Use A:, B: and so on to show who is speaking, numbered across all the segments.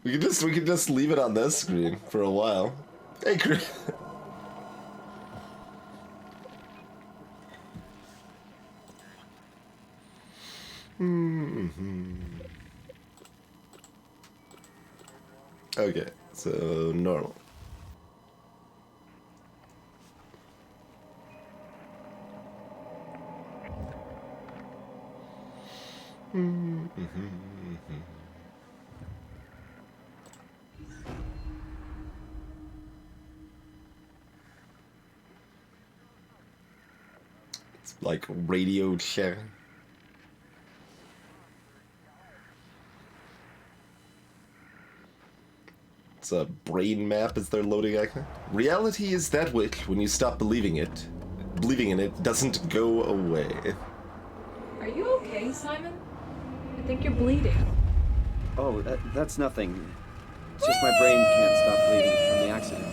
A: We could just leave it on this screen for a while. Hey, Chris. Okay, so normal. It's like radio share. It's a brain map as they're loading icon. Reality is that which, when you stop believing in it, doesn't go away.
B: Are you okay, Simon? I think you're bleeding.
C: Oh, that's nothing. It's just my brain can't stop bleeding from the accident.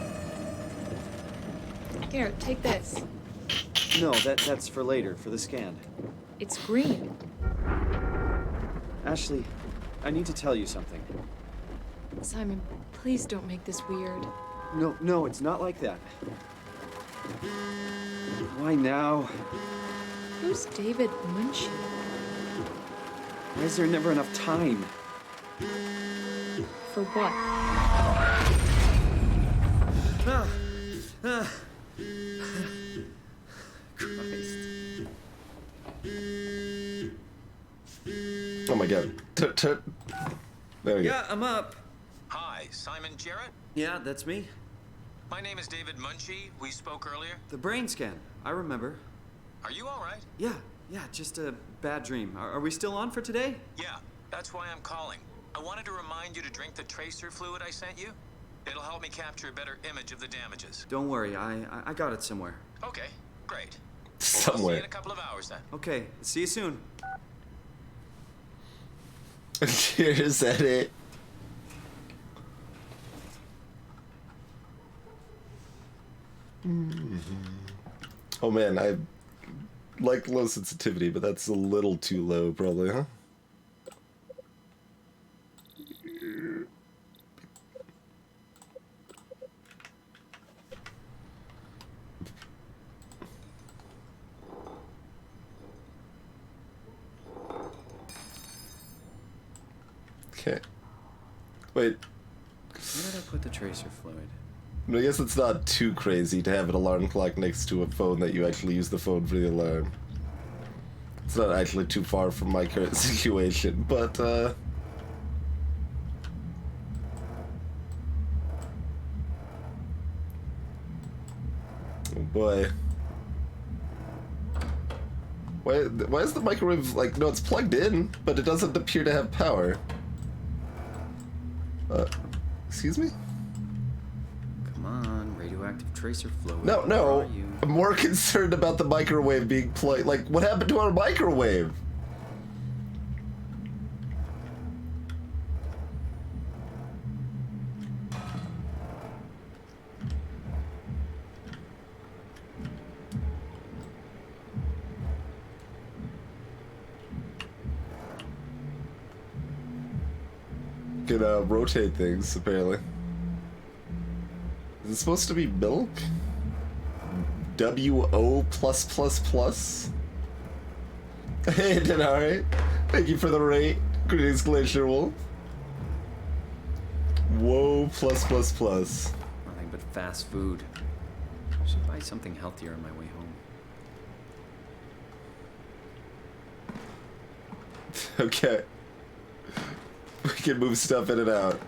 B: Here, take this.
C: No, that's for later, for the scan.
B: It's green.
C: Ashley, I need to tell you something.
B: Simon, please don't make this weird.
C: No, it's not like that. Why now?
B: Who's David Munchie?
C: Why is there never enough time?
B: For what?
C: Christ.
A: Oh my god. There we go.
C: Yeah, I'm up.
D: Hi, Simon Jarrett?
C: Yeah, that's me.
D: My name is David Munchie. We spoke earlier.
C: The brain scan. I remember.
D: Are you all right?
C: Yeah, just a bad dream. Are we still on for today?
D: Yeah, that's why I'm calling. I wanted to remind you to drink the tracer fluid I sent you. It'll help me capture a better image of the damages.
C: Don't worry, I got it somewhere.
D: Okay, great. I'll see
A: Somewhere.
D: you in a couple of hours then.
C: Okay, see you soon.
A: Cheers at it. Oh man, I like low sensitivity, but that's a little too low, probably, huh? Okay. Wait.
C: Where did I put the tracer fluid?
A: I guess it's not too crazy to have an alarm clock next to a phone that you actually use the phone for the alarm. It's not actually too far from my current situation, but, oh boy. Why is the microwave, like, no, it's plugged in, but it doesn't appear to have power. Excuse me?
C: Come on, radioactive tracer fluid.
A: No,
C: Where are you?
A: I'm more concerned about the microwave being plugged. Like, what happened to our microwave? Can rotate things, apparently. Is it supposed to be milk? WO plus plus plus? Hey, it did alright. Thank you for the rate. Greetings, Glacier Wolf. Whoa plus plus plus.
C: Nothing but fast food. I should buy something healthier on my way home.
A: Okay. We can move stuff in and out.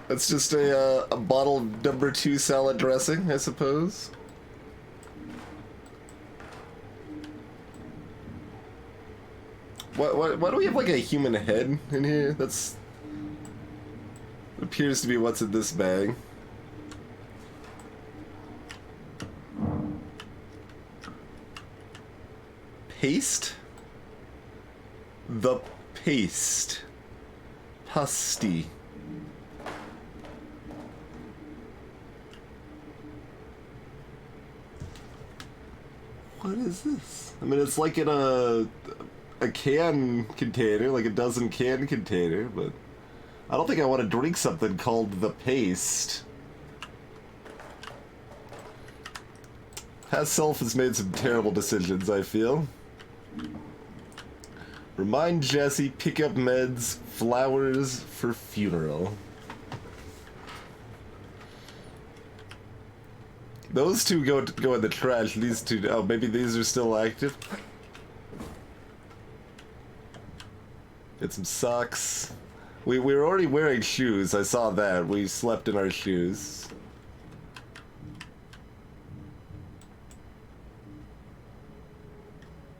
A: That's just a bottle number 2 salad dressing, I suppose. Why do we have like a human head in here? That's appears to be what's in this bag. Paste? The paste. Pasty. What is this? I mean, it's like in a can container, like a dozen can container, but I don't think I want to drink something called the paste. Past self has made some terrible decisions, I feel. Remind Jesse, pick up meds, flowers for funeral. Those two go in the trash. These two, oh, maybe these are still active. Get some socks. We were already wearing shoes. I saw that. We slept in our shoes.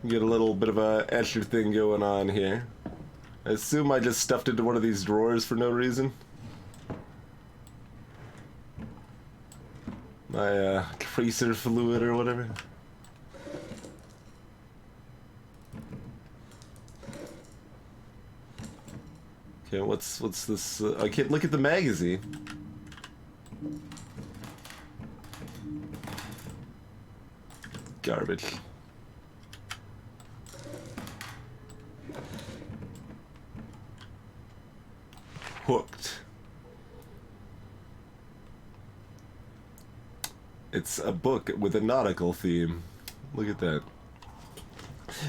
A: Get a little bit of a Escher thing going on here. I assume I just stuffed into one of these drawers for no reason. My tracer fluid or whatever. Okay, what's this? I can't look at the magazine. Garbage. Hooked. It's a book with a nautical theme. Look at that.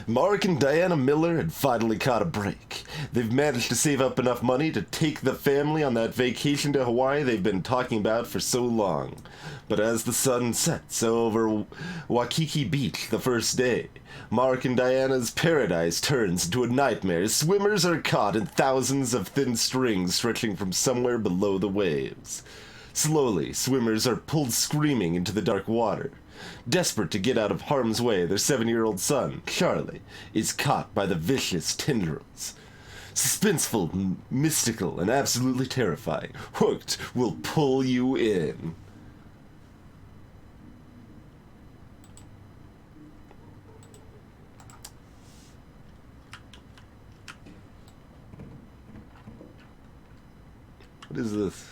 A: Mark and Diana Miller had finally caught a break. They've managed to save up enough money to take the family on that vacation to Hawaii they've been talking about for so long. But as the sun sets over Waikiki Beach the first day, Mark and Diana's paradise turns into a nightmare. Swimmers are caught in thousands of thin strings stretching from somewhere below the waves. Slowly, swimmers are pulled screaming into the dark water. Desperate to get out of harm's way, their 7-year-old son, Charlie, is caught by the vicious tendrils. Suspenseful, mystical, and absolutely terrifying. Hooked will pull you in. What is this?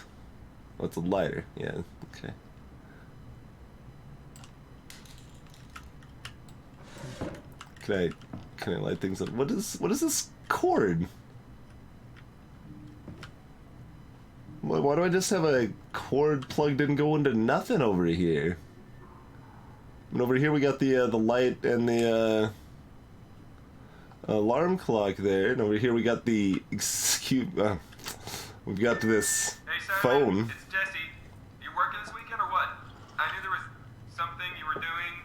A: Oh, it's a lighter. Yeah, okay. Can I light things up? What is this cord? Why do I just have a cord plugged in going to nothing over here? And over here we got the light and the alarm clock there, and over here we got the we've got this phone.
E: It's Jesse. You working this weekend or what? I knew there was something you were doing.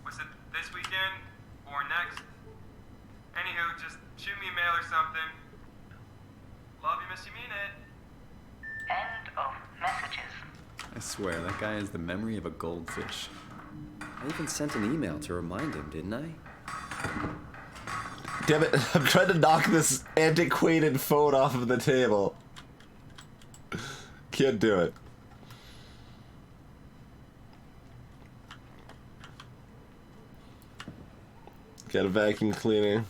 E: Was it this weekend or next? Anywho, just shoot me a mail or something. Love you, miss you, mean it.
F: End of messages.
C: I swear, that guy has the memory of a goldfish. I even sent an email to remind him, didn't I?
A: Damn it, I'm trying to knock this antiquated phone off of the table. Can't do it. Got a vacuum cleaner.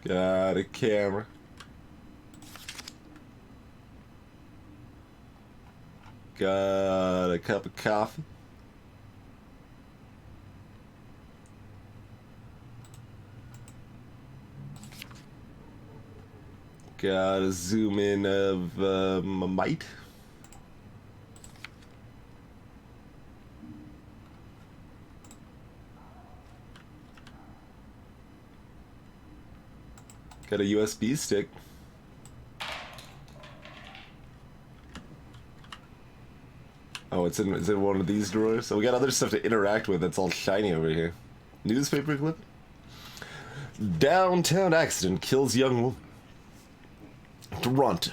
A: Got a camera. Got a cup of coffee. Got a zoom in of my mite. Got a USB stick. Oh, it's in one of these drawers. So we got other stuff to interact with that's all shiny over here. Newspaper clip. Downtown accident kills young woman. Toronto.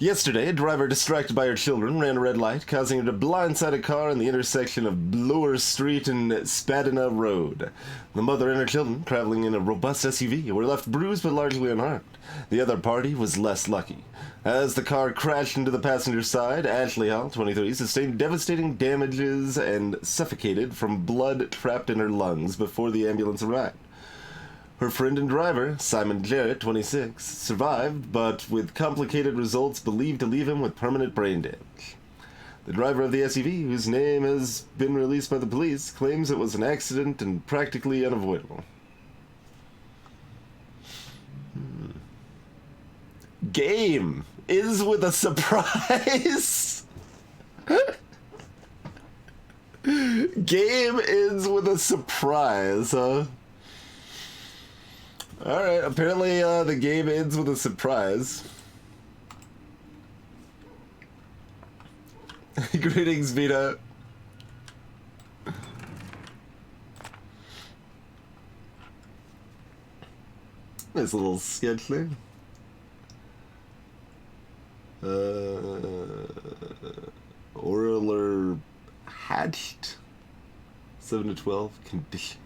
A: Yesterday, a driver distracted by her children ran a red light, causing her to blindside a car in the intersection of Bloor Street and Spadina Road. The mother and her children, traveling in a robust SUV, were left bruised but largely unharmed. The other party was less lucky. As the car crashed into the passenger side, Ashley Hall, 23, sustained devastating damages and suffocated from blood trapped in her lungs before the ambulance arrived. Her friend and driver, Simon Jarrett, 26, survived, but with complicated results believed to leave him with permanent brain damage. The driver of the SUV, whose name has been released by the police, claims it was an accident and practically unavoidable. Game is with a surprise. Game ends with a surprise, huh? Alright, apparently the game ends with a surprise. Greetings, Vita. Nice little sketch there. Orler hatched. 7 to 12 condition.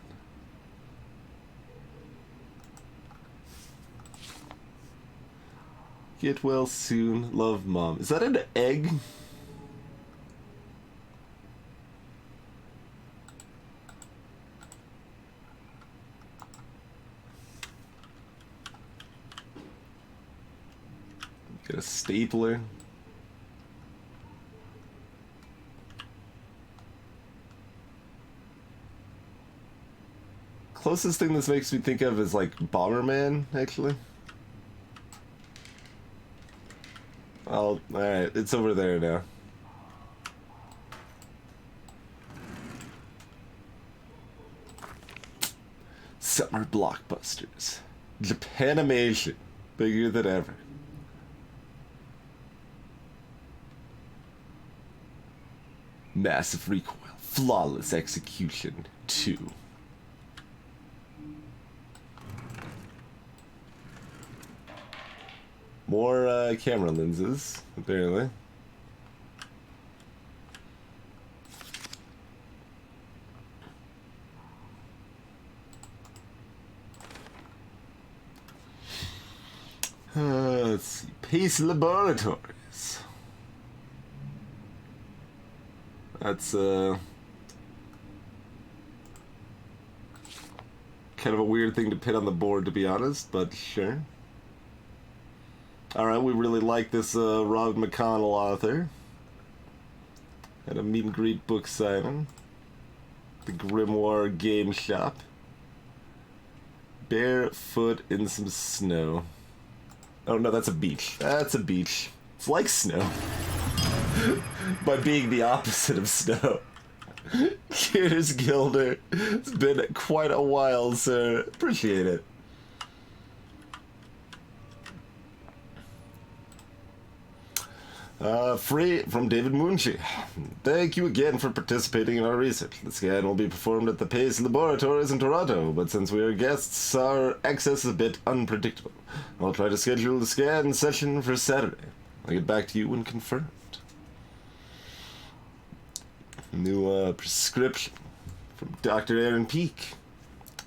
A: Get well soon. Love, Mom. Is that an egg? Get a stapler. Closest thing this makes me think of is like Bomberman, actually. Alright, it's over there now. Summer blockbusters. Japanimation. Bigger than ever. Massive recoil. Flawless execution. 2. More camera lenses, apparently. Let's see. Pace Laboratories. That's kind of a weird thing to put on the board, to be honest, but sure. Alright, we really like this Rob McConnell author. At a meet and greet book signing. The Grimoire Game Shop. Barefoot in some snow. Oh no, that's a beach. That's a beach. It's like snow. By being the opposite of snow. Cheers, Gilder. It's been quite a while, sir. Appreciate it. Free from David Munshi. Thank you again for participating in our research. The scan will be performed at the Pace Laboratories in Toronto, but since we are guests, our access is a bit unpredictable. I'll try to schedule the scan session for Saturday. I'll get back to you when confirmed. New prescription from Dr. Aaron Peake.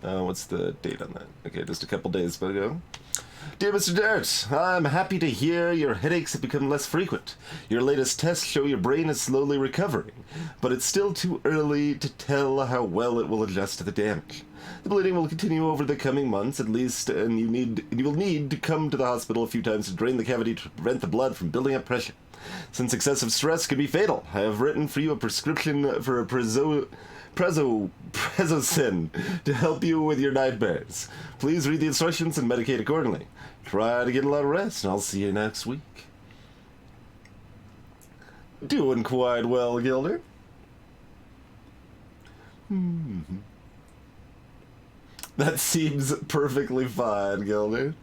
A: What's the date on that? Okay, just a couple days ago. Dear Mr. Dirt, I'm happy to hear your headaches have become less frequent. Your latest tests show your brain is slowly recovering, but it's still too early to tell how well it will adjust to the damage. The bleeding will continue over the coming months at least, and you will need to come to the hospital a few times to drain the cavity to prevent the blood from building up pressure. Since excessive stress can be fatal, I have written for you a prescription for a Prezocin to help you with your nightmares. Please read the instructions and medicate accordingly. Try to get a lot of rest, and I'll see you next week. Doing quite well, Gilder. That seems perfectly fine, Gilder.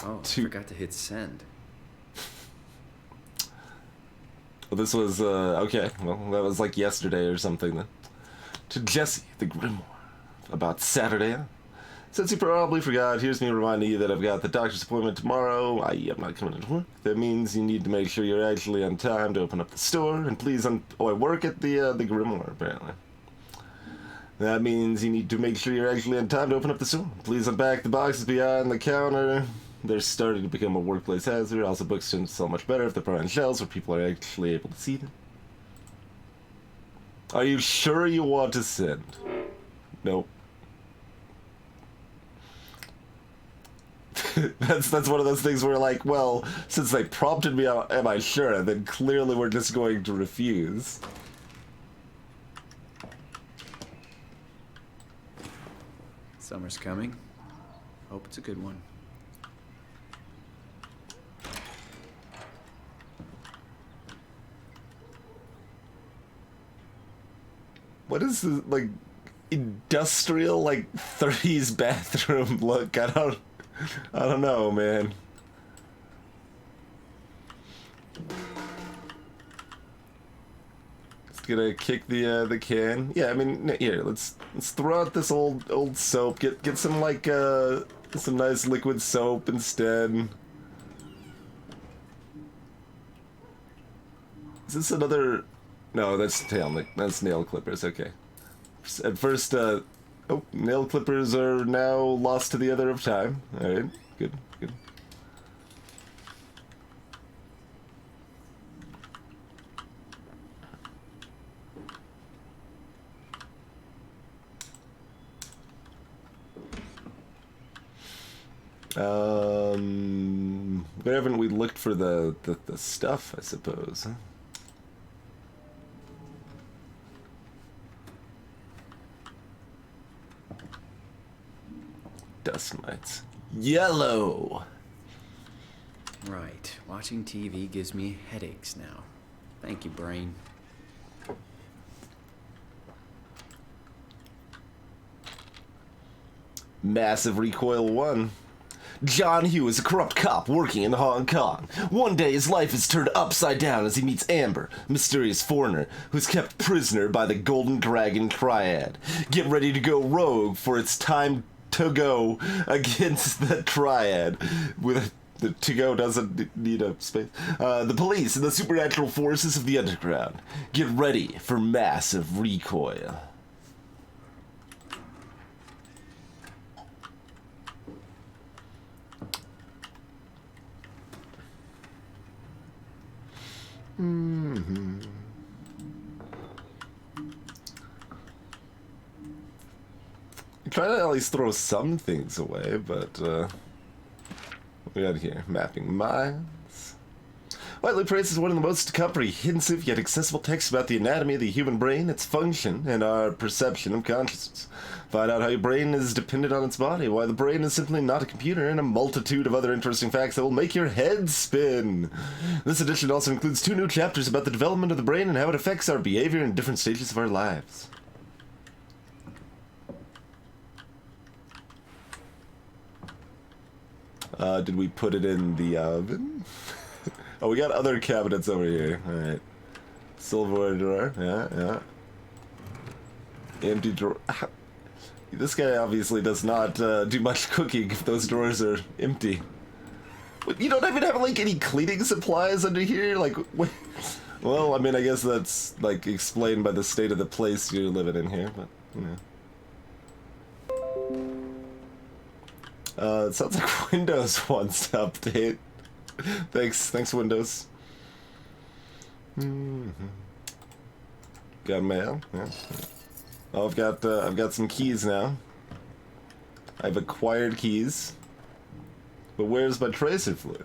C: Oh, I forgot to hit send.
A: Well, this was, okay. Well, that was like yesterday or something then. To Jesse, the Grimoire. About Saturday. Since you probably forgot, here's me reminding you that I've got the doctor's appointment tomorrow, i.e. I'm not coming into work. That means you need to make sure you're actually on time to open up the store, and please, I work at the Grimoire, apparently. That means you need to make sure you're actually on time to open up the store. Please unpack the boxes behind the counter. They're starting to become a workplace hazard. Also, books tend to sell much better if they're put on shelves where people are actually able to see them. Are you sure you want to send? Nope. that's one of those things where, like, well, since they prompted me, am I sure? And then clearly we're just going to refuse.
C: Summer's coming. Hope it's a good one.
A: What is this, like, industrial, like, 30s bathroom look? I don't know, man. Just gonna kick the can. Yeah, I mean, here, let's throw out this old soap. Get some, like, some nice liquid soap instead. Is this another... No, that's that's nail clippers, okay. At first, oh, nail clippers are now lost to the other of time. Alright, good. Where haven't we looked for the stuff, I suppose, huh? Dust mites. Yellow!
C: Right. Watching TV gives me headaches now. Thank you, brain.
A: Massive recoil 1. John Hugh is a corrupt cop working in Hong Kong. One day his life is turned upside down as he meets Amber, a mysterious foreigner who's kept prisoner by the Golden Dragon Triad. Get ready to go rogue, for it's time to go against the Triad. With the to go doesn't need a space. The police and the supernatural forces of the underground. Get ready for massive recoil. Try to at least throw some things away, but what we got here? Mapping minds. Widely praised as one of the most comprehensive yet accessible texts about the anatomy of the human brain, its function, and our perception of consciousness. Find out how your brain is dependent on its body, why the brain is simply not a computer, and a multitude of other interesting facts that will make your head spin. This edition also includes 2 new chapters about the development of the brain and how it affects our behavior in different stages of our lives. Did we put it in the oven? Oh, we got other cabinets over here. Alright. Silverware drawer. Yeah. Empty drawer. This guy obviously does not do much cooking if those drawers are empty. But you don't even have, like, any cleaning supplies under here? Like, wait. Well, I mean, I guess that's, like, explained by the state of the place you're living in here, but, you know. It sounds like Windows wants to update. Thanks, Windows. Got mail. Yeah. Oh, I've got some keys now. I've acquired keys. But where's my tracer fluid?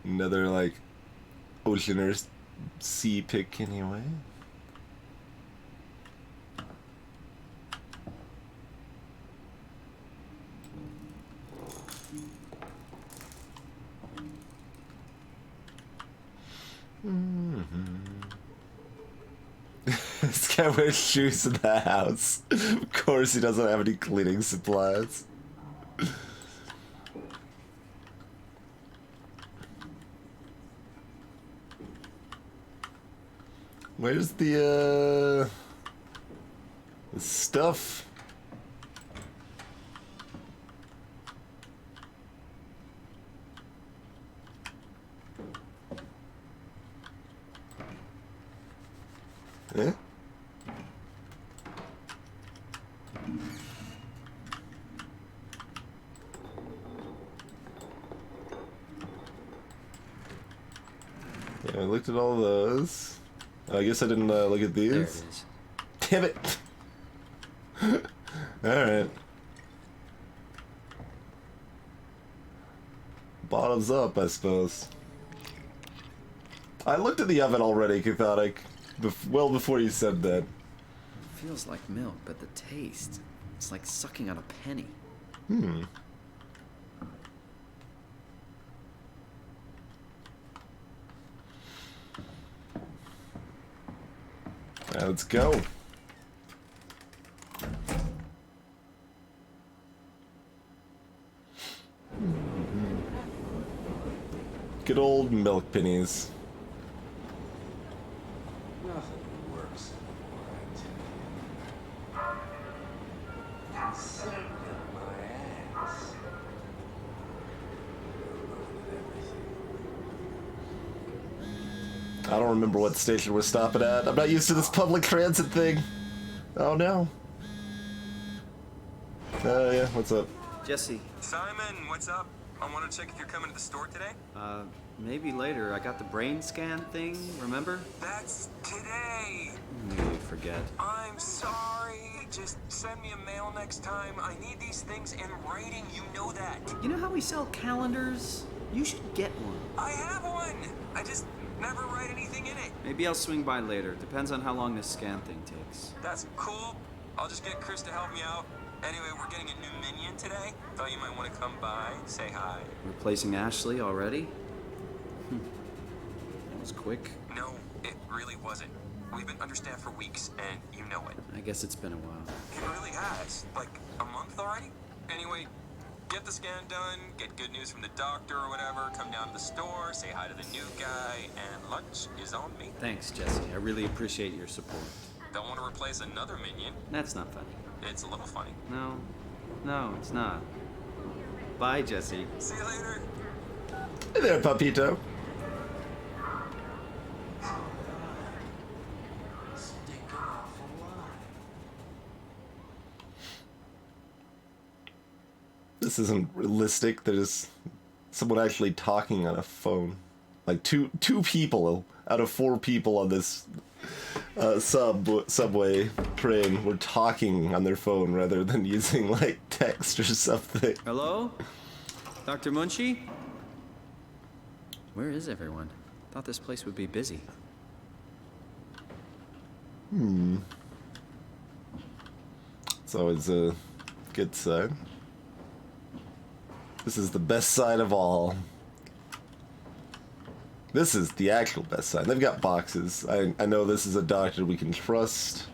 A: Another, like, ocean or sea pick anyway. This guy wears shoes in the house. Of course he doesn't have any cleaning supplies. Where's the stuff? Eh? Yeah, I looked at all those. I guess I didn't look at
C: There it
A: these.
C: is.
A: damn it. Alright. Bottoms up, I suppose. I looked at the oven already, Cathartic. Well before you said that.
C: It feels like milk, but the taste, it's like sucking on a penny.
A: Hmm. Alright, let's go. Good old milk pennies.
G: Nothing works right. Consider my ass.
A: I don't remember what station we're stopping at. I'm not used to this public transit thing. Oh no. Yeah, what's up?
C: Jesse,
E: Simon, what's up? I want to check if you're coming to the store today.
C: maybe later. I got the brain scan thing, remember?
E: That's today.
C: Maybe you'd forget.
E: I'm sorry. Just send me a mail next time. I need these things in writing. You know that.
C: You know how we sell calendars? You should get one.
E: I have one. I just never write anything in it.
C: Maybe I'll swing by later. Depends on how long this scan thing takes.
E: That's cool. I'll just get Chris to help me out. Anyway, we're getting a new minion today. Thought you might want to come by, say hi.
C: Replacing Ashley already? That was quick.
E: No, it really wasn't. We've been understaffed for weeks, and you know it.
C: I guess it's been a while.
E: It really has. Like, a month already? Anyway, get the scan done, get good news from the doctor or whatever, come down to the store, say hi to the new guy, and lunch is on me.
C: Thanks, Jesse. I really appreciate your support.
E: Don't want to replace another minion.
C: That's not funny.
E: It's a little funny.
C: No, it's not. Bye, Jesse.
E: See you later.
A: Hey there, Papito.
G: Stinking awful lot.
A: This isn't realistic. There's someone actually talking on a phone. Like two people out of 4 people on this subway train were talking on their phone rather than using like text or something.
C: Hello? Dr. Munchie? Where is everyone? Thought this place would be busy.
A: It's always a good sign. This is the best sign of all. This is the actual best sign. They've got boxes. I know this is a doctor we can trust.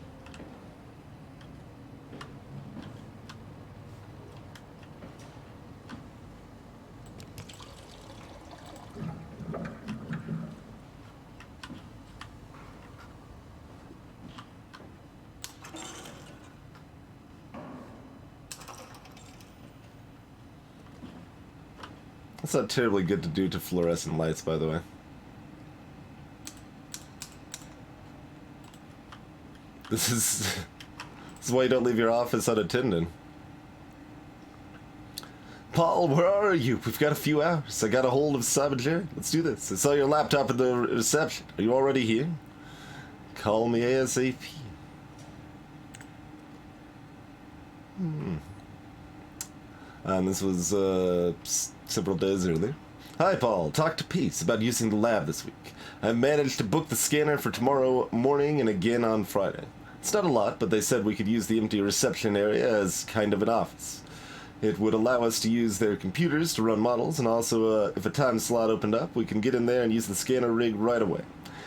A: That's not terribly good to do to fluorescent lights, by the way. This is why you don't leave your office unattended. Paul, where are you? We've got a few hours. I got a hold of Simon Jerry. Let's do this. I saw your laptop at the reception. Are you already here? Call me ASAP. And this was several days earlier. Hi, Paul. Talk to Peace about using the lab this week. I've managed to book the scanner for tomorrow morning and again on Friday. It's not a lot, but they said we could use the empty reception area as kind of an office. It would allow us to use their computers to run models, and also, if a time slot opened up, we can get in there and use the scanner rig right away.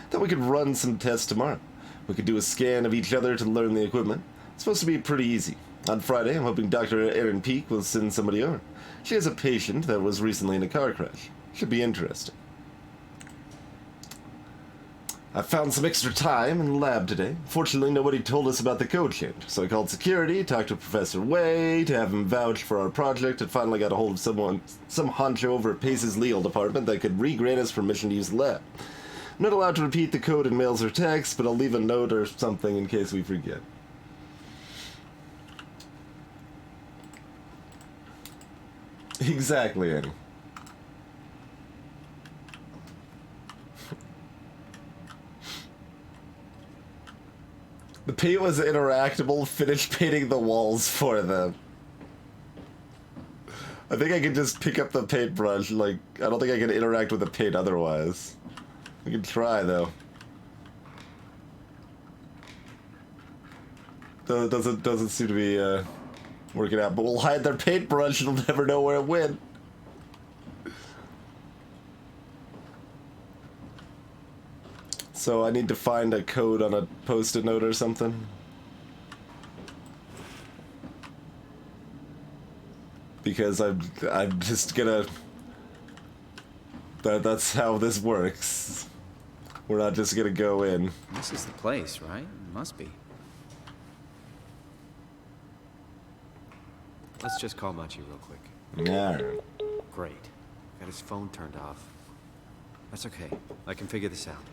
A: Thought we could run some tests tomorrow. We could do a scan of each other to learn the equipment. It's supposed to be pretty easy. On Friday, I'm hoping Dr. Erin Peake will send somebody over. She has a patient that was recently in a car crash. Should be interesting. I found some extra time in the lab today. Fortunately, nobody told us about the code change, so I called security, talked to Professor Way to have him vouch for our project, and finally got a hold of some honcho over at Pace's legal department that could re-grant us permission to use the lab. I'm not allowed to repeat the code in mails or texts, but I'll leave a note or something in case we forget. Exactly, Annie. The paint was interactable. Finish painting the walls for them. I think I can just pick up the paintbrush. Like, I don't think I can interact with the paint otherwise. We can try though. Doesn't seem to be working out. But we'll hide their paintbrush. They'll never know where it went. So I need to find a code on a post-it note or something. Because I'm just gonna... That's how this works. We're not just gonna go in.
C: This is the place, right? Must be. Let's just call Machi real quick.
A: Yeah.
C: Great. Got his phone turned off. That's okay. I can figure this out.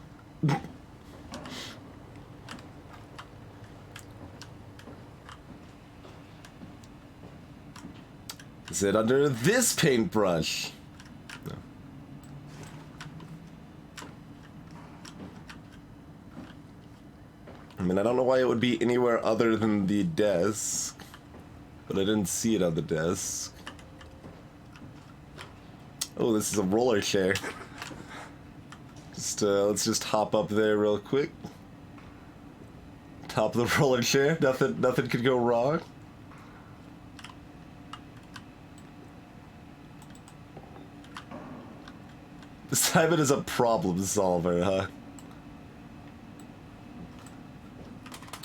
A: Is it under this paintbrush? No. I mean, I don't know why it would be anywhere other than the desk. But I didn't see it on the desk. Oh, this is a roller chair. Let's just hop up there real quick. Top of the roller chair. Nothing could go wrong. Simon is a problem solver, huh?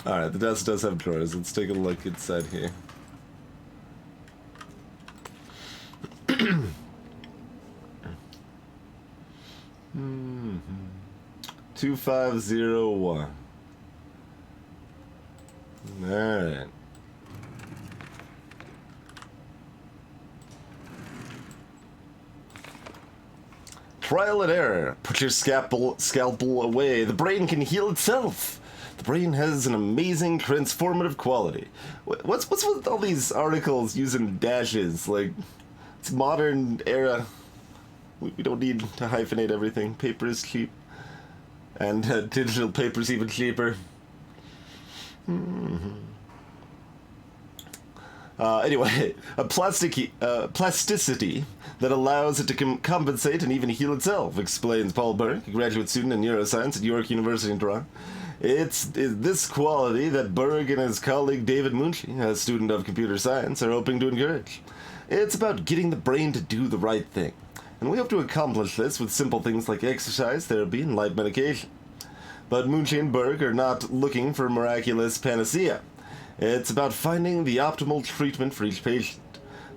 A: Alright, the desk does have drawers. Let's take a look inside here. 2501. Alright. Trial and error. Put your scalpel away. The brain can heal itself. The brain has an amazing transformative quality. What's with all these articles using dashes? Like, it's modern era. We don't need to hyphenate everything. Paper is cheap. And digital paper's even cheaper. Anyway, a plasticity that allows it to compensate and even heal itself, explains Paul Berg, a graduate student in neuroscience at York University in Toronto. It's this quality that Berg and his colleague David Munshi, a student of computer science, are hoping to encourage. It's about getting the brain to do the right thing. And we hope to accomplish this with simple things like exercise, therapy, and light medication. But Munshi and Berg are not looking for a miraculous panacea. It's about finding the optimal treatment for each patient.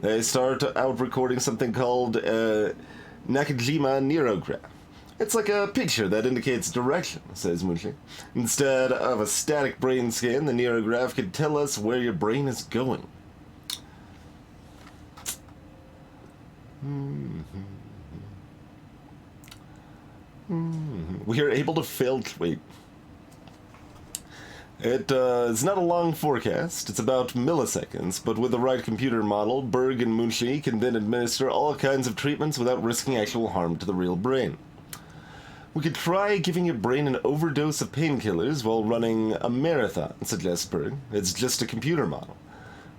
A: They start out recording something called Nakajima neurograph. It's like a picture that indicates direction, says Munshi. Instead of a static brain scan, the neurograph can tell us where your brain is going. We are able to wait. It's not a long forecast. It's about milliseconds, but with the right computer model, Berg and Munshi can then administer all kinds of treatments without risking actual harm to the real brain. We could try giving your brain an overdose of painkillers while running a marathon, suggests Berg. It's just a computer model.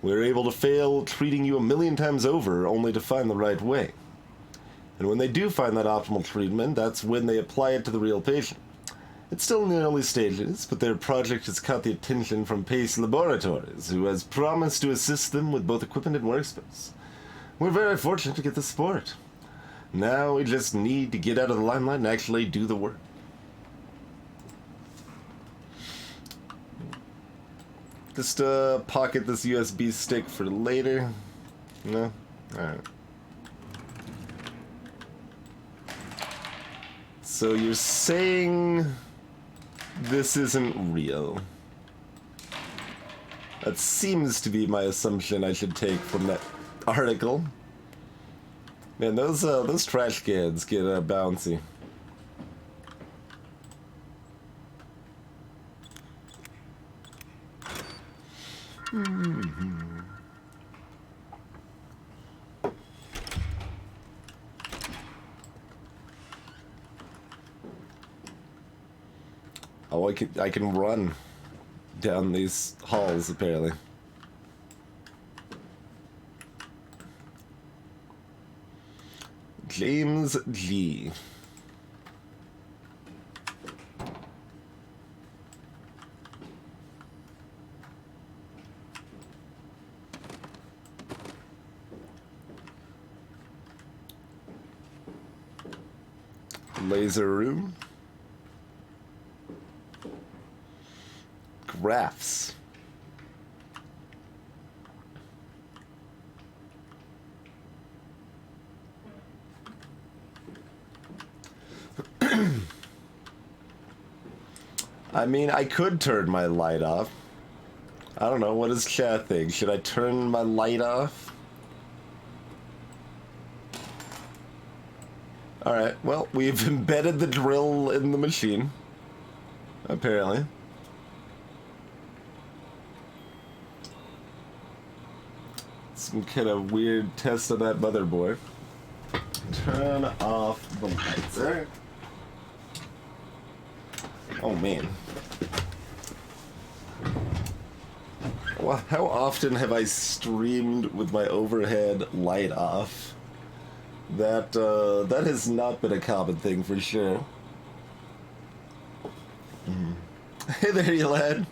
A: We're able to fail treating you 1,000,000 times over only to find the right way. And when they do find that optimal treatment, that's when they apply it to the real patient. It's still in the early stages, but their project has caught the attention from Pace Laboratories, who has promised to assist them with both equipment and workspace. We're very fortunate to get the support. Now we just need to get out of the limelight and actually do the work. Just pocket this USB stick for later. No? Alright. So you're saying this isn't real. That seems to be my assumption I should take from that article. Man, those trash cans get bouncy. Oh, I can run. down these halls, apparently. James G. Laser room. Graphs. I mean, I could turn my light off. I don't know, what does chat think? Should I turn my light off? Alright, well, we've embedded the drill in the machine. Apparently. Some kind of weird test of that motherboard. Turn off the lights. Alright. Oh man. Well, how often have I streamed with my overhead light off? That has not been a common thing for sure. Hey there, you lad.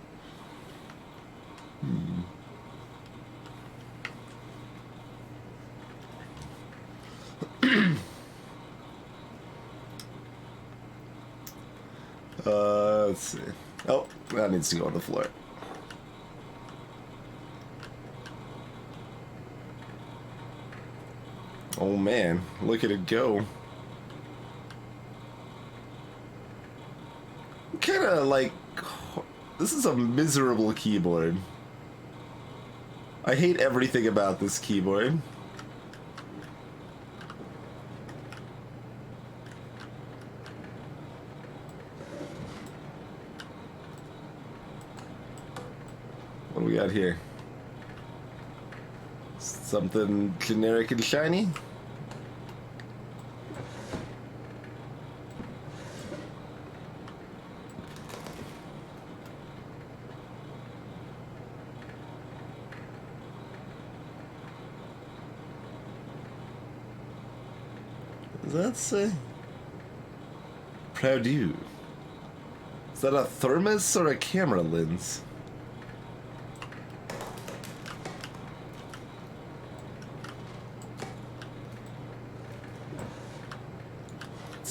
A: Let's see. Oh, that needs to go on the floor. Oh man, look at it go. Kinda like... This is a miserable keyboard. I hate everything about this keyboard. What do we got here? Something generic and shiny? Does that say? Proud you. Is that a thermos or a camera lens?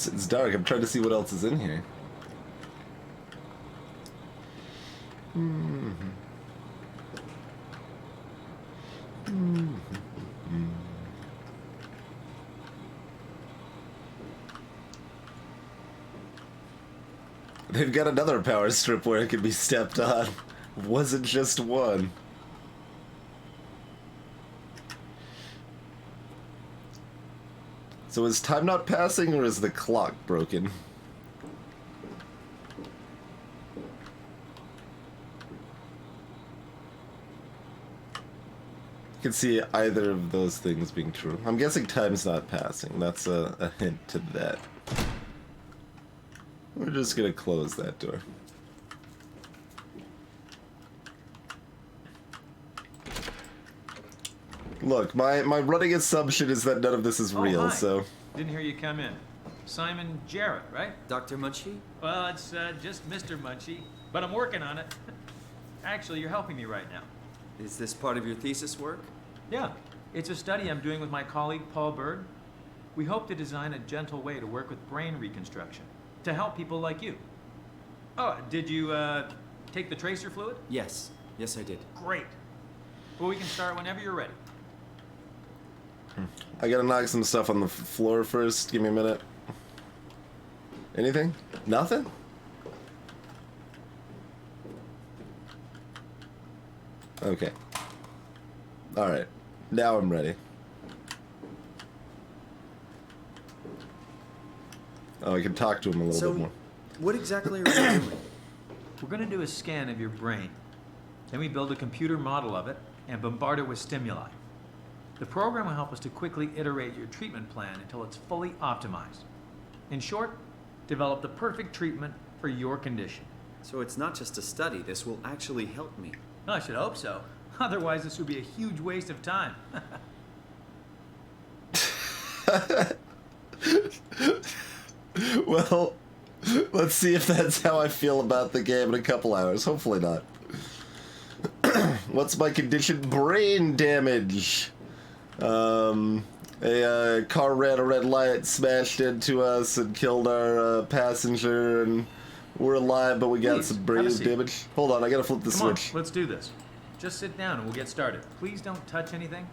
A: It's dark. I'm trying to see what else is in here. They've got another power strip where it can be stepped on. Wasn't just one. So is time not passing, or is the clock broken? You can see either of those things being true. I'm guessing time's not passing. That's a hint to that. We're just gonna close that door. Look, my running assumption is that none of this is real,
H: hi.
A: so...
H: Didn't hear you come in. Simon Jarrett, right?
C: Dr. Munchie?
H: Well, it's just Mr. Munchie, but I'm working on it. Actually, you're helping me right now.
C: Is this part of your thesis work?
H: Yeah, it's a study I'm doing with my colleague Paul Bird. We hope to design a gentle way to work with brain reconstruction to help people like you. Oh, did you take the tracer fluid?
C: Yes. Yes, I did.
H: Great. Well, we can start whenever you're ready.
A: I gotta knock some stuff on the floor first. Give me a minute. Anything? Nothing? Okay. Alright. Now I'm ready. Oh, I can talk to him a little bit more.
C: What exactly are we doing?
H: We're going to do a scan of your brain. Then we build a computer model of it and bombard it with stimuli. The program will help us to quickly iterate your treatment plan until it's fully optimized. In short, develop the perfect treatment for your condition.
C: So it's not just a study, this will actually help me.
H: I should hope so. Otherwise, this would be a huge waste of time.
A: Well, let's see if that's how I feel about the game in a couple hours. Hopefully not. What's my condition? Brain damage. A car ran a red light, smashed into us, and killed our passenger, and we're alive, but we got
H: Please,
A: some
H: have
A: brain
H: a seat.
A: damage. Hold on, I gotta flip the
H: Come on,
A: switch.
H: let's do this. Just sit down and we'll get started. Please don't touch anything.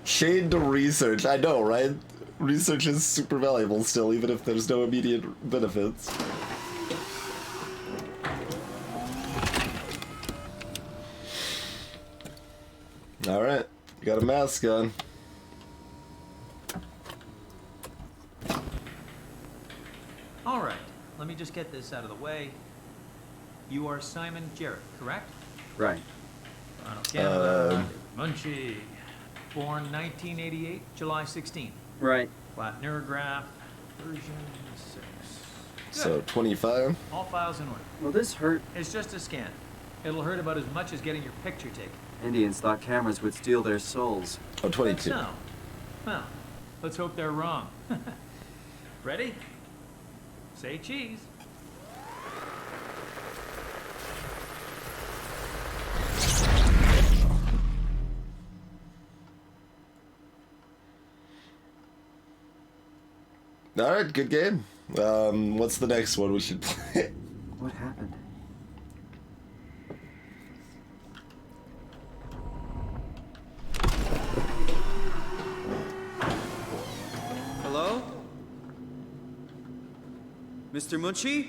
A: Shade to research. I know, right? Research is super valuable still, even if there's no immediate benefits. Alright, got a mask on.
H: All right, let me just get this out of the way. You are Simon Jarrett, correct?
C: Right.
H: Toronto, Canada. Munchie. Born 1988, July 16th.
C: Right.
H: Flat neurograph, version 6. Good.
A: So, 25.
H: All files in order.
C: Will this hurt?
H: It's just a scan. It'll hurt about as much as getting your picture taken.
C: Indians thought cameras would steal their souls.
A: Oh, 22.
H: So, well, let's hope they're wrong. Ready? Say cheese.
A: Alright, good game. What's the next one we should play?
C: What happened? Hello? Mr. Munchie?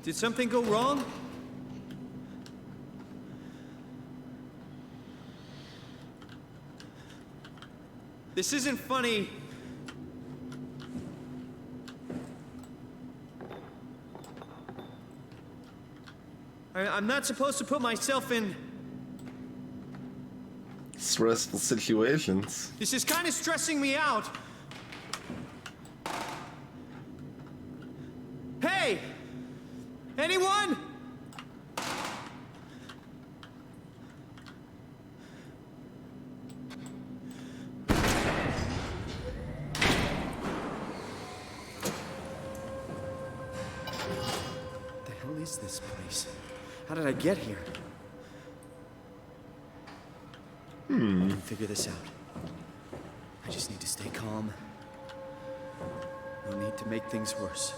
C: Did something go wrong? This isn't funny. I'm not supposed to put myself in...
A: Stressful situations.
C: This is kind of stressing me out. Hey! Anyone? The hell is this place? How did I get here? I can figure this out. I just need to stay calm. No need to make things worse.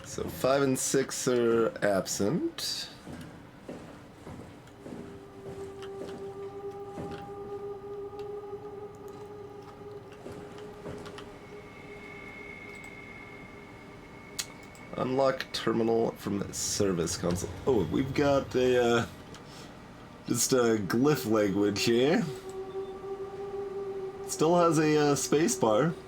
A: So 5 and 6 are absent. Unlock terminal from the service console. Oh, we've got a just a glyph language here. Still has a space bar. –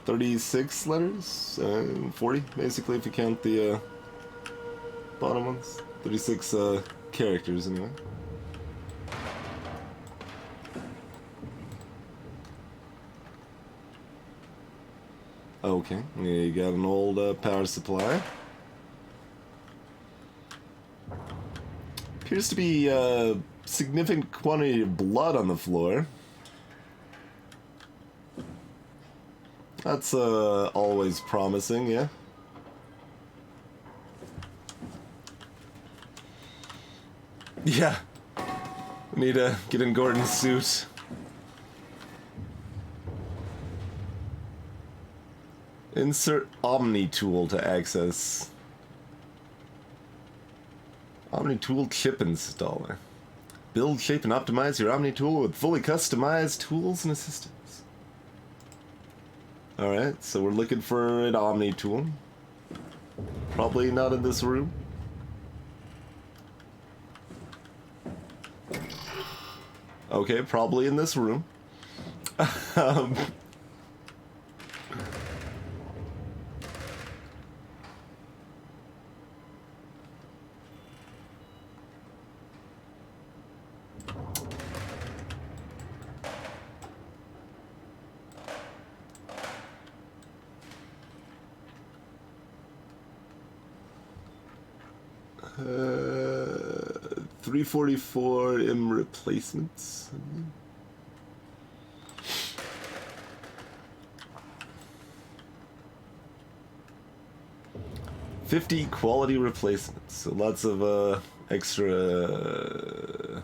A: 36 letters, 40 basically if you count the bottom ones. 36 characters anyway. Okay, you got an old power supply. Appears to be a significant quantity of blood on the floor. That's always promising, yeah. Yeah. We need to get in Gordon's suit. Insert Omni tool to access. Omni tool chip installer. Build, shape, and optimize your Omni tool with fully customized tools and assistance. Alright, so we're looking for an Omni tool. Probably not in this room. Okay, probably in this room. um, uh, 344 M replacements. 50 quality replacements. So lots of extra.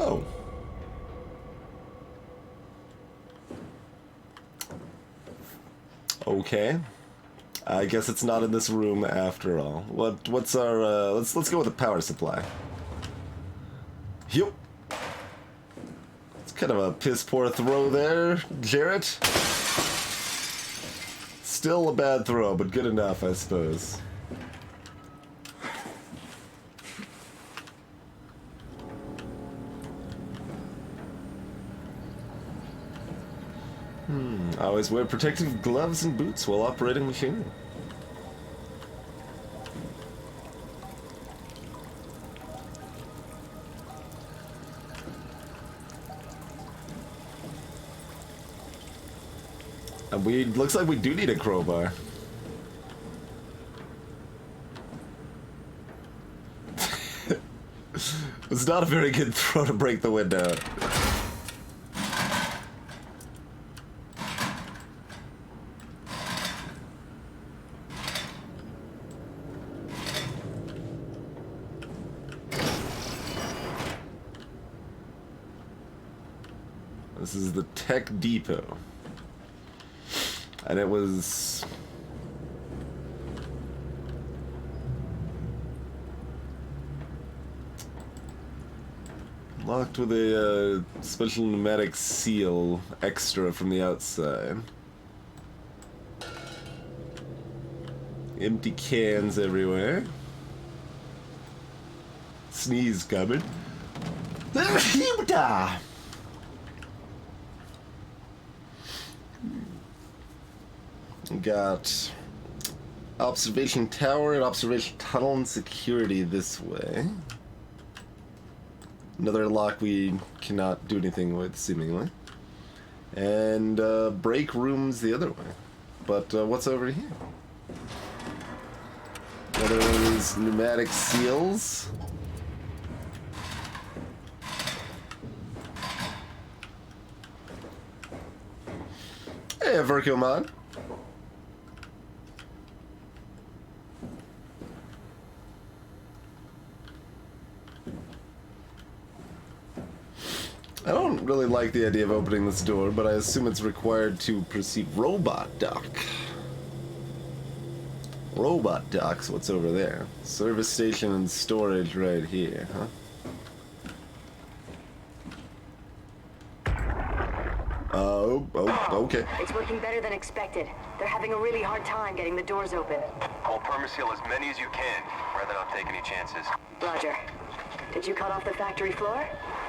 A: Oh. Okay. I guess it's not in this room after all. What's our let's go with the power supply. Yup. It's kind of a piss poor throw there, Jarrett. Still a bad throw, but good enough, I suppose. Always wear protective gloves and boots while operating machinery. And looks like we do need a crowbar. It's not a very good throw to break the window. This is the Tech Depot. And it was... locked with a special pneumatic seal extra from the outside. Empty cans everywhere. Sneeze cupboard. Got observation tower and observation tunnel and security this way. Another lock we cannot do anything with, seemingly. And break rooms the other way. But what's over here? Another one of these pneumatic seals. Hey, Vercomon. I don't really like the idea of opening this door, but I assume it's required to proceed. Robot dock. Robot dock's what's over there. Service station and storage right here, huh? Oh, okay.
I: It's working better than expected. They're having a really hard time getting the doors open.
J: I'll permaseal as many as you can, rather not take any chances.
I: Roger. Did you cut off the factory floor?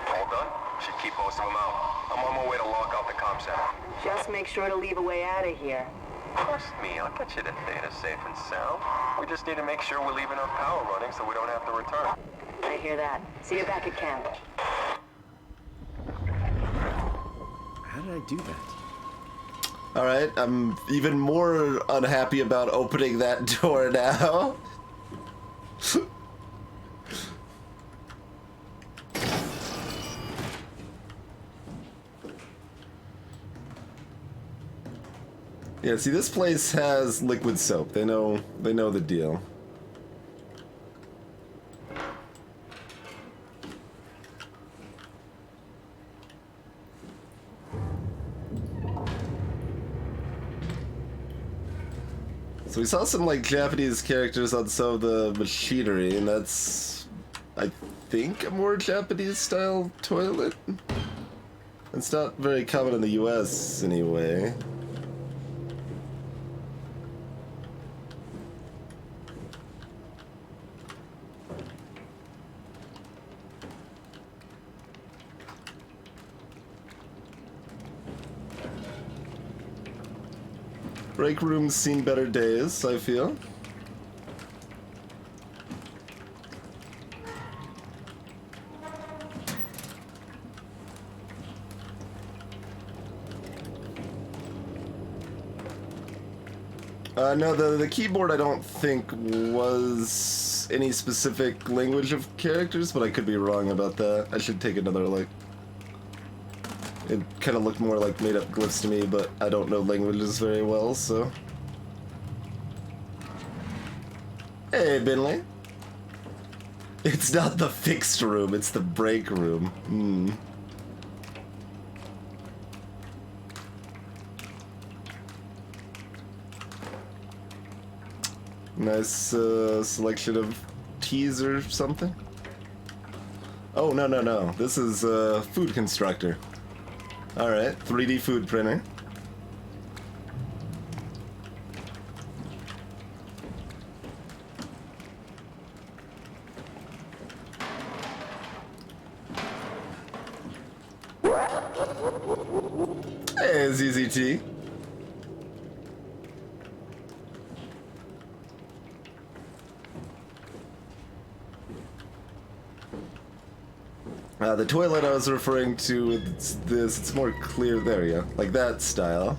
J: All done? Should keep most of them out. I'm on my way to lock out the comm center.
I: Just make sure to leave a way out of here.
J: Trust me, I'll get you to Theta safe and sound. We just need to make sure we're leaving our power running so we don't have to return.
I: I hear that. See you back at camp.
C: How did I do that?
A: Alright, I'm even more unhappy about opening that door now. Yeah, see, this place has liquid soap. They know the deal. So we saw some like Japanese characters on some of the machinery, and that's, I think, a more Japanese style toilet. It's not very common in the US anyway. Break room's seen better days, I feel. No, the keyboard I don't think was any specific language of characters, but I could be wrong about that. I should take another look. It kind of looked more like made-up glyphs to me, but I don't know languages very well, so... Hey, Binley. It's not the fixed room, it's the break room. Hmm. Nice selection of teas or something. Oh, no. This is food constructor. Alright, 3D food printer. Hey, ZZT. The toilet I was referring to, it's more clear there, yeah. Like that style.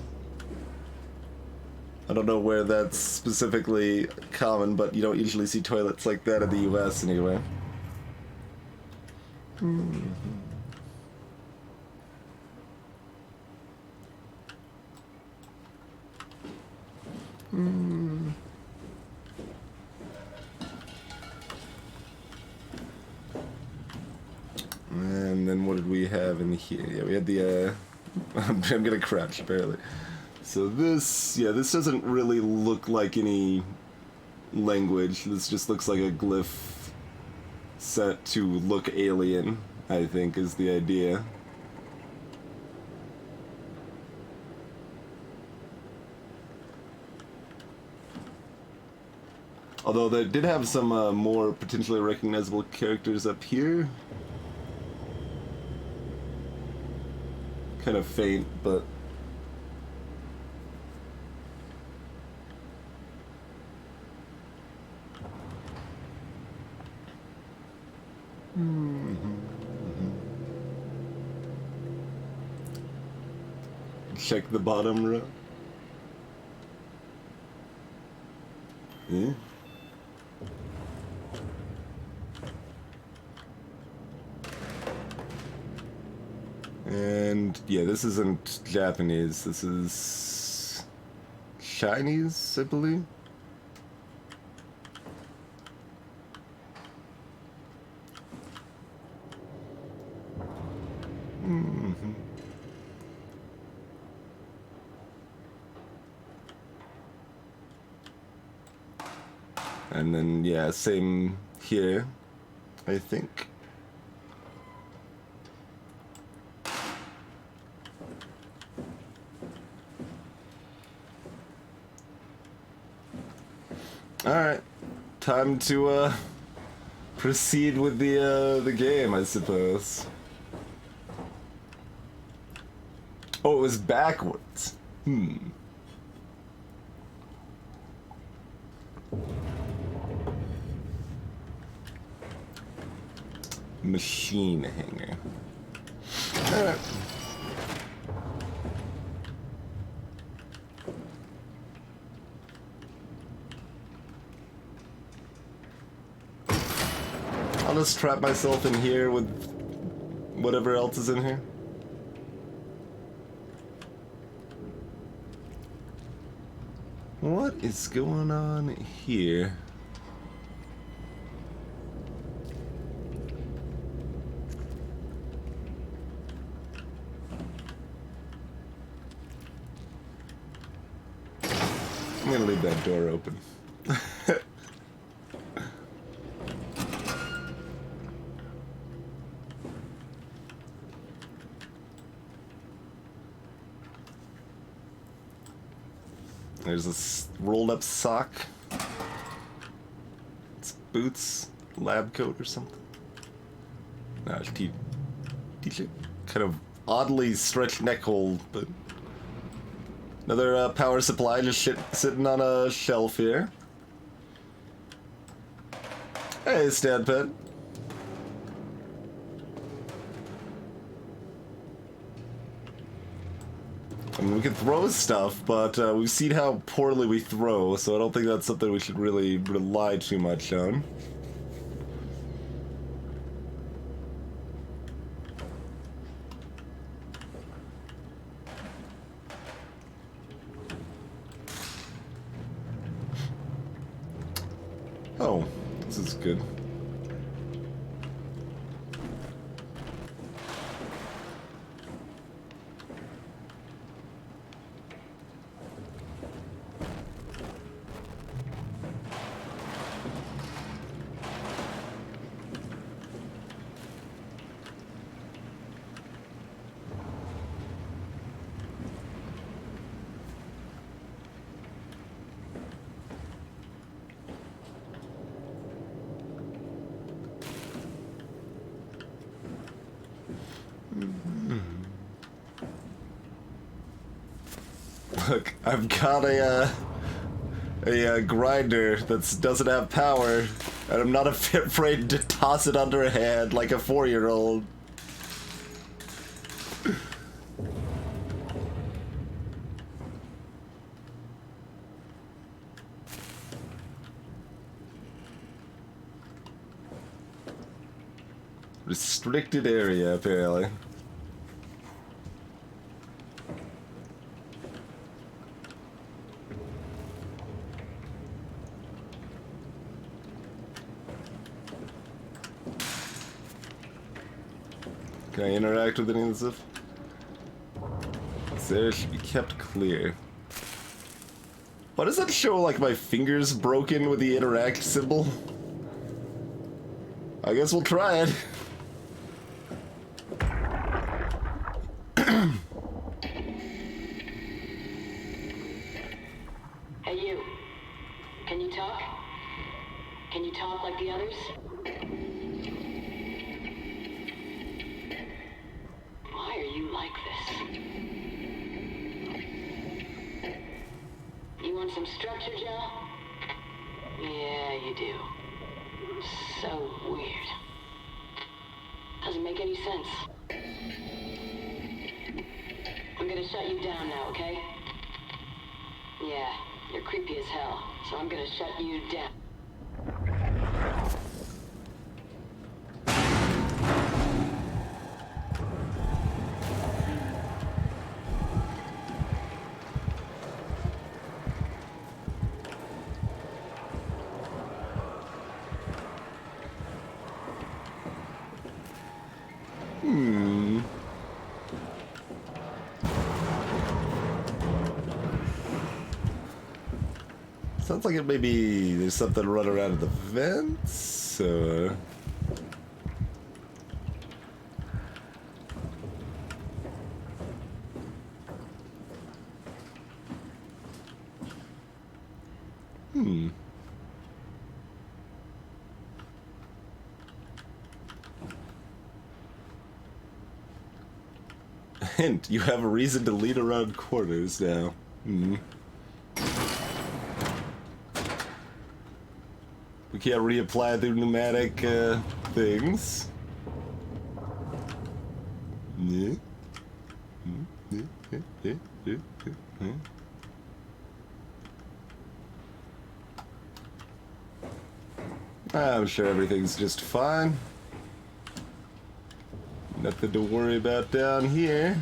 A: I don't know where that's specifically common, but you don't usually see toilets like that in the US anyway. And then what did we have in here? Yeah, we had the, I'm gonna crouch, barely. So this, yeah, this doesn't really look like any language. This just looks like a glyph set to look alien, I think, is the idea. Although they did have some more potentially recognizable characters up here. Kind of faint, but... Check the bottom row. Yeah. And yeah, this isn't Japanese, this is Chinese, I believe. And then, yeah, same here, I think. Alright, time to, proceed with the game, I suppose. Oh, it was backwards. Machine hanger. Alright. I'll just trap myself in here with whatever else is in here. What is going on here? I'm gonna leave that door open. There's this rolled up sock. It's boots, lab coat or something. Nah, t-shirt. Kind of oddly stretched neck hole, but Another power supply just sitting on a shelf here. Hey, Stan Pet. I mean, we can throw stuff, but we've seen how poorly we throw, so I don't think that's something we should really rely too much on. Oh, this is good. Look, I've got a grinder that doesn't have power, and I'm not afraid to toss it under a hand like a 4-year-old. Restricted area, apparently. Can I interact with any of this stuff? This area should be kept clear. Why does that show like my fingers broken with the interact symbol? I guess we'll try it.
I: Hey, you. Can you talk? Can you talk like the others? Why are you like this? You want some structure, Joe? Yeah, you do. So weird. Doesn't make any sense. I'm gonna shut you down now, okay? Yeah, you're creepy as hell, so I'm gonna shut you down.
A: Sounds like it maybe there's something running around in the vents, Hint, you have a reason to lead around corners now. We can't reapply the pneumatic things. Yeah. I'm sure everything's just fine. Nothing to worry about down here.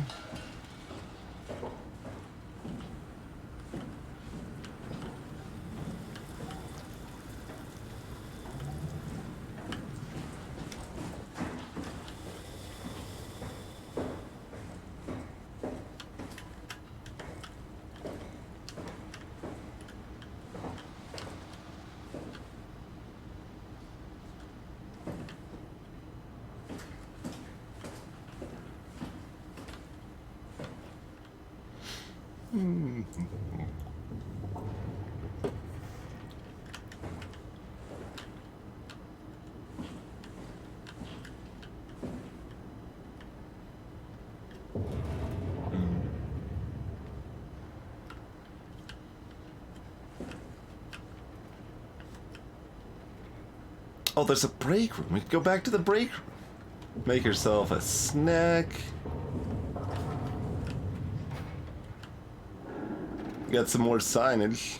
A: Oh, there's a break room. We can go back to the break room. Make yourself a snack. Got some more signage.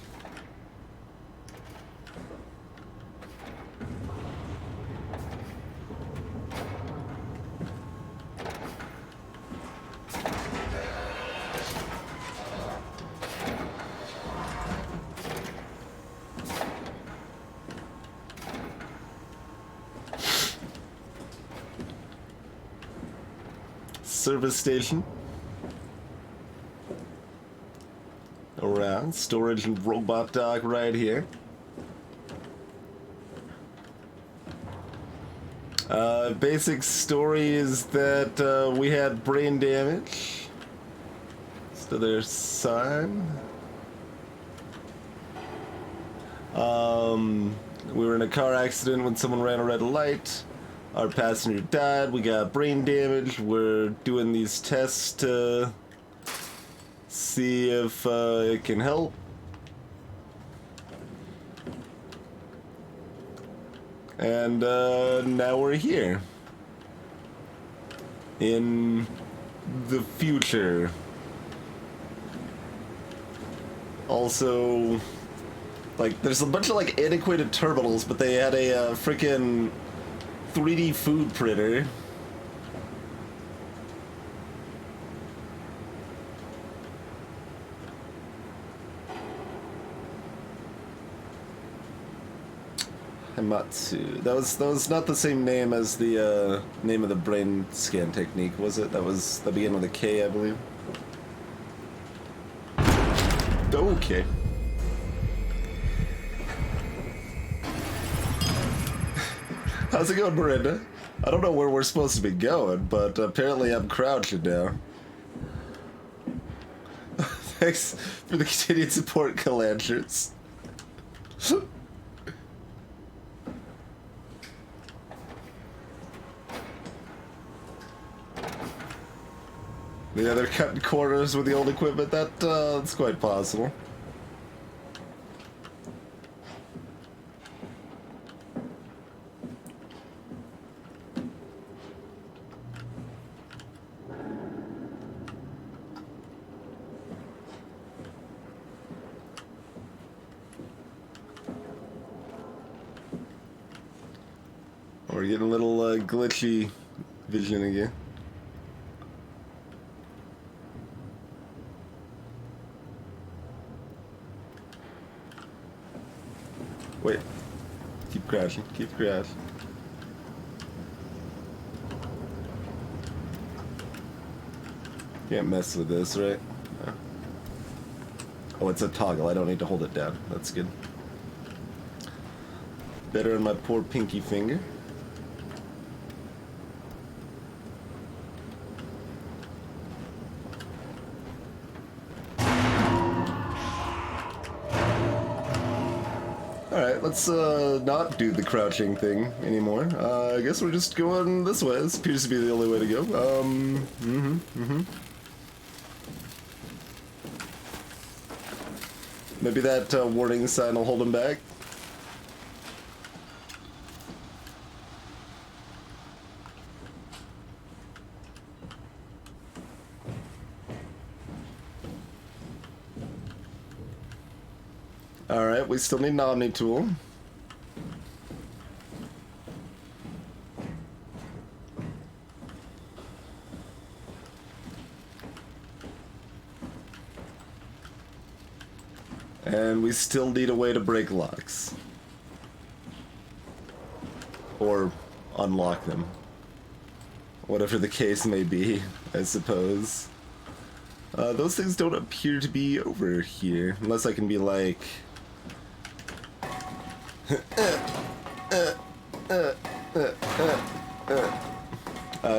A: Service station. Around storage and robot dock right here. Basic story is that we had brain damage. So there's sign. We were in a car accident when someone ran a red light. Our passenger died. We got brain damage. We're doing these tests to see if it can help. And now we're here. In the future. Also, like, there's a bunch of, like, antiquated terminals, but they had a freaking 3D food printer. Hamatsu. That was not the same name as the name of the brain scan technique, was it? That began with a K, I believe. Okay. How's it going, Miranda? I don't know where we're supposed to be going, but apparently I'm crouching now. Thanks for the continued support, Calanchers. Yeah, they're cutting corners with the old equipment. That's quite possible. We're getting a little glitchy vision again. Wait. Keep crashing. Keep crashing. Can't mess with this, right? No. Oh, it's a toggle. I don't need to hold it down. That's good. Better on my poor pinky finger. Alright, let's not do the crouching thing anymore. I guess we're just going this way. This appears to be the only way to go. Maybe that warning sign will hold him back. Alright, we still need an Omni tool. And we still need a way to break locks. Or unlock them. Whatever the case may be, I suppose. Those things don't appear to be over here. Unless I can be like...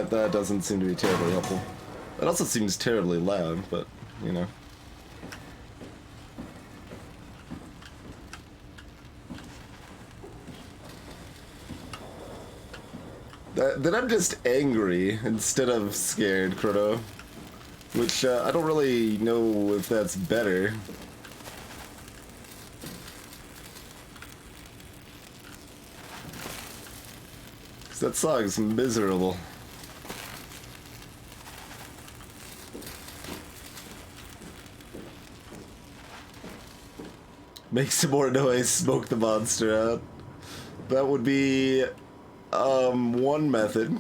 A: that doesn't seem to be terribly helpful. That also seems terribly loud, but, you know. Then I'm just angry instead of scared, Chrono. Which, I don't really know if that's better. That song's miserable. Make some more noise, smoke the monster out. That would be, one method.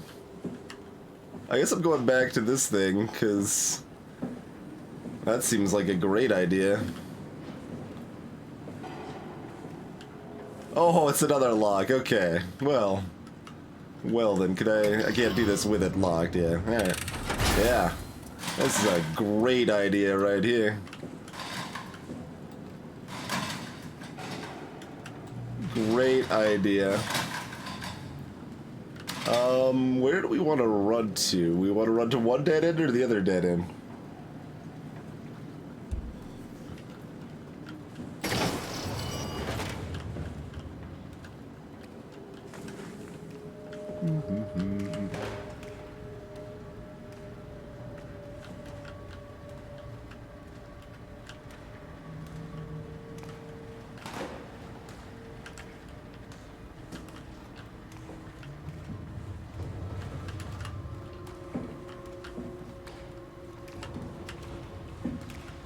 A: I guess I'm going back to this thing, because that seems like a great idea. Oh, it's another lock, okay. Well then, I can't do this with it locked, yeah. Yeah. This is a great idea right here. Great idea. Where do we want to run to? We want to run to one dead end or the other dead end?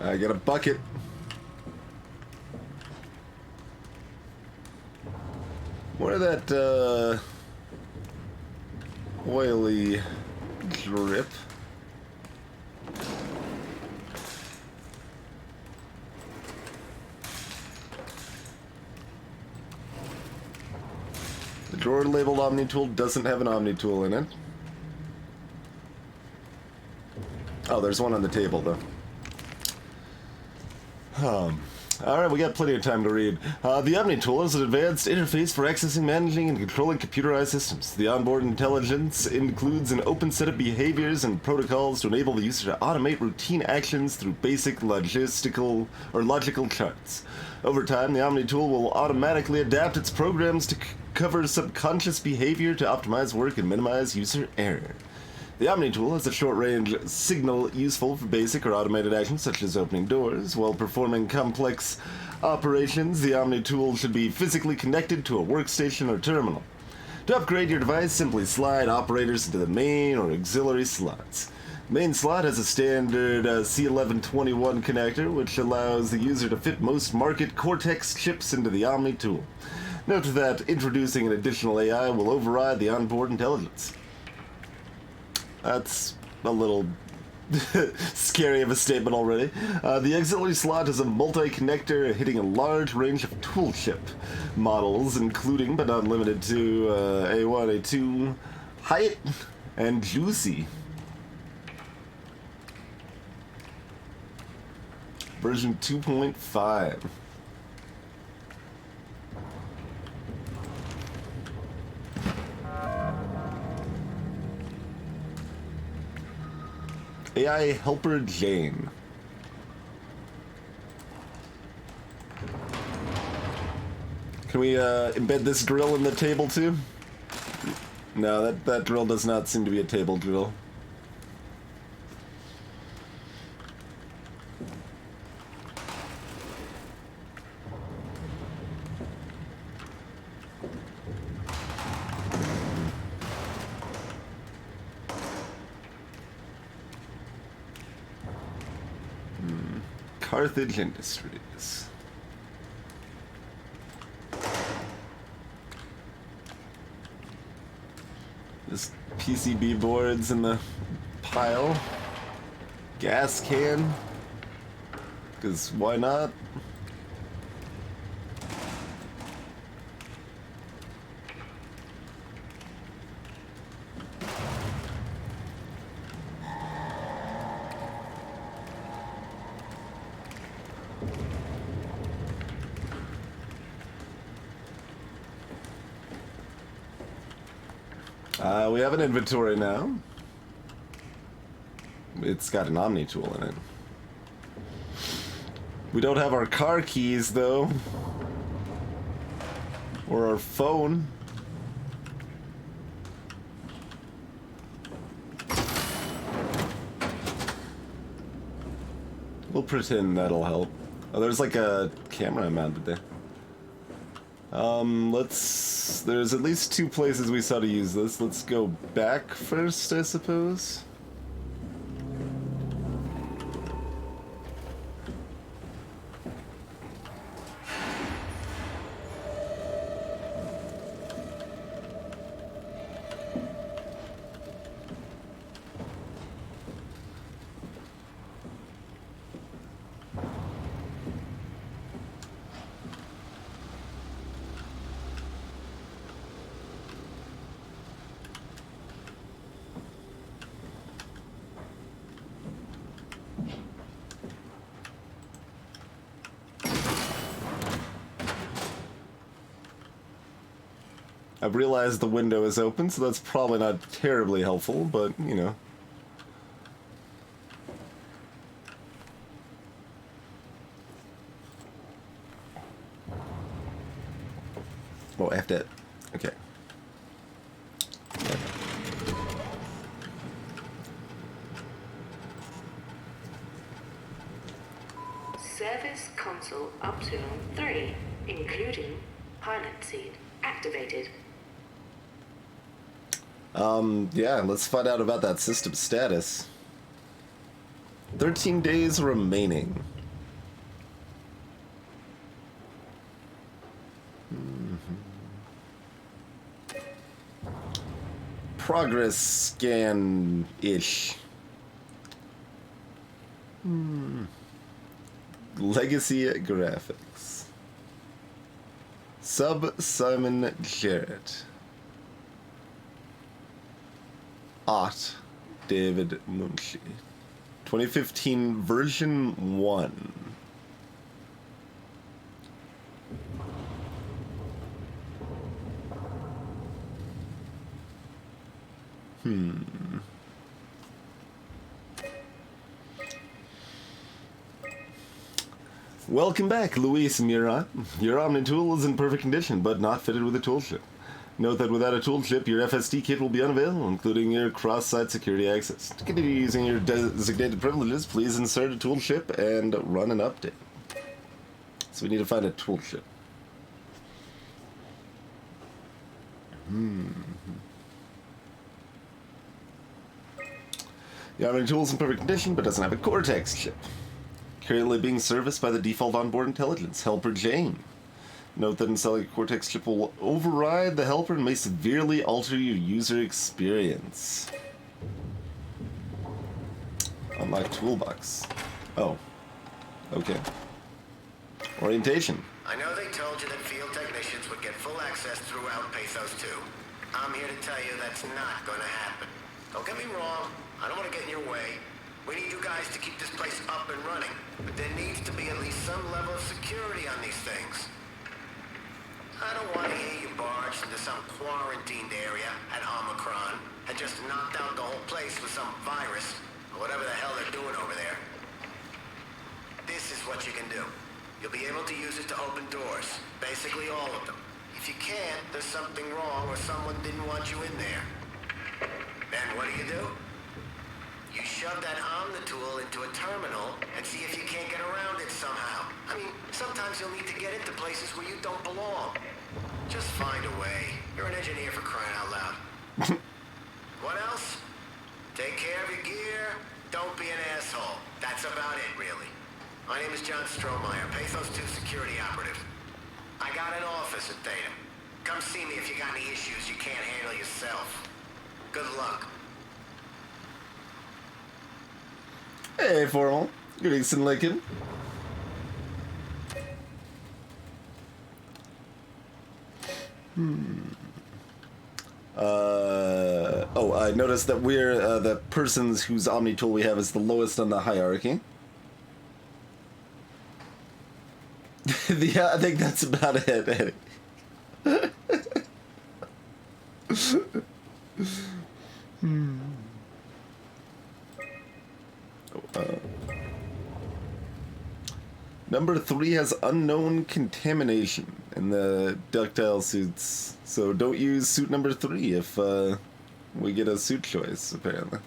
A: I got a bucket. Where that, oily drip? The drawer labeled Omni Tool doesn't have an Omni Tool in it. Oh, there's one on the table, though. Alright, we got plenty of time to read. The Omni Tool is an advanced interface for accessing, managing, and controlling computerized systems. The onboard intelligence includes an open set of behaviors and protocols to enable the user to automate routine actions through basic logical charts. Over time, the Omni Tool will automatically adapt its programs to cover subconscious behavior to optimize work and minimize user error. The Omni Tool has a short-range signal useful for basic or automated actions such as opening doors. While performing complex operations, the Omni Tool should be physically connected to a workstation or terminal. To upgrade your device, simply slide operators into the main or auxiliary slots. The main slot has a standard C1121 connector, which allows the user to fit most market Cortex chips into the Omni Tool. Note that introducing an additional AI will override the onboard intelligence. That's a little scary of a statement already. The auxiliary slot is a multi-connector hitting a large range of tool chip models, including but not limited to A1, A2, Hyatt, and Juicy. Version 2.5. AI Helper Jane. Can we embed this drill in the table too? No, that drill does not seem to be a table drill. Carthage Industries. This PCB board's in the pile. Gas can. Because why not? We have an inventory now. It's got an Omni Tool in it. We don't have our car keys, though. Or our phone. We'll pretend that'll help. Oh, there's like a camera mounted there. There's at least 2 places we saw to use this. Let's go back first, I suppose. I've realized the window is open, so that's probably not terribly helpful, but, you know. Oh, I have to... Okay.
F: Service console optional 3, including pilot seat, activated.
A: Yeah, let's find out about that system status. 13 days remaining. Progress scan-ish. Legacy graphics. Sub Simon Jarrett. Ott David Munshi. 2015 version 1. Welcome back, Luis Murat. Your Omni tool is in perfect condition, but not fitted with a toolship. Note that without a toolship, your FSD kit will be unavailable, including your cross-site security access. To continue using your designated privileges, please insert a toolship and run an update. So we need to find a toolship. The Omni tool is in perfect condition, but doesn't have a Cortex chip. Currently being serviced by the default onboard intelligence, Helper Jane. Note that installing a Cortex chip will override the helper and may severely alter your user experience. Unlock toolbox. Oh. Okay. Orientation.
K: I know they told you that field technicians would get full access throughout Pathos 2. I'm here to tell you that's not gonna happen. Don't get me wrong, I don't want to get in your way. We need you guys to keep this place up and running, but there needs to be at least some level of security on these things. I don't want to hear you barged into some quarantined area at Omicron and just knocked out the whole place with some virus, or whatever the hell they're doing over there. This is what you can do. You'll be able to use it to open doors, basically all of them. If you can't, there's something wrong or someone didn't want you in there. Then what do? You shove that Omnitool into a terminal and see if you can't get around it somehow. I mean, sometimes you'll need to get into places where you don't belong. Just find a way. You're an engineer, for crying out loud. What else? Take care of your gear. Don't be an asshole. That's about it, really. My name is John Strohmeyer, Pathos 2 security operative. I got an office at Theta. Come see me if you got any issues you can't handle yourself. Good luck.
A: Hey, Formal. Good evening, Lincoln. Oh, I noticed that we're the persons whose Omni tool we have is the lowest on the hierarchy. Yeah, I think that's about it, Eddie. Number 3 has unknown contamination in the ductile suits, so don't use suit number 3 if we get a suit choice, apparently.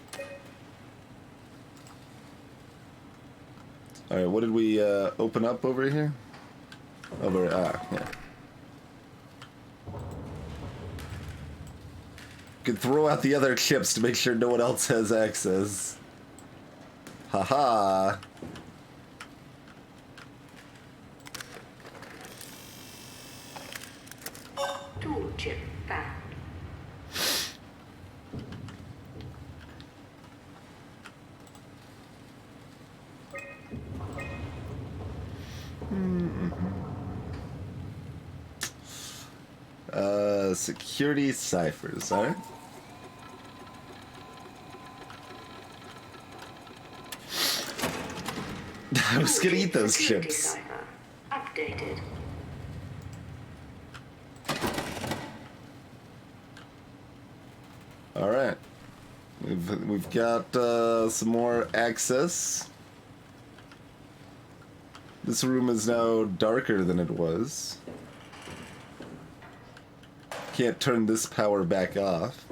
A: Alright, what did we open up over here? Yeah. Could throw out the other chips to make sure no one else has access. Haha.
F: Tool chip found.
A: Security ciphers, alright. I was gonna eat those
F: Security
A: chips.
F: cipher updated.
A: Alright. We've got some more access. This room is now darker than it was. Can't turn this power back off.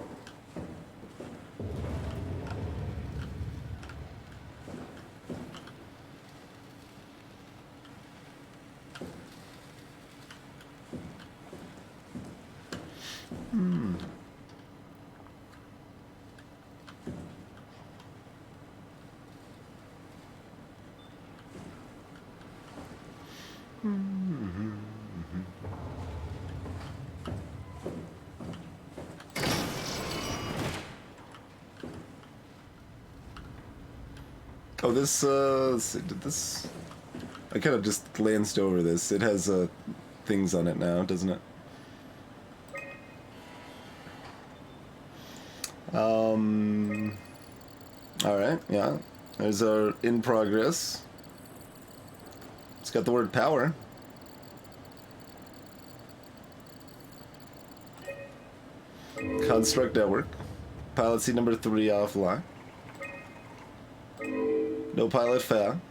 A: Oh, this, let's see, did this... I kind of just glanced over this. It has, things on it now, doesn't it? Alright, yeah. There's our in progress. It's got the word power. Construct network. Pilot seat number 3 offline. No pilot found.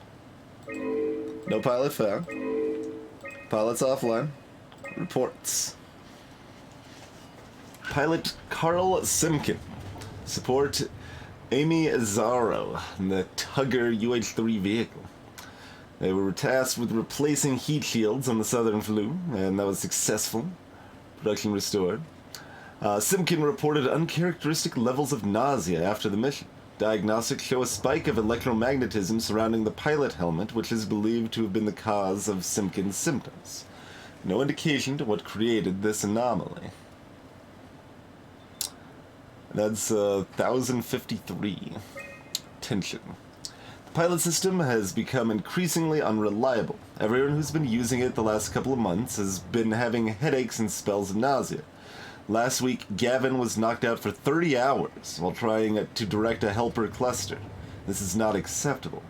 A: No pilot found. Pilot's offline. Reports. Pilot Carl Simkin. Support Amy Azaro in the Tugger UH-3 vehicle. They were tasked with replacing heat shields on the southern flue, and that was successful. Production restored. Simkin reported uncharacteristic levels of nausea after the mission. Diagnostics show a spike of electromagnetism surrounding the pilot helmet, which is believed to have been the cause of Simkin's symptoms. No indication to what created this anomaly. That's 1053. Tension. The pilot system has become increasingly unreliable. Everyone who's been using it the last couple of months has been having headaches and spells of nausea. Last week, Gavin was knocked out for 30 hours while trying to direct a helper cluster. This is not acceptable.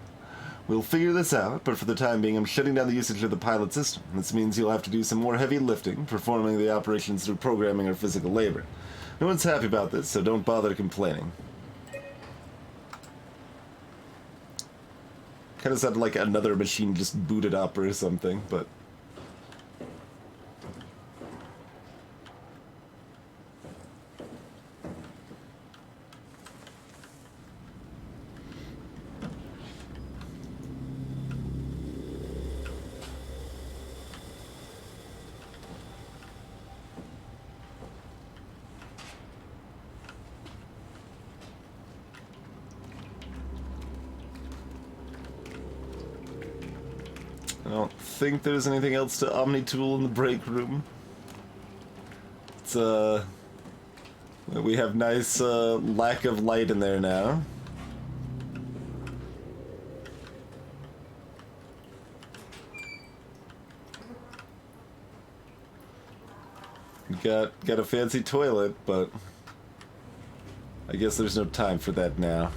A: We'll figure this out, but for the time being, I'm shutting down the usage of the pilot system. This means you'll have to do some more heavy lifting, performing the operations through programming or physical labor. No one's happy about this, so don't bother complaining. Kind of sounded like another machine just booted up or something, but... I don't think there's anything else to Omni-Tool in the break room. It's, we have nice, lack of light in there now. Got a fancy toilet, but I guess there's no time for that now.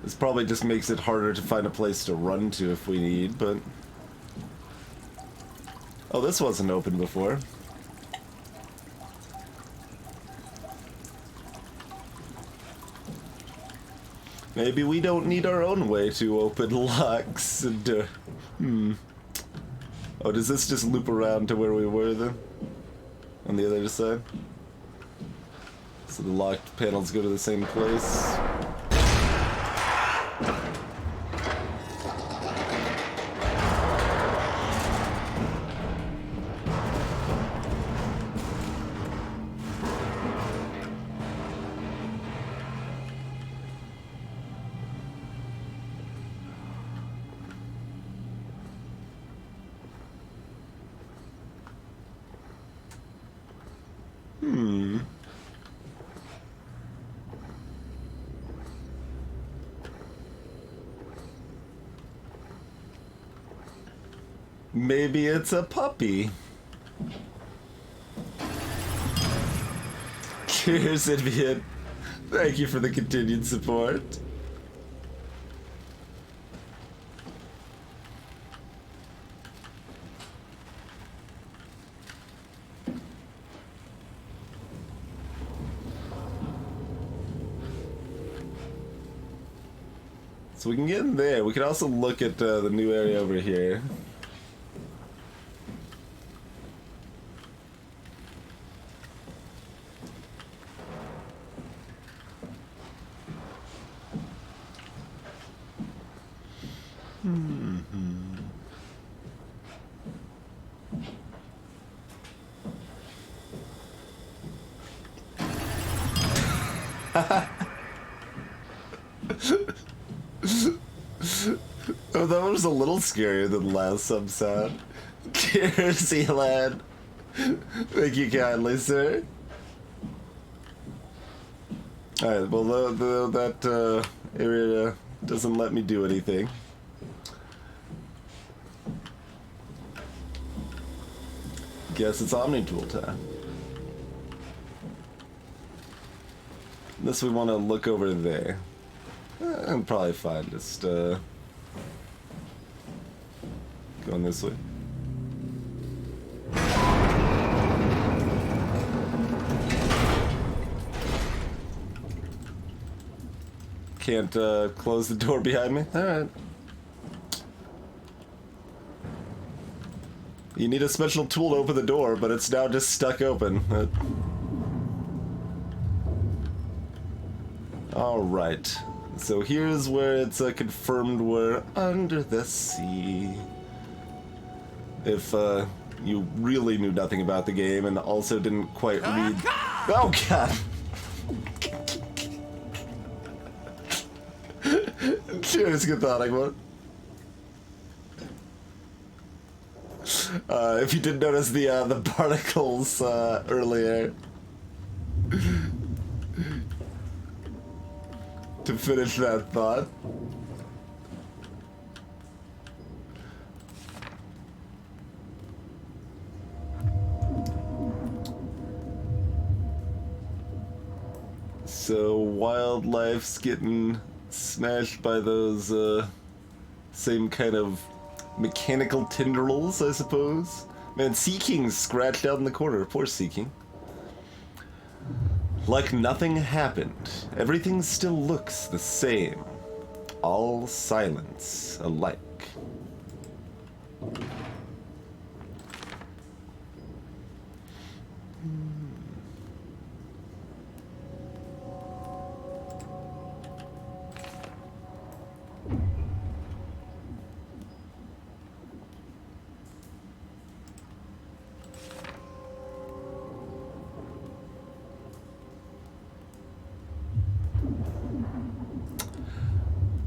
A: This probably just makes it harder to find a place to run to if we need, but... Oh, this wasn't open before. Maybe we don't need our own way to open locks and, Oh, does this just loop around to where we were then? On the other side? So the locked panels go to the same place. Maybe it's a puppy. Cheers, Viet. Thank you for the continued support. So we can get in there. We can also look at the new area over here. Oh, that was a little scarier than the last sub-sound. Cheers, Elan. Thank you kindly, sir. Alright, well, that area doesn't let me do anything. Guess it's Omni Tool time. Unless we want to look over there. I'm probably fine, just going this way. Can't close the door behind me? Alright. You need a special tool to open the door, but it's now just stuck open. Alright. So here's where it's confirmed we're under the sea. If you really knew nothing about the game and also didn't quite read... Oh god! Cheers, good thought, Agmore. If you didn't notice the particles earlier. To finish that thought. So wildlife's getting smashed by those same kind of mechanical tendrils, I suppose. Man, Sea King's scratched out in the corner. Poor Sea King. Like nothing happened. Everything still looks the same. All silence alike.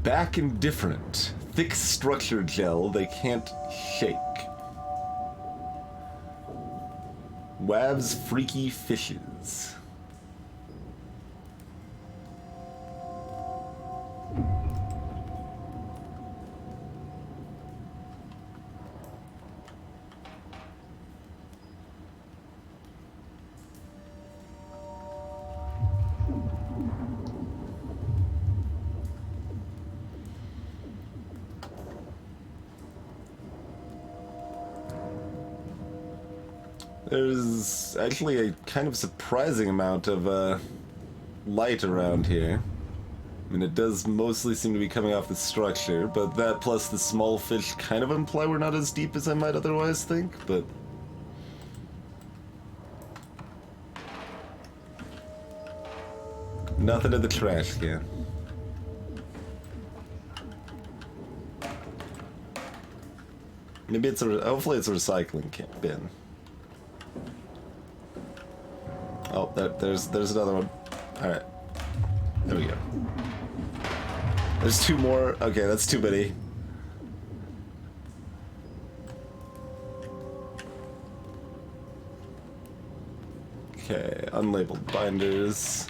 A: Back and different. Thick structure gel they can't shake. Wav's freaky fishes. There's actually a kind of surprising amount of light around here. I mean, it does mostly seem to be coming off the structure, but that plus the small fish kind of imply we're not as deep as I might otherwise think, but... Nothing in the trash can. Maybe it's a... Hopefully it's a recycling bin. Oh, there's another one. Alright. There we go. There's two more. Okay, that's too many. Okay, unlabeled binders.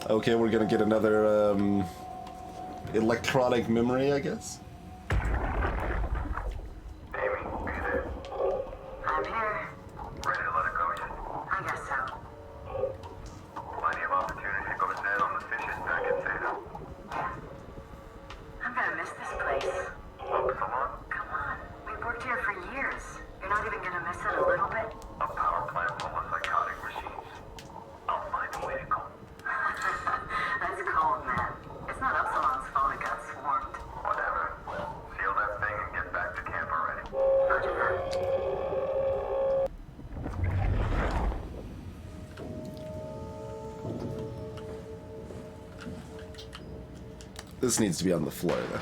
A: Okay, we're gonna get another, electronic memory, I guess?
J: Amy, are you there?
F: I'm here.
J: Ready to let it go yet?
F: I guess so.
J: Plenty of opportunity to go to town on the fishes back at Theta.
F: I'm gonna miss this place.
J: Up so long?
F: Come on. We've worked here for years. You're not even gonna miss it a little bit?
J: A power plant full of psychotic machines. I'll find a way to go.
F: That's cold, man. It's not Upsilon's fault it got swarmed.
J: Whatever. Seal that thing and get back to camp already.
F: Roger that.
A: This needs to be on the floor, though.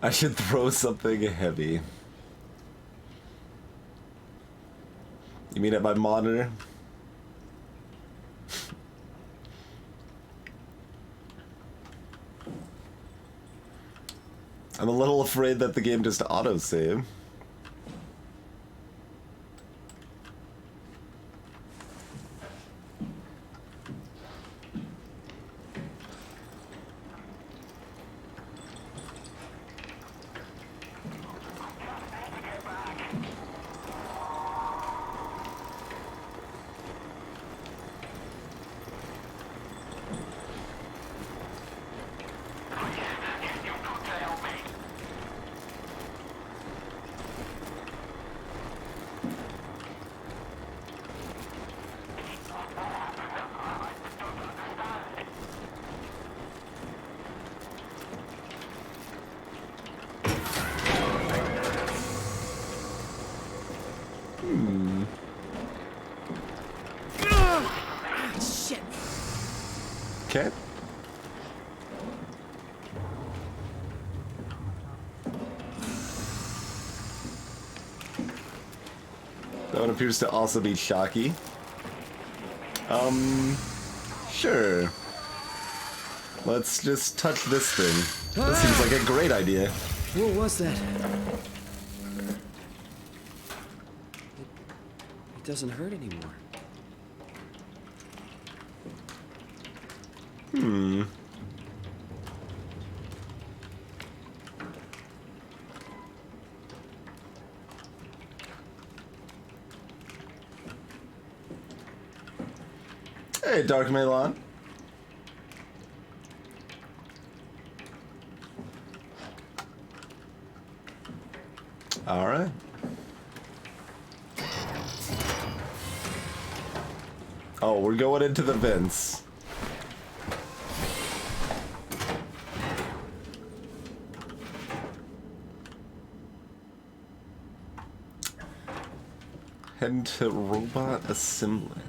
A: I should throw something heavy. You mean at my monitor? I'm a little afraid that the game just autosave.
F: Shit.
A: Okay. That one appears to also be Shocky. Sure. Let's just touch this thing. This seems like a great idea.
C: What was that? It doesn't hurt anymore.
A: Hey, Dark Melon. All right. Oh, we're going into the vents. Head to robot assembly.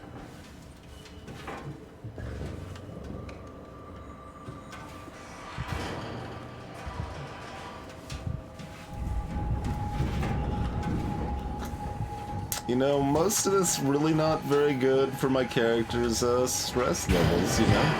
A: You know, most of this really not very good for my character's stress levels, you know?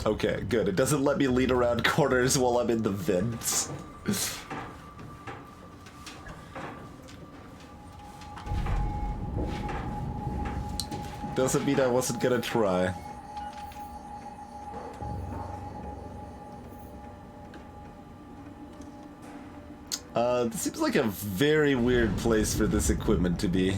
A: Okay, good. It doesn't let me lean around corners while I'm in the vents. Doesn't mean I wasn't gonna try. This seems like a very weird place for this equipment to be.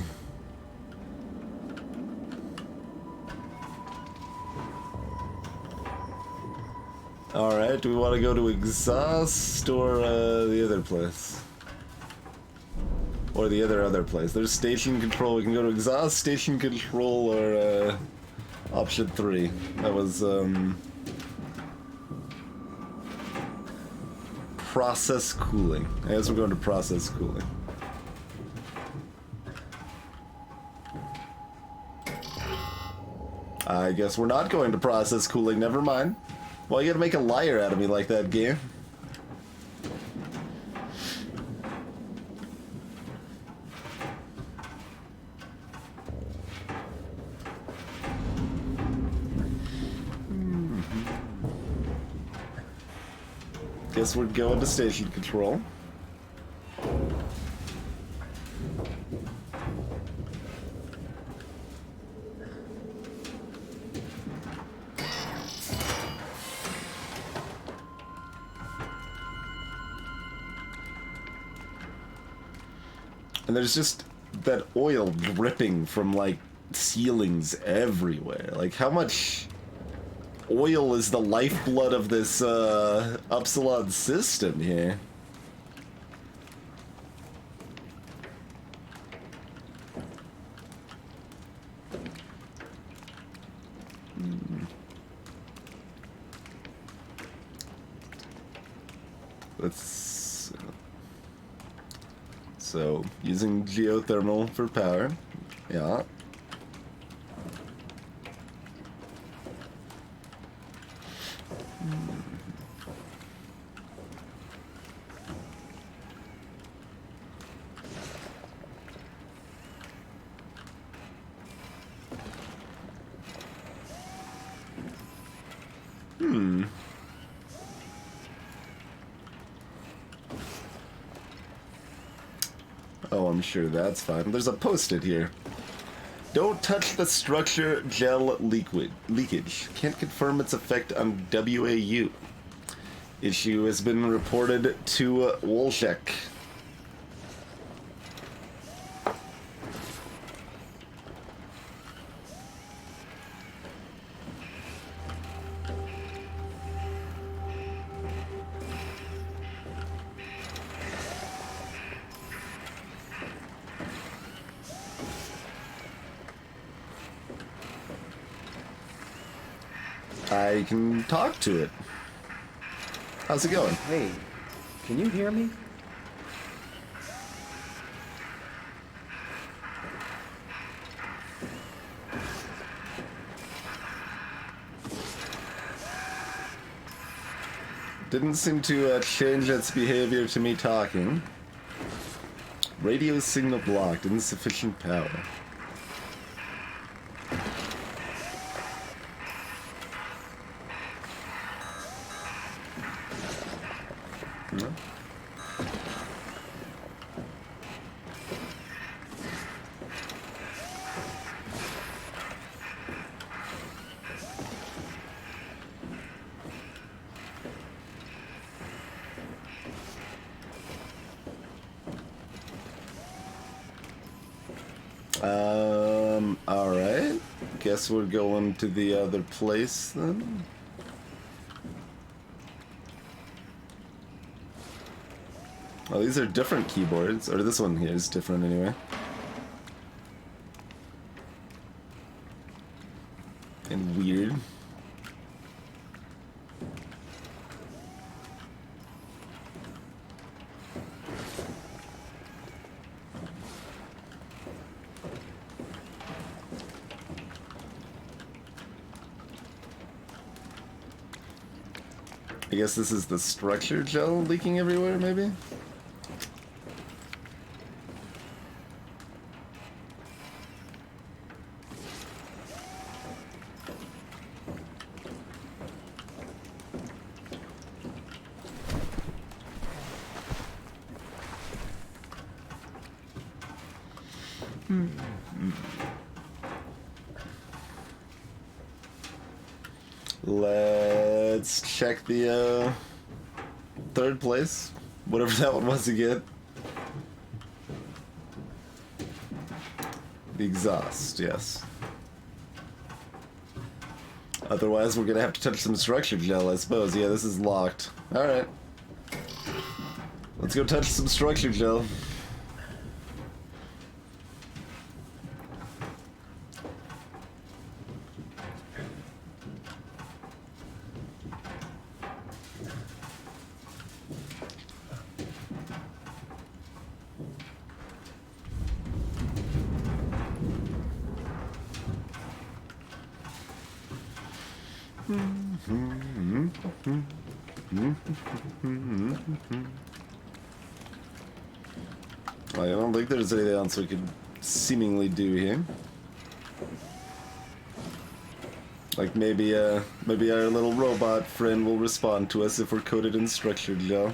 A: Alright, do we want to go to exhaust or the other place? Or the other place. There's station control. We can go to exhaust, station control, or option 3. That was process cooling. I guess we're going to process cooling. I guess we're not going to process cooling. Never mind. Why you gotta make a liar out of me like that, game? Guess we're going to station control. And there's just that oil dripping from, like, ceilings everywhere. Like, how much oil is the lifeblood of this, Upsilon system here? Let's... So, using geothermal for power. Yeah. Oh, I'm sure that's fine. There's a post-it here. Don't touch the structure gel leakage. Can't confirm its effect on WAU. Issue has been reported to Wolchek. I can talk to it. How's it going?
C: Hey, can you hear me?
A: Didn't seem to change its behavior to me talking. Radio signal blocked. Insufficient power. Alright. Guess we're going to the other place then. Oh, these are different keyboards. Or this one here is different anyway. And weird. I guess this is the structure gel leaking everywhere, maybe? Let's check the third place, whatever that one was again. The exhaust, yes. Otherwise, we're gonna have to touch some structure gel, I suppose. Yeah, this is locked. Alright. Let's go touch some structure gel. I don't think there's anything else we could seemingly do here. Like maybe our little robot friend will respond to us if we're coated in structured gel.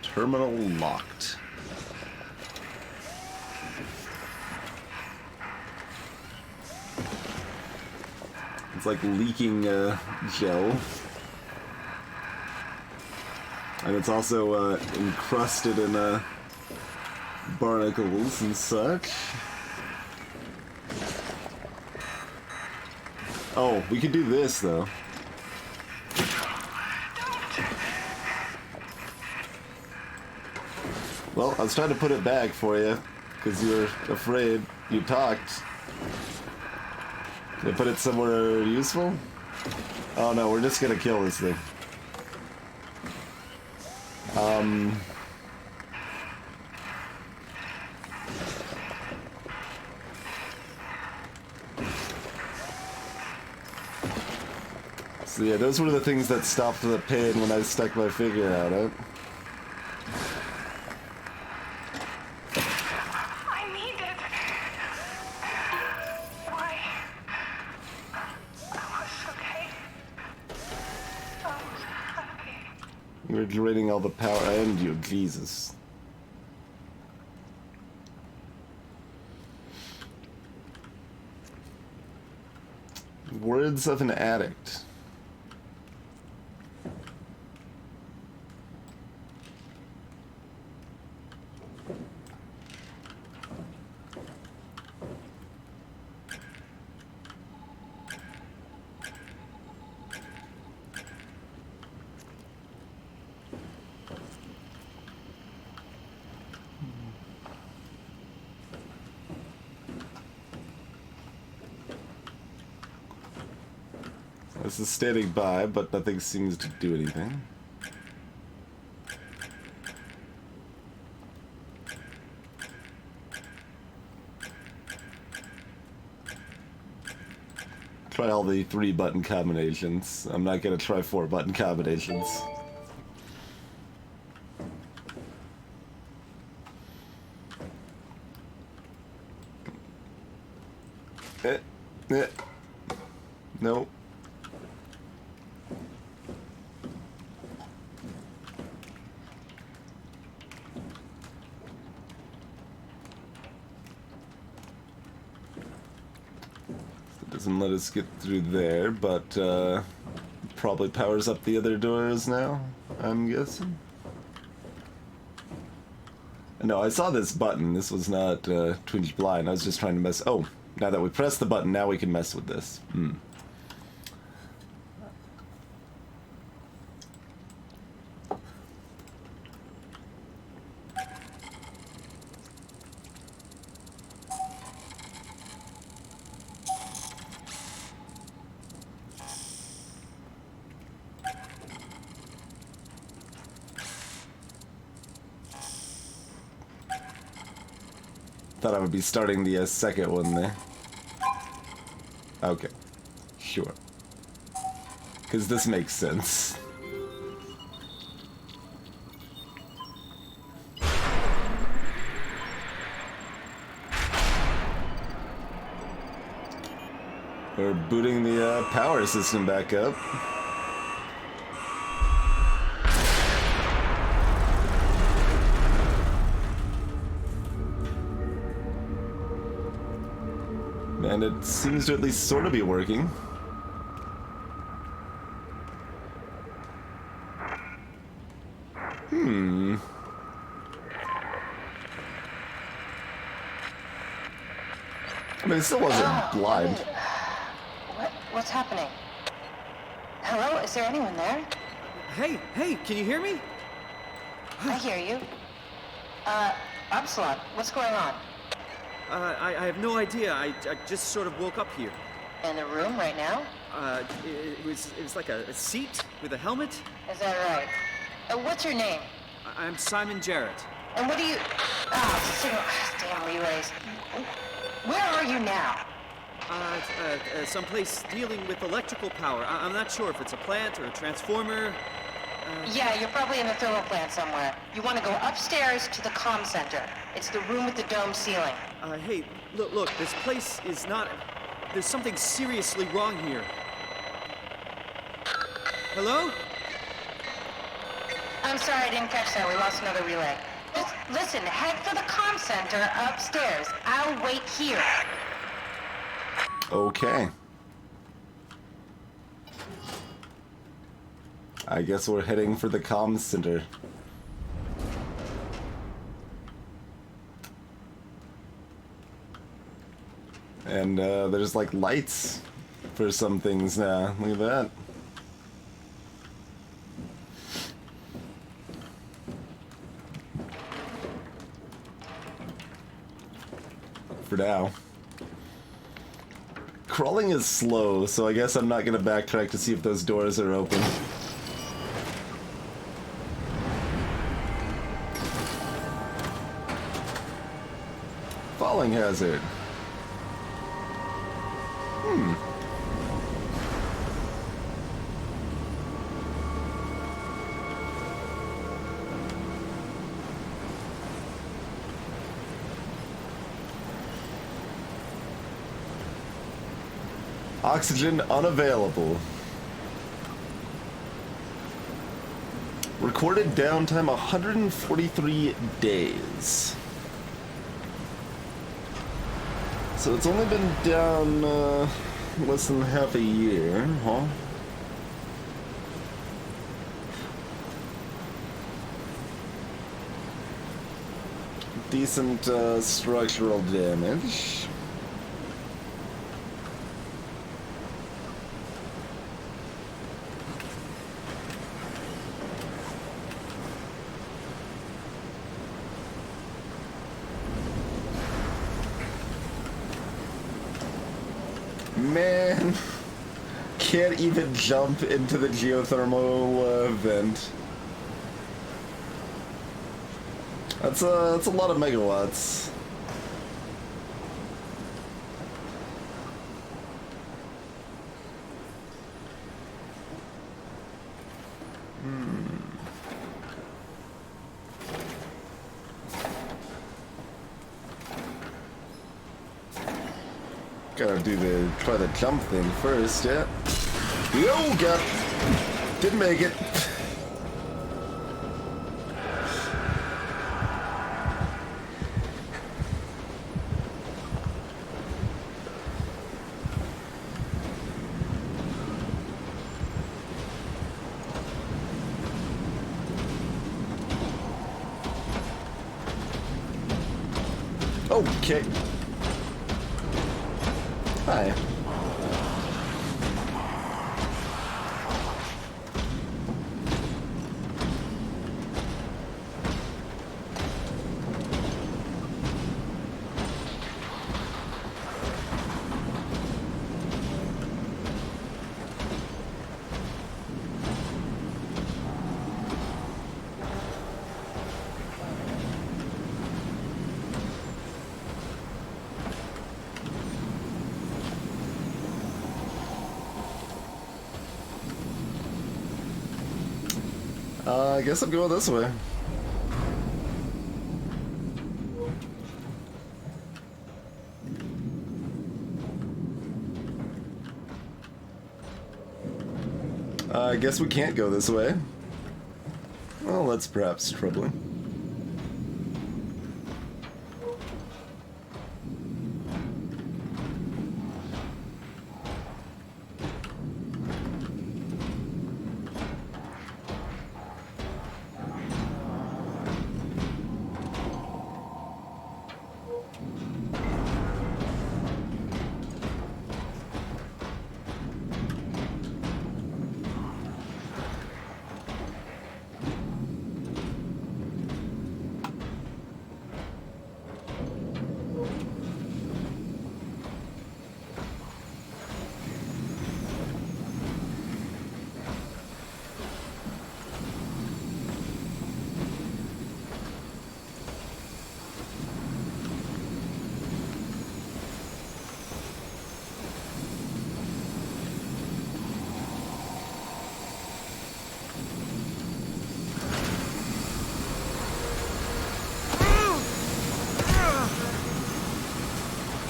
A: Terminal locked. It's like leaking gel. And it's also encrusted in barnacles and such. Oh, we could do this though. Well, I was trying to put it back for you because you were afraid. You talked. Did I put it somewhere useful? Oh no, we're just gonna kill this thing. So yeah, those were the things that stopped the pain when I stuck my finger out it.
F: I need it. Why? I was okay. I was happy.
A: You were draining all the power and you, Jesus. Words of an addict. This is standing by, but nothing seems to do anything. Try all the 3-button combinations. I'm not gonna try 4-button combinations. Nope. Doesn't let us get through there, but probably powers up the other doors now, I'm guessing. No, I saw this button. This was not Twinge Blind. I was just trying to mess... Oh, now that we press the button, now we can mess with this. Thought I would be starting the second one there. Okay. Sure. Because this makes sense. We're booting the power system back up. And it seems to at least sort of be working. I mean, it still wasn't blind.
F: What's happening? Hello? Is there anyone there?
C: Hey, can you hear me?
F: I hear you. Upsilon, what's going on?
C: I have no idea. I just sort of woke up here.
F: In the room right now?
C: It was like a seat with a helmet.
F: Is that right? What's your name?
C: I'm Simon Jarrett.
F: And what do you... damn relays. Where are you now?
C: Someplace dealing with electrical power. I'm not sure if it's a plant or a transformer.
F: Yeah, you're probably in the thermal plant somewhere. You want to go upstairs to the comm center. It's the room with the dome ceiling.
C: Hey, look, this place is not... There's something seriously wrong here. Hello?
F: I'm sorry, I didn't catch that. We lost another relay. Just listen, head for the comm center upstairs. I'll wait here.
A: Okay. I guess we're heading for the comms center. And there's like lights for some things now. Look at that. For now. Crawling is slow, so I guess I'm not gonna backtrack to see if those doors are open. Falling hazard. Oxygen unavailable. Recorded downtime 143 days. So it's only been down less than half a year, huh? Decent structural damage. Man, can't even jump into the geothermal vent. That's a lot of megawatts. Gotta try the jump thing first, yeah. Yo, God! Didn't make it. Okay. Hi. I guess I'm going this way. I guess we can't go this way. Well, that's perhaps troubling.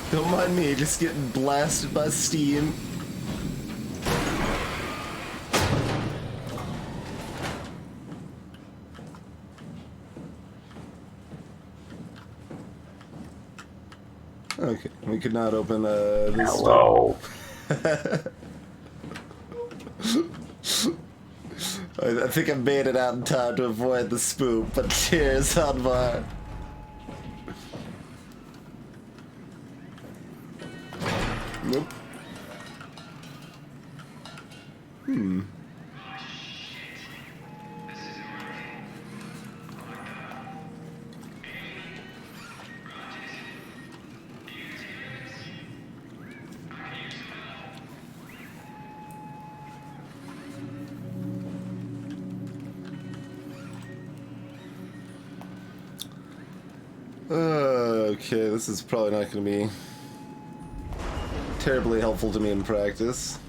A: Don't mind me, just getting blasted by steam. Okay, we could not open this.
L: Hello.
A: I think I made it out in time to avoid the spook, but cheers on my... Nope. Okay, this is probably not going to be terribly helpful to me in practice.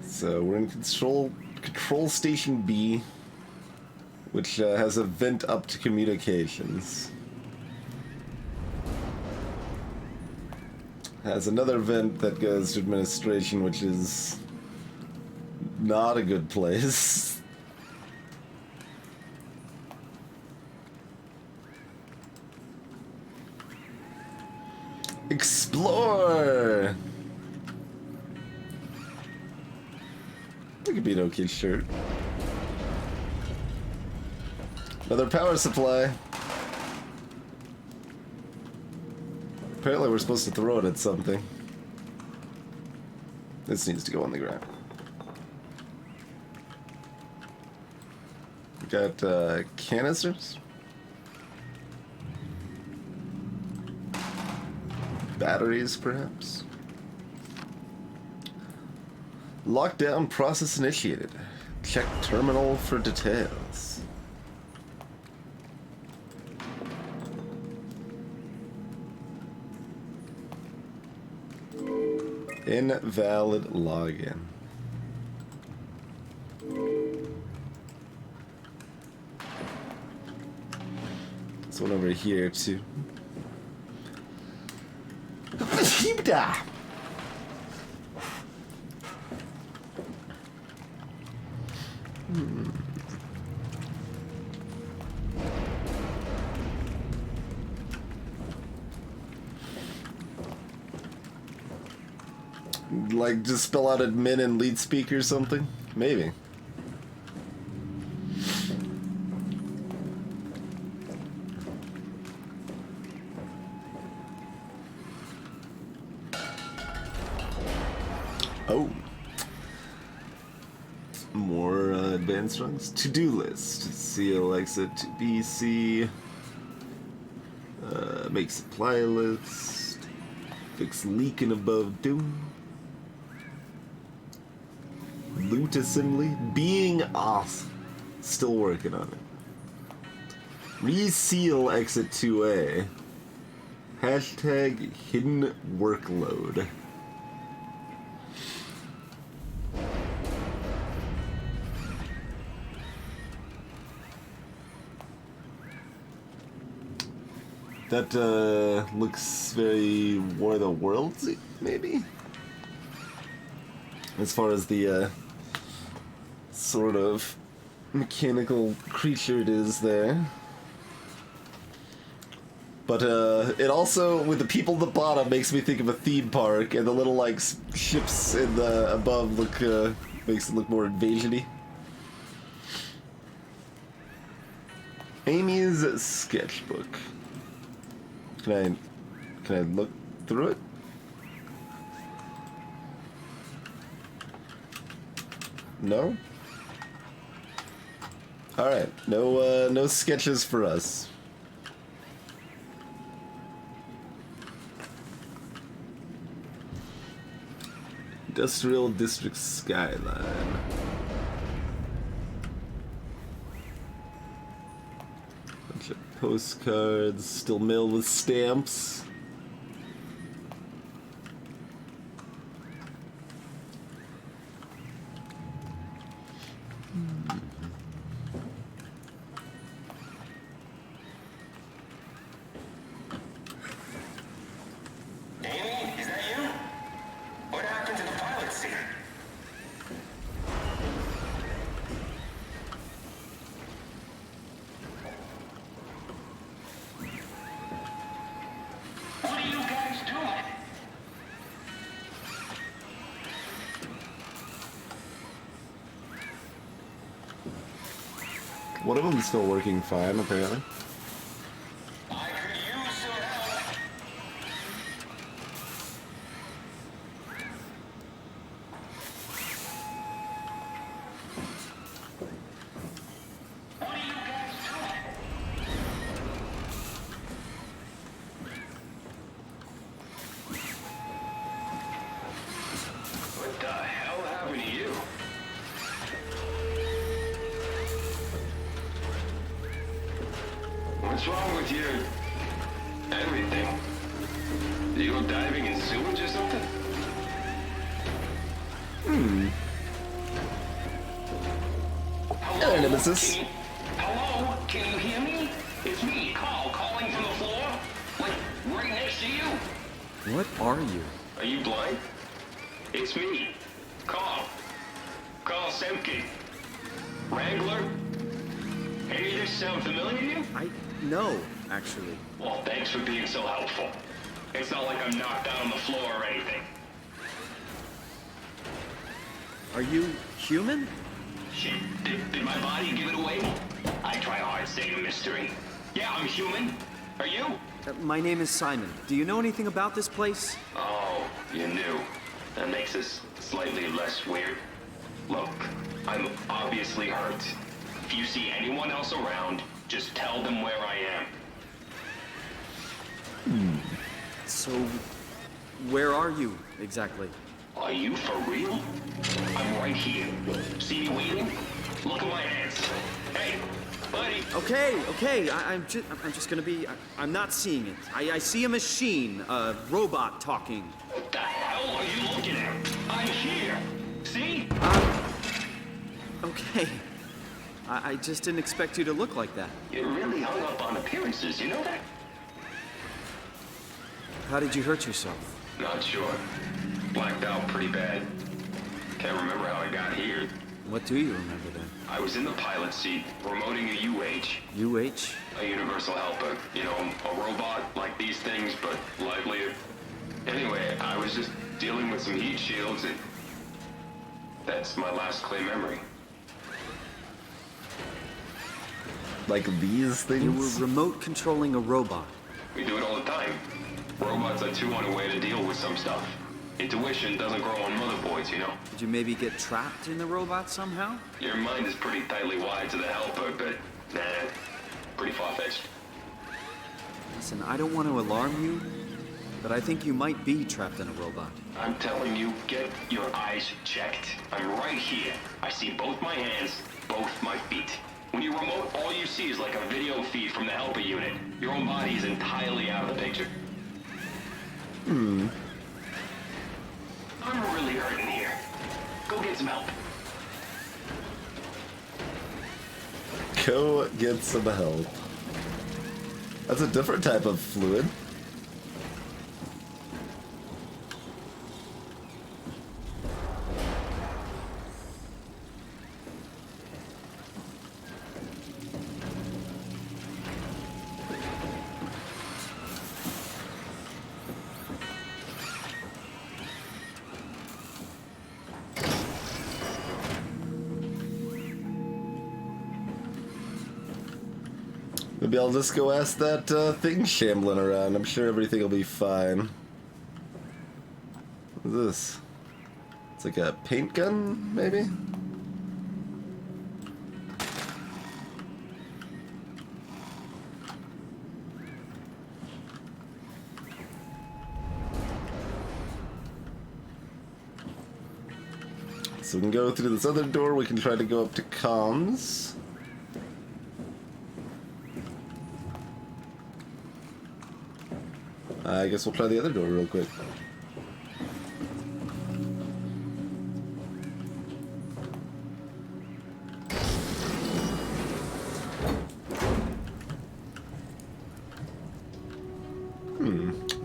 A: So we're in control station B, which has a vent up to communications. Has another vent that goes to administration, which is not a good place. Explore! That could be an okay shirt. Another power supply. Apparently we're supposed to throw it at something. This needs to go on the ground. We got canisters. Batteries, perhaps. Lockdown process initiated. Check terminal for details. Invalid login. This one over here too. Like, just spell out admin and lead speaker or something? Maybe. Oh. More advanced ones. To-do list. CL exit to BC. Make supply list. Fix leaking above doom. Loot assembly. Being awesome. Still working on it. Reseal exit 2A. Hashtag hidden workload. That looks very War of the Worlds-y, maybe? As far as the sort of mechanical creature it is there. But it also, with the people at the bottom, makes me think of a theme park, and the little like ships in the above look makes it look more invasion-y. Amy's sketchbook. Can I look through it? No? Alright, no sketches for us. Industrial District Skyline. Bunch of postcards, still mailed with stamps. One of them's still working fine, apparently.
J: What the hell happened to you? What's wrong with your everything? Did you go diving in sewage or something?
A: Hello, Nemesis.
J: Hello? Can you hear me? It's me, Carl, calling from the floor. Like, right next to you.
C: What are you?
J: Are you blind? It's me, Carl. Carl Semke. Wrangler? Any of this sound familiar to you?
C: No, actually.
J: Well, thanks for being so helpful. It's not like I'm knocked out on the floor or anything.
C: Are you human?
J: Shit, did my body give it away? I try hard staying a mystery. Yeah, I'm human. Are you?
C: My name is Simon. Do you know anything about this place?
J: Oh, you knew. That makes this slightly less weird. Look, I'm obviously hurt. If you see anyone else around, just tell them where I am.
C: So, where are you exactly?
J: Are you for real? I'm right here. See me waiting? Look at my hands. Hey, buddy.
C: Okay. I'm just gonna be. I'm not seeing it. I see a machine, a robot talking.
J: What the hell are you looking at? I'm here. See?
C: Okay. I just didn't expect you to look like that.
J: You're really hung up on appearances, you know that?
C: How did you hurt yourself?
J: Not sure. Blacked out pretty bad. Can't remember how I got here.
C: What do you remember then?
J: I was in the pilot seat, remoting a UH.
C: UH?
J: A universal helper. You know, a robot like these things, but livelier. Anyway, I was just dealing with some heat shields and that's my last clear memory.
A: Like these things?
C: You were remote controlling a robot.
J: We do it all the time. Robots are too on a way to deal with some stuff. Intuition doesn't grow on motherboards, you know?
C: Did you maybe get trapped in the robot somehow?
J: Your mind is pretty tightly wired to the helper, but nah, pretty far-fetched.
C: Listen, I don't want to alarm you, but I think you might be trapped in a robot.
J: I'm telling you, get your eyes checked. I'm right here. I see both my hands, both my feet. When you remote, all you see is like a video feed from the helper unit. Your own body is entirely out of the picture. I'm really hurting here. Go get some help.
A: Go get some help. That's a different type of fluid. Maybe I'll just go ask that thing shambling around. I'm sure everything will be fine. What is this? It's like a paint gun, maybe? So we can go through this other door. We can try to go up to comms. I guess we'll try the other door real quick.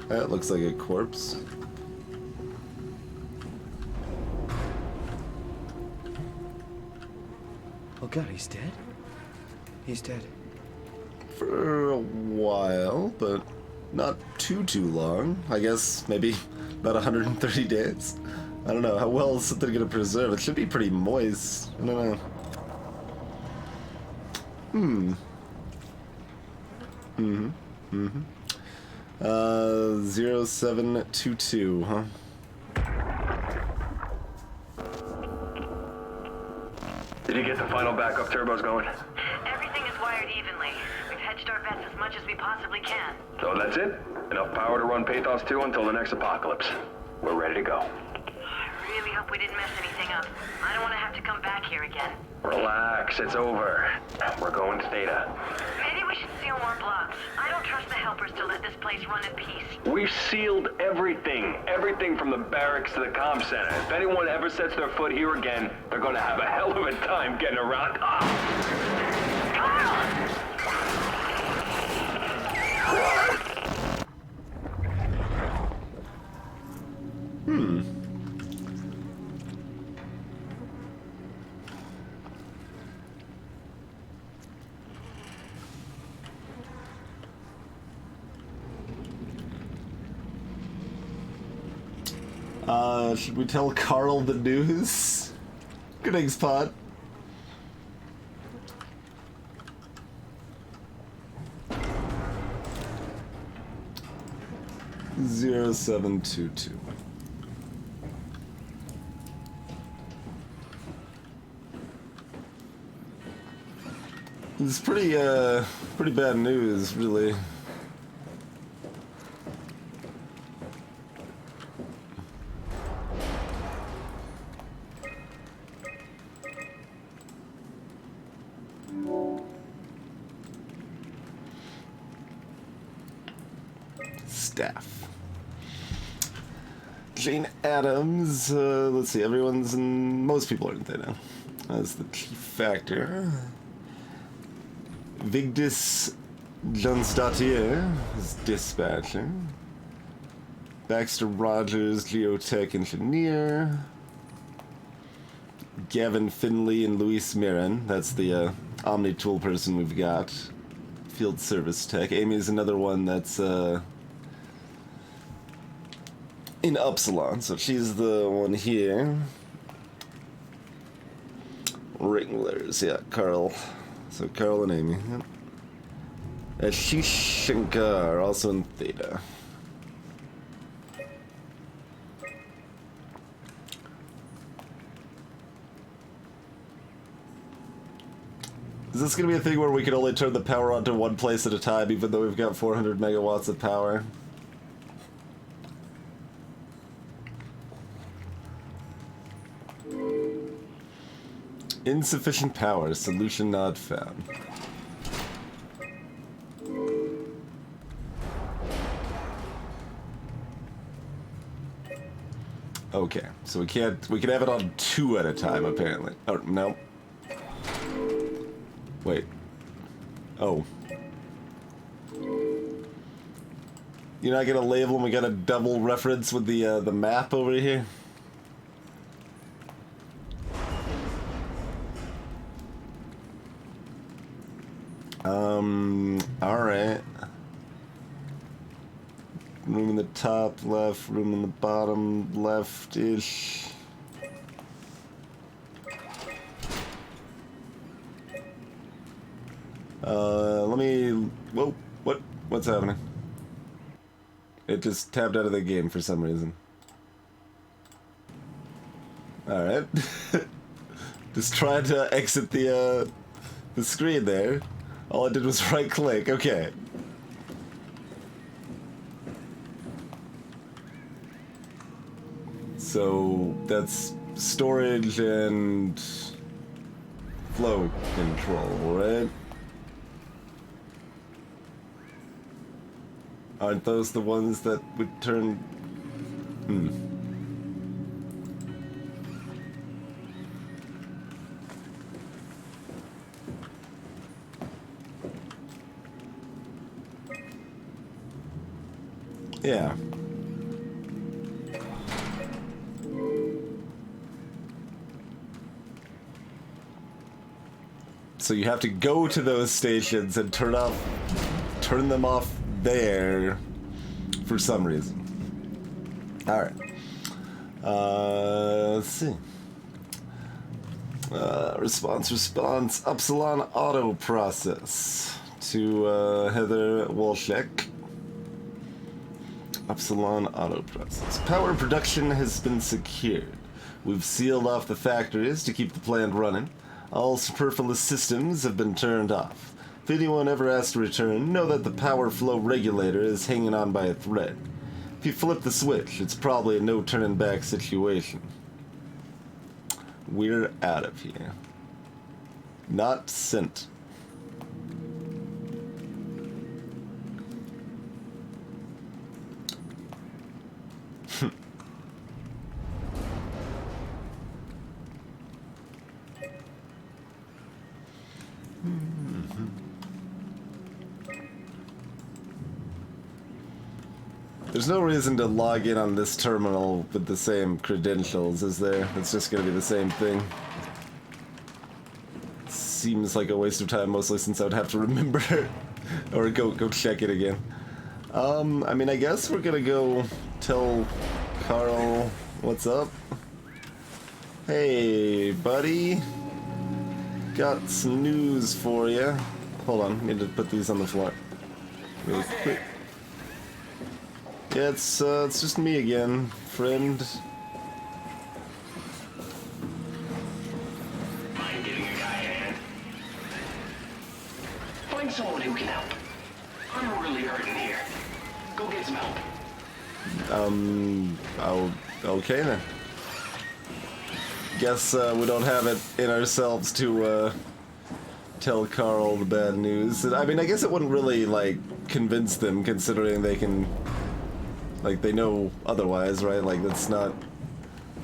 A: That looks like a corpse.
C: Oh god, he's dead? He's dead.
A: For a while, but not too long. I guess maybe about 130 days. I don't know. How well is something gonna preserve? It should be pretty moist. I don't know. 0722, huh?
J: Did you get the final backup turbos going?
L: Everything is wired evenly. We've hedged our bets as much as we possibly can.
J: So that's it? Enough power to run Pathos 2 until the next apocalypse. We're ready to go.
L: I really hope we didn't mess anything up. I don't want to have to come back here again.
J: Relax, it's over. We're going to Theta.
L: Maybe we should seal more blocks. I don't trust the helpers to let this place run in peace.
J: We've sealed everything. Everything from the barracks to the comm center. If anyone ever sets their foot here again, they're gonna have a hell of a time getting around.
A: Should we tell Carl the news? Good eggs, Pod. Zero 0722. It's pretty bad news, really. Staff. Jane Addams, let's see, most people are in Theta. That's the key factor. Vigdis Johnsdottir is dispatcher. Baxter Rogers, geotech engineer. Gavin Finley and Luis Mirren, that's the Omni-Tool person we've got. Field service tech. Amy's another one that's in Upsilon, so she's the one here. Wranglers, yeah, Carl. So Carl and Amy. Yep. Ashish Shankar, also in Theta. Is this gonna be a thing where we can only turn the power on to one place at a time, even though we've got 400 megawatts of power? Insufficient power. Solution not found. Okay, so we can have it on 2 at a time, apparently. Oh, no. Wait. Oh. You're not gonna label them? We got a double reference with the map over here? Alright. Room in the top left, room in the bottom left-ish. Let me... Whoa, what's happening? It just tapped out of the game for some reason. Alright. Just tried to exit the screen there. All I did was right-click, okay. So, that's storage and flow control, right? Aren't those the ones that would turn... Yeah. So you have to go to those stations and turn them off there for some reason. Alright. Let's see. Response. Upsilon auto process. To Heather Walshek. Upsilon auto process. Power production has been secured. We've sealed off the factories to keep the plant running. All superfluous systems have been turned off. If anyone ever asks to return, know that the power flow regulator is hanging on by a thread. If you flip the switch, it's probably a no turning back situation. We're out of here. Not sent. There's no reason to log in on this terminal with the same credentials, is there? It's just gonna be the same thing. Seems like a waste of time, mostly since I would have to remember or go check it again. I mean, I guess we're gonna go tell Carl what's up. Hey, buddy. Got some news for you. Hold on, need to put these on the floor really quick. Yeah, it's just me again, friend.
J: Mind giving a guy a hand? Find someone who can help. I'm really hurting here. Go get some help.
A: Okay then. Guess we don't have it in ourselves to tell Carl the bad news. I mean, I guess it wouldn't really like convince them, considering they can. Like, they know otherwise, right? Like, that's not...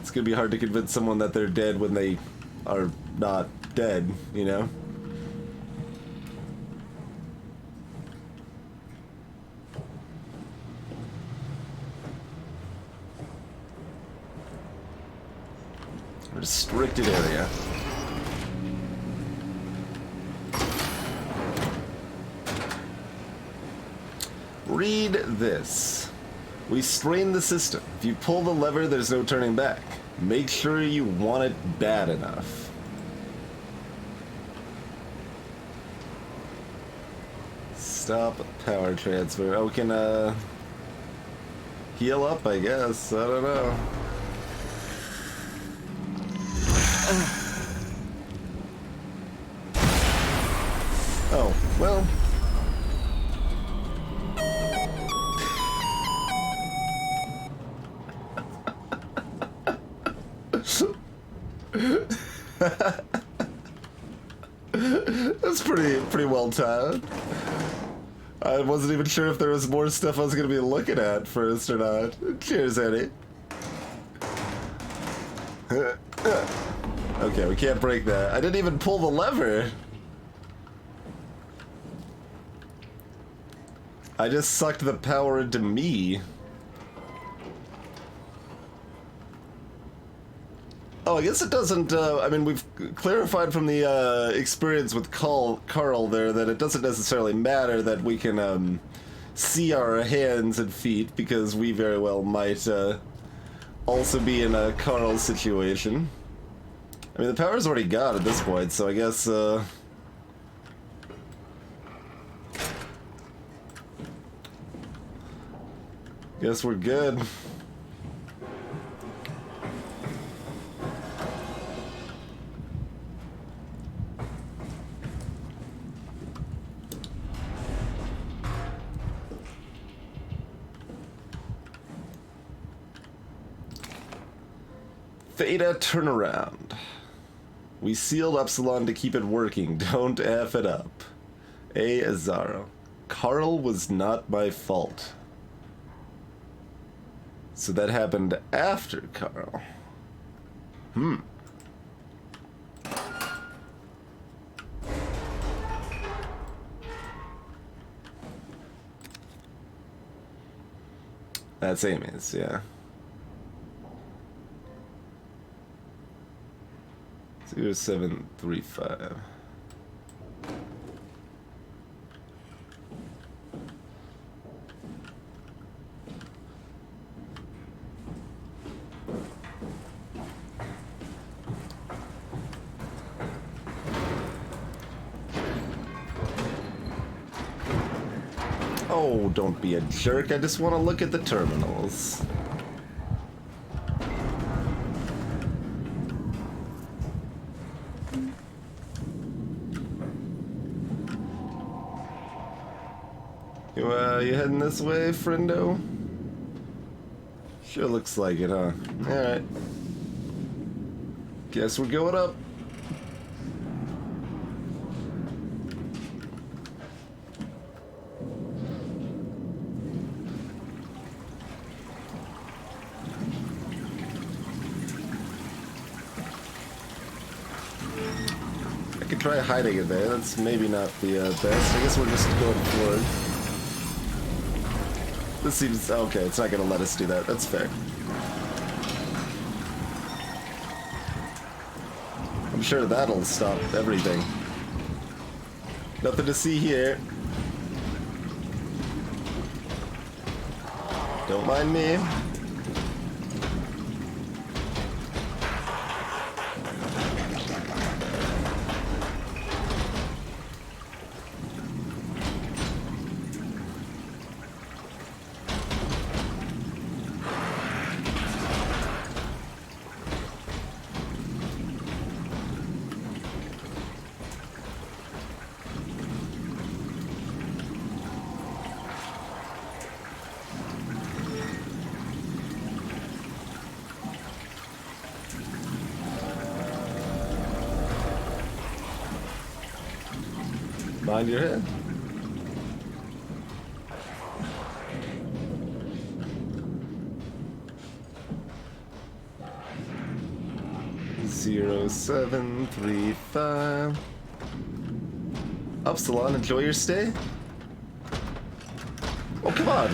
A: It's gonna be hard to convince someone that they're dead when they are not dead, you know? Restricted area. Read this. We strain the system. If you pull the lever, there's no turning back. Make sure you want it bad enough. Stop power transfer. Oh, we can, heal up, I guess. I don't know. Oh, well... That's pretty well timed. I wasn't even sure if there was more stuff I was gonna be looking at first or not. Cheers, Eddie. Okay, we can't break that. I didn't even pull the lever. I just sucked the power into me. Oh, I guess it doesn't, I mean, we've clarified from the, experience with Carl there that it doesn't necessarily matter that we can, see our hands and feet, because we very well might, also be in a Carl situation. I mean, the power's already gone at this point, so I guess, guess we're good. Theta turnaround. We sealed Upsilon to keep it working. Don't F it up. A. Azaro. Carl was not my fault. So that happened after Carl. That's Amy's, yeah. 0735. Oh, don't be a jerk. I just want to look at the terminals. You heading this way, friendo? Sure looks like it, huh? Alright. Guess we're going up. I could try hiding it there. That's maybe not the best. I guess we're just going forward. This seems... okay, it's not gonna let us do that. That's fair. I'm sure that'll stop everything. Nothing to see here. Don't mind me. Mind your head. Zero 735. Upsilon, enjoy your stay. Oh, come on.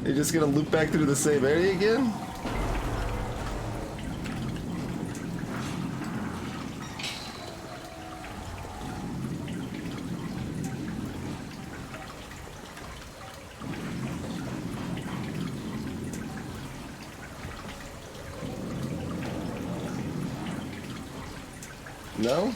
A: You're just gonna loop back through the same area again? No?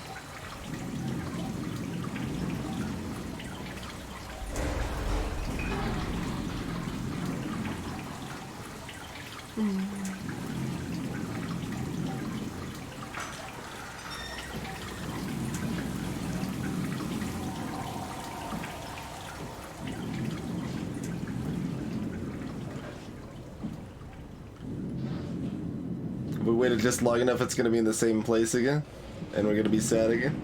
A: If we waited just long enough, it's gonna be in the same place again? And we're gonna be sad again?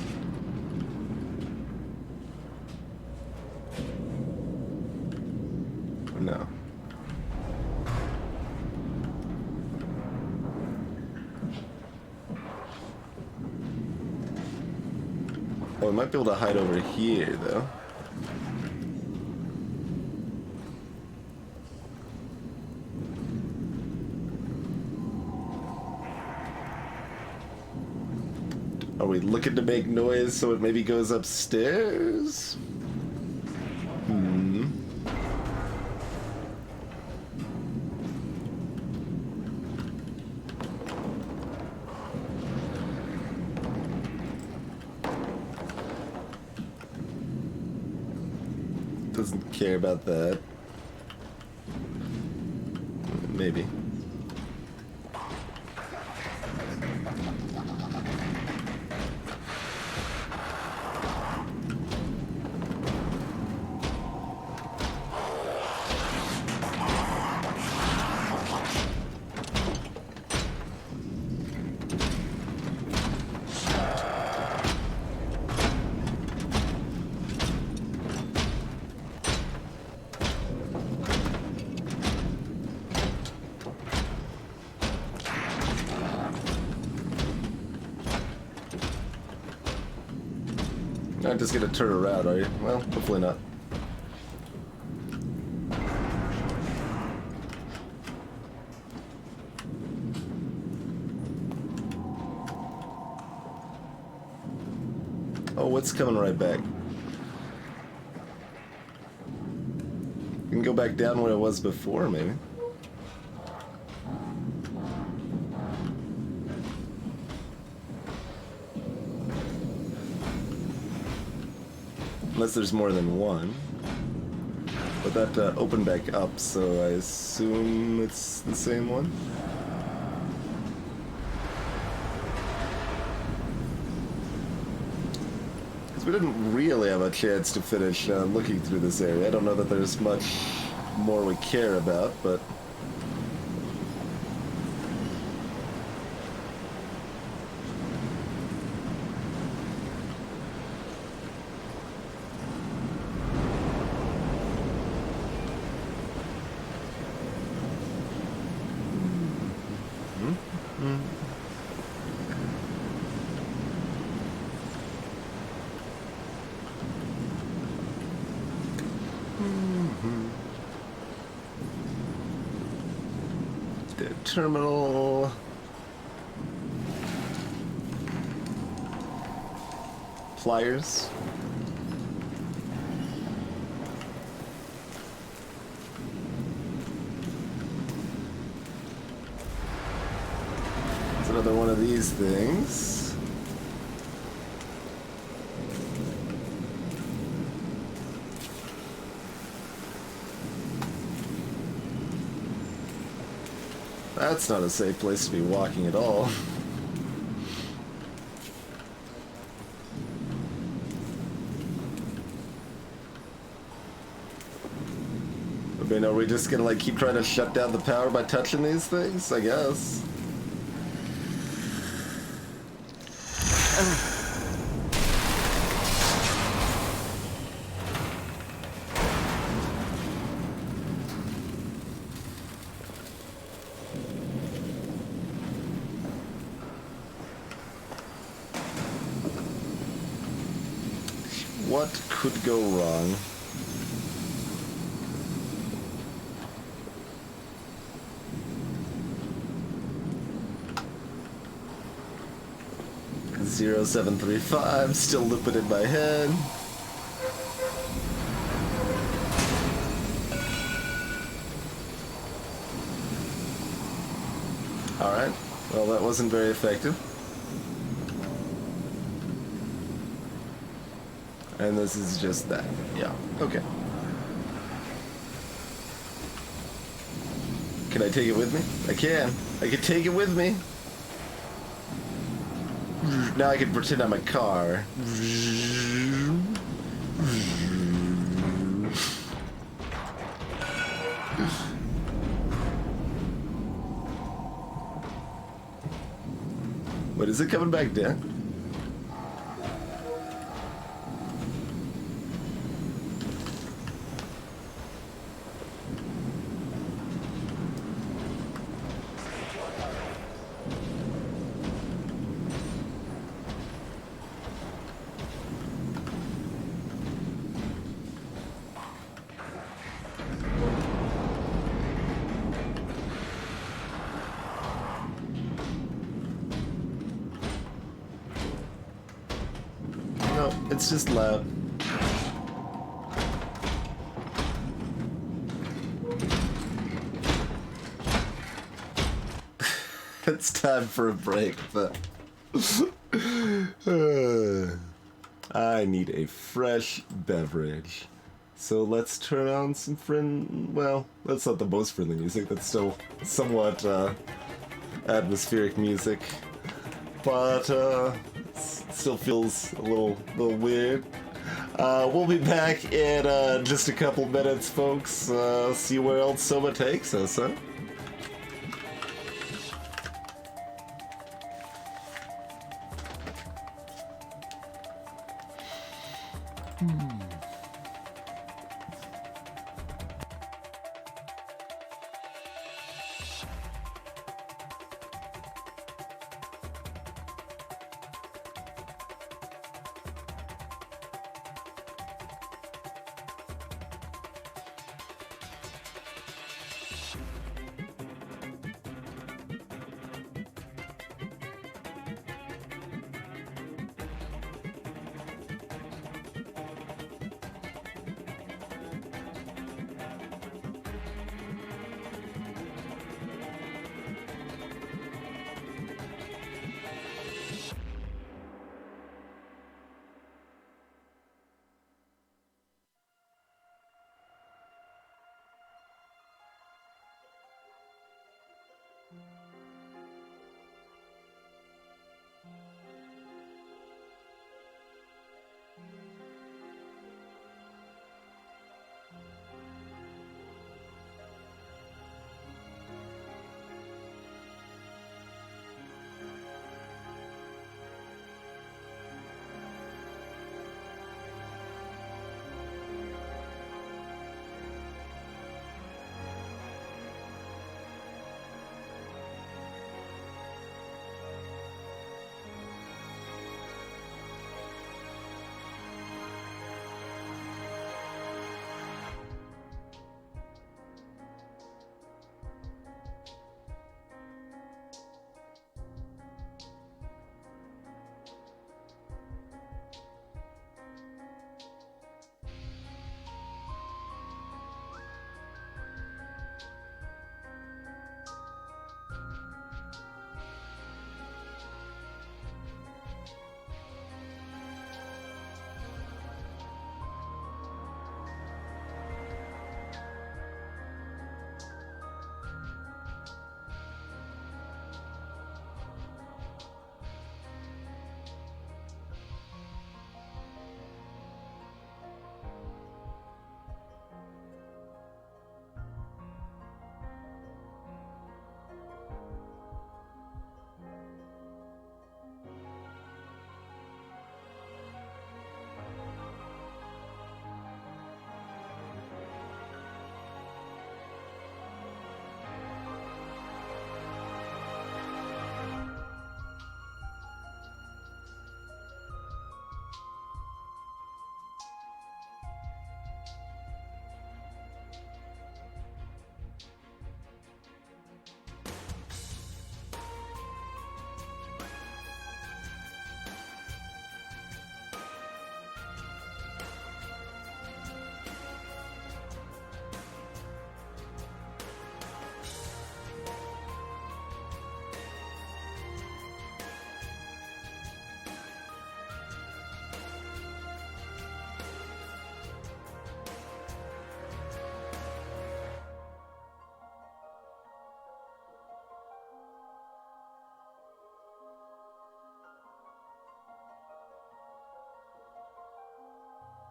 A: No. Oh, we might be able to hide over here, though. Are we looking to make noise so it maybe goes upstairs? Hmm. Doesn't care about that. Maybe. Not just gonna turn around, are you? Well, hopefully not. Oh, what's coming right back? You can go back down where it was before, maybe. Unless there's more than one. But that opened back up, so I assume it's the same one. Because we didn't really have a chance to finish looking through this area. I don't know that there's much more we care about, but... The terminal. Pliers. It's another one of these things. That's not a safe place to be walking at all. I mean, are we just gonna like keep trying to shut down the power by touching these things? I guess. What could go wrong? Zero 0735, still looping in my head. Alright, well that wasn't very effective. And this is just that. Yeah, okay. Can I take it with me? I can. I can take it with me. Now I can pretend I'm a car. What is it coming back down? No, it's just loud. It's time for a break, but I need a fresh beverage. So let's turn on some well, that's not the most friendly music, that's still somewhat atmospheric music. But still feels a little weird. We'll be back in just a couple minutes, folks. See where else Soma takes us, huh?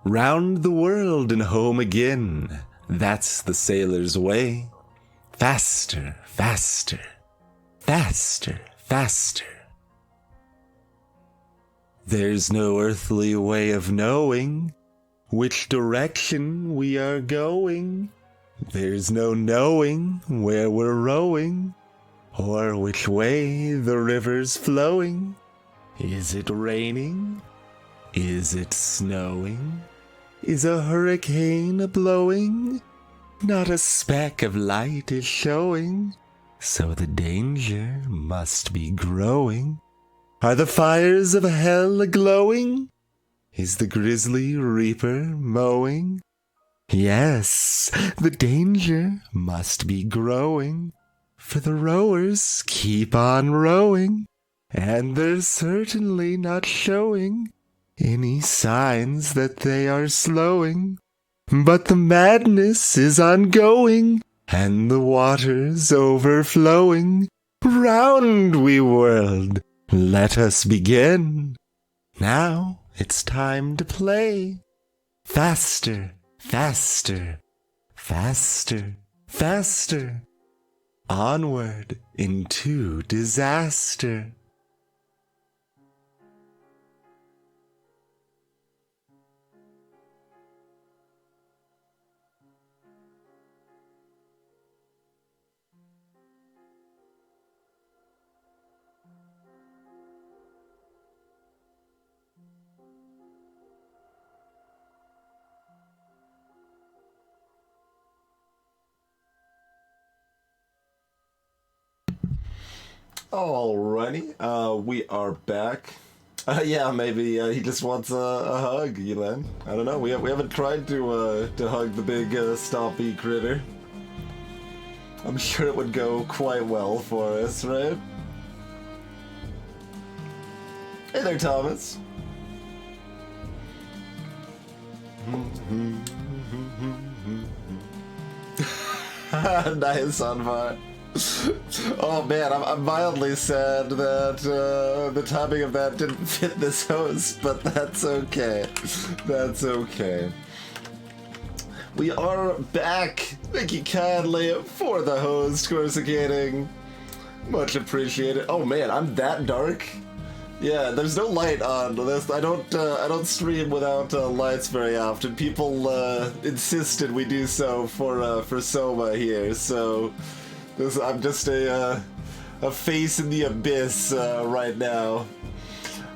A: Round the world and home again. That's the sailor's way. Faster, faster, faster, faster. There's no earthly way of knowing which direction we are going. There's no knowing where we're rowing, or which way the river's flowing. Is it raining? Is it snowing? Is a hurricane a-blowing? Not a speck of light is showing, so the danger must be growing. Are the fires of hell a-glowing? Is the grisly reaper mowing? Yes, the danger must be growing, for the rowers keep on rowing, and they're certainly not showing any signs that they are slowing. But the madness is ongoing, and the water's overflowing. Round we whirled, let us begin. Now it's time to play. Faster, faster, faster, faster. Onward into disaster. Alrighty, we are back. Yeah, maybe he just wants a hug, Elan. I don't know. We haven't tried to hug the big stompy critter. I'm sure it would go quite well for us, right? Hey there, Thomas. Nice on fire. Oh man, I'm mildly sad that the timing of that didn't fit this host, but that's okay. That's okay. We are back. Thank you kindly for the host, coruscating. Much appreciated. Oh man, I'm that dark. Yeah, there's no light on this. I don't stream without lights very often. People insisted we do so for Soma here, so. I'm just a face in the abyss right now.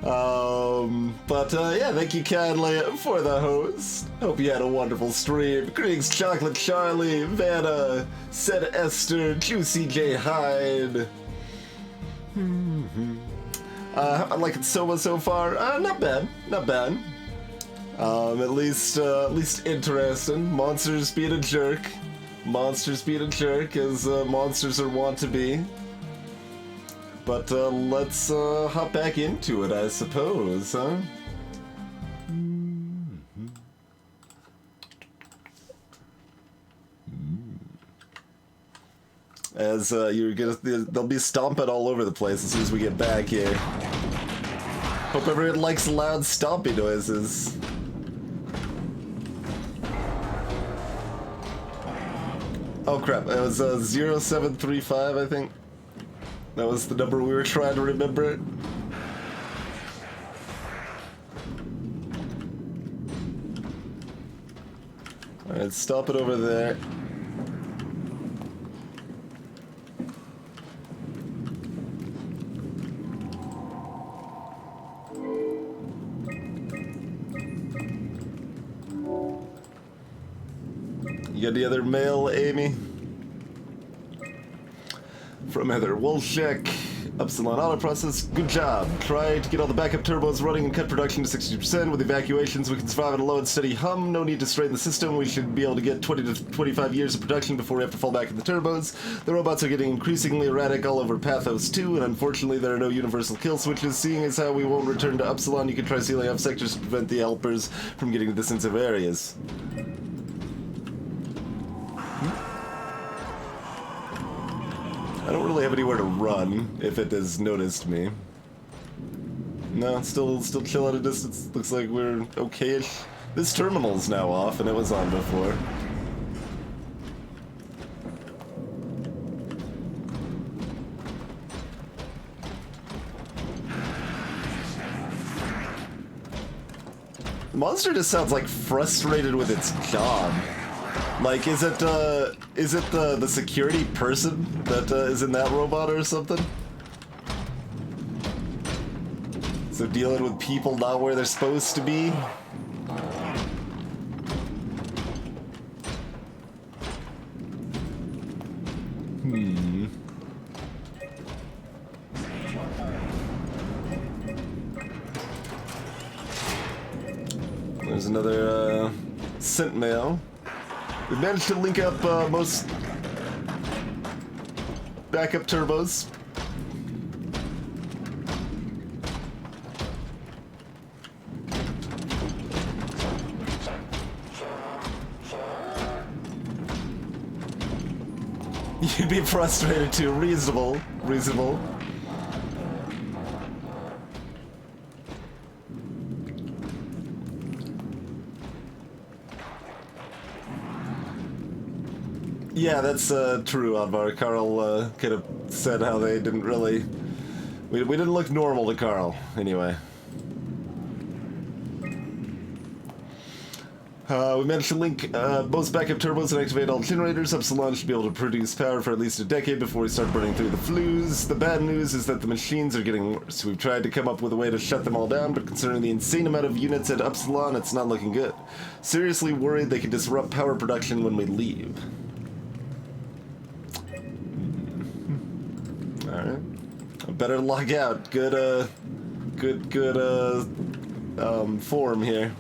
A: Yeah, thank you kindly for the host. Hope you had a wonderful stream. Greetings, Chocolate Charlie, Vanna, Said Esther, Juicy J Hyde. I'm liking Soma so far. Not bad, not bad. At least interesting. Monsters being a jerk. Monsters being a jerk, as monsters are wont to be. But let's hop back into it, I suppose, huh? As they'll be stomping all over the place as soon as we get back here. Hope everyone likes loud stomping noises. Oh crap, it was 0735, I think. That was the number we were trying to remember. Alright, stop it over there. You got any other mail, Amy? From Heather Wolchek. Upsilon Auto Process, good job. Try to get all the backup turbos running and cut production to 60%. With evacuations, we can survive on a low and steady hum. No need to strain the system. We should be able to get 20 to 25 years of production before we have to fall back in the turbos. The robots are getting increasingly erratic all over Pathos 2, and unfortunately there are no universal kill switches. Seeing as how we won't return to Upsilon, you can try sealing off sectors to prevent the helpers from getting to the sensitive areas. I don't really have anywhere to run, if it has noticed me. No, still chill at a distance. Looks like we're okay-ish. This terminal's now off, and it was on before. The monster just sounds like frustrated with its job. Like, is it the security person that is in that robot or something? So dealing with people not where they're supposed to be? There's another scent mail. We managed to link up most backup turbos. You'd be frustrated too. Reasonable. Reasonable. Yeah, that's true, Advar. Carl could have said how they didn't really... We didn't look normal to Carl, anyway. We managed to link both backup turbos and activate all generators. Upsilon should be able to produce power for at least a decade before we start burning through the flues. The bad news is that the machines are getting worse. We've tried to come up with a way to shut them all down, but considering the insane amount of units at Upsilon, it's not looking good. Seriously worried they could disrupt power production when we leave. Alright. I better log out. Good form here.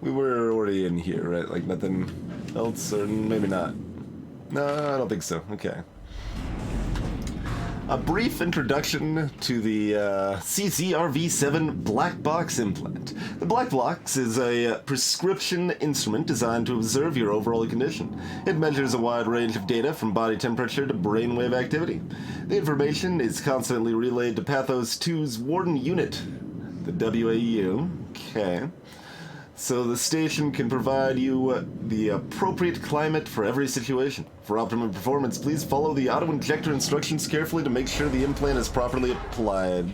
A: We were already in here, right? Like nothing else, or maybe not. No, I don't think so. Okay. A brief introduction to the CCRV7 black box implant. The black box is a prescription instrument designed to observe your overall condition. It measures a wide range of data from body temperature to brainwave activity. The information is constantly relayed to Pathos 2's Warden Unit, the WAU. Okay. So the station can provide you the appropriate climate for every situation. For optimum performance, please follow the auto-injector instructions carefully to make sure the implant is properly applied.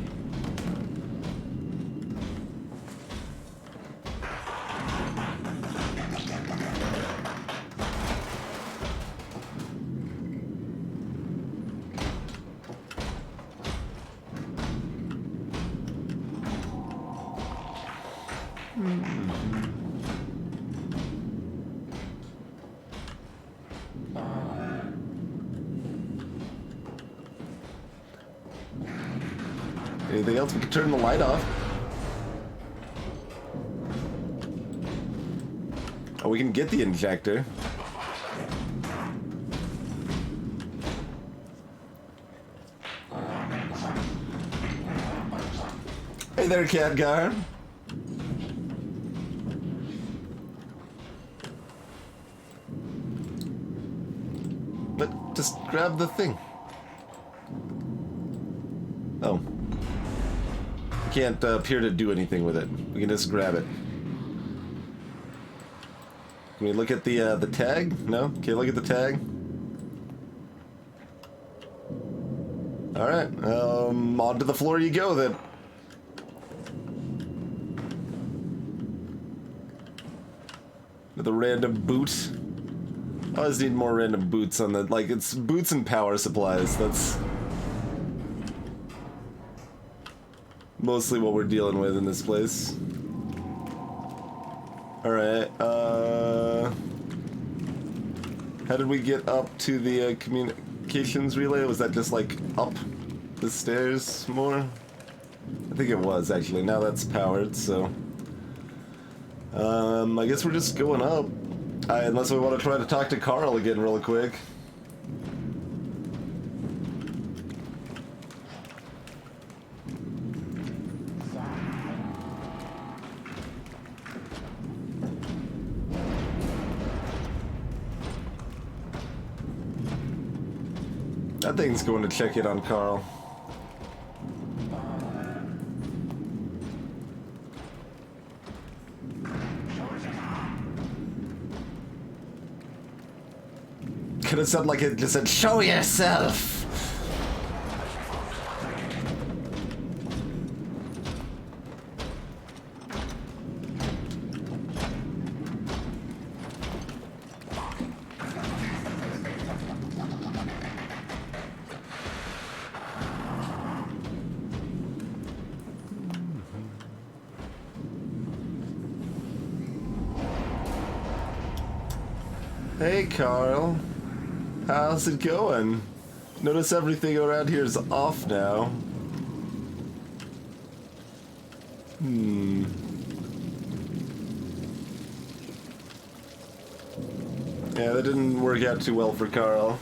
A: Anything else? We can turn the light off. Oh, we can get the injector. Hey there, Khadgar. But just grab the thing. Oh. Can't appear to do anything with it. We can just grab it. Can we look at the tag? No? Can't look at the tag? Alright, onto the floor you go then. With a random boot. I always need more random boots on the, like, it's boots and power supplies, that's mostly what we're dealing with in this place. Alright, how did we get up to the communications relay? Was that just like up the stairs more? I think it was actually. Now that's powered, so I guess we're just going up. Unless we want to try to talk to Carl again real quick. That thing's going to check in on Carl. could have sounded like it just said, show yourself! Hey, Carl. How's it going? Notice everything around here is off now. Yeah, that didn't work out too well for Carl.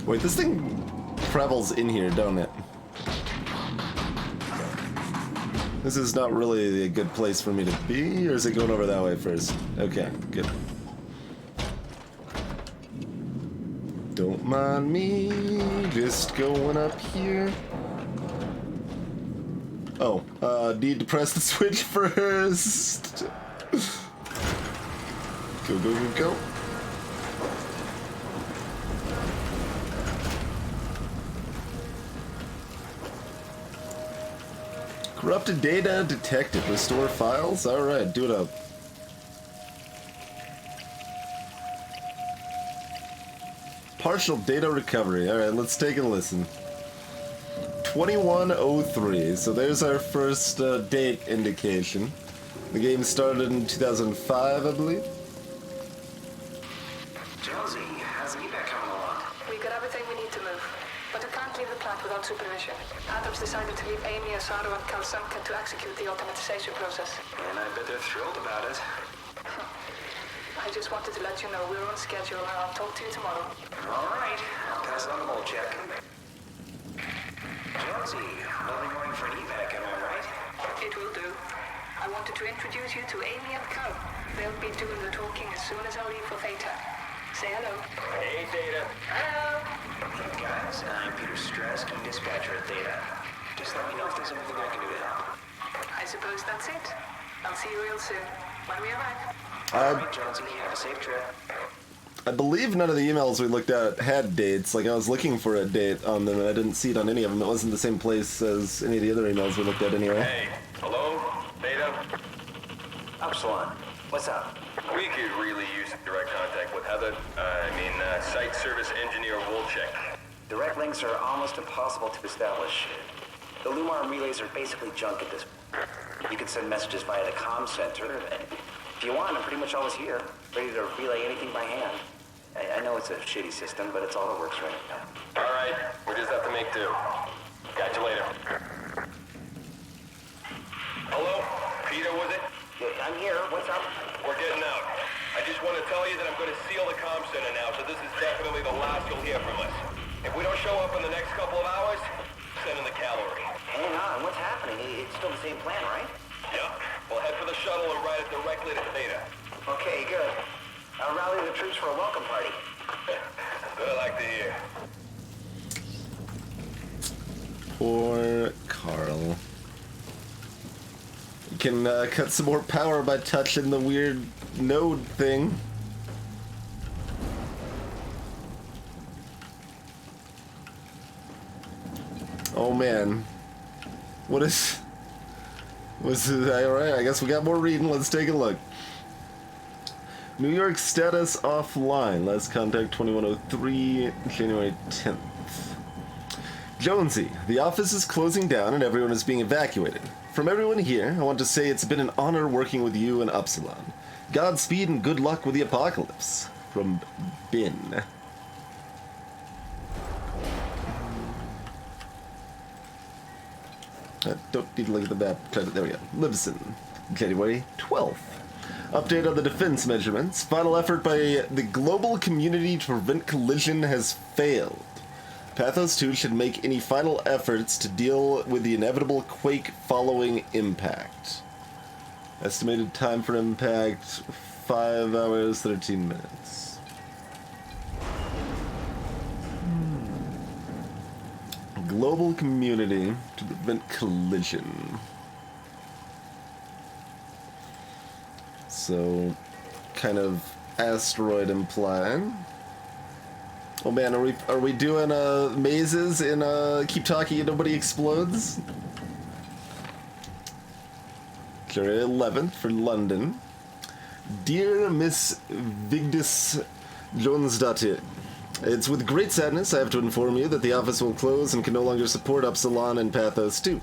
A: Wait, this thing travels in here, don't it? This is not really a good place for me to be, or is it going over that way first? Okay, good. Don't mind me, just going up here. Oh, need to press the switch first. Go, go, go, go. Corrupted data detected. Restore files? Alright, do it up. Partial data recovery. Alright, let's take a listen. 2103. So there's our first date indication. The game started in 2005, I believe.
K: Jonesy, how's evac coming along?
M: We got everything we need to move, but we can't leave the plant without supervision. Adams decided to leave Amy, Asaro, and Kalsanka to execute the automatization process.
K: And I bet they're thrilled about it.
M: I just wanted to let you know we're on schedule, and I'll talk to you tomorrow.
K: All right, I'll pass on the whole check. Jonesy, early morning for an evac, am I right?
M: It will do. I wanted to introduce you to Amy and Cal. They'll be doing the talking as soon as I leave for Theta. Say hello.
J: Hey, Data.
M: Hello.
K: Hey guys, I'm Peter Strask, dispatcher at Theta. Just let me know if there's anything I can do to help.
M: I suppose that's it. I'll see you real soon, when we arrive.
K: All right, Jonesy, have a safe trip.
A: I believe none of the emails we looked at had dates. Like, I was looking for a date on them, and I didn't see it on any of them. It wasn't the same place as any of the other emails we looked at anyway.
J: Hey, hello? Data?
K: Upsilon, what's up?
J: We could really use direct contact with Heather. Site service engineer Wolchek.
K: Direct links are almost impossible to establish. The Lumar relays are basically junk at this point. You can send messages via the comm center, and if you want, I'm pretty much always here, ready to relay anything by hand. I know it's a shitty system, but it's all that works right now.
J: All right, we just have to make do. Catch you later. Hello? Peter, was it?
K: Yeah, I'm here. What's up?
J: We're getting out. I just want to tell you that I'm going to seal the comm center now, so this is definitely the last you'll hear from us. If we don't show up in the next couple of hours, send in the cavalry.
K: Hang on, what's happening? It's still the same plan, right?
J: Yeah. We'll head for the shuttle and ride it directly to Theta.
K: Okay, good. I'll rally the troops for a welcome party.
J: That's what I like to hear.
A: Poor Carl. You can cut some more power by touching the weird node thing. Oh man. What is... Was it alright? I guess we got more reading. Let's take a look. New York status offline. Last contact 2103, January 10th. Jonesy, the office is closing down and everyone is being evacuated. From everyone here, I want to say it's been an honor working with you and Upsilon. Godspeed and good luck with the apocalypse. From Bin. Don't need to look at the map. There we go. Libsyn, January 12th. Update on the defense measurements. Final effort by the global community to prevent collision has failed. Pathos 2 should make any final efforts to deal with the inevitable quake following impact. Estimated time for impact 5 hours, 13 minutes. Global community to prevent collision. So, kind of asteroid implied. Oh man, are we doing mazes in Keep Talking and Nobody Explodes? July 11th for London. Dear Miss Vigdis Jonsdottir, it's with great sadness I have to inform you that the office will close and can no longer support Upsilon and Pathos 2.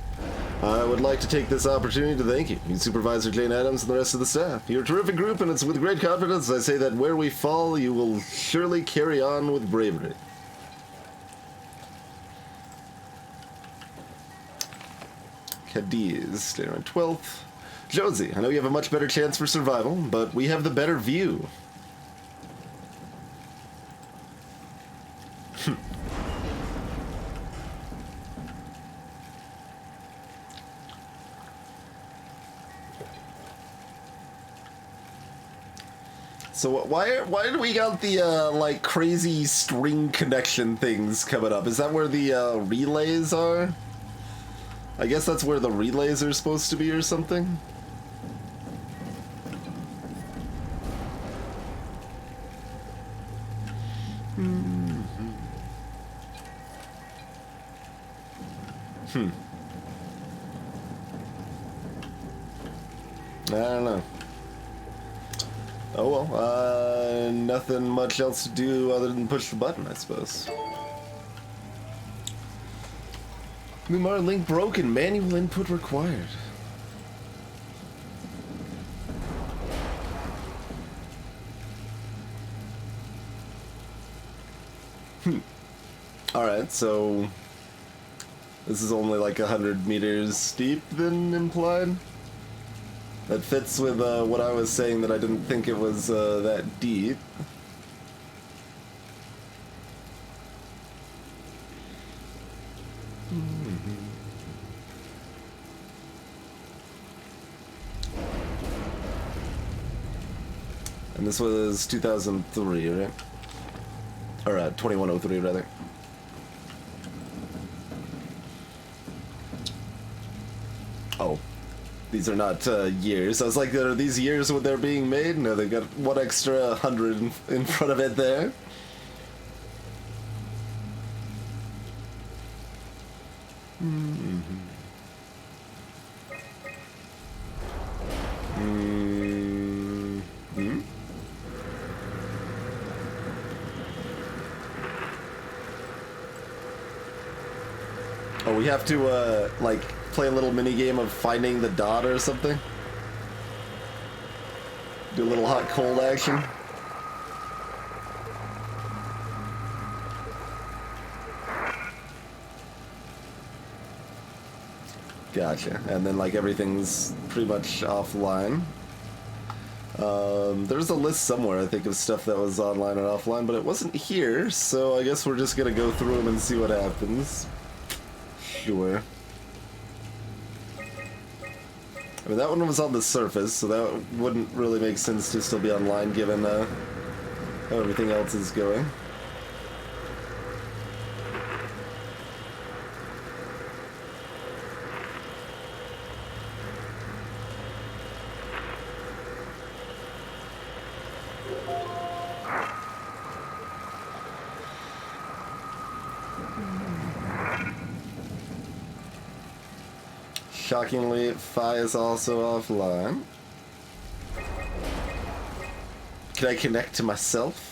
A: I would like to take this opportunity to thank you, Supervisor Jane Adams and the rest of the staff. You're a terrific group, and it's with great confidence I say that where we fall, you will surely carry on with bravery. Cadiz, January 12th. Josie, I know you have a much better chance for survival, but we have the better view. So why do we got the like crazy string connection things coming up? Is that where the relays are? I guess that's where the relays are supposed to be or something. I don't know. Oh well, nothing much else to do other than push the button, I suppose. Lumar link broken, manual input required. Alright, so this is only like 100 meters steep then implied? That fits with what I was saying, that I didn't think it was that deep. And this was 2003, right? Or 2103, rather. Oh. These are not years. I was like, are these years when they're being made? No, they got one extra 100 in front of it there. Oh, we have to, like, play a little mini game of finding the dot or something? Do a little hot cold action? Gotcha. And then, like, everything's pretty much offline. There's a list somewhere, I think, of stuff that was online and offline, but it wasn't here, so I guess we're just gonna go through them and see what happens. Sure. I mean, that one was on the surface, so that wouldn't really make sense to still be online given how everything else is going. Shockingly, Phi is also offline. Can I connect to myself?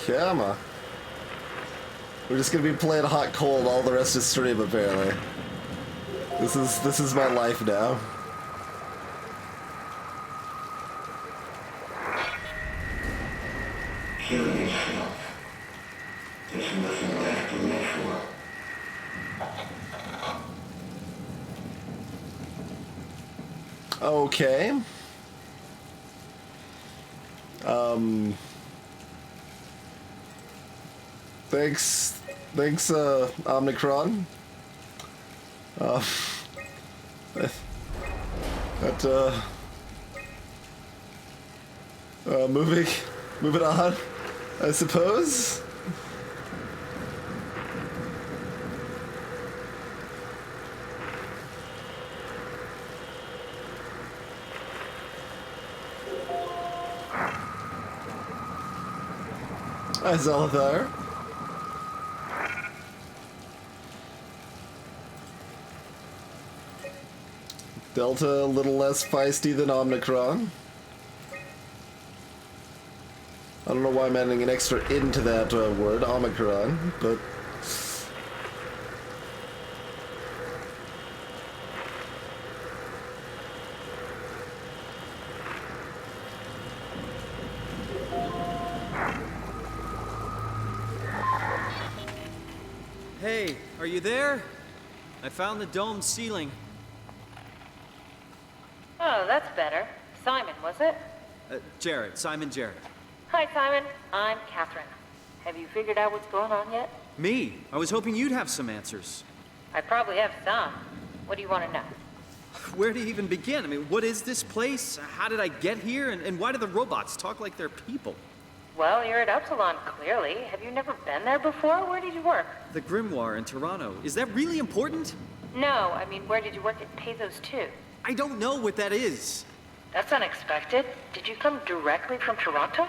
A: Come on. We're just gonna be playing hot cold all the rest of the stream, apparently. This is my life now.
G: Kill yourself. There's nothing left to live for.
A: Okay. Thanks, Omnicron. Moving on, I suppose. Hi, Zalathar. Delta a little less feisty than Omnicron. I don't know why I'm adding an extra into that word, Omicron, but...
C: Hey, are you there? I found the dome ceiling.
F: Oh, that's better. Simon, was it?
C: Jared, Simon Jared.
F: Hi, Simon. I'm Catherine. Have you figured out what's going on yet?
C: Me? I was hoping you'd have some answers.
F: I probably have some. What do you want to know?
C: Where to even begin? I mean, what is this place? How did I get here? And why do the robots talk like they're people?
F: Well, you're at Upsilon, clearly. Have you never been there before? Where did you work?
C: The Grimoire in Toronto. Is that really important?
F: No, I mean, where did you work at Pezos 2?
C: I don't know what that is.
F: That's unexpected. Did you come directly from Toronto?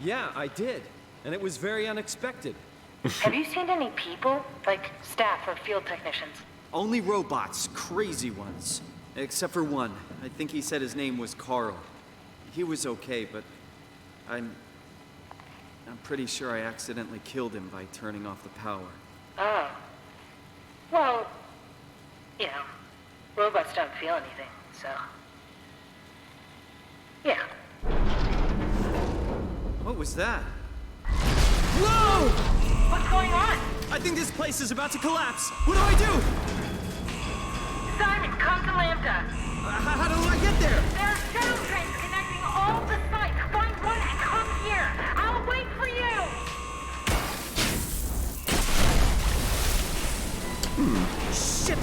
C: Yeah, I did. And it was very unexpected.
F: Have you seen any people? Like staff or field technicians?
C: Only robots, crazy ones. Except for one. I think he said his name was Carl. He was okay, but I'm pretty sure I accidentally killed him by turning off the power.
F: Oh. Well, you know, robots don't feel anything, so... Yeah.
C: What was that? Whoa!
F: What's going on?
C: I think this place is about to collapse. What do I do?
F: Simon, come to Lambda.
C: How do I get there?
F: There are shuttle trains connecting all the sites. Find one and come here. I'll wait for you.
C: Shit!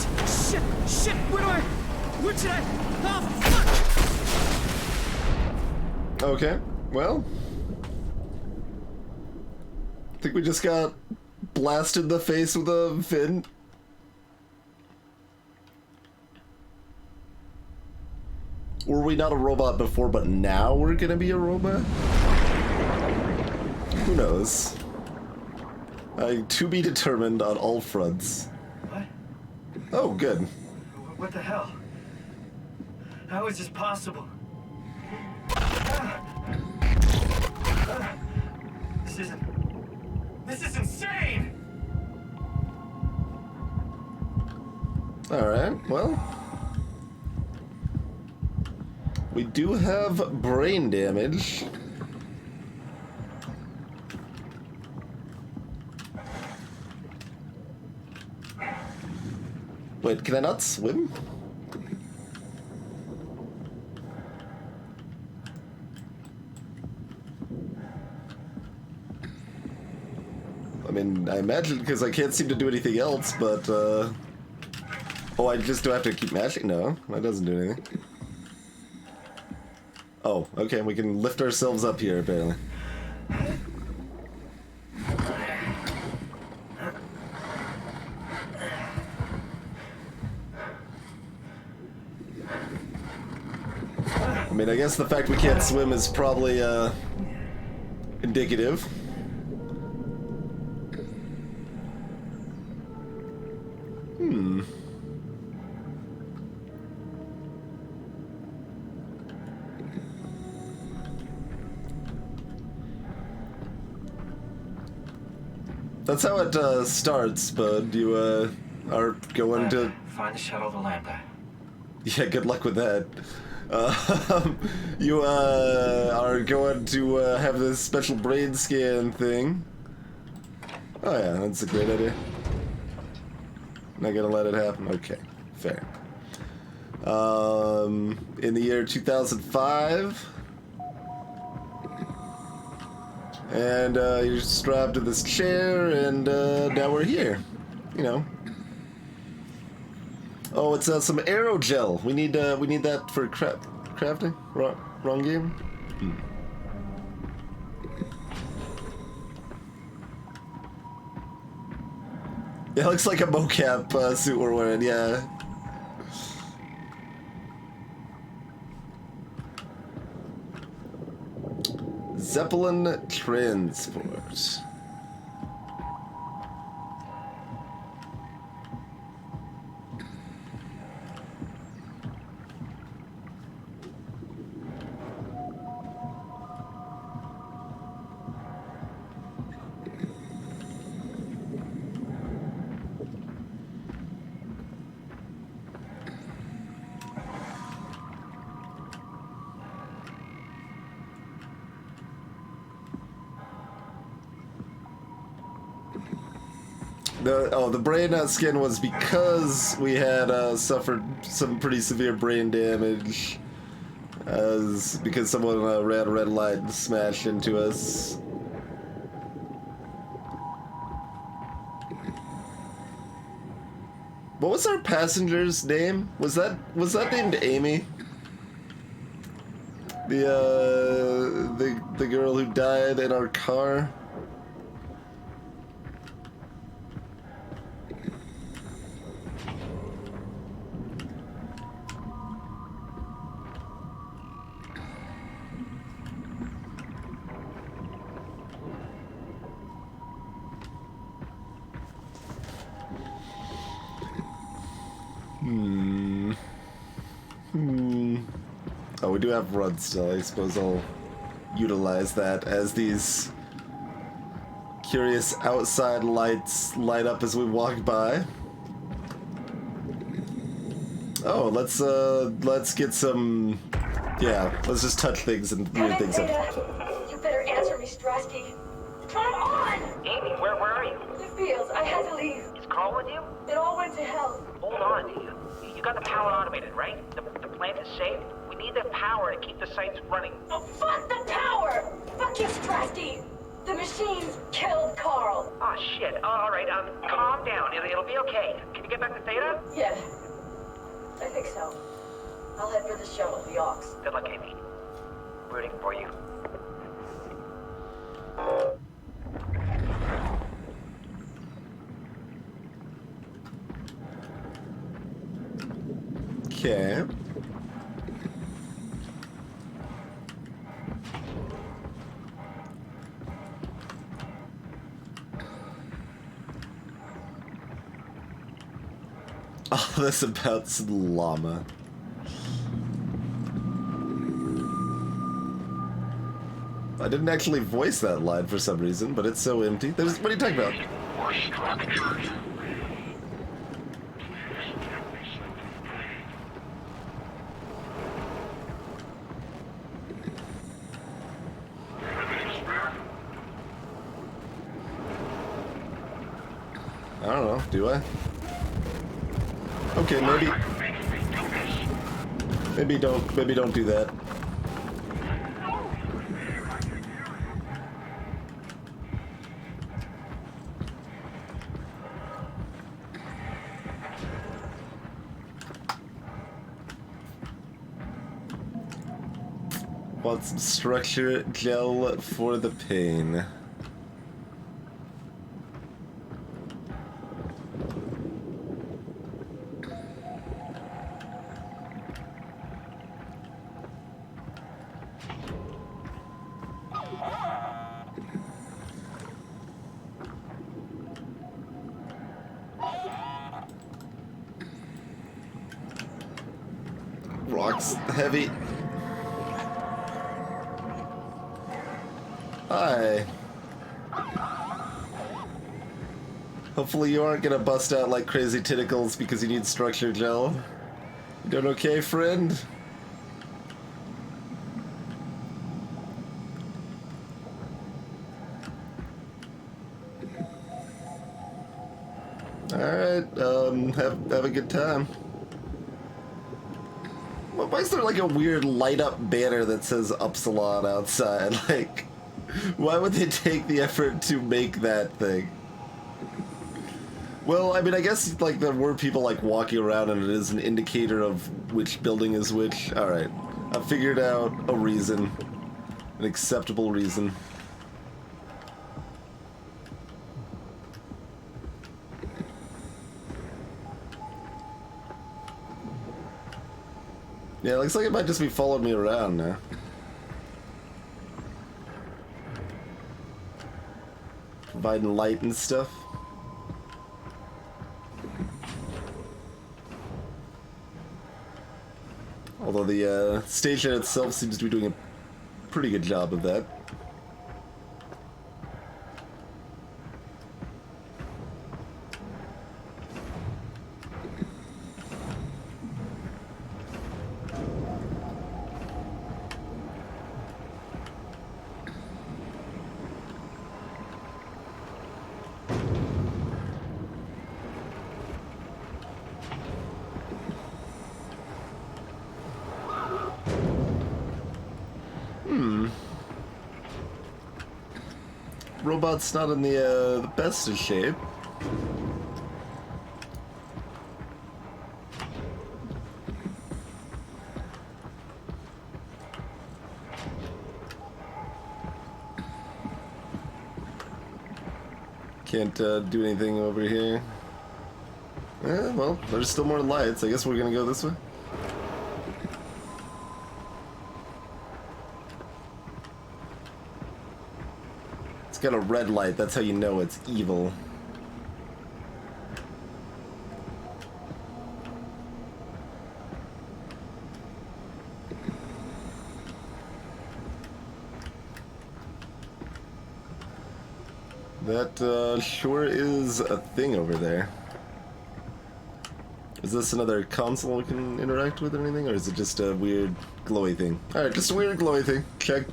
C: Where should I? Oh, fuck!
A: Okay, well... I think we just got blasted in the face with a fin. Were we not a robot before, but now we're gonna be a robot? Who knows? To be determined on all fronts.
E: What?
A: Oh, good.
E: What the hell? How is this possible? This is insane!
A: Alright, well... We do have brain damage. Wait, can I not swim? I mean, I imagine because I can't seem to do anything else, but, oh, I just do have to keep mashing? No, that doesn't do anything. Oh, okay, we can lift ourselves up here, apparently. I mean, I guess the fact we can't swim is probably, indicative. That's how it starts, bud. You are going to
N: find the shuttle to Lambda.
A: Yeah, good luck with that. You are going to have this special brain scan thing. Oh yeah, that's a great idea. Not gonna let it happen? Okay, fair. In the year 2005, and you're strapped to this chair, and now we're here. You know. Oh, it's some aerogel. We need that for crafting. Wrong game. Yeah, it looks like a mocap suit we're wearing. Yeah. Zeppelin transport. The brain skin was because we had suffered some pretty severe brain damage, because someone ran a red light and smashed into us. What was our passenger's name? Was that named Amy? The girl who died in our car? Oh, we do have run still. I suppose I'll utilize that as these curious outside lights light up as we walk by. Oh, let's get some. Yeah, let's just touch things and weird things up.
O: You better answer me, Strasky. Come on!
N: Amy, where are you?
O: The fields. I had to leave.
N: Is Carl with you?
O: It all went to hell.
N: Hold on. You got the power automated, right? The plant is safe. We need the power to keep the sites running.
O: Oh, fuck the power! Fuck you, Strasky! The machines killed Carl.
N: Oh, shit. All right, calm down. It'll be okay. Can you get back to Theta?
O: Yeah. I think so. I'll head for the shuttle, the Ox.
N: Good luck, Amy. Rooting for you.
A: Okay. Oh, this about some llama. I didn't actually voice that line for some reason, but it's so empty. What are you talking about? I don't know, do I? Okay, maybe don't do that. Want some structure gel for the pain. Rocks heavy. Hi. Hopefully you aren't gonna bust out like crazy tentacles because you need structure gel. You doing okay, friend? Alright, have a good time. Why is there like a weird light up banner that says Upsilon outside? Like, why would they take the effort to make that thing? Well, I mean, I guess like there were people like walking around and it is an indicator of which building is which. Alright, I figured out a reason. An acceptable reason. Yeah, it looks like it might just be following me around now. Providing light and stuff. Although the station itself seems to be doing a pretty good job of that. Robot's not in the best of shape. Can't do anything over here. Well, there's still more lights. I guess we're gonna go this way. It's got a red light, that's how you know it's evil. That sure is a thing over there. Is this another console we can interact with or anything, or is it just a weird glowy thing? Alright, just a weird glowy thing. Check.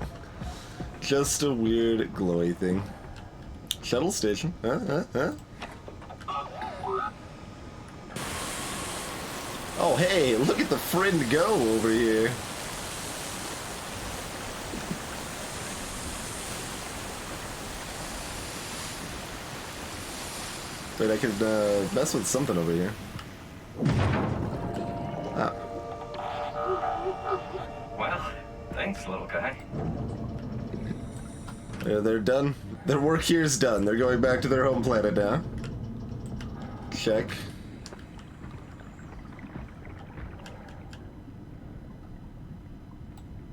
A: Just a weird glowy thing. Shuttle station. Oh hey, look at the friend go over here. Wait, I could mess with something over here. Ah.
P: Well, thanks, little guy.
A: They're done. Their work here is done. They're going back to their home planet now. Check.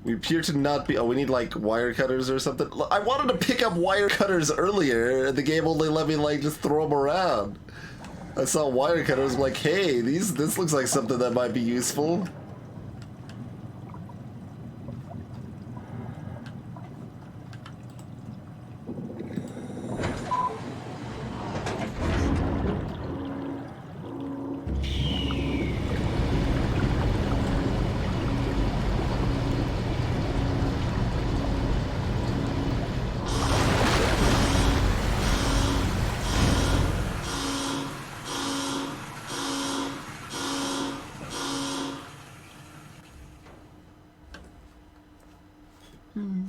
A: We appear to not be... Oh, we need, like, wire cutters or something? I wanted to pick up wire cutters earlier, and the game only let me, like, just throw them around. I saw wire cutters, I'm like, hey, this looks like something that might be useful.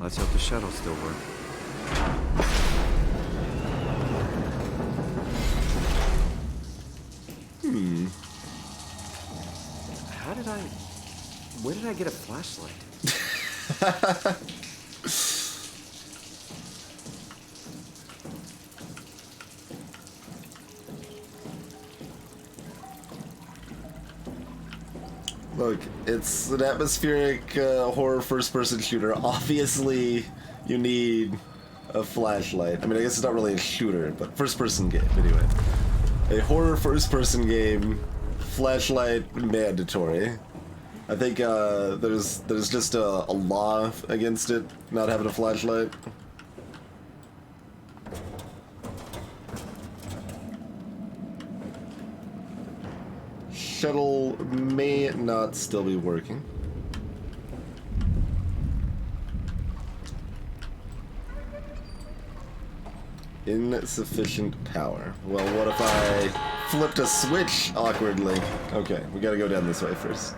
C: Let's hope the shuttle still works. Where did I get a flashlight? Look, it's an atmospheric horror first-person shooter. Obviously, you need a flashlight. I mean, I guess it's not really a shooter, but first-person game, anyway. A horror first-person game, flashlight mandatory. I think there's just a law against it, not having a flashlight.
A: shuttle may not still be working. Insufficient power. Well, what if I flipped a switch awkwardly? Okay, we gotta go down this way first.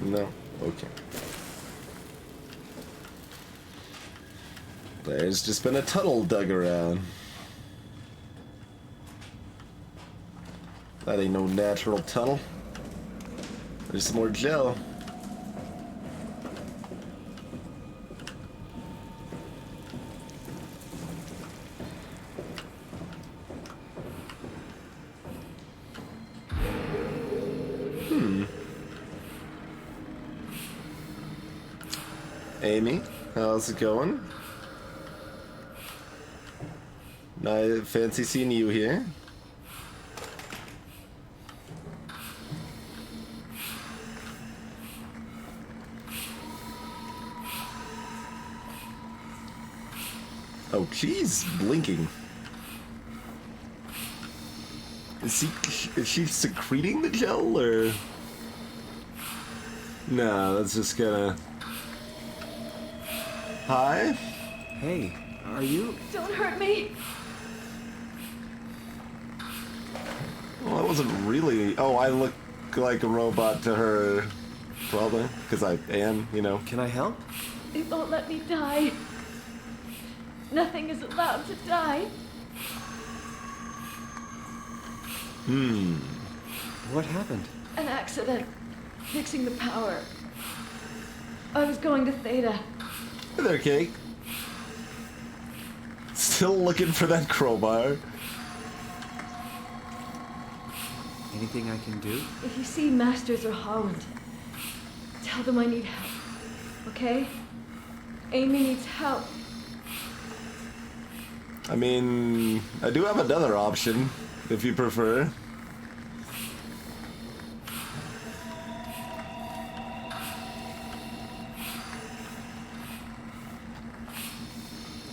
A: No? Okay. There's just been a tunnel dug around. That ain't no natural tunnel. There's some more gel. Amy, how's it going? I fancy seeing you here. Oh, she's blinking. Is she secreting the gel, or? No, that's just gonna... Hi?
C: Hey, are you?
O: Don't hurt me.
A: Well, that wasn't really... Oh, I look like a robot to her. Probably. Because I am, you know.
C: Can I help?
O: It won't let me die. Nothing is allowed to die.
C: What happened?
O: An accident. Fixing the power. I was going to Theta.
A: Hey there, Cake. Still looking for that crowbar.
C: Anything I can do?
O: If you see Masters or Holland, tell them I need help. Okay? Amy needs help.
A: I mean, I do have another option, if you prefer.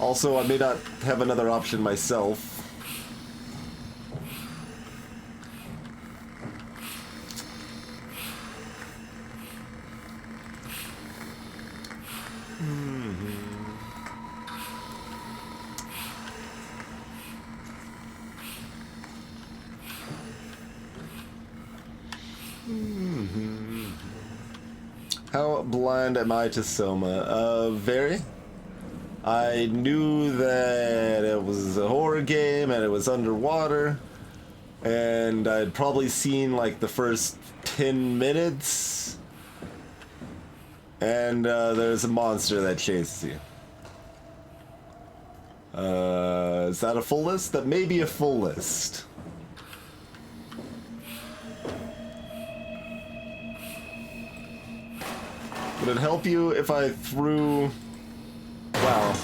A: Also, I may not have another option myself. How blind am I to Soma? Very. I knew that it was a horror game and it was underwater, and I'd probably seen like the first 10 minutes, and there's a monster that chases you. Is that a full list? That may be a full list. Would it help you if I threw... Wow,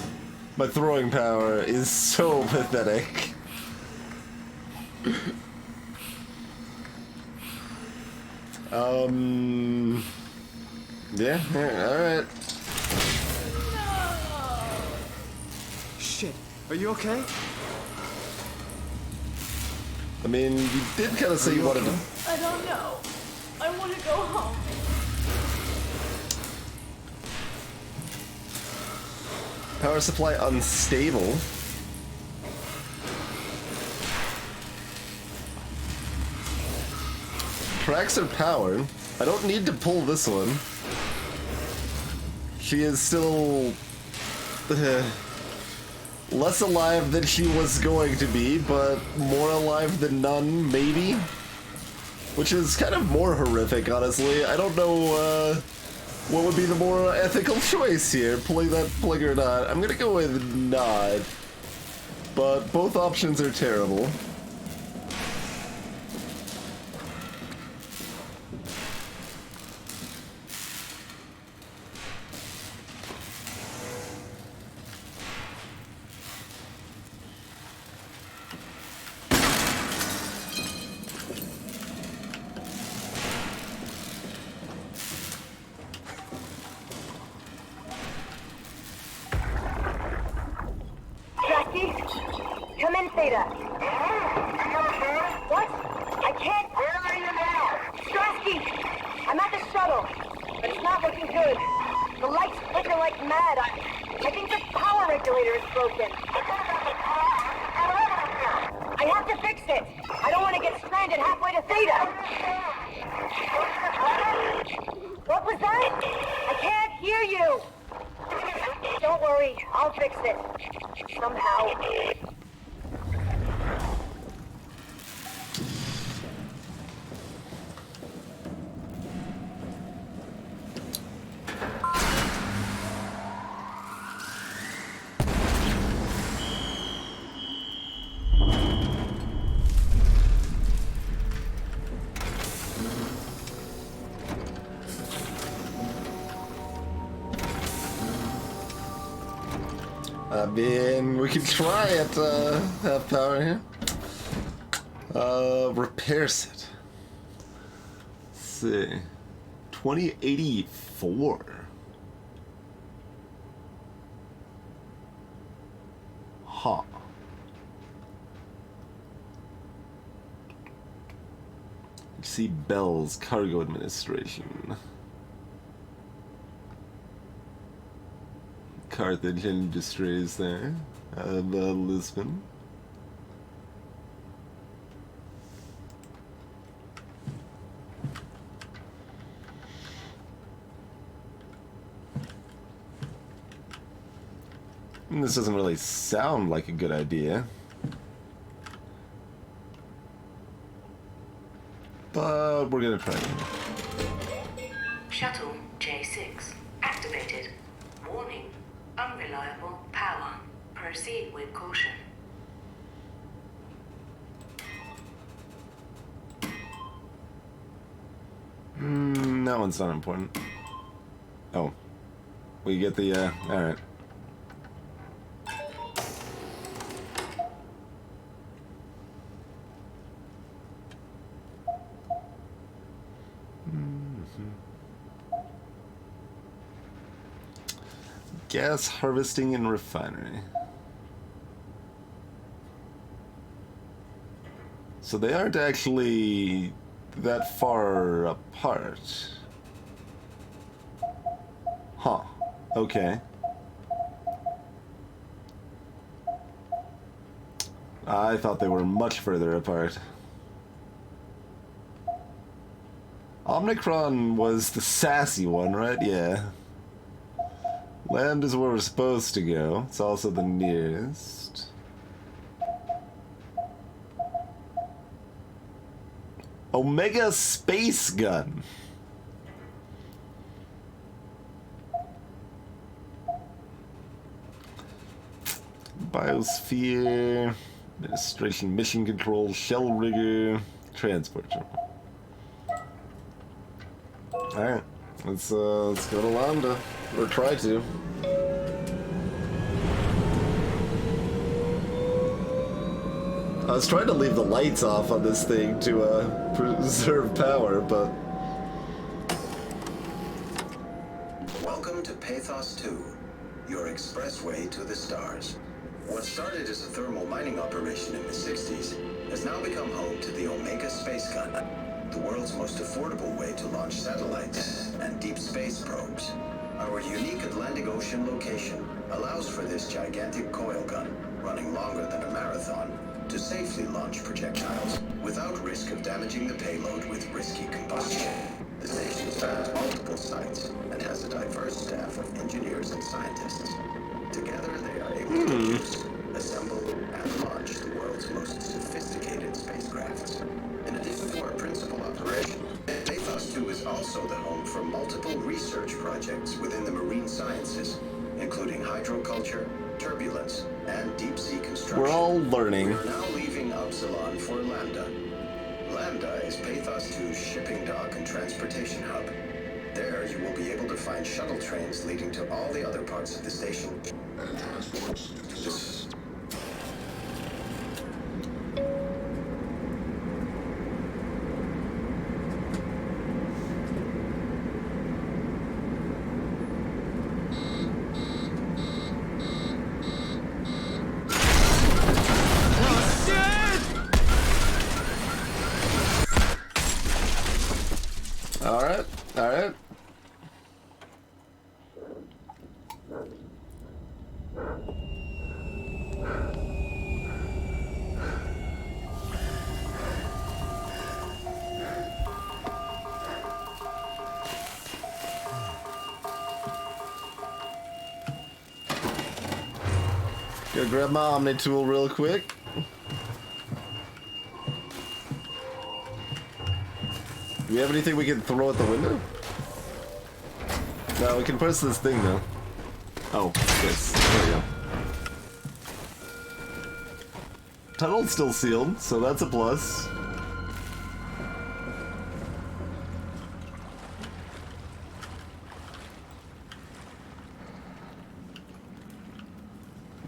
A: my throwing power is so pathetic. Yeah, alright.
C: Shit, are you okay?
A: I mean, you did kind of say you wanted to...
O: I don't know. I want to go home.
A: Power supply unstable. Tracks are powered. I don't need to pull this one. She is still less alive than she was going to be, but more alive than none, maybe? Which is kind of more horrific, honestly. I don't know what would be the more ethical choice here, pulling that plug or not. I'm gonna go with not, but both options are terrible.
Q: Theta. What? I can't. Where are you now? Stransky! I'm at the shuttle, but it's not looking good. The lights flicker like mad. I think the power regulator is broken. I have to fix it. I don't want to get stranded halfway to Theta. What was that? I can't hear you. Don't worry, I'll fix it. Somehow.
A: I mean, we can try at half power here. Repair set. Let's see. 2084. Huh. See Bell's Cargo Administration. Carthage Industries there of Lisbon. And this doesn't really sound like a good idea. But we're gonna try it.
R: Shuttle J6 activated. Warning. Unreliable power. Proceed with caution.
A: That one's not important. Oh. We get the, alright. Gas harvesting and refinery. So they aren't actually that far apart. Huh. Okay. I thought they were much further apart. Omnicron was the sassy one, right? Yeah. Land is where we're supposed to go. It's also the nearest. Omega Space Gun. Biosphere. Administration, mission control, shell rigger, transport terminal. Alright. Let's go to Lambda. Or try to. I was trying to leave the lights off on this thing to preserve power, but...
K: Welcome to Pathos 2, your expressway to the stars. What started as a thermal mining operation in the 60s has now become home to the Omega Space Gun, the world's most affordable way to launch satellites and deep space probes. Our unique Atlantic Ocean location allows for this gigantic coil gun, running longer than a marathon, to safely launch projectiles without risk of damaging the payload with risky combustion. The station spans multiple sites and has a diverse staff of engineers and scientists. Together they are able to produce, assemble, and launch the world's most sophisticated spacecrafts. In addition to our principal operation, Pathos 2 is also the home for multiple research projects within the marine sciences, including hydroculture, turbulence, and deep-sea construction.
A: We're all learning.
K: We are now leaving Upsilon for Lambda. Lambda is Pathos 2's shipping dock and transportation hub. There, you will be able to find shuttle trains leading to all the other parts of the station.
A: Alright. Go grab my Omni tool real quick. Do we have anything we can throw at the window? No, we can press this thing though. Oh, yes. There we go. Tunnel's still sealed, so that's a plus.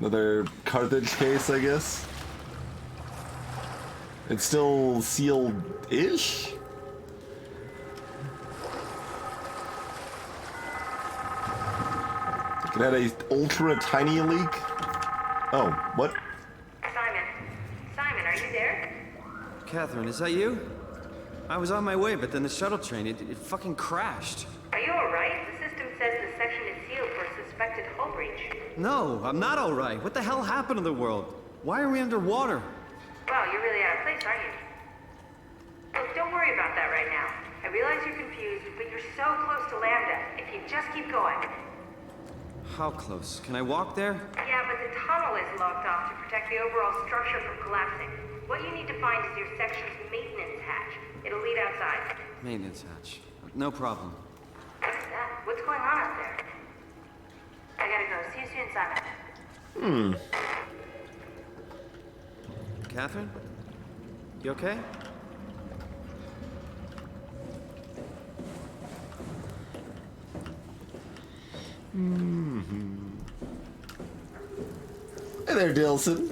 A: Another cartridge case, I guess. It's still sealed-ish? It had a ultra tiny leak. Oh, what?
L: Simon, are you there?
C: Catherine, is that you? I was on my way, but then the shuttle train, it fucking crashed.
L: Are you alright? The system says the section is sealed for suspected hull breach.
C: No, I'm not alright. What the hell happened to the world? Why are we underwater?
L: Wow, you're really out of place, aren't you? Look, don't worry about that right now. I realize you're confused, but you're so close to Lambda. If you just keep going.
C: How close? Can I walk there?
L: Yeah, but the tunnel is locked off to protect the overall structure from collapsing. What you need to find is your section's maintenance hatch. It'll lead outside.
C: Maintenance hatch. No problem.
L: What's that? What's going on out there? I gotta go. See you soon, Simon.
C: Catherine? You okay?
A: Hey there, Dilson.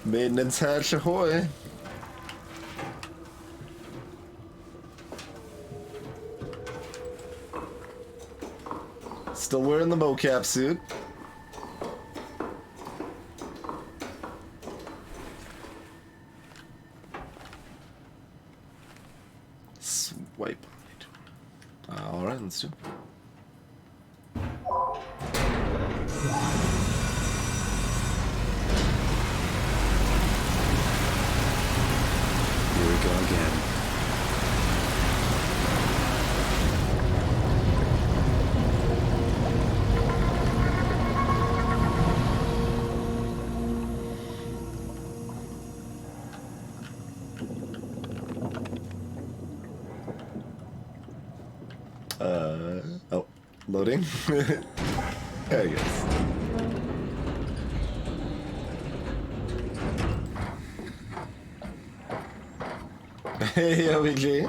A: Maintenance hatch ahoy. Still wearing the mocap suit. Swipe. Alright, let's do it.
C: Here we go again.
A: Oh, loading? There he goes. Hey, OBG.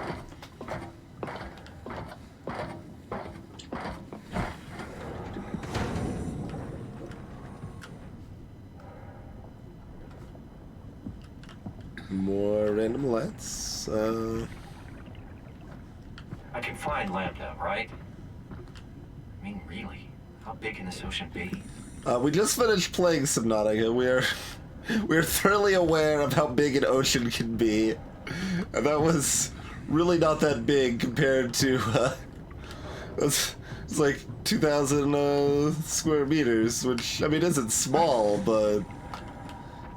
A: More random lights.
P: I can find Lambda, right? I mean, really? How big can this ocean be?
A: We just finished playing Subnautica. We're thoroughly aware of how big an ocean can be. And that was really not that big compared to, it's like 2,000 square meters, which, I mean, isn't small, but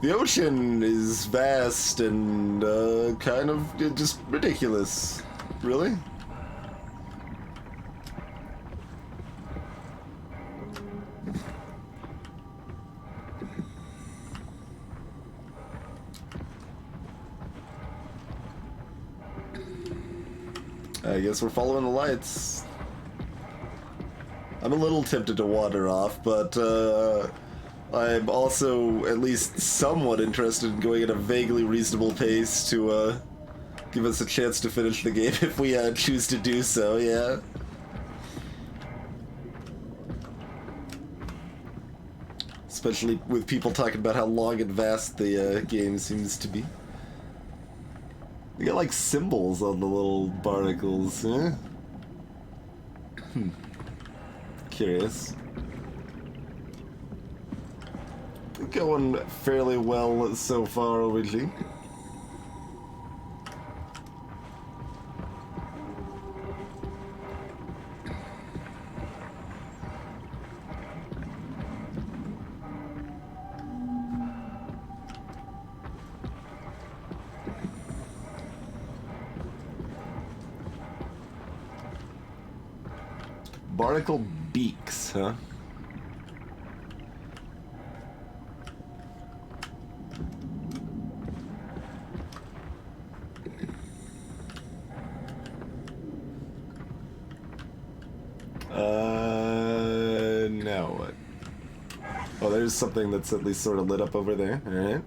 A: the ocean is vast and kind of just ridiculous. Really? I guess we're following the lights. I'm a little tempted to wander off, but I'm also at least somewhat interested in going at a vaguely reasonable pace to give us a chance to finish the game if we choose to do so, yeah. Especially with people talking about how long and vast the game seems to be. They got like symbols on the little barnacles, huh? Curious. Going fairly well so far, obviously. Barnacle beaks, huh? Now what? Oh, there's something that's at least sort of lit up over there. Alright.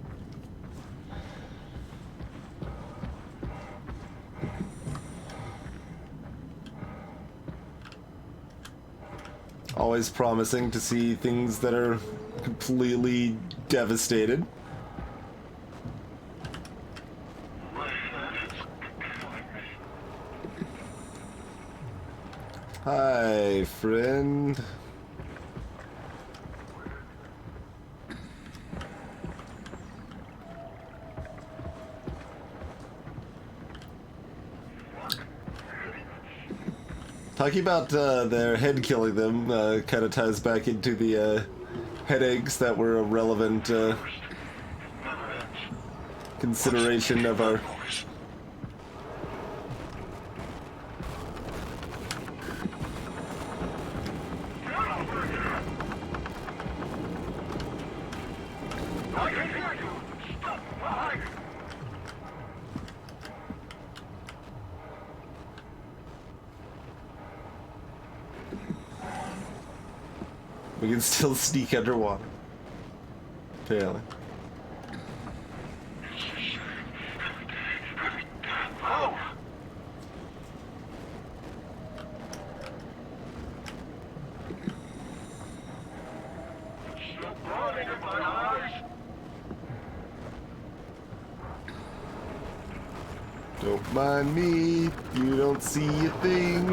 A: Always promising to see things that are completely devastated. Hi, friend. Talking about their head killing them kind of ties back into the headaches that were a relevant consideration of our... We can still sneak underwater. Apparently. Don't mind me, you don't see a thing.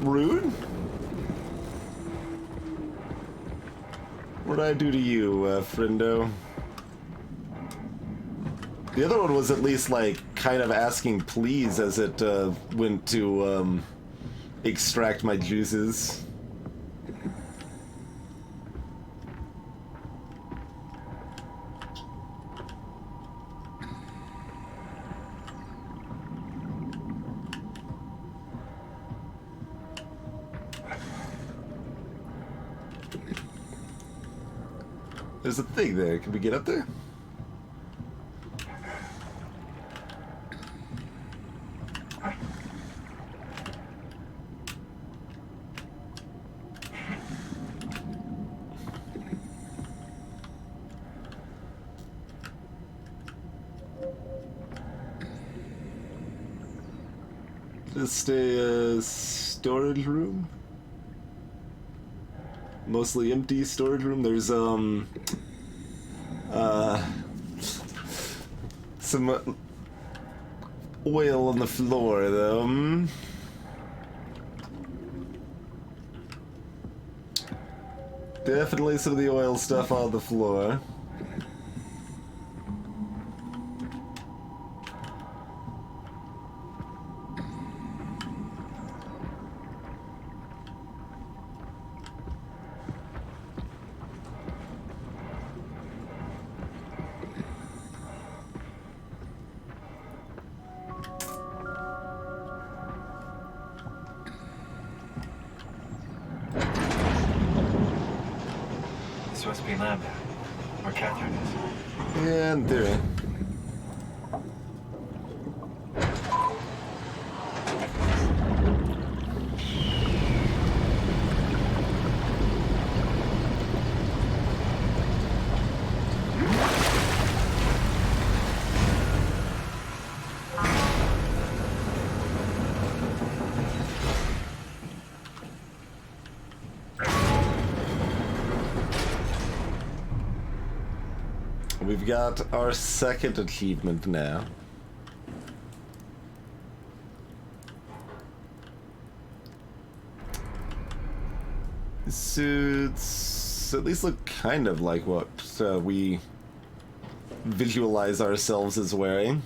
A: Rude? What'd I do to you, friendo? The other one was at least, like, kind of asking please as it went to extract my juices. There's a thing there. Can we get up there? Just a storage room? Mostly empty storage room. There's some oil on the floor though. Definitely some of the oil stuff on the floor.
P: This must be Lambda, where Catherine is.
A: Yeah, in theory. We've got our second achievement now. suits at least look kind of like what we visualize ourselves as wearing.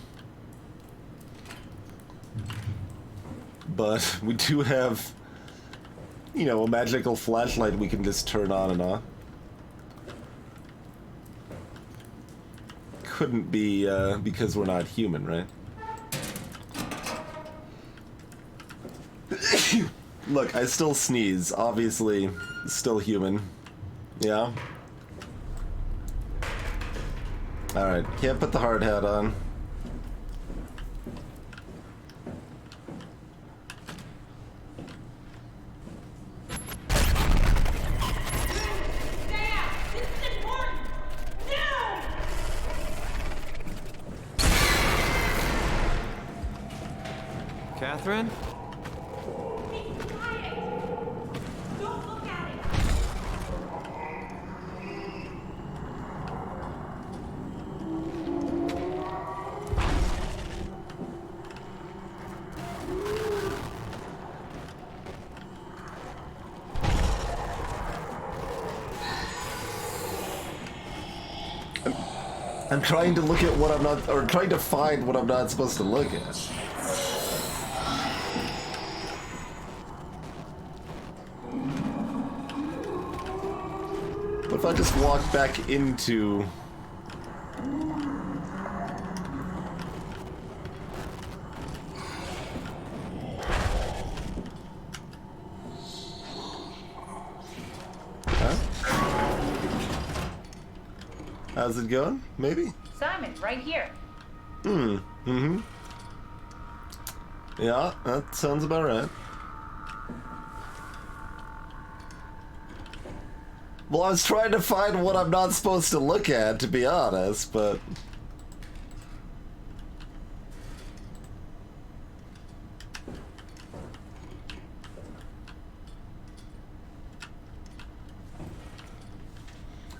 A: But we do have, you know, a magical flashlight we can just turn on and off. Couldn't be because we're not human, right? Look, I still sneeze. Obviously, still human. Yeah? Alright, can't put the hard hat on.
C: Catherine?
A: I'm trying to look at what I'm not, or trying to find what I'm not supposed to look at. What if I just walk back into... How's it going? Maybe?
F: Simon, right here.
A: Mm-hmm. Yeah, that sounds about right. Well, I was trying to find what I'm not supposed to look at, to be honest, but...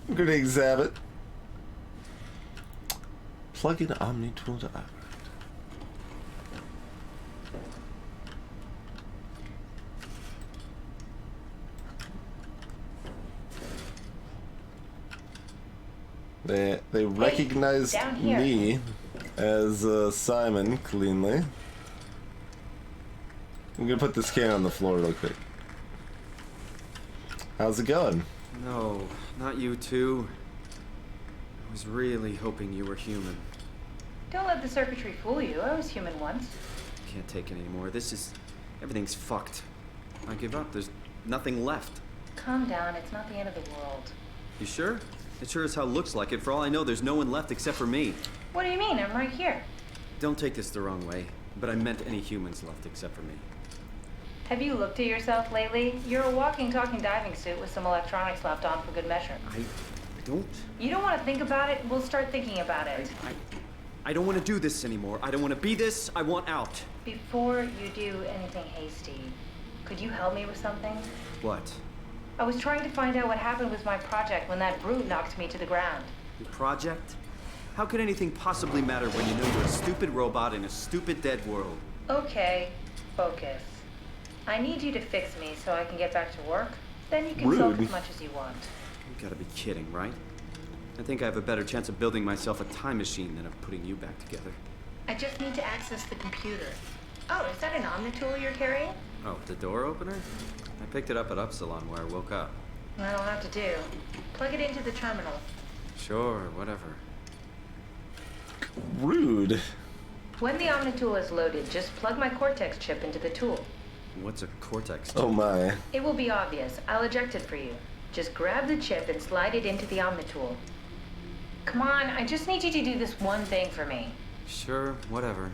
A: I'm gonna examine. Plug in Omni tool to operate. They recognized me as Simon cleanly. I'm gonna put this can on the floor real quick. How's it going?
C: No, not you two. I was really hoping you were human.
F: Don't let the circuitry fool you. I was human once.
C: Can't take it anymore. Everything's fucked. I give up. There's nothing left.
F: Calm down. It's not the end of the world.
C: You sure? It sure as hell looks like it. For all I know, there's no one left except for me.
F: What do you mean? I'm right here.
C: Don't take this the wrong way, but I meant any humans left except for me.
F: Have you looked at yourself lately? You're a walking, talking diving suit with some electronics slapped on for good measure.
C: I don't...
F: You don't want to think about it? We'll start thinking about it.
C: I don't want to do this anymore. I don't want to be this. I want out.
F: Before you do anything hasty, could you help me with something?
C: What?
F: I was trying to find out what happened with my project when that brute knocked me to the ground.
C: Your project? How could anything possibly matter when you know you're a stupid robot in a stupid dead world?
F: Okay, focus. I need you to fix me so I can get back to work. Then you can
C: Rude.
F: sulk as much as you want.
C: You gotta be kidding, right? I think I have a better chance of building myself a time machine than of putting you back together.
F: I just need to access the computer. Oh, is that an Omnitool you're carrying?
C: Oh, the door opener? I picked it up at Upsilon where I woke up.
F: That'll have to do. Plug it into the terminal.
C: Sure, whatever.
A: Rude.
F: When the Omnitool is loaded, just plug my Cortex chip into the tool.
C: What's a Cortex chip?
A: Oh my.
F: It will be obvious. I'll eject it for you. Just grab the chip and slide it into the Omnitool. Come on, I just need you to do this one thing for me.
C: Sure, whatever.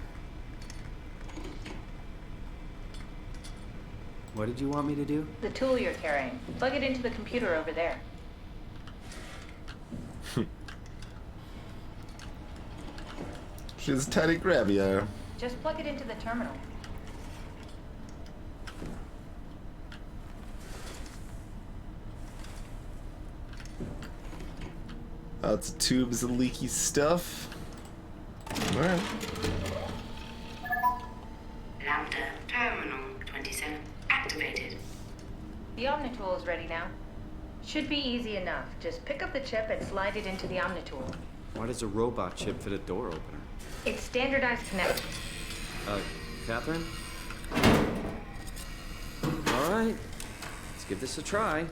C: What did you want me to do?
F: The tool you're carrying. Plug it into the computer over there.
A: She's a tiny grabby.
F: Just plug it into the terminal.
A: Lots of tubes and leaky stuff. Alright.
R: Lambda terminal 27 activated.
F: The Omnitool is ready now. Should be easy enough. Just pick up the chip and slide it into the Omnitool.
C: Why does a robot chip fit a door opener?
F: It's standardized connect.
C: Catherine? All right, let's give this a try.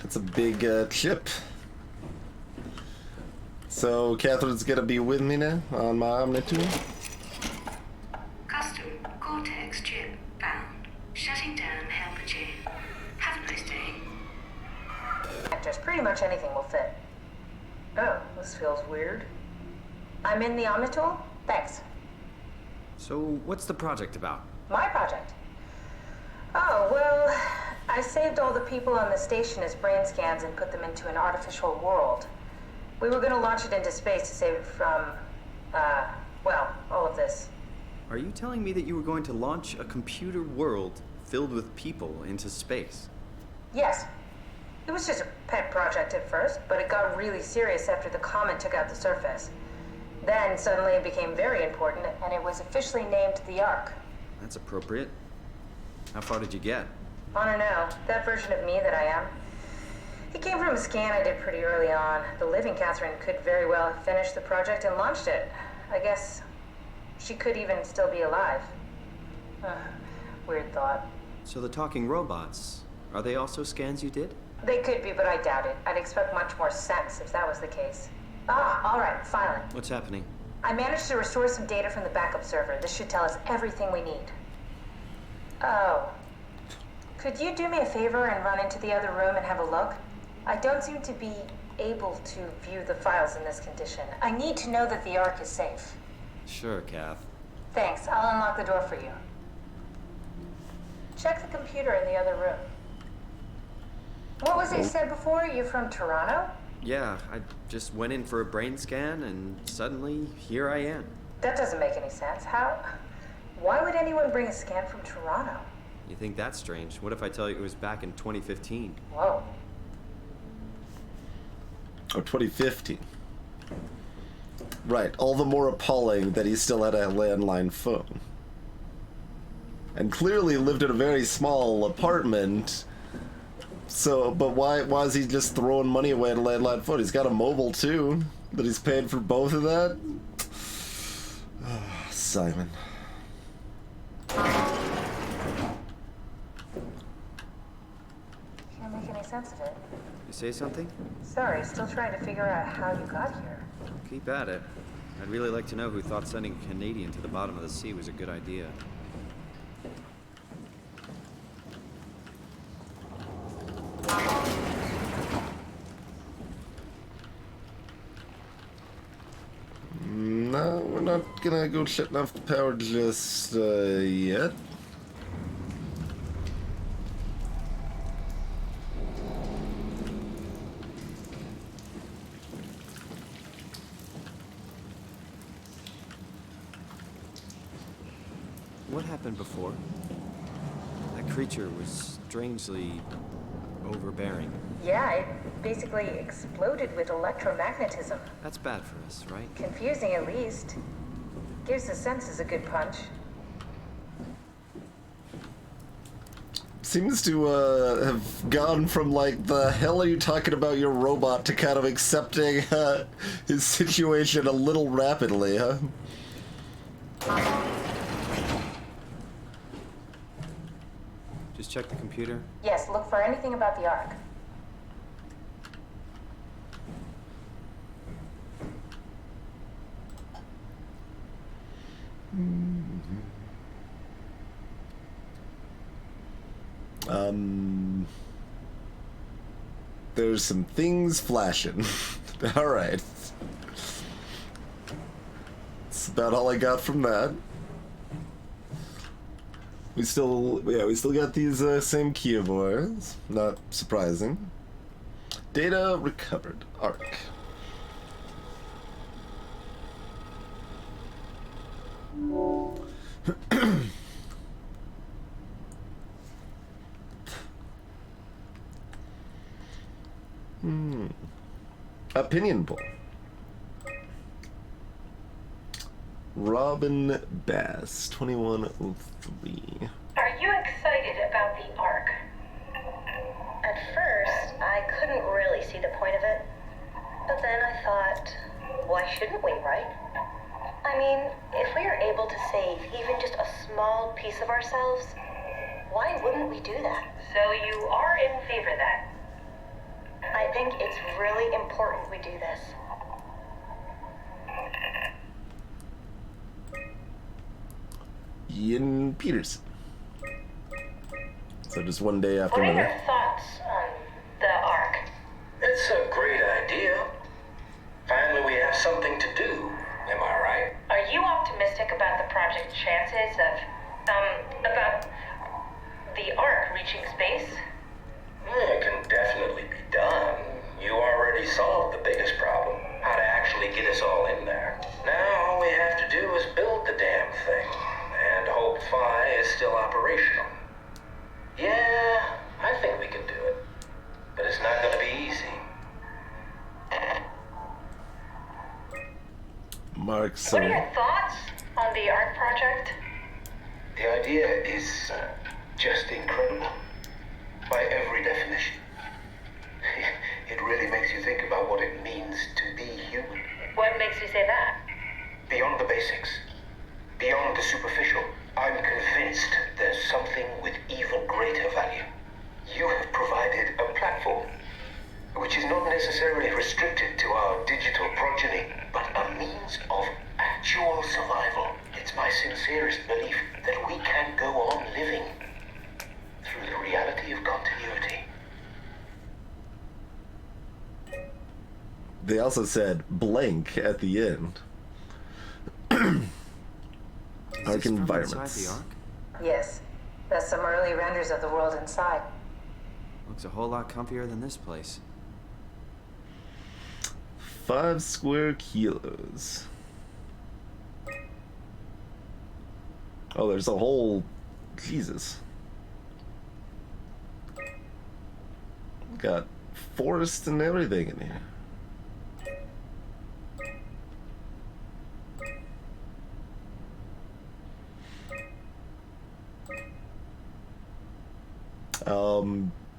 A: It's a big chip. So Catherine's gonna be with me now on my Omnitool.
R: Custom Cortex chip found. Shutting down helper chain. Have a nice day.
F: Just pretty much anything will fit. Oh, this feels weird. I'm in the Omnitool? Thanks.
C: So, what's the project about?
F: My project? Oh, well, I saved all the people on the station as brain scans and put them into an artificial world. We were going to launch it into space to save it from, well, all of this.
C: Are you telling me that you were going to launch a computer world filled with people into space?
F: Yes. It was just a pet project at first, but it got really serious after the comet took out the surface. Then suddenly it became very important, and it was officially named the Ark.
C: That's appropriate. How far did you get?
F: I don't know, that version of me that I am. It came from a scan I did pretty early on. The living Catherine could very well have finished the project and launched it. I guess she could even still be alive. Weird thought.
C: So the talking robots, are they also scans you did?
F: They could be, but I doubt it. I'd expect much more sense if that was the case. All right, finally.
C: What's happening?
F: I managed to restore some data from the backup server. This should tell us everything we need. Oh. Could you do me a favor and run into the other room and have a look? I don't seem to be able to view the files in this condition. I need to know that the Ark is safe.
C: Sure, Kath.
F: Thanks. I'll unlock the door for you. Check the computer in the other room. What was it you said before? You're from Toronto?
C: Yeah, I just went in for a brain scan and suddenly here I am.
F: That doesn't make any sense. How? Why would anyone bring a scan from Toronto?
C: You think that's strange? What if I tell you it was back in 2015?
F: Whoa.
A: Or 2015. Right, all the more appalling that he still had a landline phone. And clearly lived in a very small apartment. So, but why is he just throwing money away at a landline phone? He's got a mobile too, but he's paying for both of that? Simon.
F: Can't make any sense of it.
C: You say something?
F: Sorry, still trying to figure out how you got here.
C: Keep at it. I'd really like to know who thought sending a Canadian to the bottom of the sea was a good idea.
A: No, we're not gonna go shutting off the power just yet.
C: What happened before? That creature was strangely overbearing.
F: Yeah, it basically exploded with electromagnetism.
C: That's bad for us, right?
F: Confusing at least. Gives the senses a good punch.
A: Seems to have gone from like, the hell are you talking about your robot, to kind of accepting his situation a little rapidly, huh?
C: Just check the computer.
F: Yes, look for anything about the Ark.
A: There's some things flashing. Alright. That's about all I got from that. We still got these same keyboards. Not surprising. Data recovered. Arc. Opinion poll. Robin Bass, 2103.
F: Are you excited about the Ark? At first, I couldn't really see the point of it. But then I thought, why shouldn't we, right? I mean, if we are able to save even just a small piece of ourselves, why wouldn't we do that? So you are in favor then? I think it's really important we do this.
A: Ian Peterson. So just one day after
F: What are
A: another.
F: your thoughts on the Ark?
J: It's a great idea. Finally, we have something to do. Am I right?
F: Are you optimistic about the project's chances of, about the Ark reaching space?
J: It can definitely be done. You already solved the biggest problem. How to actually get us all in there. Now all we have to do is build the damn thing. And hope Phi is still operational. Yeah, I think we can do it. But it's not gonna be easy.
A: Mark,
F: What are your thoughts on the Ark project?
J: The idea is just incredible. By every definition. It really makes you think about what it means to be human.
F: What makes you say that?
J: Beyond the basics. Beyond the superficial. I'm convinced there's something with even greater value. You have provided a platform, which is not necessarily restricted to our digital progeny, but a means of actual survival. It's my sincerest belief that we can go on living through the reality of continuity.
A: They also said blank at the end. Ark environments.
F: Yes. That's some early renders of the world inside.
C: Looks a whole lot comfier than this place.
A: 5 square kilos. Oh, there's a whole... Jesus. Got forest and everything in here.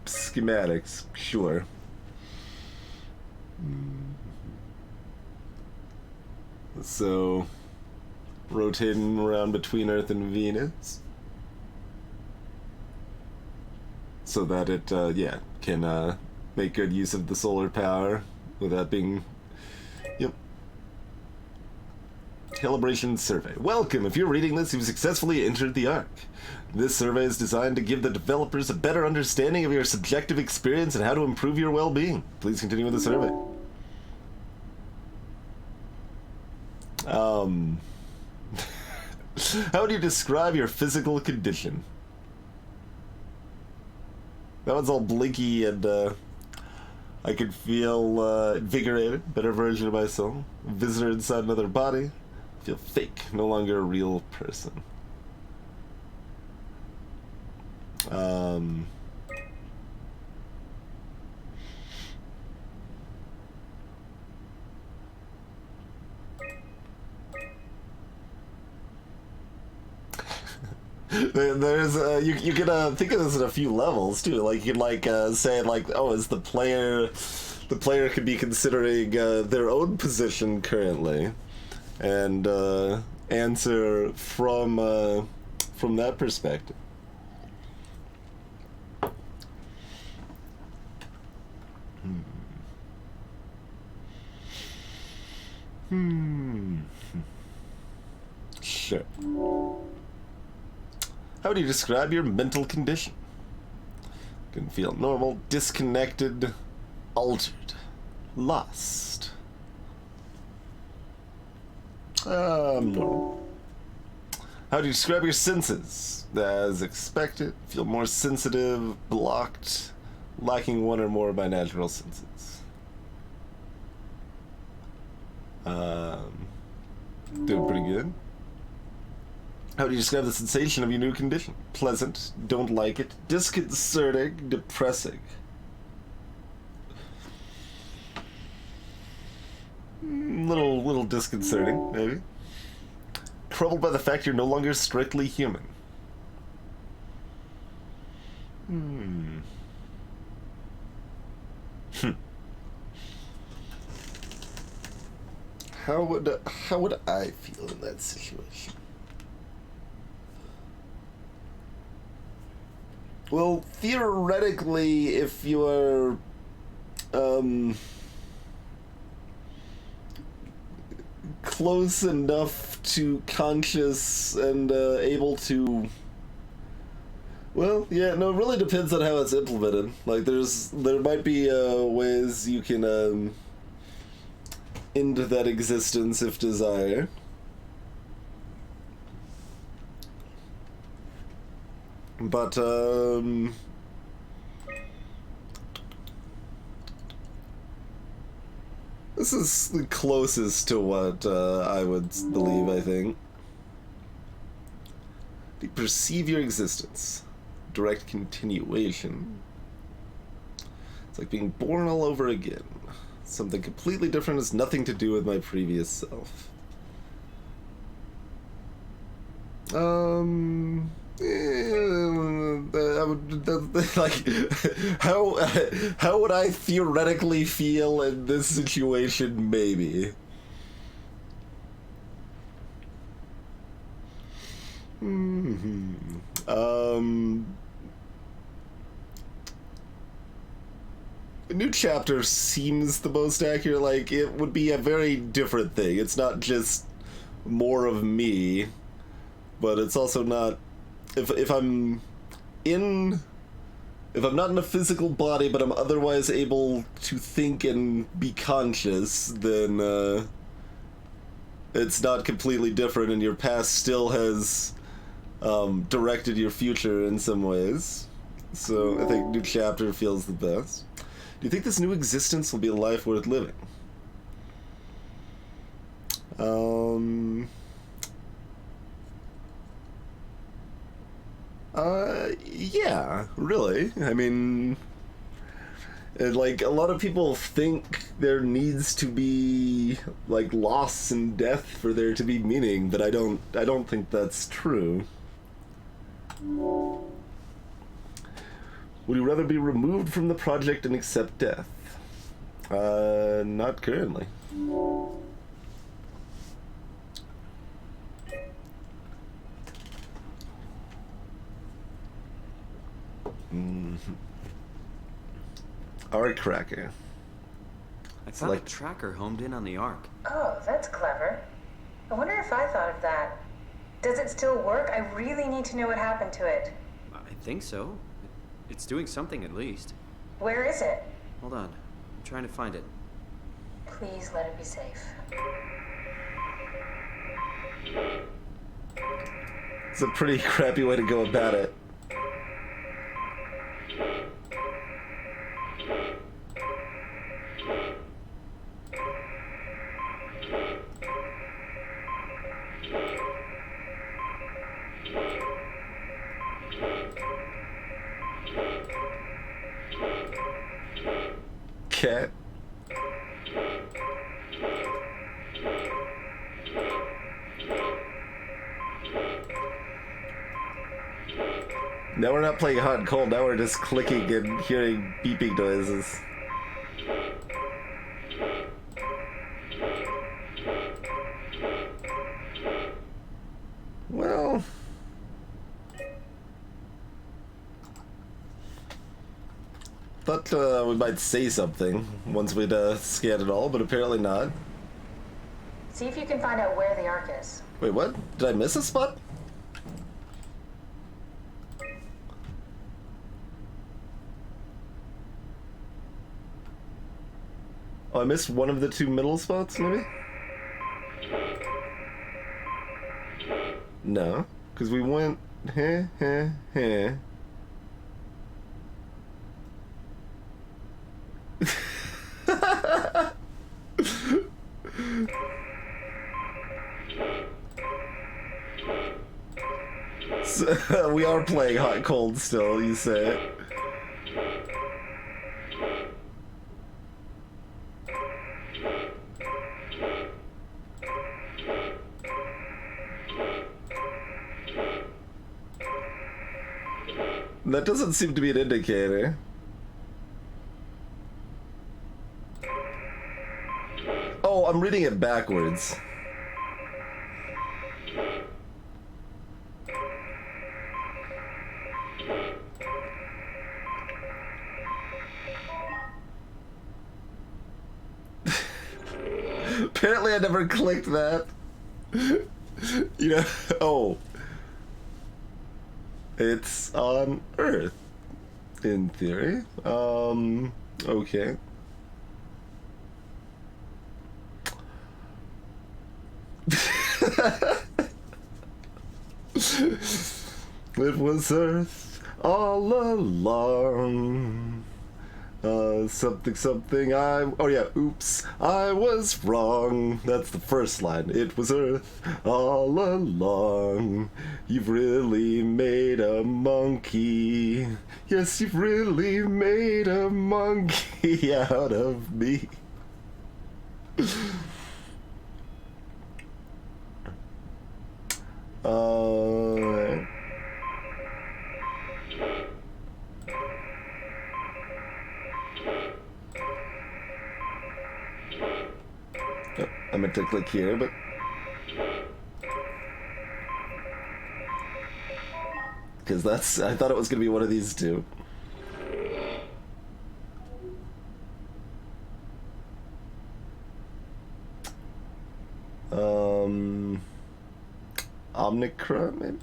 A: Schematics, sure. So, rotating around between Earth and Venus. So that it, yeah, can, make good use of the solar power without being... Yep. Calibration survey. Welcome! If you're reading this, you've successfully entered the Ark. This survey is designed to give the developers a better understanding of your subjective experience and how to improve your well-being. Please continue with the survey. How do you describe your physical condition? That one's all blinky and, I can feel, invigorated, better version of myself. Visitor inside another body. Feel fake, no longer a real person. There's you can think of this in a few levels too. Like you can say like, oh, is the player could be considering their own position currently, and answer from that perspective. Sure. How do you describe your mental condition? Can feel normal, disconnected, altered, lost. Normal. How do you describe your senses? As expected, feel more sensitive, blocked, lacking one or more of my natural senses. Doing pretty good. How do you describe the sensation of your new condition? Pleasant, don't like it, disconcerting, depressing. Little disconcerting, maybe. troubled by the fact you're no longer strictly human. How would I feel in that situation? Well, theoretically, if you are close enough to conscious and able to, well, yeah, no, it really depends on how it's implemented. Like, there might be ways you can end that existence if desired. But this is the closest to what I would believe, I think. To perceive your existence. Direct continuation. It's like being born all over again. Something completely different has nothing to do with my previous self. I would, like, how would I theoretically feel in this situation? Maybe. A new chapter seems the most accurate. Like, it would be a very different thing. It's not just more of me, but it's also not. If I'm not in a physical body, but I'm otherwise able to think and be conscious, then it's not completely different, and your past still has directed your future in some ways. So I think new chapter feels the best. Do you think this new existence will be a life worth living? Yeah, really. I mean, like, a lot of people think there needs to be, like, loss and death for there to be meaning, but I don't think that's true. Would you rather be removed from the project and accept death? Not currently. Arc Cracker.
C: I found a tracker homed in on the Ark.
F: Oh, that's clever. I wonder if I thought of that. Does it still work? I really need to know what happened to it.
C: I think so. It's doing something at least.
F: Where is it?
C: Hold on. I'm trying to find it.
F: Please let it be safe.
A: It's a pretty crappy way to go about it. Cat. Now we're not playing hot and cold, now we're just clicking and hearing beeping noises. Well... thought we might say something once we'd scanned it all, but apparently not.
F: See if you can find out where the Ark is.
A: Wait, what? Did I miss a spot? Oh, I missed one of the two middle spots, maybe? No, because we went... So, we are playing hot and cold still, you say. That doesn't seem to be an indicator. Oh, I'm reading it backwards. Apparently I never clicked that. You know, oh. It's on Earth, in theory. Okay. It was Earth all along. Something oh yeah, oops, I was wrong. That's the first line. It was Earth all along. You've really made a monkey. Yes, you've really made a monkey out of me. I meant to click here, but because I thought it was gonna be one of these two. Omnicron, maybe?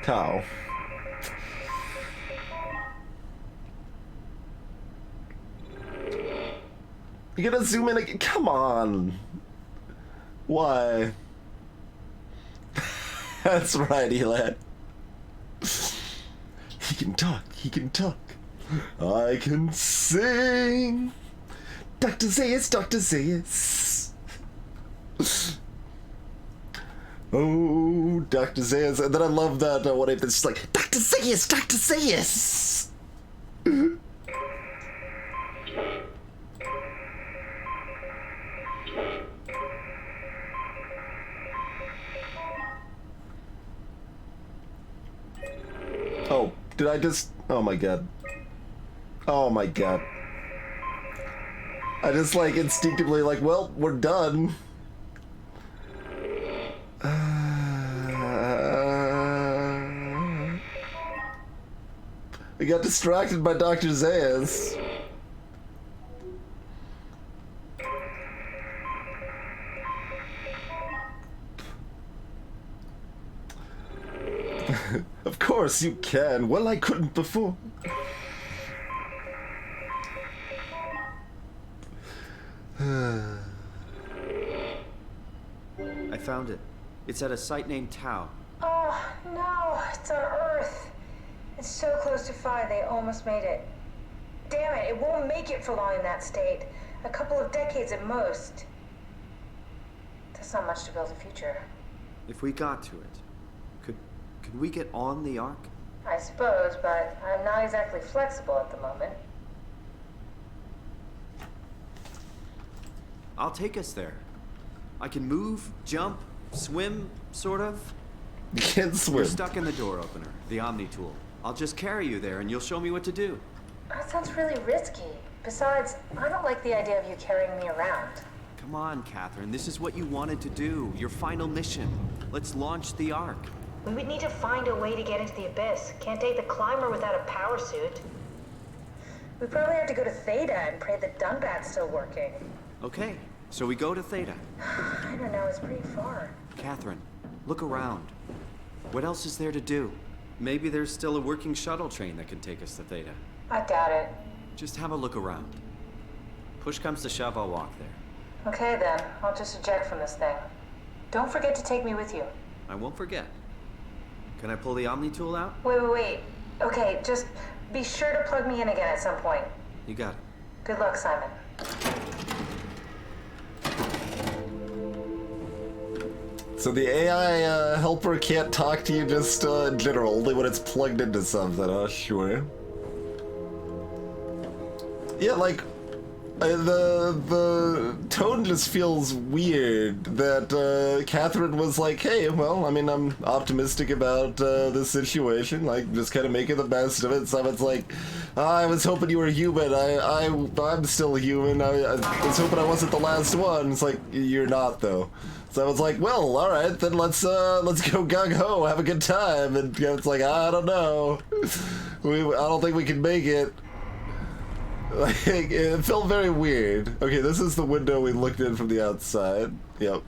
A: Cow. You gotta zoom in again. Come on. Why? That's right, Eli. He can talk. He can talk. I can sing. Dr. Zaius, Dr. Zaius. Oh, Dr. Zaius. And then I love that what if it's just like, Dr. Zaius, Dr. Zaius. Oh, did I just... Oh my god. Oh my god. I just like instinctively like, well, we're done. I got distracted by Dr. Zaius. Of course you can. Well, I couldn't before.
C: I found it. It's at a site named Tau.
F: Oh, no, it's on Earth. It's so close to Phi, they almost made it. Damn it, it won't make it for long in that state. A couple of decades at most. That's not much to build a future.
C: If we got to it, could we get on the Ark?
F: I suppose, but I'm not exactly flexible at the moment.
C: I'll take us there. I can move, jump, swim, sort of.
A: You can't swim.
C: You're stuck in the door opener, the Omni tool. I'll just carry you there and you'll show me what to do.
F: That sounds really risky. Besides, I don't like the idea of you carrying me around.
C: Come on, Catherine. This is what you wanted to do. Your final mission. Let's launch the Ark.
F: We would need to find a way to get into the Abyss. Can't take the climber without a power suit. We probably have to go to Theta and pray the Dunbat's still working.
C: Okay, so we go to Theta.
F: I don't know, it's pretty far.
C: Catherine, look around. What else is there to do? Maybe there's still a working shuttle train that can take us to Theta.
F: I doubt it.
C: Just have a look around. Push comes to shove, I'll walk there.
F: Okay then, I'll just eject from this thing. Don't forget to take me with you.
C: I won't forget. Can I pull the Omni tool out?
F: Wait. Okay, just be sure to plug me in again at some point.
C: You got it.
F: Good luck, Simon.
A: So the AI helper can't talk to you just in general, only when it's plugged into something, sure. Yeah, like, the tone just feels weird that Catherine was like, hey, well, I mean, I'm optimistic about this situation, like, just kind of making the best of it. So it's like, I was hoping you were human. I'm still human. I was hoping I wasn't the last one. It's like, you're not, though. So I was like, well, all right, then let's go gung ho, have a good time. And it's like, I don't know, I don't think we can make it. Like, it felt very weird. Okay, this is the window we looked in from the outside. Yep.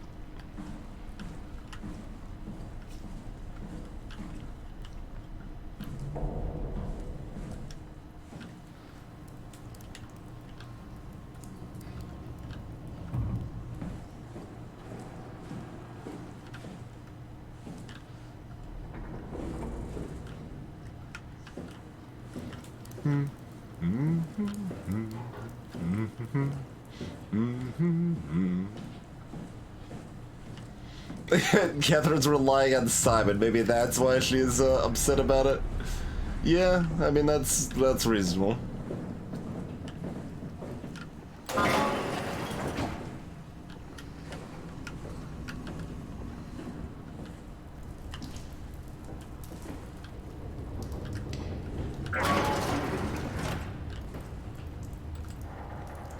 A: Catherine's relying on Simon. Maybe that's why she's upset about it. Yeah, I mean that's reasonable.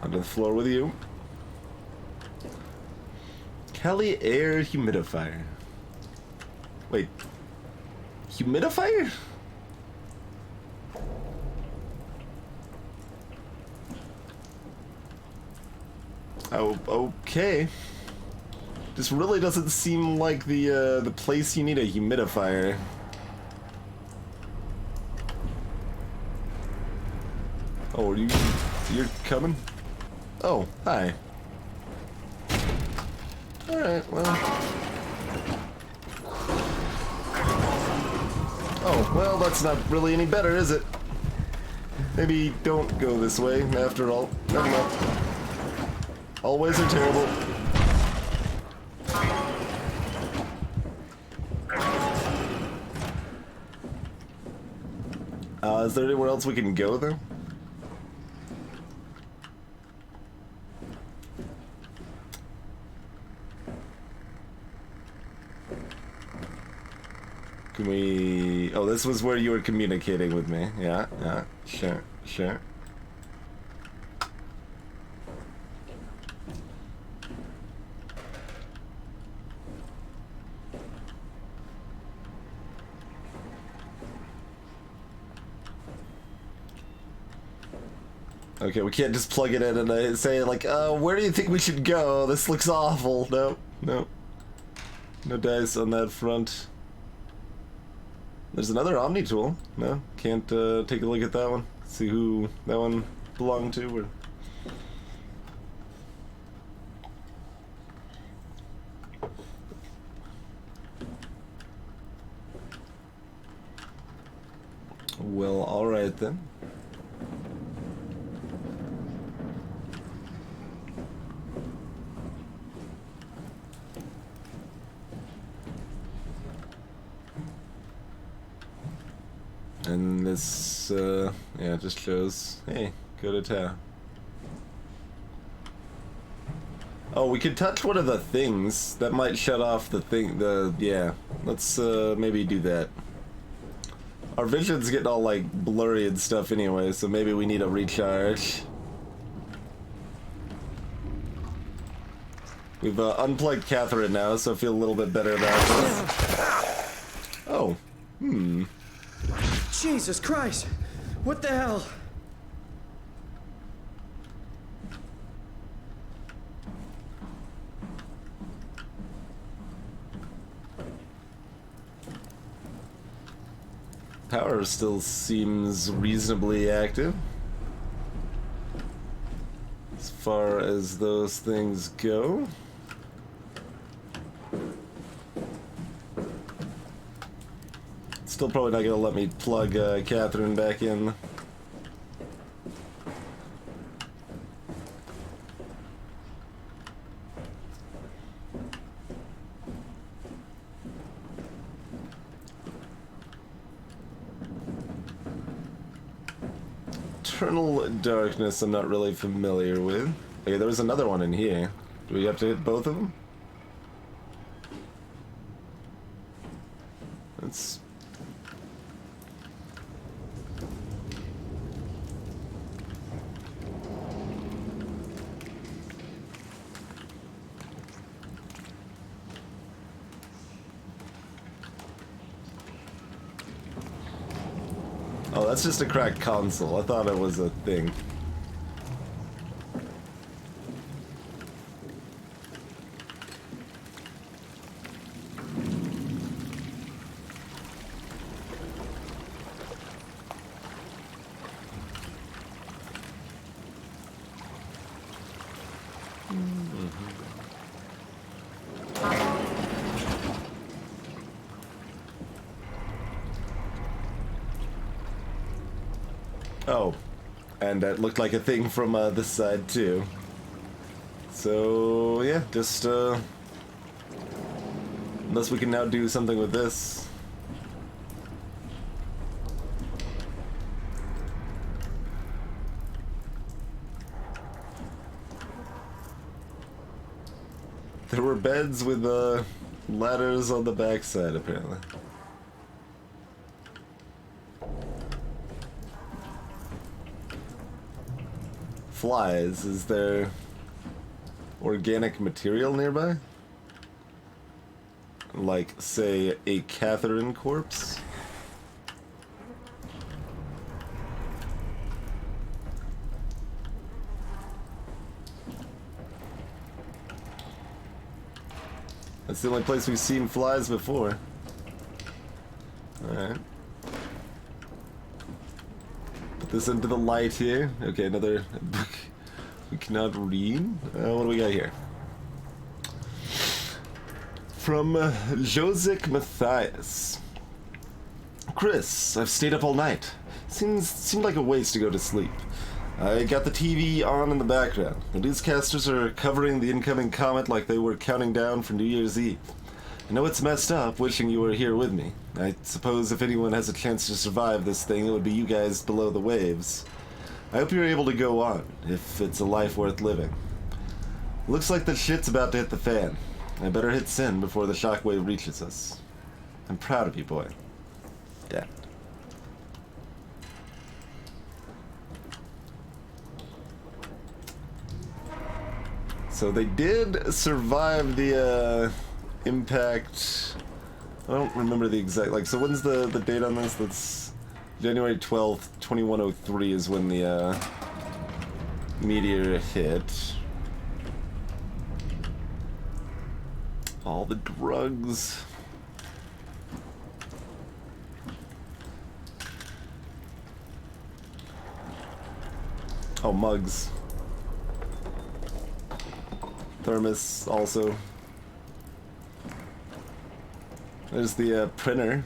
A: Onto the floor with you. Kelly air humidifier. Wait. Humidifier? Oh, okay. This really doesn't seem like the place you need a humidifier. Oh, you're coming? Oh, hi. Alright, well. Oh, well, that's not really any better, is it? Maybe don't go this way, after all. Never mind. Always are terrible. Is there anywhere else we can go, though? Can we... Oh, this was where you were communicating with me. Yeah, sure. Okay, we can't just plug it in and say, like, where do you think we should go? This looks awful. No. No dice on that front. There's another Omni tool. No, can't take a look at that one. See who that one belonged to. Or... Well, alright then. And this, yeah, it just shows, hey, go to town. Oh, we could touch one of the things. That might shut off the thing, yeah. Let's, maybe do that. Our vision's getting all, like, blurry and stuff anyway, so maybe we need a recharge. We've, unplugged Catherine now, so I feel a little bit better about this. Oh,
C: Jesus Christ! What the hell?
A: Power still seems reasonably active. As far as those things go. Still probably not gonna let me plug Catherine back in. Eternal Darkness I'm not really familiar with. Okay, there was another one in here. Do we have to hit both of them? Let's... Oh, that's just a cracked console. I thought it was a thing. Oh, and that looked like a thing from this side too. So yeah, just unless we can now do something with this. There were beds with ladders on the backside apparently. Flies, is there organic material nearby? Like, say, a Catherine corpse? That's the only place we've seen flies before. Alright. Put this into the light here. Okay, another book we cannot read. What do we got here? From Josic Matthias. Chris, I've stayed up all night. Seemed like a waste to go to sleep. I got the TV on in the background. The newscasters are covering the incoming comet like they were counting down for New Year's Eve. I know it's messed up, wishing you were here with me. I suppose if anyone has a chance to survive this thing, it would be you guys below the waves. I hope you're able to go on, if it's a life worth living. Looks like the shit's about to hit the fan. I better hit send before the shockwave reaches us. I'm proud of you, boy. Dad. So they did survive the impact. I don't remember the exact, like, so when's the date on this? That's January 12th, 2103 is when the meteor hit. All the drugs. Oh, mugs. Thermos also. There's the printer,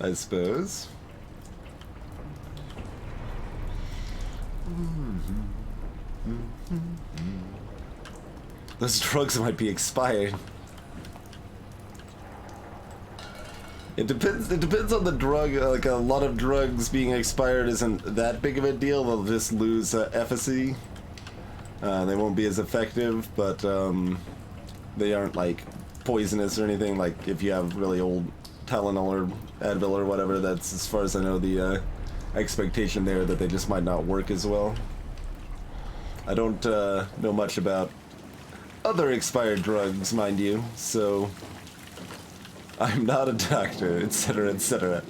A: I suppose. Those drugs might be expired. It depends on the drug. Like, a lot of drugs being expired isn't that big of a deal. They'll just lose efficacy. They won't be as effective, but they aren't like poisonous or anything. Like, if you have really old Tylenol or Advil or whatever, that's, as far as I know, the expectation there that they just might not work as well. I don't know much about other expired drugs, mind you, so I'm not a doctor, etc., etc.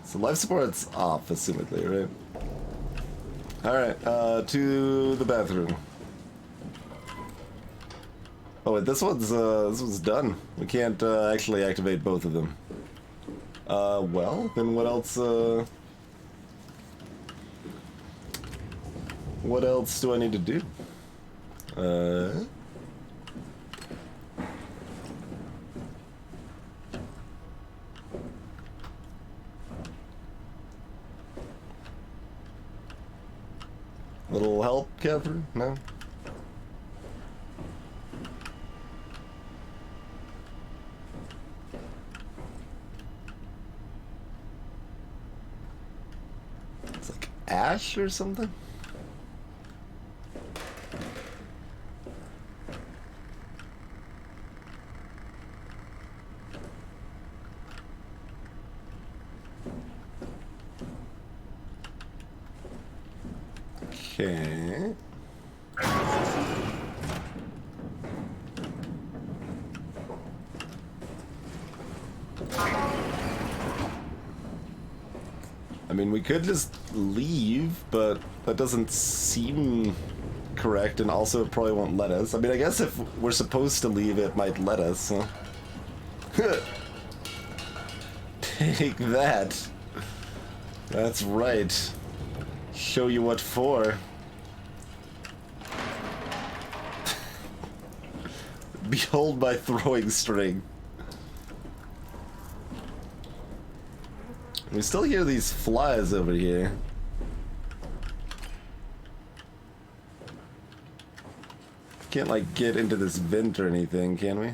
A: So life support's off, assumedly, right? Alright, to the bathroom. Oh wait, this one's done. We can't actually activate both of them. Well, then what else do I need to do? Little help, Catherine? No? ash or something? Okay. I mean, we could just leave, but that doesn't seem correct, and also it probably won't let us. I mean, I guess if we're supposed to leave, it might let us, huh? Take that. That's right. Show you what for. Behold my throwing string. We still hear these flies over here. Can't, like, get into this vent or anything, can we?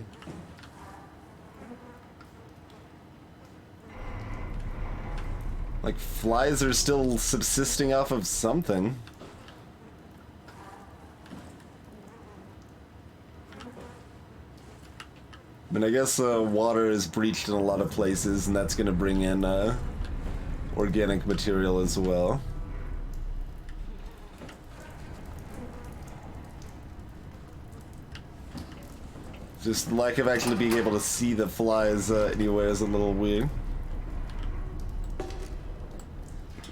A: Like, flies are still subsisting off of something. I mean, I guess water is breached in a lot of places, and that's gonna bring in organic material as well. Just lack of actually being able to see the flies anywhere is a little weird.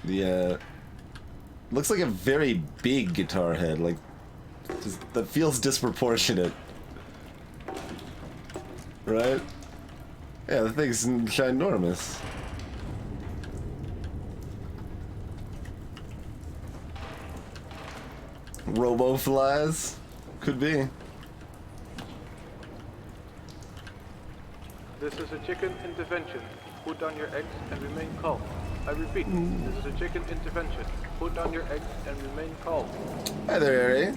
A: Yeah. Looks like a very big guitar head, like, just, that feels disproportionate. Right? Yeah, the thing's ginormous. Robo flies? Could be.
S: This is a chicken intervention. Put down your eggs and remain calm. I repeat, this is a chicken intervention. Put down your eggs and remain calm.
A: Hi there, Harry.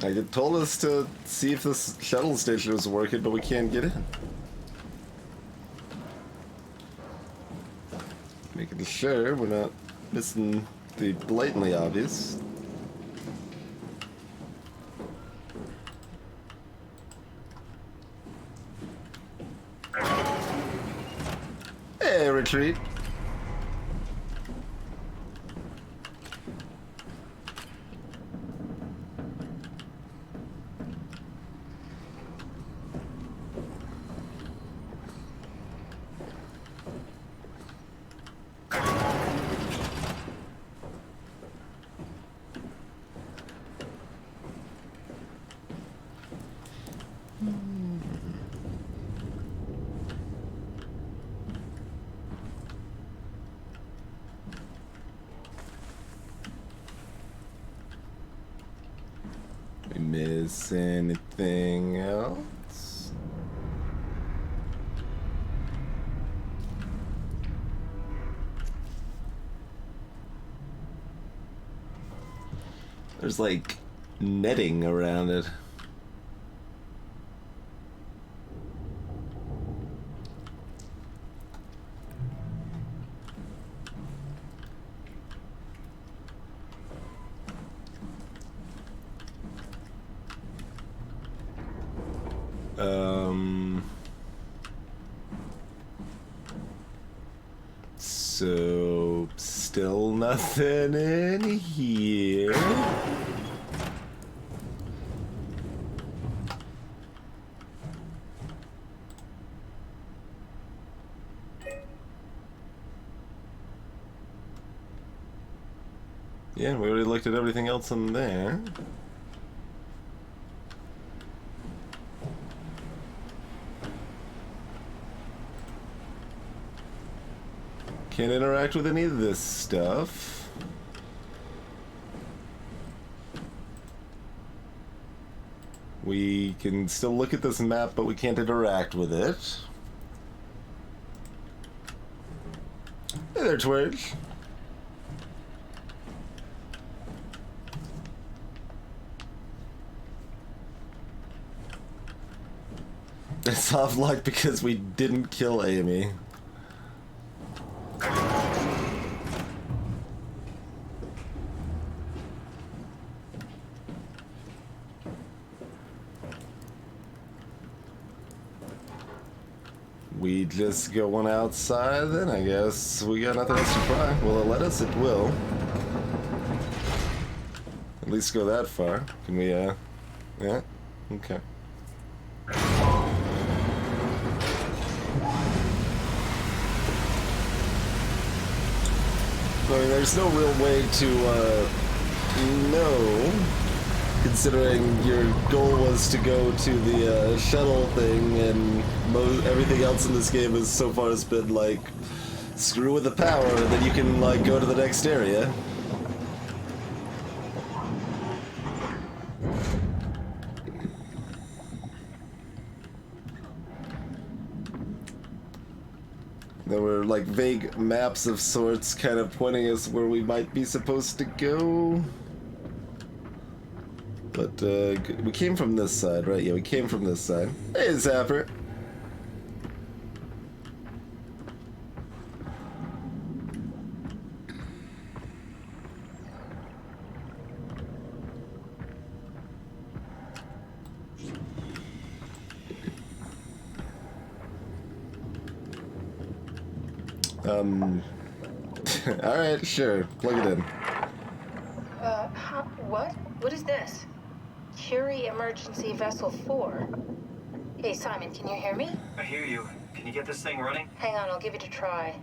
A: It told us to see if this shuttle station was working, but we can't get in. Making sure we're not missing the blatantly obvious. Hey, retreat. Miss anything else? There's like netting around it. So, still nothing in here. Yeah, we already looked at everything else in there. Can't interact with any of this stuff. We can still look at this map, but we can't interact with it. Hey there, Twitch. It's soft locked because we didn't kill Amy. We just go one outside then, I guess. We got nothing else to try. Will it let us? It will. At least go that far. Can we, yeah? Okay. I mean, there's no real way to, know, considering your goal was to go to the, shuttle thing, and everything else in this game is so far has been, like, screw with the power, and then you can, like, go to the next area. There were like vague maps of sorts kind of pointing us where we might be supposed to go. But we came from this side, right? Yeah, we came from this side. Hey, Zapper. Alright, sure. Plug it in.
F: What? What is this? Curie Emergency Vessel 4. Hey, Simon, can you hear me?
P: I hear you. Can you get this thing running?
F: Hang on, I'll give it a try.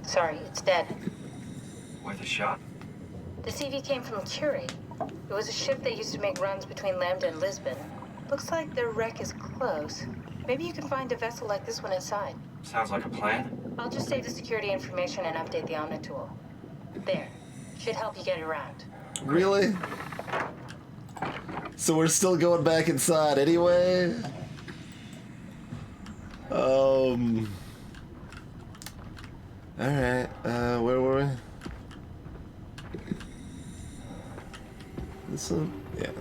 F: Sorry, it's dead.
P: Worth a shot?
F: The CV came from Curie. It was a ship that used to make runs between Lambda and Lisbon. Looks like their wreck is close. Maybe you can find a vessel like this one inside.
P: Sounds like a plan.
F: I'll just save the security information and update the Omni tool. There. Should help you get around.
A: Really? So we're still going back inside anyway? Alright, where were we? This one? Yeah.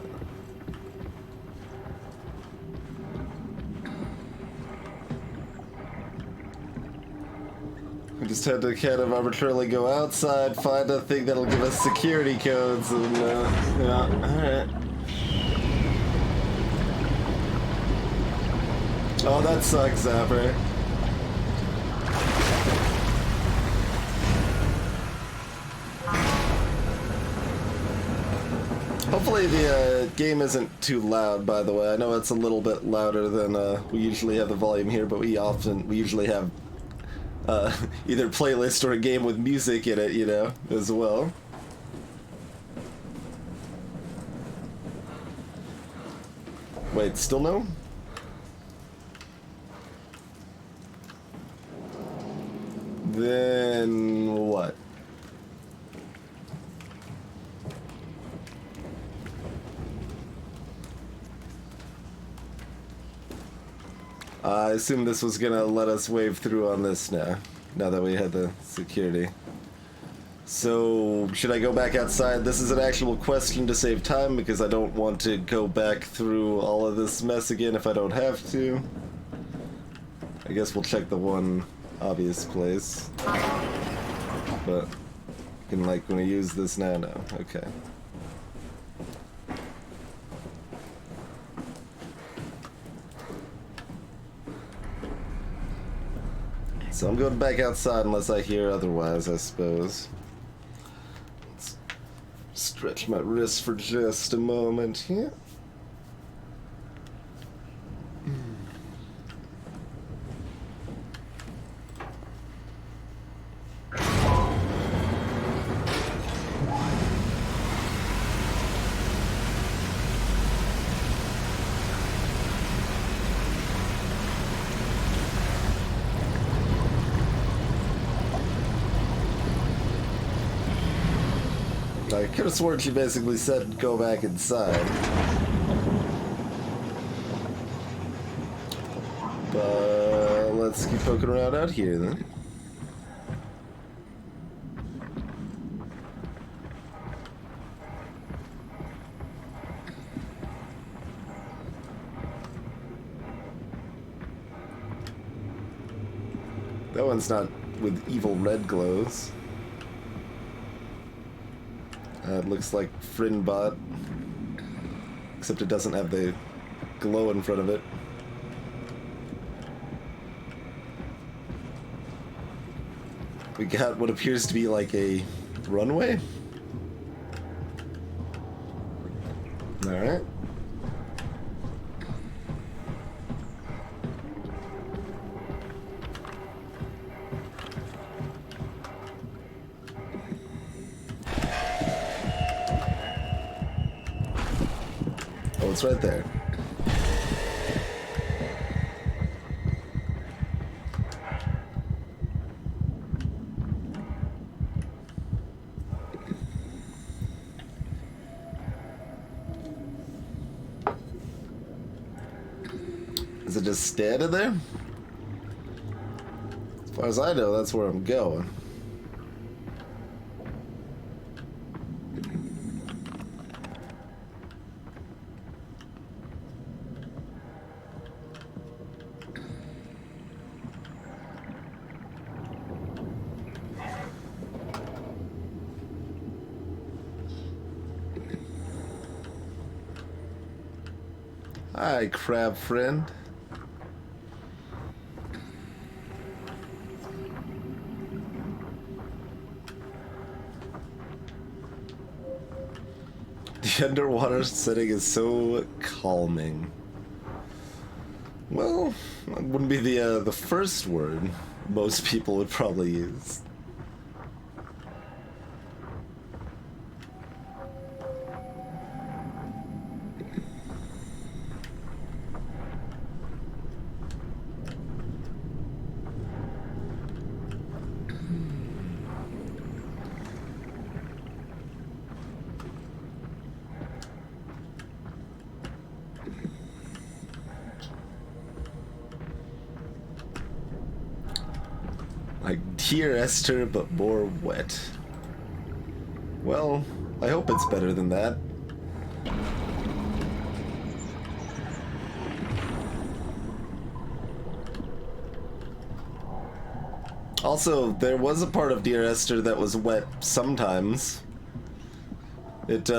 A: We just had to kind of arbitrarily go outside, find a thing that'll give us security codes, and, yeah, alright. Oh, that sucks, Zapper. Hopefully the game isn't too loud, by the way. I know it's a little bit louder than we usually have the volume here, but we usually have either playlist or a game with music in it, you know, as well. Wait, still no? Then what? I assume this was gonna let us wave through on this now that we had the security. So, should I go back outside? This is an actual question to save time because I don't want to go back through all of this mess again if I don't have to. I guess we'll check the one obvious place. But, can like, when I use this now? No. Okay. So I'm going back outside unless I hear otherwise, I suppose. Let's stretch my wrist for just a moment here. I could have sworn she basically said go back inside. But let's keep poking around out here then. That one's not with evil red glows. It looks like Frinbot, except it doesn't have the glow in front of it. We got what appears to be like a runway. Alright. Oh, it's right there. Is it just standing there? As far as I know, that's where I'm going. Hi, crab friend. The underwater setting is so calming. Well, that wouldn't be the first word most people would probably use. Like Dear Esther, but more wet. Well, I hope it's better than that. Also, there was a part of Dear Esther that was wet sometimes. It,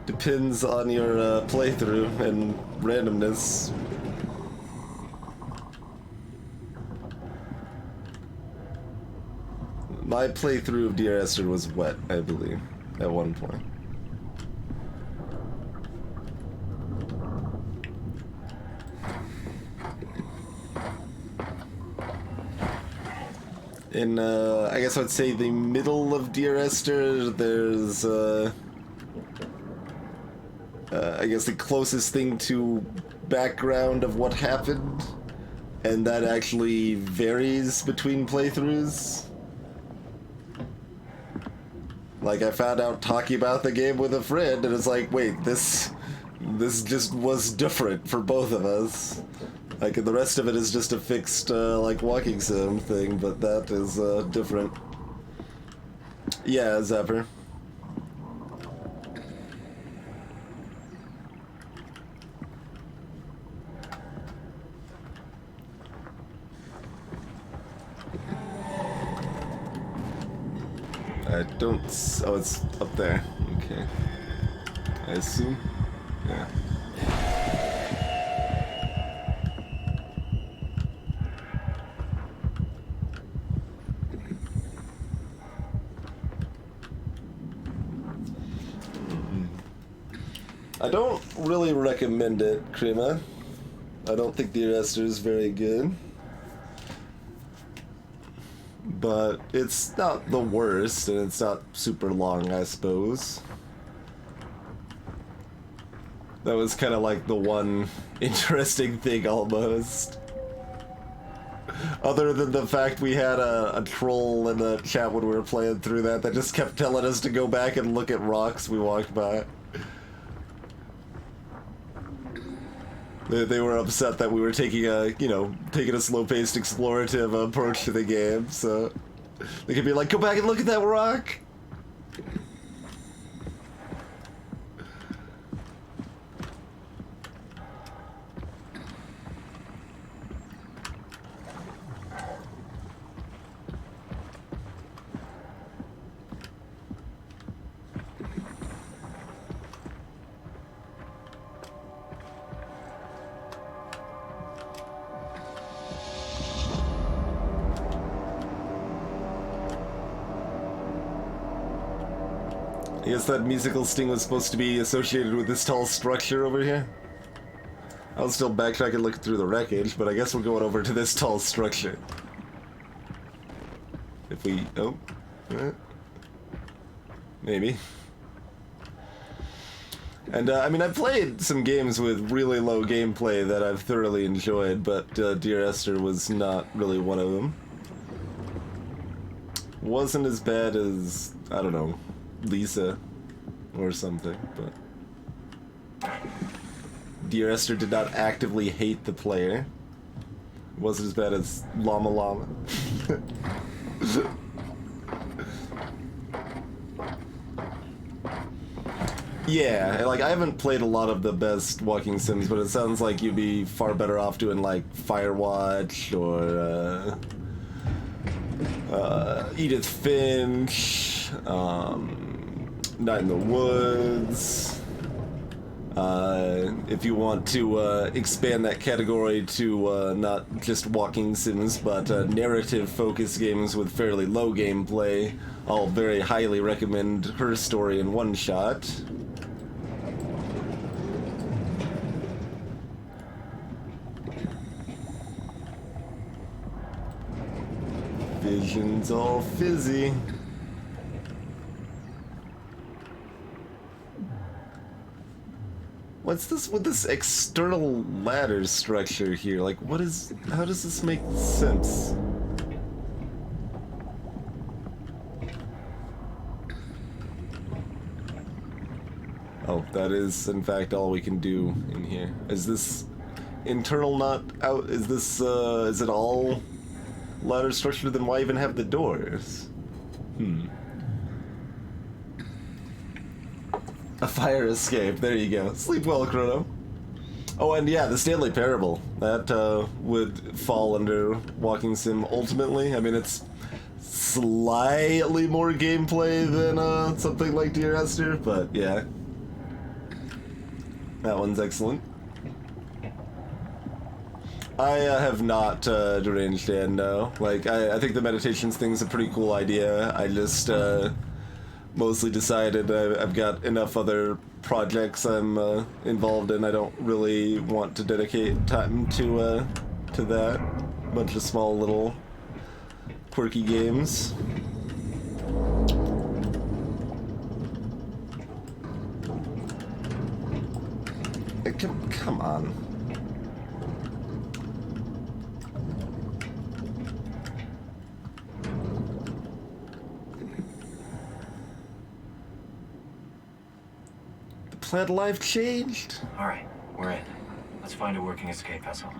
A: depends on your, playthrough and randomness. My playthrough of Dear Esther was wet, I believe, at one point. In, I guess I'd say the middle of Dear Esther, there's, I guess the closest thing to background of what happened, and that actually varies between playthroughs. Like, I found out talking about the game with a friend, and it's like, wait, this just was different for both of us. Like, the rest of it is just a fixed, like, walking sim thing, but that is, different. Yeah, Zapper. I don't... Oh, it's up there. Okay. I assume? Yeah. I don't really recommend it, Krima. I don't think Dear Esther is very good. But it's not the worst, and it's not super long, I suppose. That was kind of like the one interesting thing, almost. Other than the fact we had a troll in the chat when we were playing through that just kept telling us to go back and look at rocks we walked by. They were upset that we were taking a, taking a slow-paced explorative approach to the game, so they could be like, go back and look at that rock! I guess that musical sting was supposed to be associated with this tall structure over here. I'll still backtrack and look through the wreckage, but I guess we're going over to this tall structure. If we... oh. Maybe. And, I mean, I've played some games with really low gameplay that I've thoroughly enjoyed, but Dear Esther was not really one of them. Wasn't as bad as, I don't know, Lisa or something, but Dear Esther did not actively hate the player. It wasn't as bad as Llama Llama. Yeah, like I haven't played a lot of the best walking sims, but it sounds like you'd be far better off doing like Firewatch or Edith Finch, Night in the Woods. If you want to expand that category to not just walking sims, but narrative-focused games with fairly low gameplay, I'll very highly recommend Her Story in One Shot. Vision's all fizzy. What's this with this external ladder structure here? Like, what is... how does this make sense? Oh, that is, in fact, all we can do in here. Is this internal not out? Is this, is it all ladder structure? Then why even have the doors? A fire escape, there you go. Sleep well, Chrono. Oh, and yeah, the Stanley Parable. That would fall under Walking Sim ultimately. I mean, it's slightly more gameplay than something like Dear Esther, but yeah. That one's excellent. I have not deranged Dan, no. Like, I think the meditations thing's a pretty cool idea. I just mostly decided I've got enough other projects I'm involved in. I don't really want to dedicate time to that. Bunch of small little quirky games. Come on. The plant life changed.
P: All right, we're in. Let's find a working escape vessel.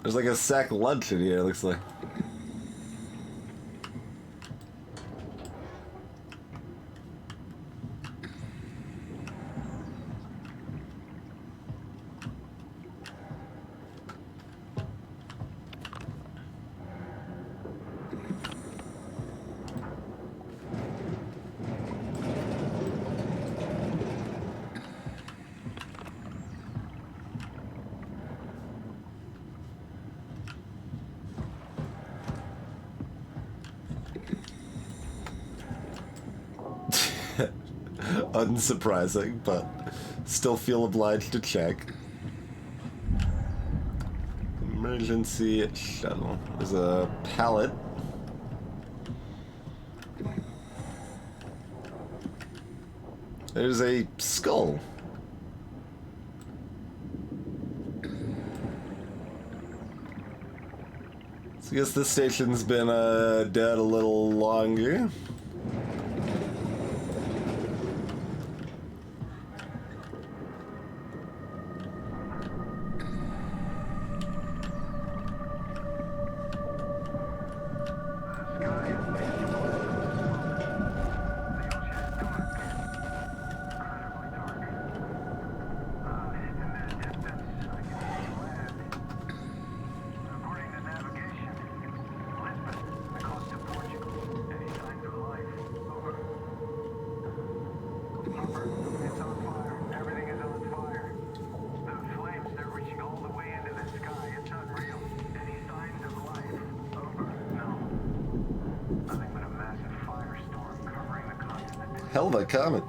A: There's like a sack lunch in here, it looks like. Unsurprising, but still feel obliged to check. Emergency shuttle. There's a pallet. There's a skull. So I guess this station's been dead a little longer. Hell of a comet.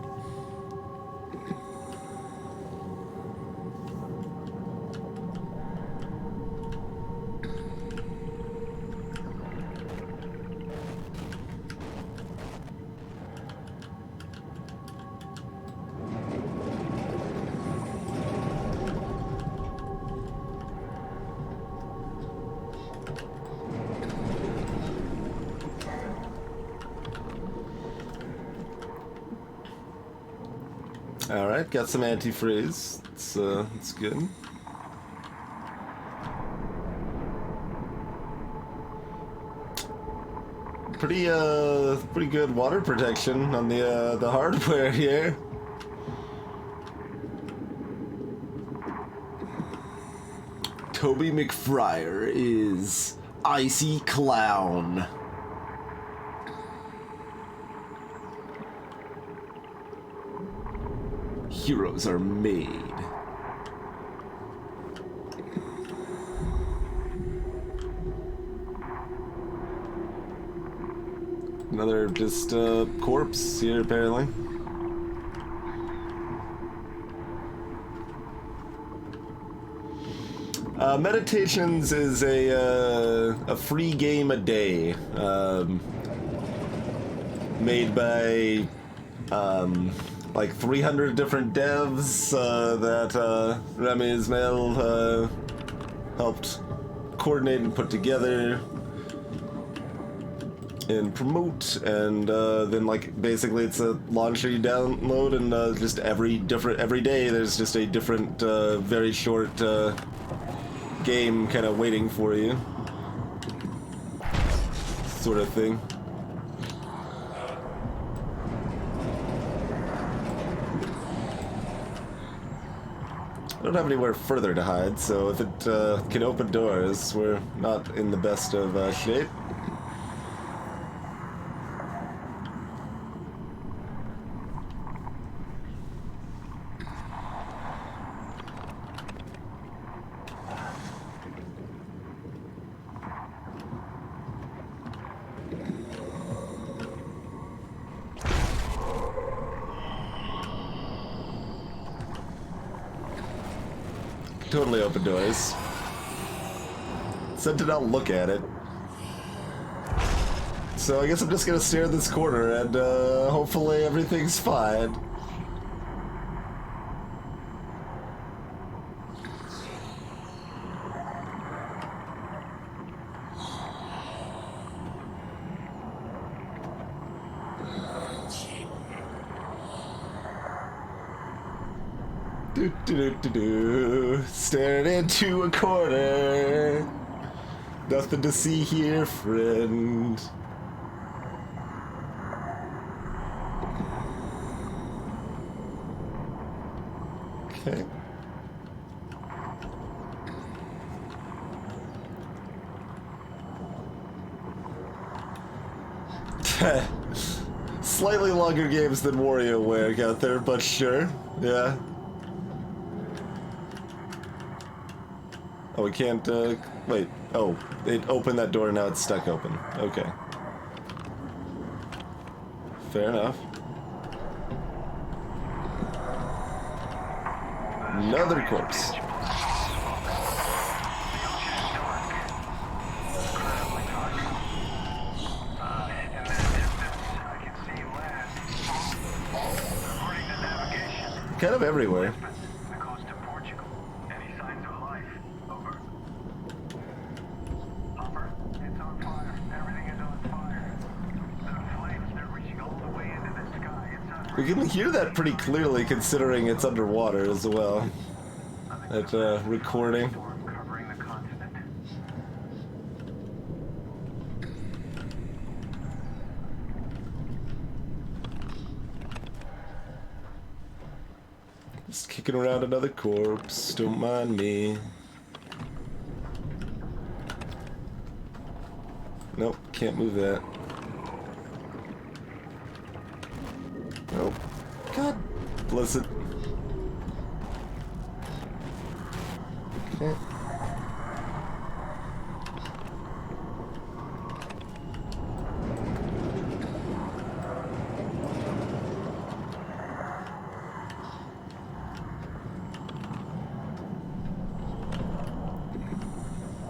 A: Alright, got some antifreeze. It's good. Pretty good water protection on the hardware here. Toby McFryer is Icy Clown. Heroes are made. Another just corpse here apparently. Meditations is a free game a day, made by like 300 different devs that Remy Ismail helped coordinate and put together and promote, and then like basically it's a launcher you download, and just every day there's just a different very short game kind of waiting for you, sort of thing. I don't have anywhere further to hide, so if it can open doors, we're not in the best of shape. Totally open doors. Said to not look at it. So I guess I'm just gonna stare at this corner and hopefully everything's fine. Staring into a corner. Nothing to see here, friend. Okay. Slightly longer games than WarioWare out there, but sure, yeah. Oh, we can't, wait. Oh, it opened that door, now it's stuck open. Okay. Fair enough. Another corpse. Kind of everywhere. We can hear that pretty clearly considering it's underwater as well. That recording. Just kicking around another corpse, don't mind me. Nope, can't move that. Nope. God bless it. Okay.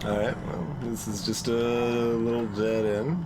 A: Alright, well, this is just a little dead end.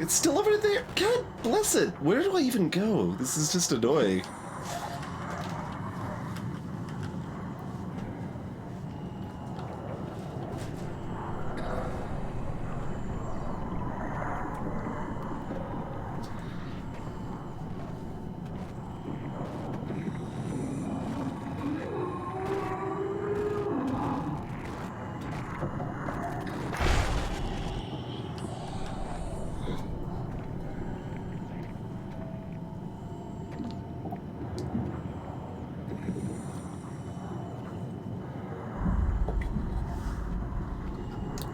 A: It's still over there. God bless it. Where do I even go? This is just annoying.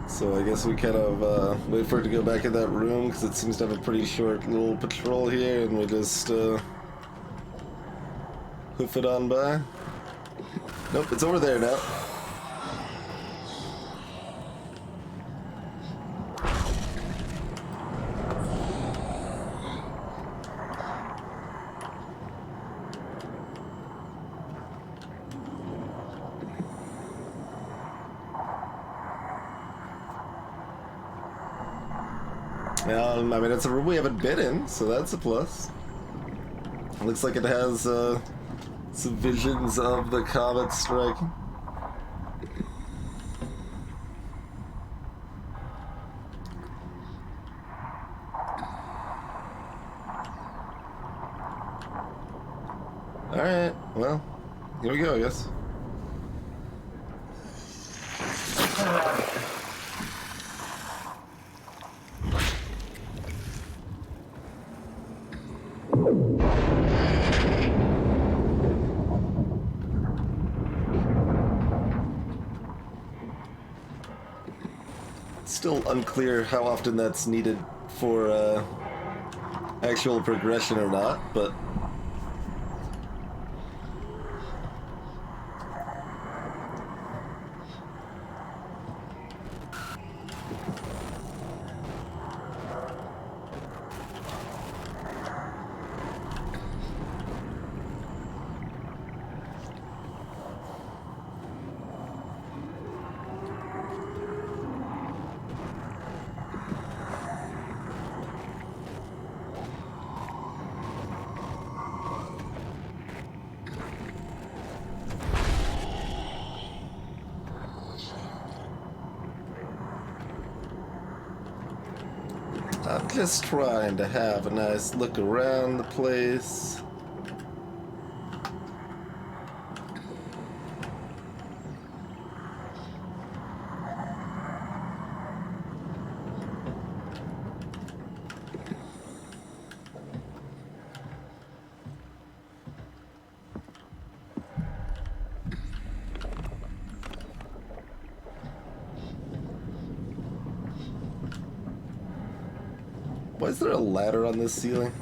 A: So I guess we kind of wait for it to go back in that room because it seems to have a pretty short little patrol here, and we just hoof it on by. Nope, it's over there now. I mean, it's a room we haven't been in, so that's a plus. Looks like it has some visions of the comet striking. Alright, well, here we go, I guess. Still unclear how often that's needed for actual progression or not, but I'm just trying to have a nice look around the place. Why is there a ladder on this ceiling?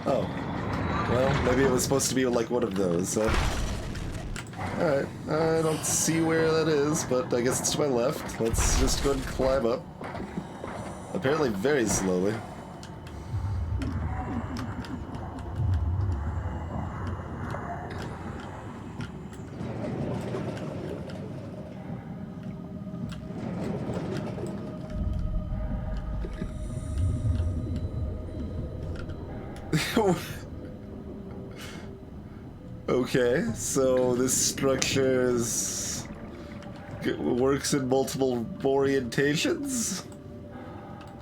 A: Oh. Well, maybe it was supposed to be like one of those. Alright, I don't see where that is, but I guess it's to my left. Let's just go and climb up. Apparently very slowly. Okay, so this structure works in multiple orientations?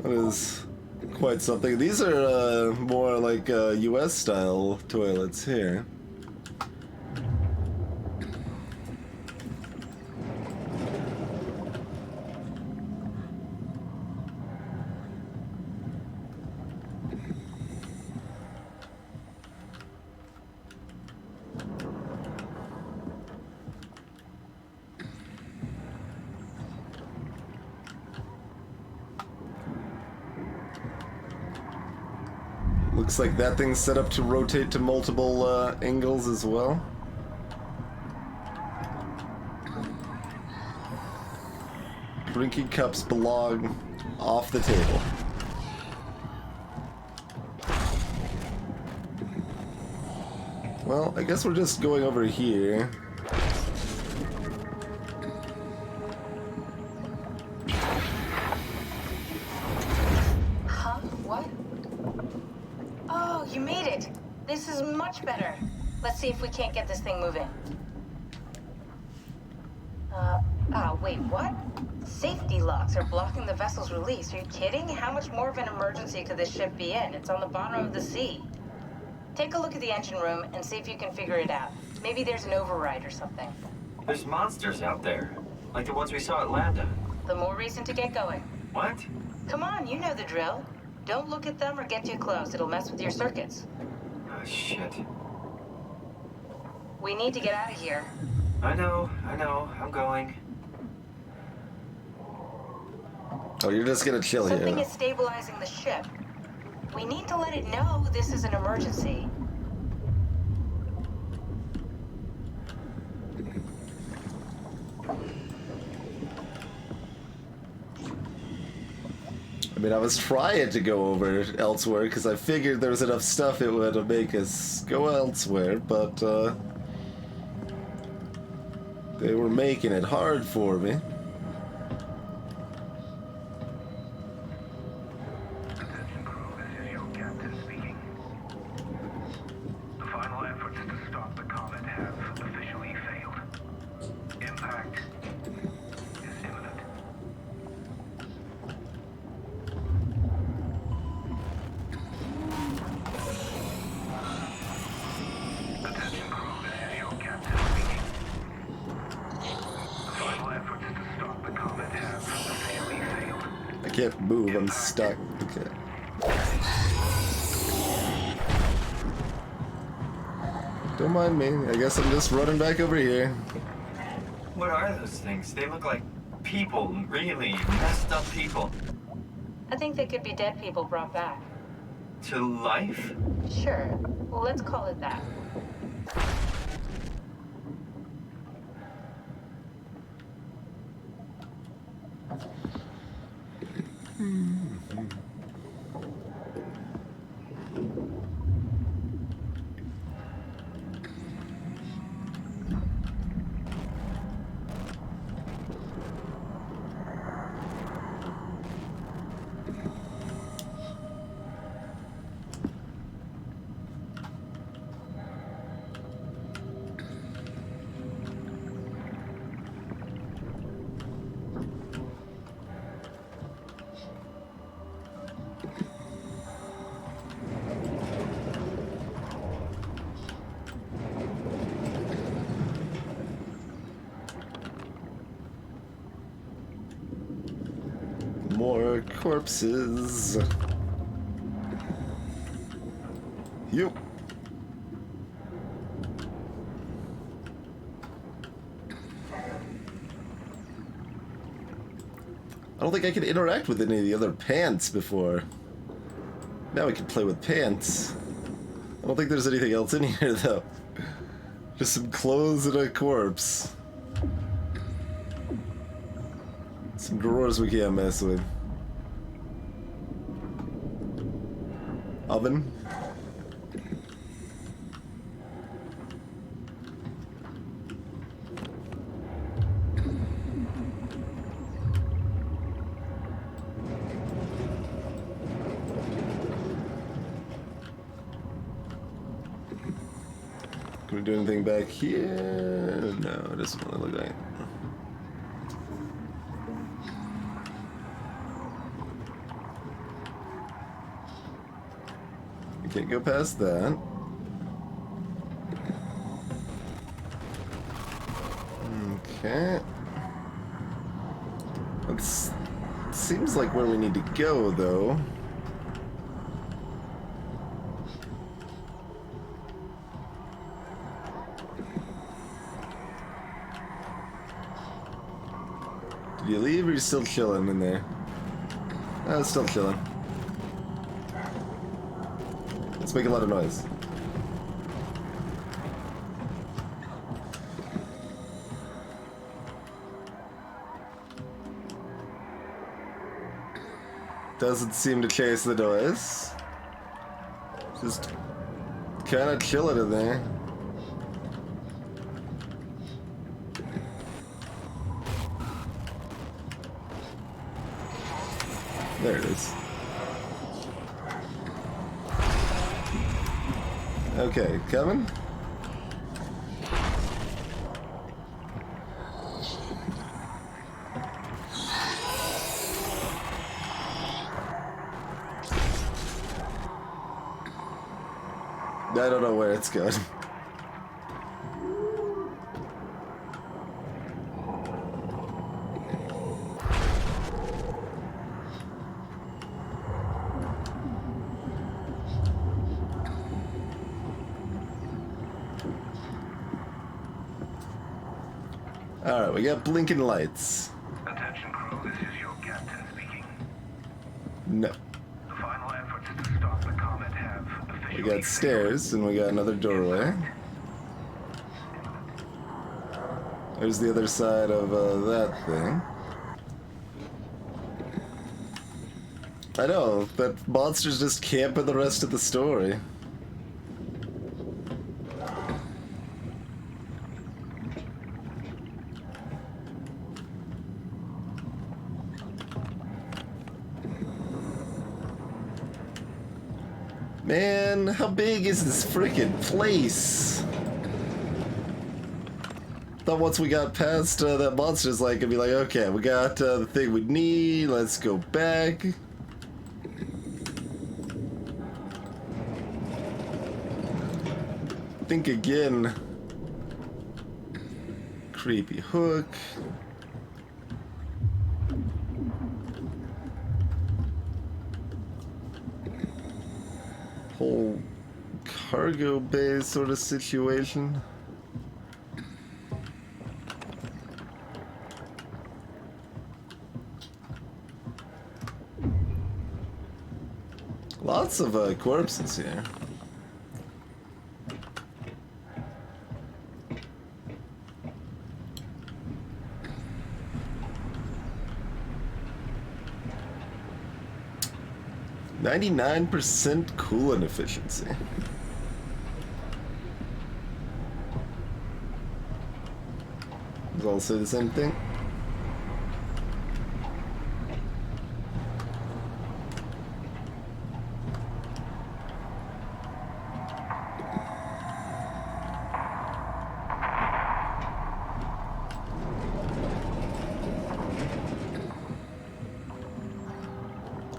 A: That is quite something. These are more like US style toilets here. Looks like that thing's set up to rotate to multiple angles as well. Drinking cups belong off the table. Well, I guess we're just going over here.
F: Huh? What? Oh, you made it. This is much better. Let's see if we can't get this thing moving. Wait, what? Safety locks are blocking the vessel's release. Are you kidding? How much more of an emergency could this ship be in? It's on the bottom of the sea. Take a look at the engine room and see if you can figure it out. Maybe there's an override or something.
P: There's monsters out there, like the ones we saw at Lambda.
F: The more reason to get going.
P: What?
F: Come on, you know the drill. Don't look at them or get too close. It'll mess with your circuits.
P: Oh, shit.
F: We need to get out of here.
P: I know. I'm going.
A: Oh, you're just gonna chill here.
F: Something is stabilizing the ship. We need to let it know this is an emergency.
A: I mean, I was trying to go over elsewhere because I figured there was enough stuff it would make us go elsewhere, but they were making it hard for me. I can't move, I'm stuck. Okay. Don't mind me, I guess I'm just running back over here.
P: What are those things? They look like people, really messed up people.
F: I think they could be dead people brought back.
P: To life?
F: Sure. Well, let's call it that.
A: More corpses. You. I don't think I could interact with any of the other pants before. Now we can play with pants. I don't think there's anything else in here, though. Just some clothes and a corpse. Some drawers we can't mess with. Oven. Can we do anything back here? No, it doesn't really look like it. We can't go past that. Okay. That seems like where we need to go, though. Did you leave or are you still chilling in there? Oh, it's still chilling. Let's make a lot of noise. Doesn't seem to chase the noise. Just kind of chilling in there. There it is. Okay, coming? I don't know where it's going. Alright, we got blinking lights.
G: Attention crew, this is your captain speaking.
A: No.
G: The final efforts to stop the comet have
A: We
G: officially
A: got stairs, and we got another doorway. There's the other side of that thing. I know, but monsters just camping the rest of the story. Man, how big is this freaking place? Thought once we got past that monster's like, it'd be like, okay, we got the thing we need, let's go back. Think again. Creepy hook. Whole cargo bay sort of situation. Lots of corpses here. %99% coolant efficiency. Does all say the same thing?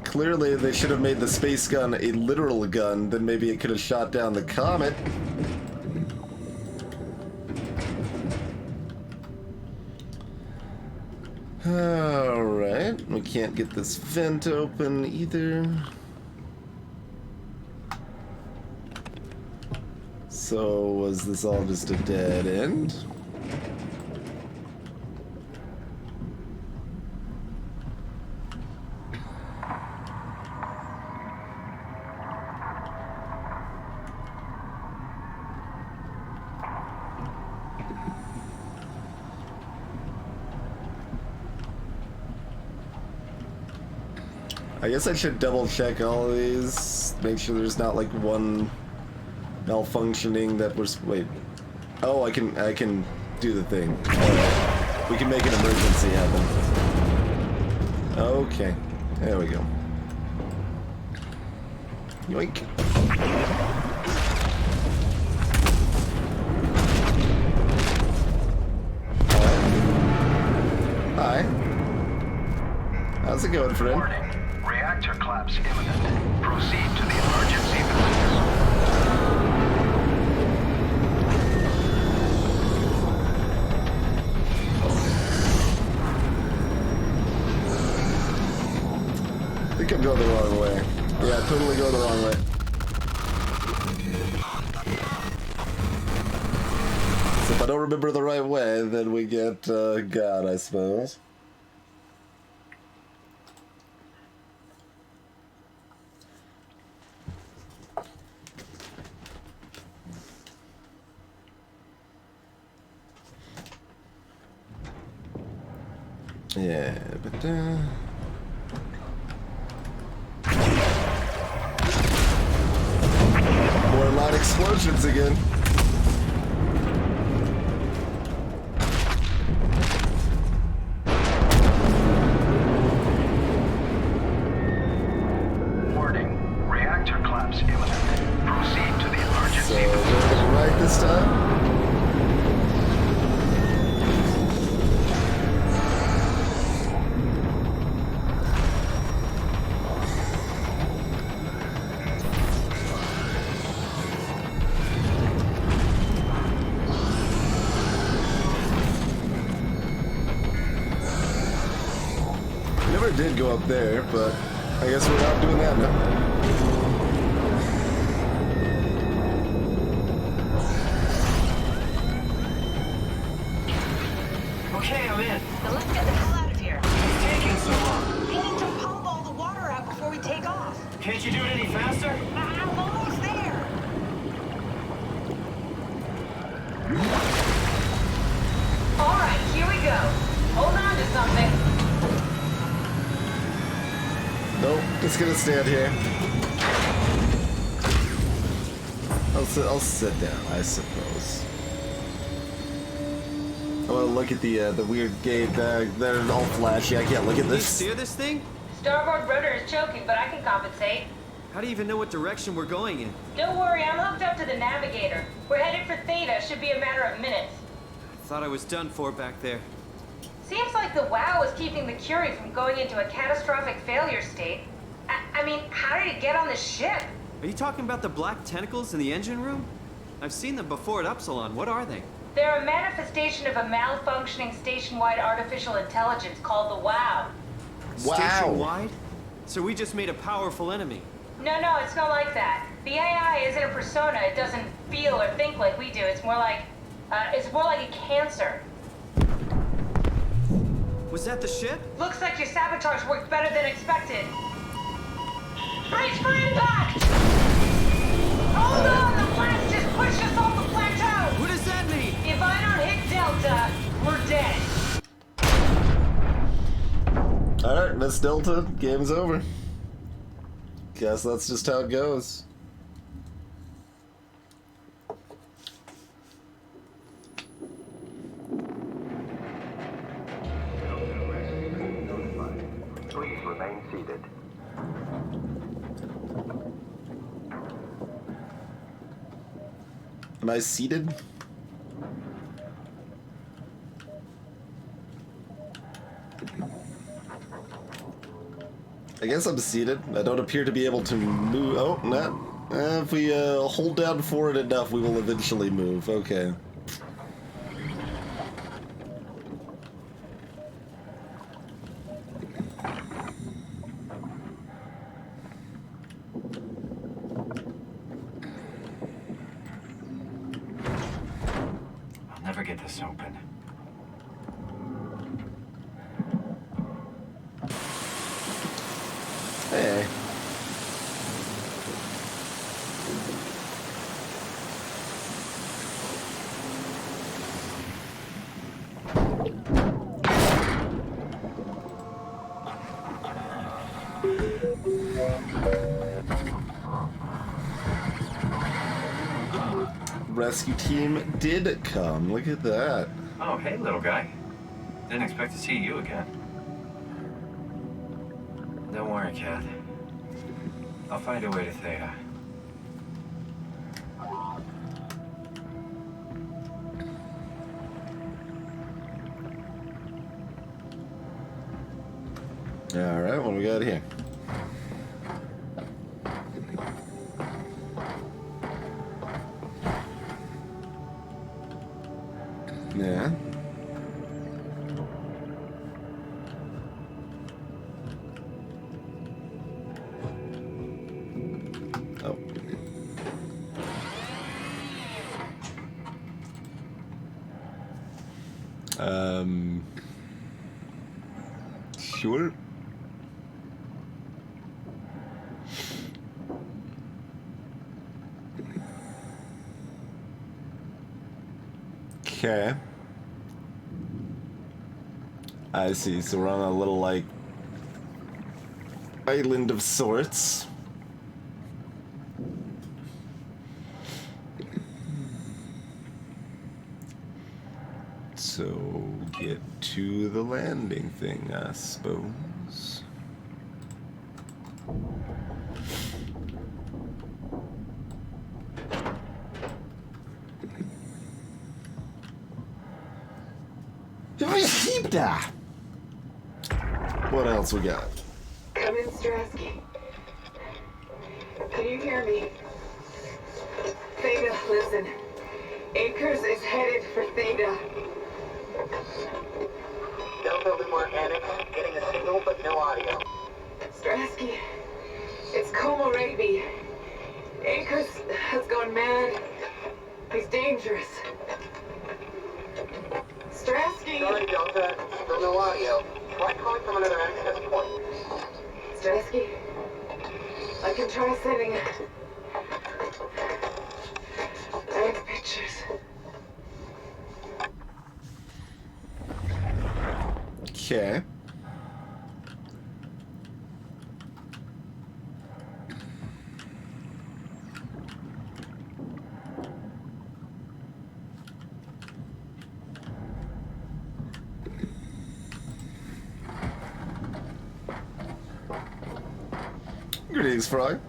A: Clearly, they should have made the space gun a literal gun, then maybe it could have shot down the comet. Alright, we can't get this vent open either. So, was this all just a dead end? I guess I should double check all of these. Make sure there's not like one malfunctioning that was. Wait. Oh, I can do the thing. Right. We can make an emergency happen. Okay. There we go. Yoink. Hi. How's it going, friend?
T: Warning. Reactor collapse imminent. Proceed to the emergency buildings.
A: I think I'm going the wrong way. Yeah, totally going the wrong way. So if I don't remember the right way, then we get God, I suppose. Yeah, but more loud explosions again.
T: Warning. Reactor collapse imminent. Proceed to the emergency buildings.
A: So, going to the right this time? Did go up there, but I guess we're not doing that now.
P: Okay, I'm in.
L: Now let's get the hell out of here.
P: It's taking so long.
L: We need to pump all the water out before we take off.
P: Can't you do it any faster?
L: I'm almost there. All right, here we go. Hold on to something.
A: Nope, just gonna stand here. I'll sit down, I suppose. Oh, look at the weird gate. They're all flashy. I can't look at
C: Can you
A: this.
C: steer this thing?
F: Starboard rudder is choking, but I can compensate.
C: How do you even know what direction we're going in?
F: Don't worry, I'm hooked up to the navigator. We're headed for Theta. Should be a matter of minutes.
C: I thought I was done for back there.
F: Seems like the WOW is keeping the Curie from going into a catastrophic failure state. I mean, how did it get on the ship?
C: Are you talking about the black tentacles in the engine room? I've seen them before at Upsilon. What are they?
F: They're a manifestation of a malfunctioning station-wide artificial intelligence called the WOW.
C: Station-wide? So we just made a powerful enemy.
F: No, it's not like that. The AI isn't a persona. It doesn't feel or think like we do. It's more like a cancer.
C: Was that the ship?
F: Looks like your sabotage worked better than expected. Brace for impact! Hold on, the blast just pushed us off the plateau!
C: What does that mean?
F: If I don't hit Delta, we're dead.
A: Alright, Miss Delta, game's over. Guess that's just how it goes.
T: Please remain seated.
A: Am I seated? I guess I'm seated. I don't appear to be able to move. Oh, not. If we hold down for it enough, we will eventually move. Okay.
P: I'll never get this open.
A: Hey. rescue team did come. Look at that.
P: Oh, hey, little guy. Didn't expect to see you again. Don't worry, Kath. I'll find a way to Theta.
A: Alright, what do we got here? Yeah. Oh. Sure. Okay. I see, so we're on a little, like, island of sorts. So, get to the landing thing, I suppose. What else we got?
M: Come in, Strasky. Can you hear me? Theta, listen. Akers is headed for Theta.
K: Delta Lima Annex, getting a signal but no audio.
M: Strasky, it's Komorebi. Akers has gone mad. He's dangerous. Strasky!
K: Sorry, Delta. Still no audio. Try calling from another access point.
M: Strasky, I can try sending it. I have pictures.
A: Okay. Greetings, Frog.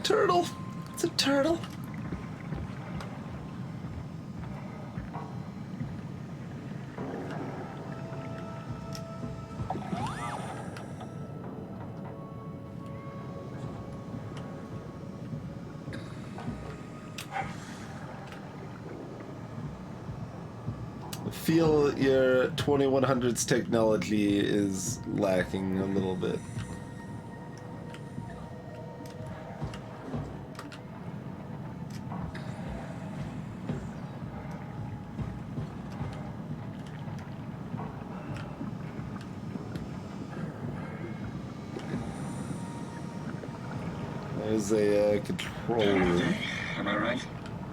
A: Turtle. It's a turtle. I feel your 2100s technology is lacking a little bit. There's a control room.
J: Am I right?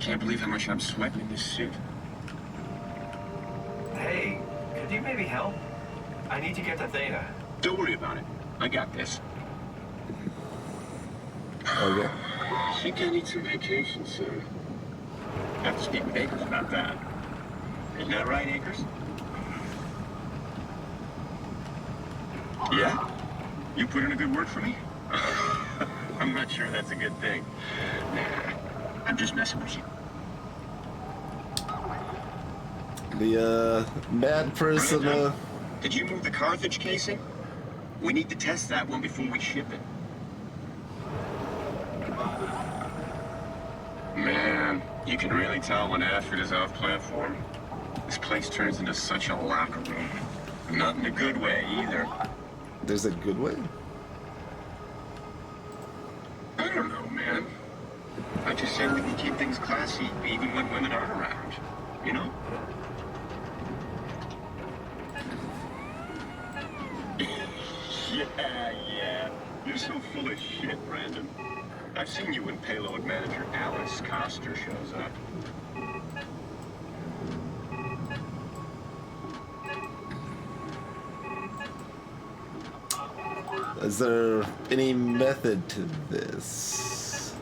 J: Can't believe how much I'm sweating in this suit.
P: Hey, could you maybe help? I need to get to Theta.
J: Don't worry about it. I got this.
A: Okay.
J: I think I need some vacation soon. Have to speak with Akers about that. Isn't that right, Akers? Yeah? You put in a good word for me? I'm not sure that's a good thing. Nah, I'm just messing with you.
A: The, mad person,
J: Did you move the Carthage casing? We need to test that one before we ship it. Man, you can really tell when Ashford is off platform. This place turns into such a locker room. Not in a good way, either.
A: There's a good way?
J: I don't know, man. I just said we can keep things classy, even when women aren't around. You know? Yeah. You're so full of shit, Brandon. I've seen you when payload manager Alice Coster shows up.
A: Is there any method to this?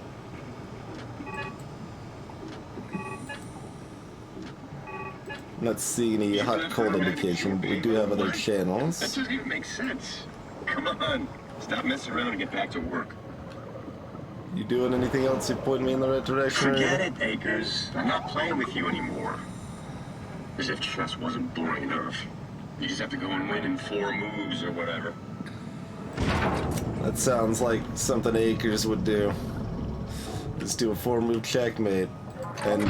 A: I'm not seeing any hot-cold indication, but we do have other channels.
J: That doesn't even make sense. Come on. Stop messing around and get back to work.
A: You doing anything else? You point me in the right direction?
J: Forget it, Akers. I'm not playing with you anymore. As if chess wasn't boring enough. You just have to go and win in 4 moves or whatever.
A: That sounds like something Akers would do. Just do a 4-move checkmate and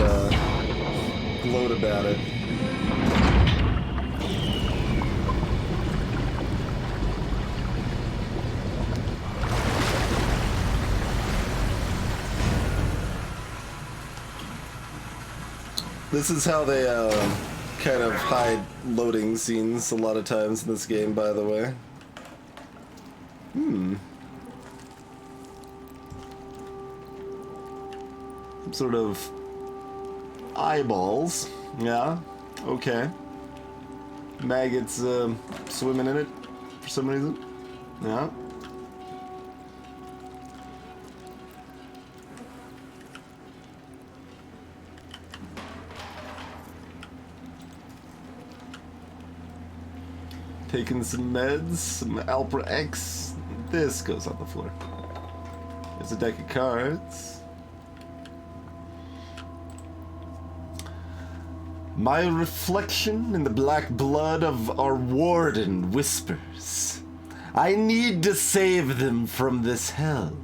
A: gloat about it. This is how they kind of hide loading scenes a lot of times in this game, by the way. Some sort of eyeballs. Yeah, okay. Maggots swimming in it for some reason. Yeah. Taking some meds, some Alpra X. This goes on the floor. There's a deck of cards. My reflection in the black blood of our warden whispers. I need to save them from this hell.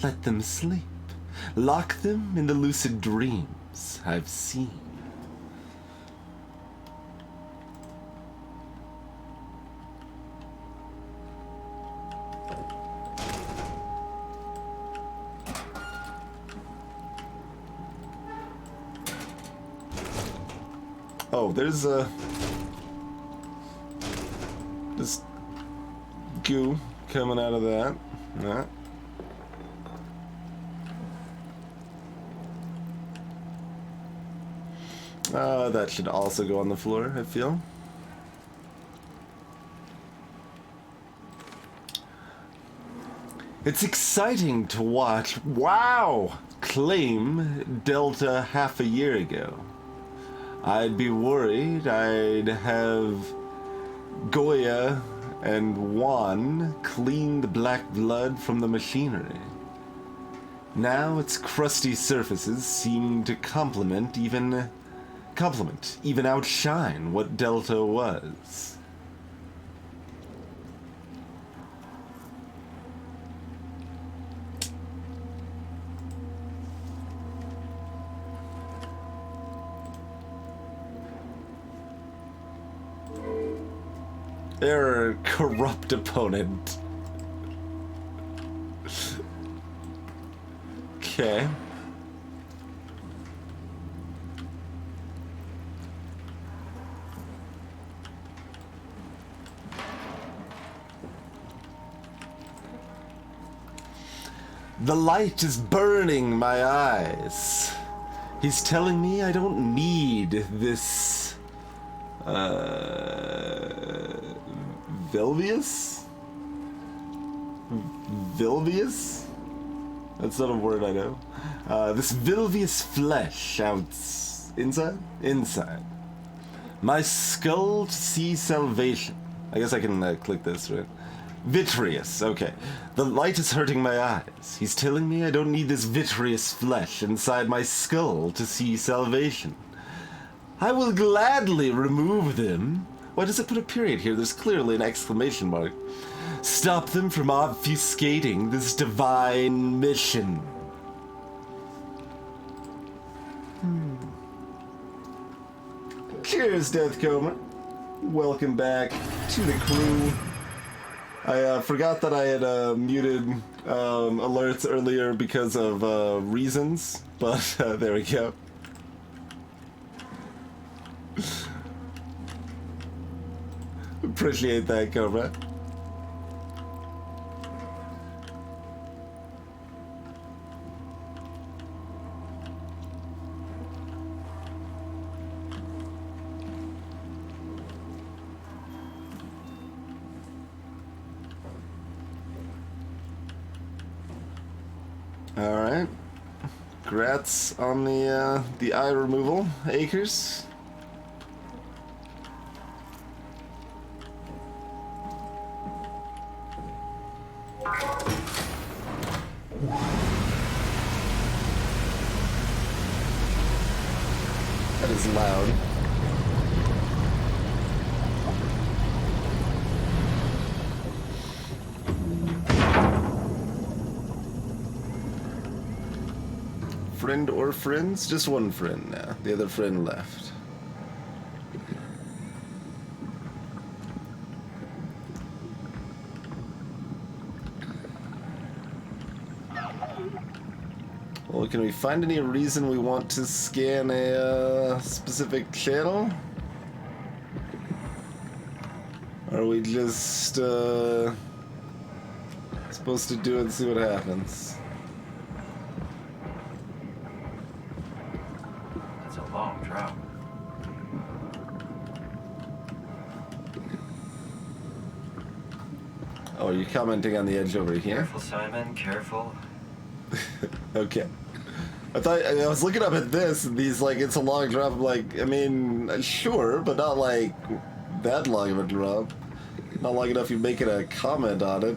A: Let them sleep. Lock them in the lucid dreams I've seen. Oh, there's this goo coming out of that. Yeah. That should also go on the floor, I feel. It's exciting to watch, wow, claim Delta half a year ago. I'd be worried I'd have Goya and Juan clean the black blood from the machinery. Now its crusty surfaces seem to complement, even outshine what Delta was. Error, corrupt opponent. Okay. The light is burning my eyes. He's telling me I don't need this, Vilvius? Vilvius? That's not a word I know. This Vilvius flesh inside? Inside. My skull to see salvation. I guess I can click this, right? Vitreous, okay. The light is hurting my eyes. He's telling me I don't need this vitreous flesh inside my skull to see salvation. I will gladly remove them. Why does it put a period here? There's clearly an exclamation mark. Stop them from obfuscating this divine mission. Cheers, Death Coma. Welcome back to the crew. I forgot that I had muted alerts earlier because of reasons, but there we go. Appreciate that, Cobra. Congrats on the eye removal, Acres. That is loud. Friend or friends? Just one friend now. The other friend left. Well, can we find any reason we want to scan a specific channel? Or are we just supposed to do it and see what happens?
P: It's a long drop.
A: Oh, are you commenting on the edge over here?
P: Careful, Simon, careful.
A: Okay. I was looking up at this, and these, like, it's a long drop. I'm like, I mean, sure, but not, like, that long of a drop. Not long enough you're making a comment on it.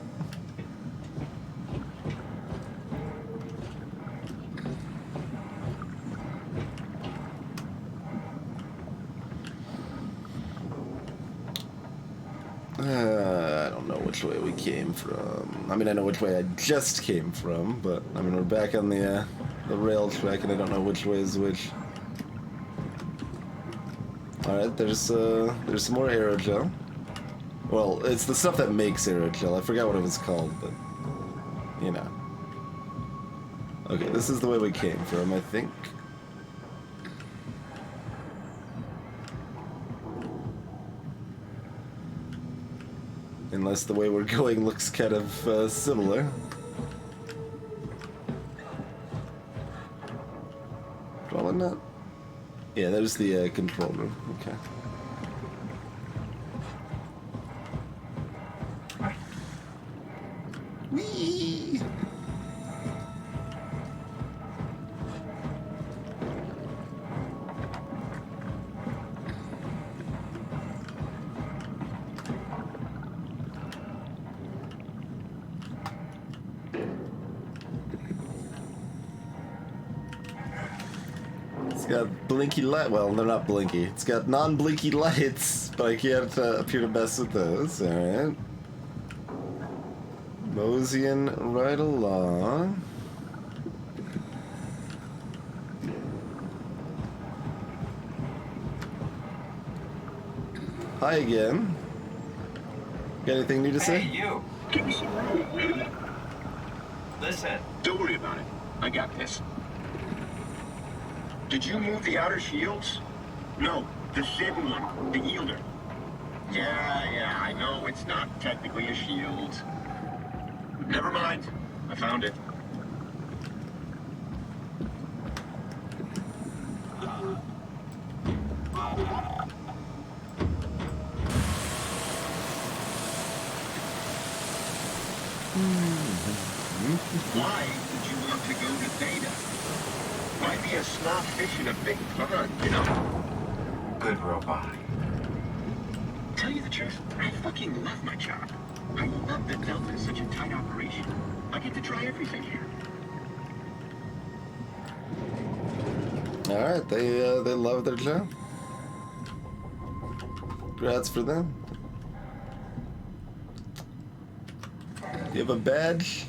A: I don't know which way we came from. I mean, I know which way I just came from, but, I mean, we're back on the rail track, and I don't know which way is which. Alright, there's some more aerogel. Well, it's the stuff that makes aerogel. I forgot what it was called, but, you know. Okay, this is the way we came from, I think. Unless the way we're going looks kind of similar. Probably not. Yeah, there's the control room. Okay. Whee! It's got blinky light. Well, they're not blinky. It's got non-blinky lights, but I can't appear to mess with those. All right. Moseying right along. Hi again. Got anything new to say?
J: Hey, you. Give me some room. Listen. Don't worry about it. I got this. Did you move the outer shields? No, the thin one, the yielder. Yeah, I know it's not technically a shield. Never mind. I found it. Why would you want to go to Theta? Might be a small fish in a big pond, you know?
P: Good robot.
J: Tell you the truth, I fucking love my job. I love that Delta is such a tight operation. I get to try everything here.
A: Alright, they love their job. Congrats for them. Do you have a badge?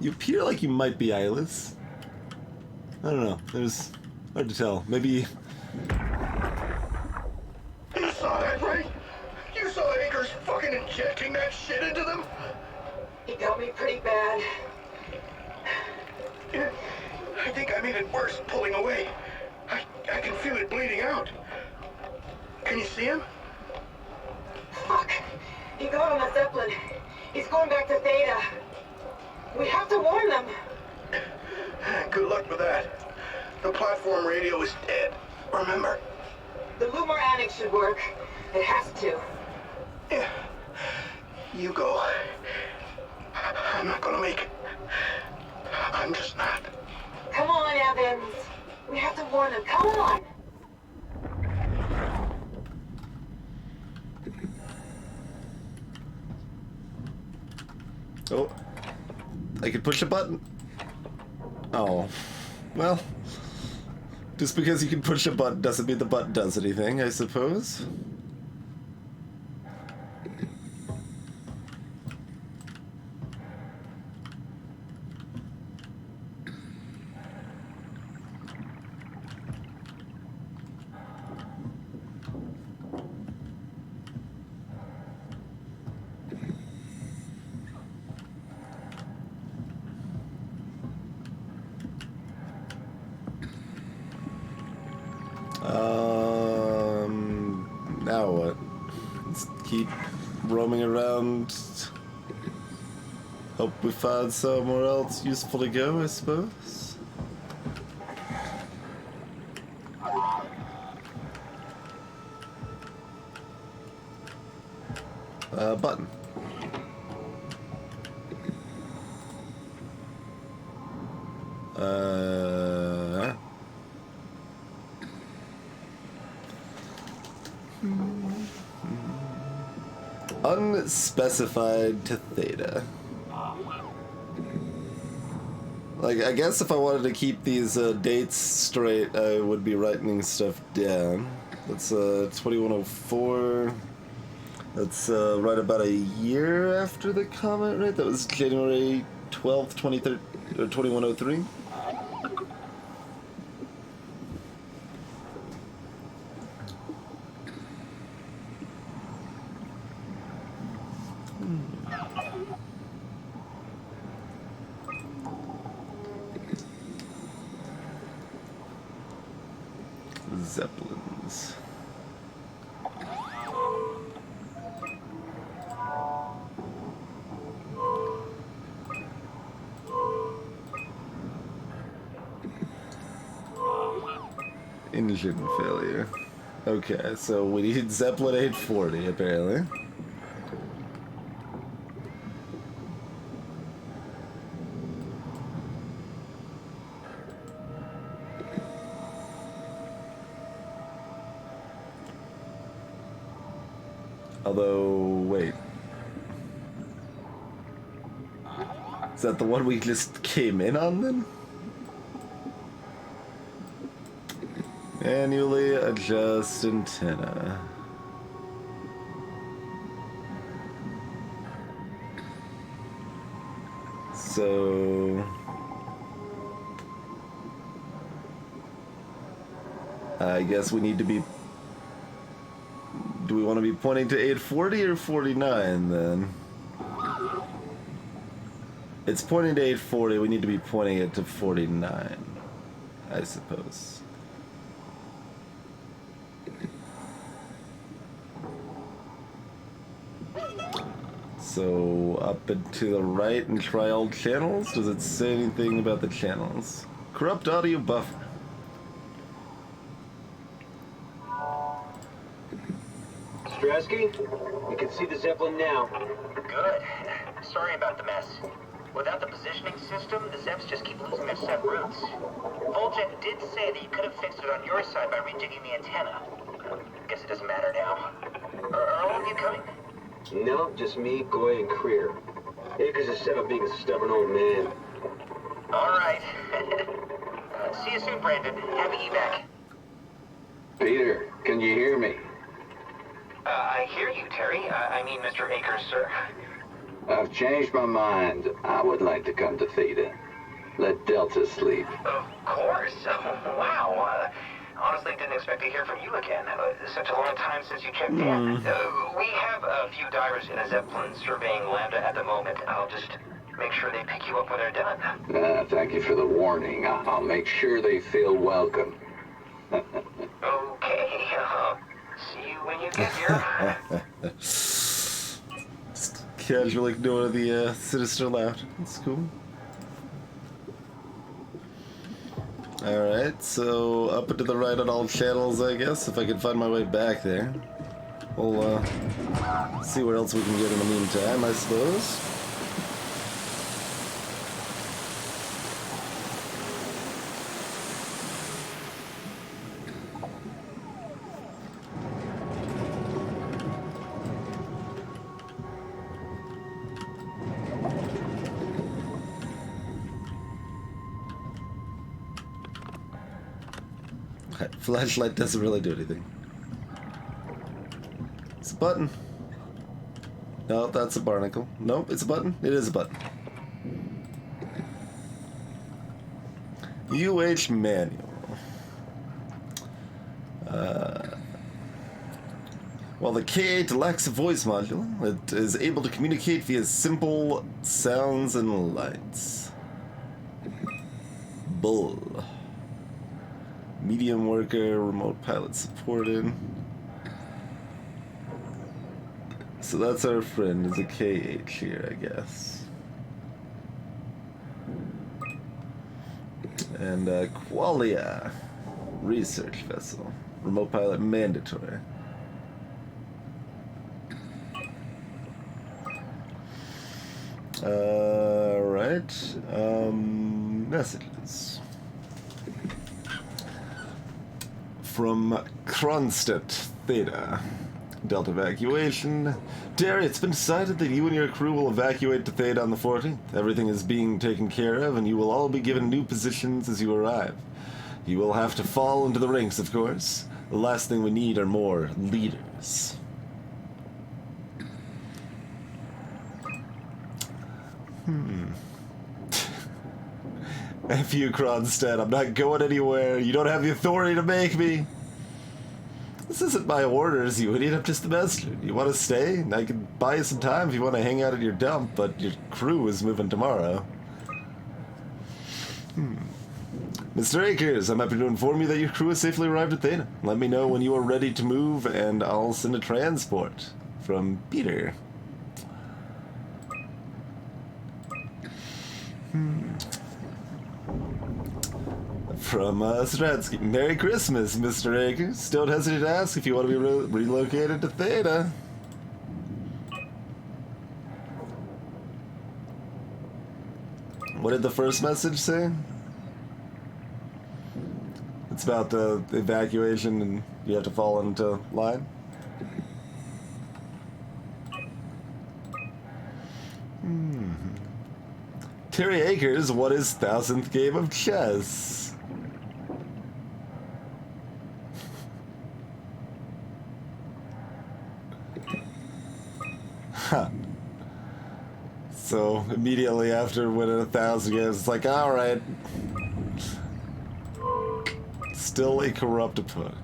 A: You appear like you might be eyeless. I don't know. There's hard to tell. Maybe.
K: You saw that, right? You saw Akers fucking injecting that shit into them?
Q: He got me pretty bad.
K: I think I made it worse pulling away. I can feel it bleeding out. Can you see him?
Q: Fuck. He got on the Zeppelin. He's going back to Theta. We have to warn them.
K: Good luck with that. The platform radio is dead. Remember?
Q: The Lumar Annex should work. It has to.
K: Yeah. You go. I'm not gonna make it. I'm just not.
Q: Evans. We have to warn him. Come on!
A: Oh. I could push a button. Oh. Well. Just because you can push a button doesn't mean the button does anything, I suppose. Now what? Let's keep roaming around. Hope we find somewhere else useful to go, I suppose. Button. Unspecified to Theta. Like, I guess if I wanted to keep these dates straight, I would be writing stuff down. That's 2104. That's right about a year after the comet, right? That was January 12th, 2103. Zeppelins. Engine failure. Okay, so we need Zeppelin 840 apparently. Although, wait. Is that the one we just came in on then? Annually adjust antenna. So... I guess we need to be... Do we want to be pointing to 840 or 49 then? It's pointing to 840, we need to be pointing it to 49, I suppose. So, up and to the right and try all channels? Does it say anything about the channels? Corrupt audio buffer.
U: Strasky, you can see the Zeppelin now.
N: Good. Sorry about the mess. Without the positioning system, the Zeps just keep losing their set routes. Voljet did say that you could have fixed it on your side by rejigging the antenna. Guess it doesn't matter now. Are all of you coming?
U: No, just me, Goy, and Creer. Akers is set up being a stubborn old man.
N: All right. See you soon, Brandon. Happy evac.
U: Peter, can you hear me?
N: I hear you, Terry. I mean, Mr. Akers, sir.
U: I've changed my mind. I would like to come to Theta. Let Delta sleep.
N: Of course. Wow. Honestly, didn't expect to hear from you again. Such a long time since you checked in. We have a few divers in a Zeppelin surveying Lambda at the moment. I'll just make sure they pick you up when they're done.
U: Thank you for the warning. I'll make sure they feel welcome.
N: Okay. See you when you get here.
A: Just casually ignore the sinister laugh. That's cool. Alright, so up and to the right on all channels, I guess, if I can find my way back there. We'll see where else we can get in the meantime, I suppose. Okay, flashlight doesn't really do anything. It's a button. No, that's a barnacle. Nope, it's a button. It is a button. UH manual. While the K8 lacks a voice module, it is able to communicate via simple sounds and lights. Bull. Medium worker, remote pilot supported. So that's our friend, is a K8 here, I guess. And Qualia. Research vessel. Remote pilot mandatory. Right. Messages. From Kronstadt, Theta. Delta evacuation. Derry, it's been decided that you and your crew will evacuate to Theta on the 14th. Everything is being taken care of, and you will all be given new positions as you arrive. You will have to fall into the ranks, of course. The last thing we need are more leaders. F you, Kronstadt. I'm not going anywhere. You don't have the authority to make me. This isn't my orders, you idiot. I'm just the messenger. You want to stay? I can buy you some time if you want to hang out at your dump, but your crew is moving tomorrow. Mr. Akers, I'm happy to inform you that your crew has safely arrived at Theta. Let me know when you are ready to move, and I'll send a transport. From Peter. From Stratsky. Merry Christmas, Mr. Akers. Don't hesitate to ask if you want to be relocated to Theta. What did the first message say? It's about the evacuation and you have to fall into line? Terry Akers won his 1000th game of chess. Huh. So immediately after winning 1,000 games, it's like, alright. Still a corrupt opponent.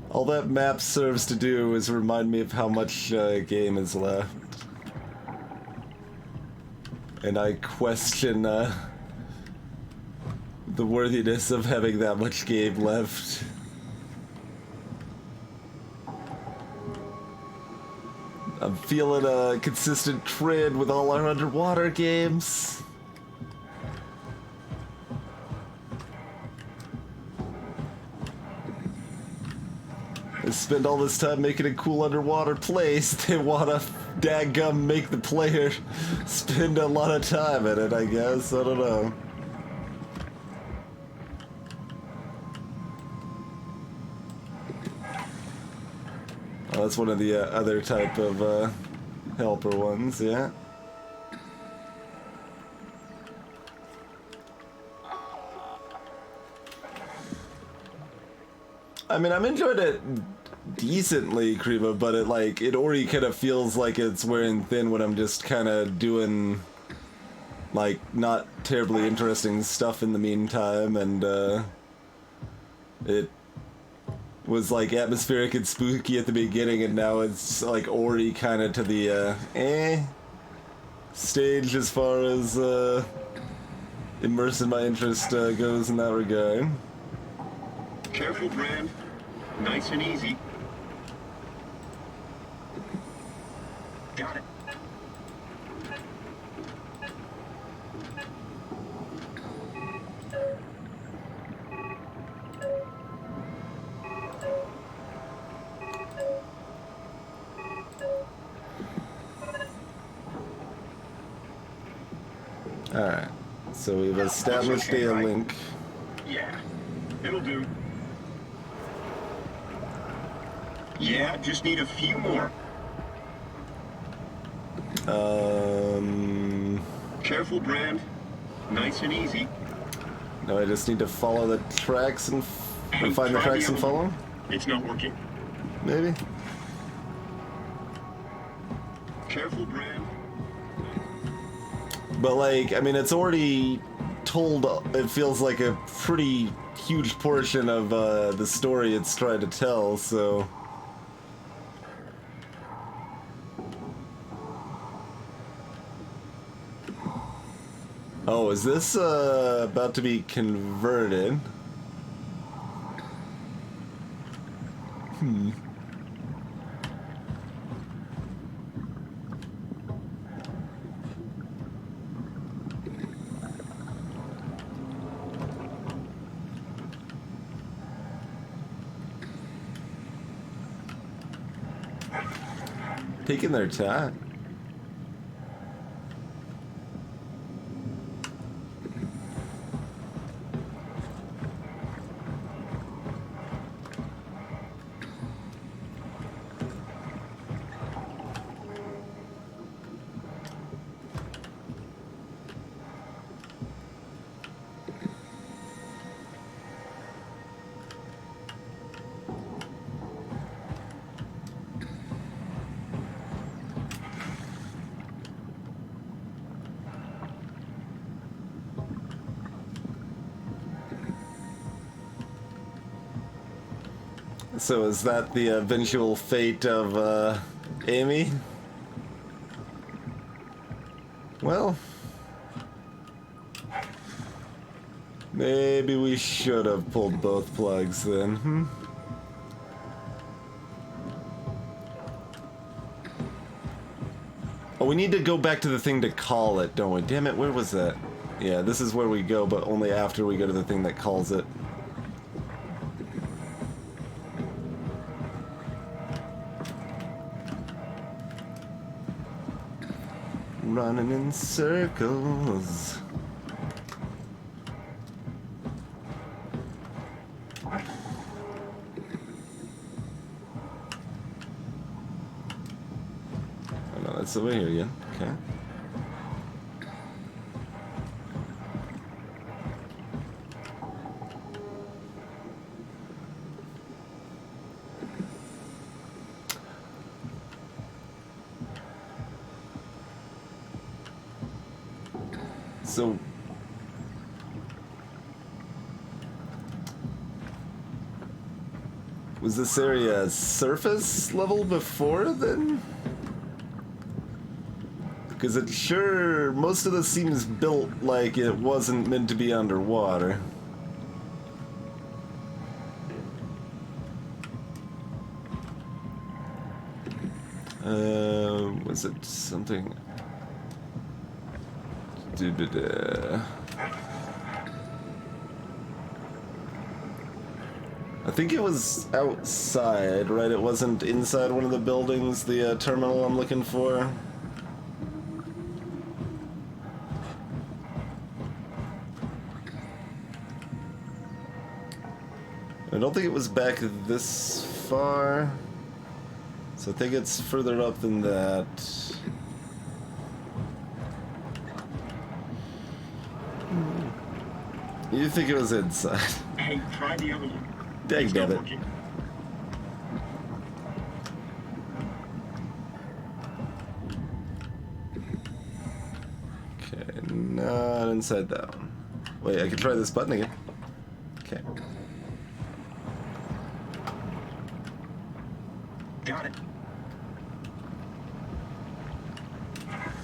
A: All that map serves to do is remind me of how much game is left. And I question the worthiness of having that much game left. I'm feeling a consistent trend with all our underwater games. I spend all this time making a cool underwater place. They wanna dadgum make the player spend a lot of time in it, I guess. I don't know. Oh, that's one of the other type of helper ones, yeah. I mean, I'm enjoying it decently, Krima, but it already kind of feels like it's wearing thin when I'm just kind of doing like not terribly interesting stuff in the meantime, and it was like atmospheric and spooky at the beginning, and now it's like already kind of to the stage as far as immersing my interest goes in that regard.
J: Careful, Brand. Nice and easy. Got it.
A: So we've established
J: Okay,
A: a
J: right?
A: link.
J: Yeah, it'll do. Yeah, just need a few more. Careful, Brand. Nice and easy.
A: No, I just need to follow the tracks and
J: Hey,
A: find the
J: try
A: tracks and
J: other
A: follow
J: one.
A: them?
J: It's not working.
A: Maybe?
J: Careful, Brand.
A: But, like, I mean, it's already told, it feels like a pretty huge portion of the story it's trying to tell, so... Oh, is this about to be converted? Hmm. Taking their time. So is that the eventual fate of Amy? Well, maybe we should have pulled both plugs then, hmm? Oh, we need to go back to the thing to call it, don't we? Damn it, where was that? Yeah, this is where we go, but only after we go to the thing that calls it. Running in circles. Oh no, that's over here again. Okay. So was this area surface level before then? Because it sure, most of this seems built like it wasn't meant to be underwater. Was it something? I think it was outside, right? It wasn't inside one of the buildings, the terminal I'm looking for. I don't think it was back this far. So I think it's further up than that. You think it was inside?
J: Hey, try the other one.
A: Dang
J: It's
A: damn
J: not
A: it.
J: working.
A: Okay, not inside that one. Wait, I can try this button again. Okay.
J: Got it.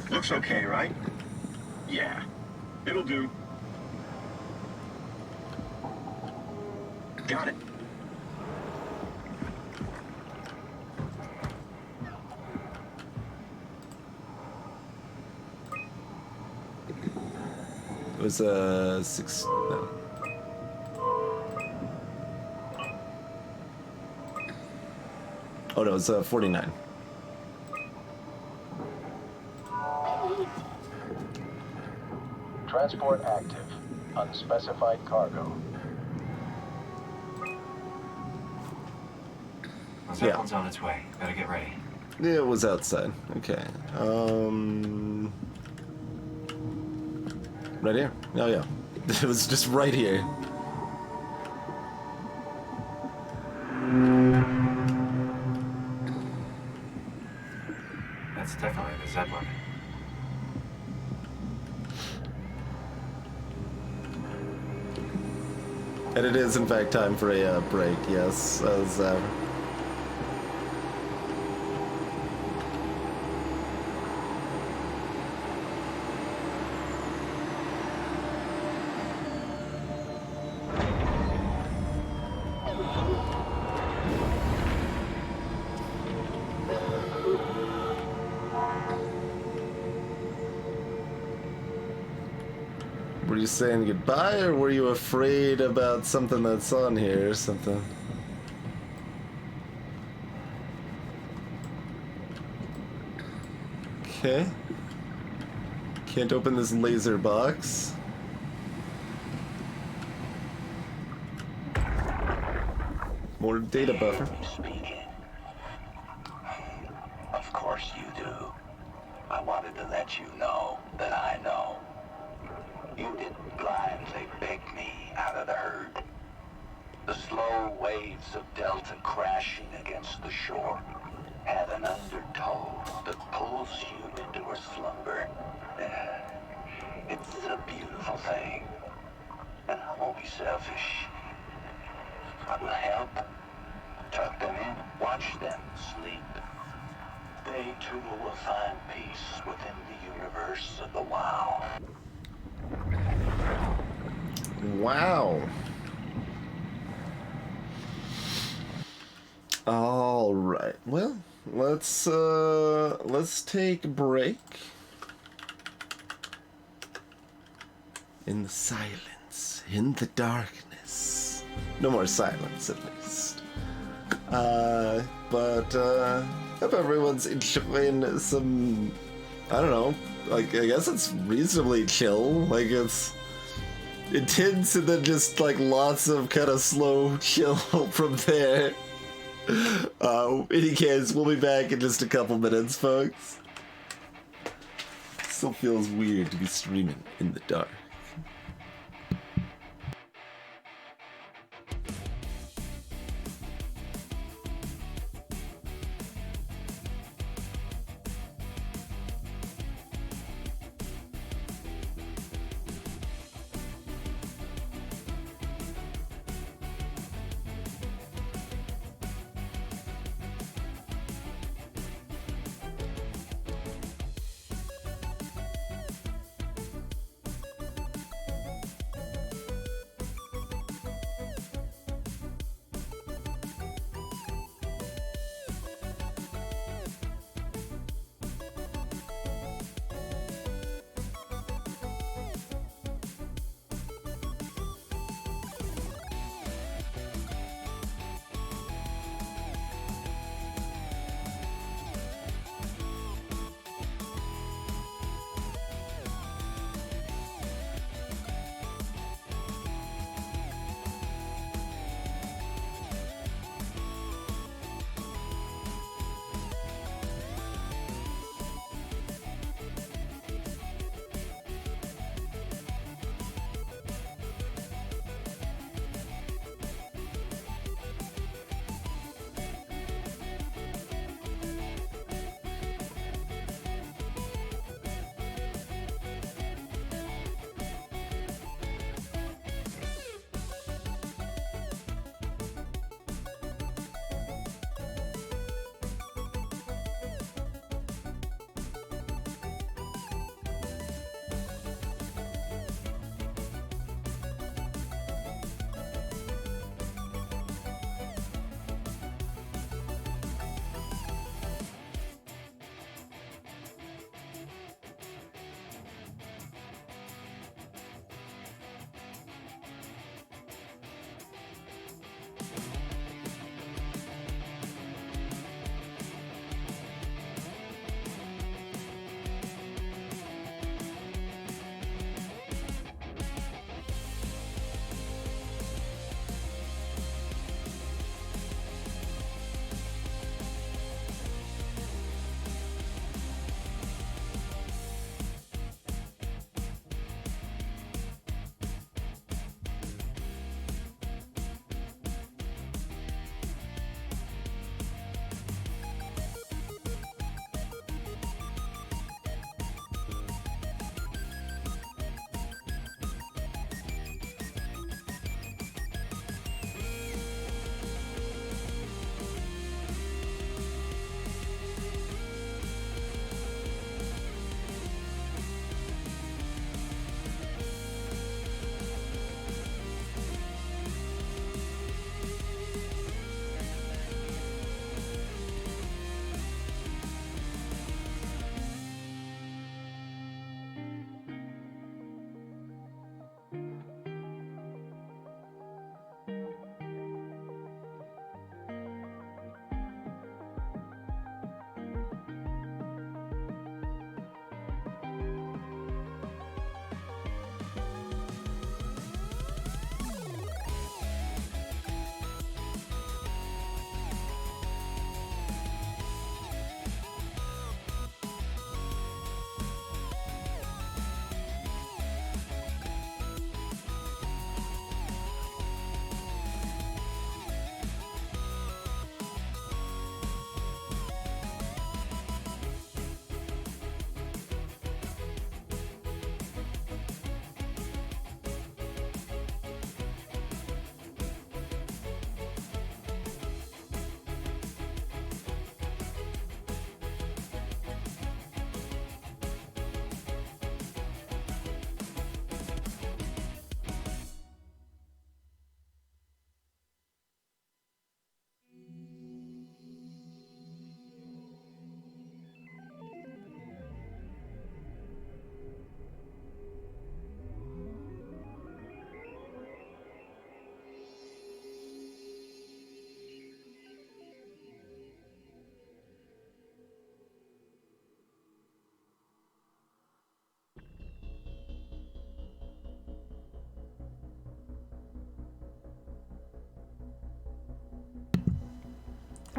J: Looks okay, right? Yeah, it'll do. Got it.
A: It was 6. No. Oh no, it's 49.
B: Transport active. Unspecified cargo.
P: The Zeppelin's on its way. Better get ready.
A: It was outside. Okay. Right here. Oh yeah. It was just right here.
P: That's definitely the Zeppelin.
A: And it is, in fact, time for a break, yes. As, were you saying goodbye, or were you afraid about something that's on here or something? Okay. Can't open this laser box. More data buffer.
U: Speaking. Of course you do. I wanted to let you know that I know. You didn't blindly beg me out of the herd. The slow waves of Delta crashing against the shore have an undertow that pulls you into a slumber. It's a beautiful thing. And I won't be selfish. I will help. Tuck them in, watch them sleep. They too will find peace within the universe of the WoW.
A: Wow. All right. Well, let's take a break. In the silence, in the darkness. No more silence, at least. But hope everyone's enjoying some, I don't know, like, I guess it's reasonably chill. Like, it's intense and then just, like, lots of kind of slow chill from there. In any case, we'll be back in just a couple minutes, folks. Still feels weird to be streaming in the dark.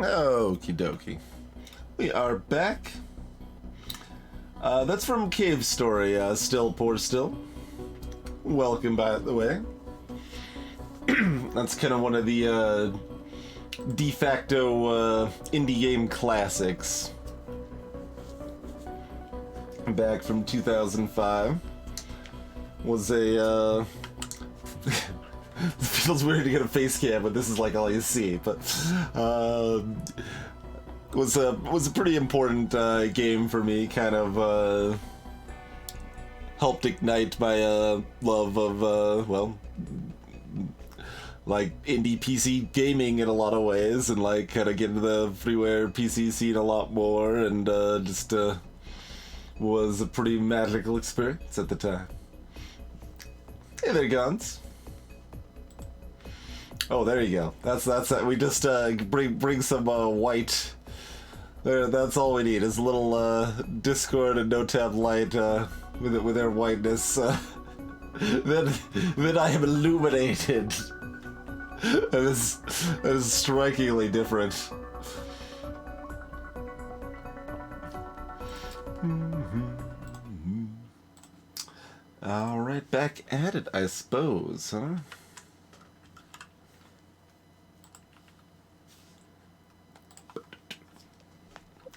A: Okie dokie. We are back. That's from Cave Story, Still Poor Still. Welcome, by the way. That's kind of one of the de facto indie game classics. Back from 2005. Was a it feels weird to get a face cam, but this is like all you see. But was a pretty important game for me. Kind of helped ignite my love of well, like indie PC gaming in a lot of ways, and like kind of get into the freeware PC scene a lot more, and just was a pretty magical experience at the time. Hey there, Guns. Oh, there you go. That's it. We just bring some white. There, that's all we need is a little Discord and no tab light with their whiteness. Then I am illuminated. That is strikingly different. All right, back at it, I suppose, huh?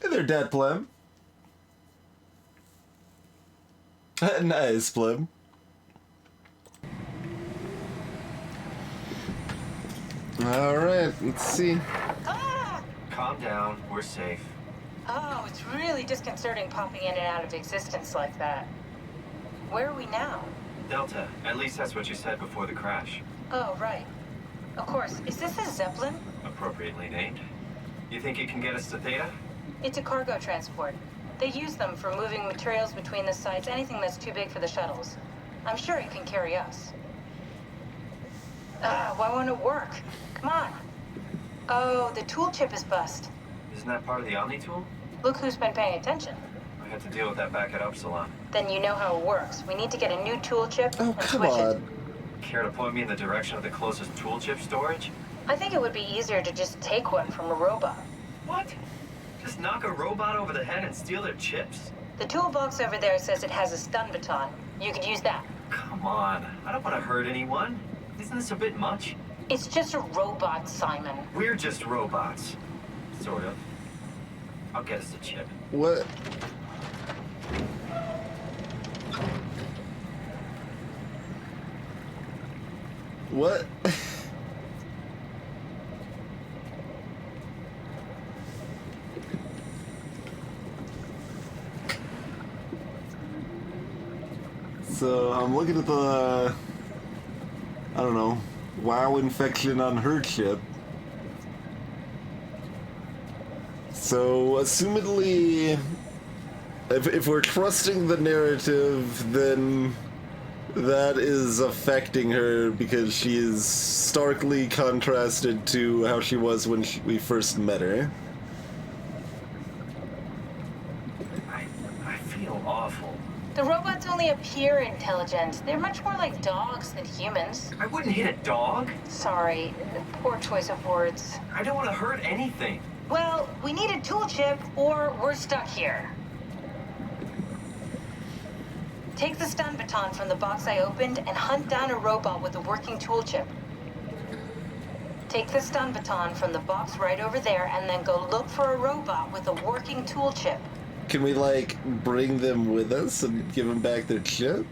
A: Hey there, Dad Plem. Nice, Plem. All right, let's see.
P: Calm down, we're safe.
F: Oh, it's really disconcerting popping in and out of existence like that. Where are we now?
P: Delta, at least that's what you said before the crash.
F: Oh, right. Of course. Is this a Zeppelin?
P: Appropriately named. You think it can get us to Theta?
F: It's a cargo transport. They use them for moving materials between the sites, anything that's too big for the shuttles. I'm sure it can carry us. Why won't it work? Come on. Oh, the tool chip is bust.
P: Isn't that part of the Omni tool?
F: Look who's been paying attention.
P: I had to deal with that back at Upsilon.
F: Then you know how it works. We need to get a new tool chip and
A: come
F: switch it.
A: on.
P: Care to point me in the direction of the closest tool chip storage?
F: I think it would be easier to just take one from a robot.
P: What? Just knock a robot over the head and steal their chips?
F: The toolbox over there says it has a stun baton. You could use that.
P: Come on, I don't want to hurt anyone. Isn't this a bit much?
F: It's just a robot, Simon.
P: We're just robots. Sort of. I'll get us a chip.
A: What? What? So I'm looking at the, I don't know, WoW infection on her chip. So assumedly, if we're trusting the narrative, then that is affecting her because she is starkly contrasted to how she was when we first met her.
P: I feel awful.
F: The robots only appear intelligent. They're much more like dogs than humans.
P: I wouldn't hit a dog.
F: Sorry, poor choice of words.
P: I don't want to hurt anything.
F: Well, we need a tool chip or we're stuck here. Take the stun baton from the box I opened and hunt down a robot with a working tool chip. Take the stun baton from the box right over there and then go look for a robot with a working tool chip.
A: Can we, like, bring them with us and give them back their chip?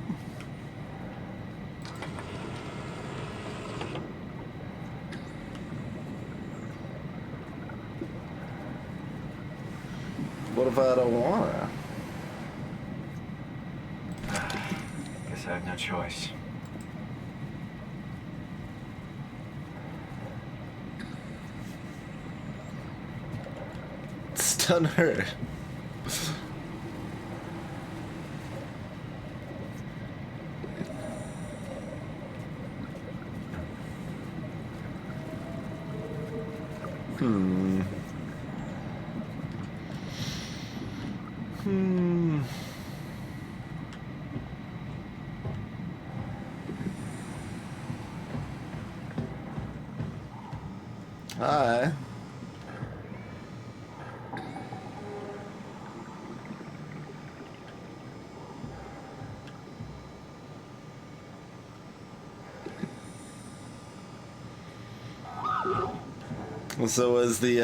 A: What if I don't wanna?
P: Guess I have no choice.
A: Stun her. Hi. So is the,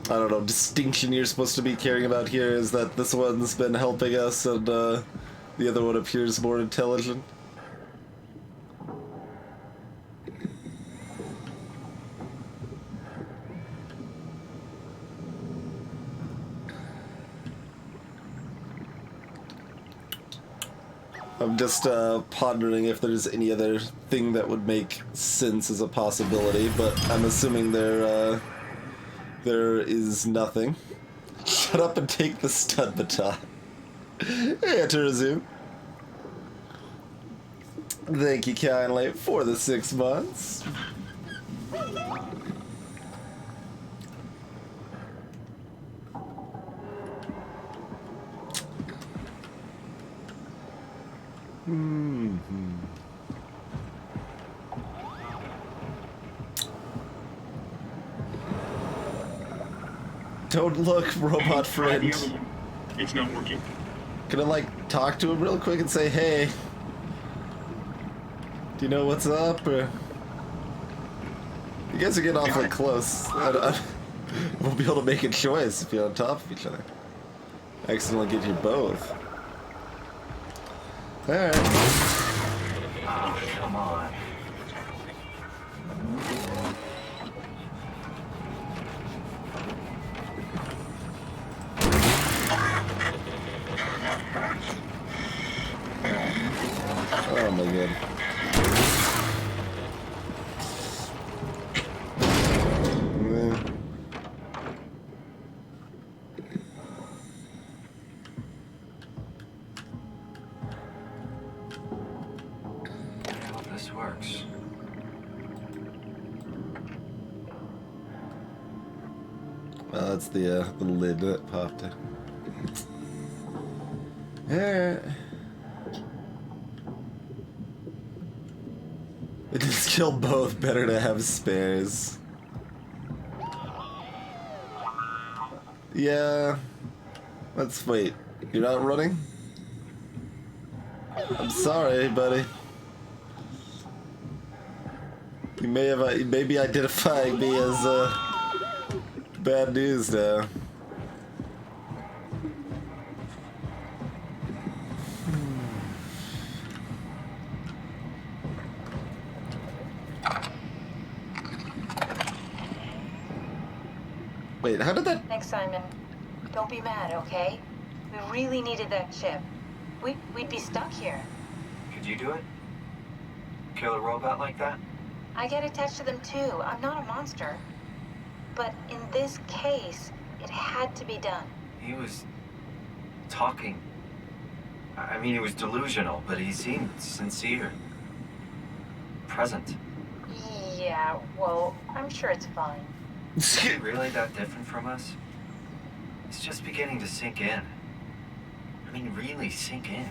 A: I don't know, distinction you're supposed to be caring about here is that this one's been helping us and, the other one appears more intelligent? I'm just pondering if there's any other thing that would make sense as a possibility, but I'm assuming there is nothing. Shut up and take the stud baton. Hey, to resume. Thank you kindly for the 6 months. Don't look, robot friend.
J: It's not working.
A: Can I, like, talk to him real quick and say, hey, do you know what's up, or... You guys are getting awfully close. I won't be able to make a choice if you're on top of each other. I accidentally get you both. Alright.
P: Oh, come on.
A: Oh my god.
P: I hope this works.
A: Well, that's the lid that popped it. Alright. It just killed both. Better to have spares. Yeah. Let's wait. You're not running? I'm sorry, buddy. You may be identifying me as bad news now. Wait, how did that...
F: Thanks, Simon. Don't be mad, okay? We really needed that chip. We'd be stuck here.
P: Could you do it? Kill a robot like that?
F: I get attached to them too. I'm not a monster. But in this case, it had to be done.
P: He was talking. I mean, he was delusional, but he seemed sincere. Present.
F: Yeah, well, I'm sure it's fine.
P: Is he really that different from us? It's just beginning to sink in. I mean, really sink in.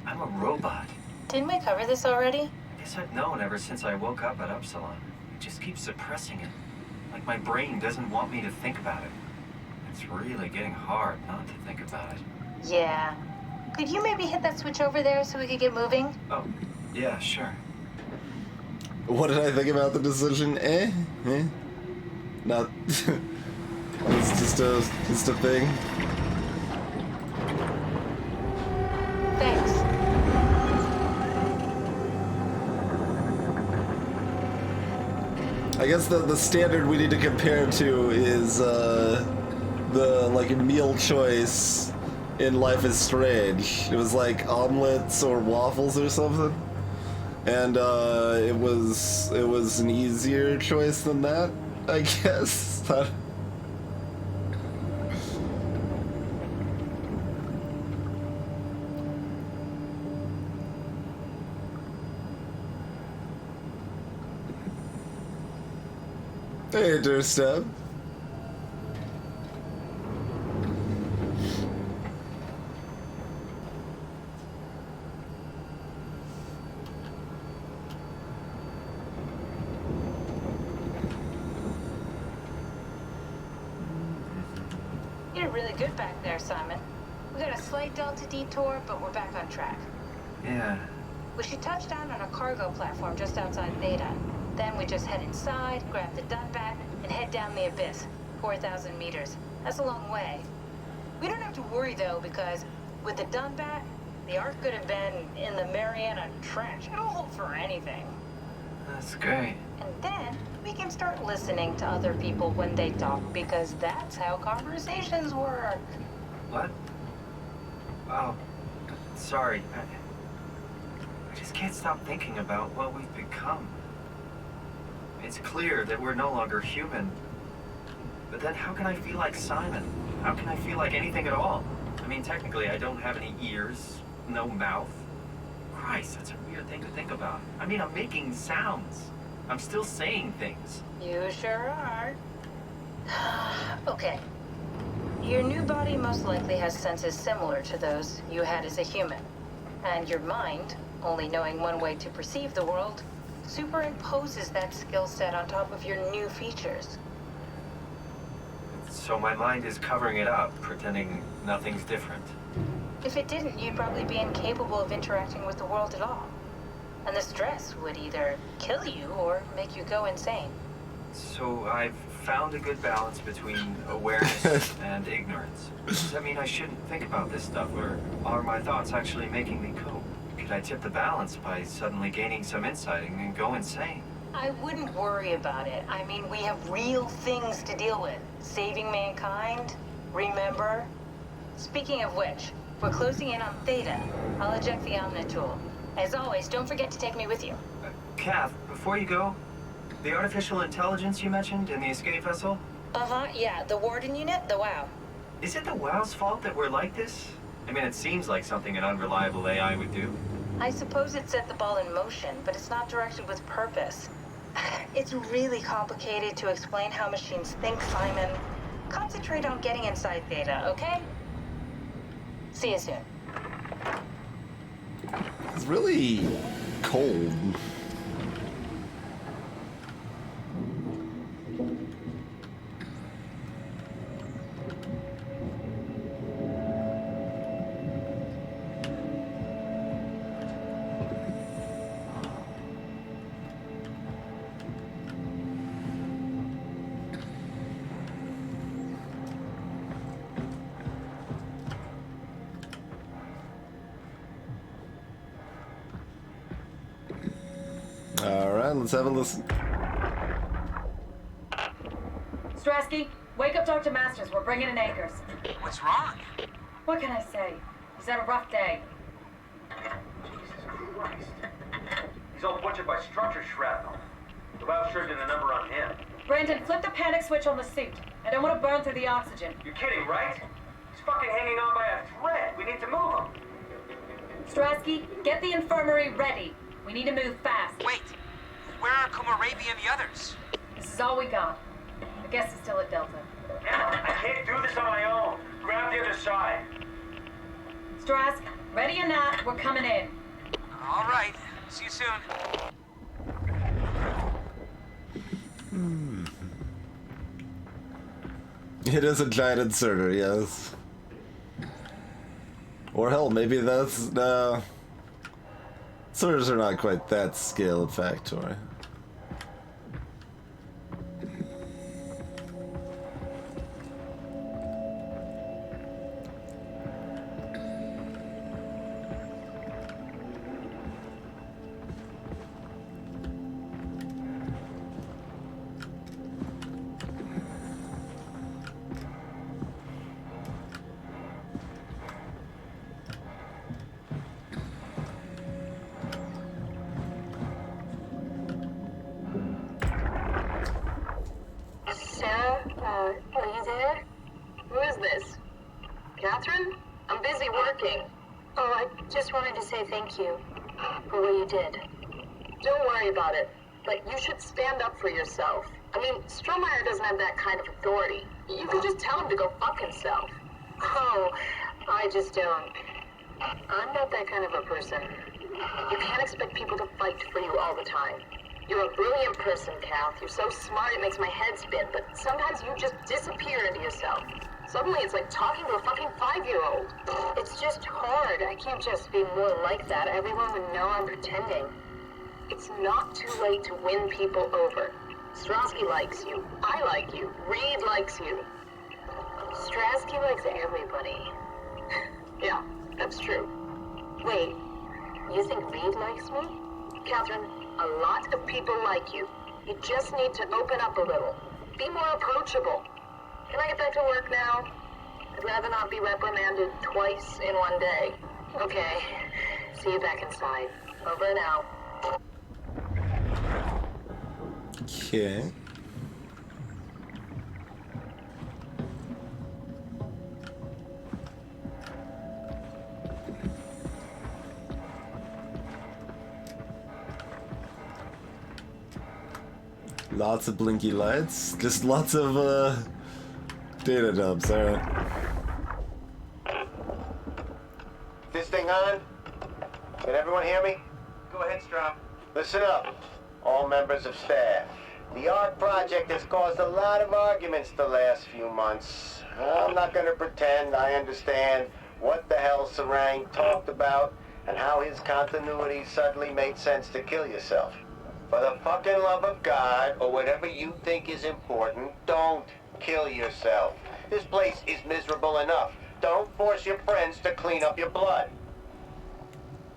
P: I'm a robot.
F: Didn't we cover this already?
P: I guess I've known ever since I woke up at Upsilon. I just keep suppressing it. Like my brain doesn't want me to think about it. It's really getting hard not to think about it.
F: Yeah. Could you maybe hit that switch over there so we could get moving?
P: Oh, yeah, sure.
A: What did I think about the decision? Not... It's just a thing.
F: Thanks.
A: I guess the standard we need to compare to is the like meal choice in Life is Strange. It was like omelets or waffles or something, and it was an easier choice than that, I guess. Hey, Durstep.
F: You're really good back there, Simon. We got a slight delta detour, but we're back on track.
P: Yeah.
F: We should touch down on a cargo platform just outside Theta. Then we just head inside, grab the Dunbat, and head down the abyss. 4,000 meters. That's a long way. We don't have to worry, though, because with the Dunbat, the Ark could have been in the Mariana Trench. It'll hold for anything.
P: That's great.
F: And then we can start listening to other people when they talk, because that's how conversations work.
P: What? Oh, sorry. I just can't stop thinking about what we've become. It's clear that we're no longer human. But then how can I feel like Simon? How can I feel like anything at all? I mean, technically, I don't have any ears, no mouth. Christ, that's a weird thing to think about. I mean, I'm making sounds. I'm still saying things.
F: You sure are. Okay. Your new body most likely has senses similar to those you had as a human. And your mind, only knowing one way to perceive the world, superimposes that skill set on top of your new features.
P: So my mind is covering it up, pretending nothing's different.
F: If it didn't, you'd probably be incapable of interacting with the world at all. And the stress would either kill you or make you go insane.
P: So I've found a good balance between awareness and ignorance. Does that mean I shouldn't think about this stuff, or are my thoughts actually making me cope? Could I tip the balance by suddenly gaining some insight and go insane?
F: I wouldn't worry about it. I mean, we have real things to deal with. Saving mankind, remember? Speaking of which, we're closing in on Theta. I'll eject the Omnitool. As always, don't forget to take me with you.
P: Kath, before you go, the artificial intelligence you mentioned in the escape vessel?
F: Uh-huh, yeah, the Warden unit, the WOW.
P: Is it the WOW's fault that we're like this? I mean, it seems like something an unreliable AI would do.
F: I suppose it set the ball in motion, but it's not directed with purpose. It's really complicated to explain how machines think, Simon. Concentrate on getting inside Theta, okay? See you soon.
A: It's really cold. Alright, let's have a listen.
L: Strasky, wake up Dr. Masters. We're bringing in anchors.
D: What's wrong?
L: What can I say? He's had a rough day.
D: Jesus Christ. He's all butchered by structure shrapnel. The Bow sure did a number on him.
L: Brandon, flip the panic switch on the suit. I don't want to burn through the oxygen.
D: You're kidding, right? He's fucking hanging on by a thread. We need to move him.
L: Strasky, get the infirmary ready. We need to move fast.
D: Wait. Where are Kumarabi and the others?
L: This is all we got. I guess he's still at Delta.
D: Emma, I can't do this on my own. Grab the other side.
L: Strask, ready or not, we're coming in.
D: All right. See you soon.
A: It is a giant inserter, yes. Or hell, maybe that's inserters are not quite that scale factory.
Q: Sarah, are you there? Who is this? Catherine? I'm busy working. Oh, I just wanted to say thank you for what you did. Don't worry about it, but you should stand up for yourself. I mean, Strohmeyer doesn't have that kind of authority. You can just tell him to go fuck himself. Oh, I just don't. I'm not that kind of a person. You can't expect people to fight for you all the time. You're a brilliant person, Kath. You're so smart it makes my head spin, but sometimes you just disappear into yourself. Suddenly it's like talking to a fucking 5-year-old. It's just hard. I can't just be more like that. Everyone would know I'm pretending. It's not too late to win people over. Strasky likes you. I like you. Reed likes you. Strasky likes everybody. Yeah, that's true. Wait, you think Reed likes me? Catherine, a lot of people like you. You just need to open up a little. Be more approachable. Can I get back to work now? I'd rather not be reprimanded twice in one day. Okay. See you back inside. Over and out.
A: Okay. Lots of blinky lights. Just lots of data dumps, alright.
K: This thing on? Can everyone hear me?
N: Go ahead, Strom.
K: Listen up, all members of staff. The ARC project has caused a lot of arguments the last few months. I'm not gonna pretend I understand what the hell Sarang talked about and how his continuity suddenly made sense to kill yourself. For the fucking love of God, or whatever you think is important, don't kill yourself. This place is miserable enough. Don't force your friends to clean up your blood.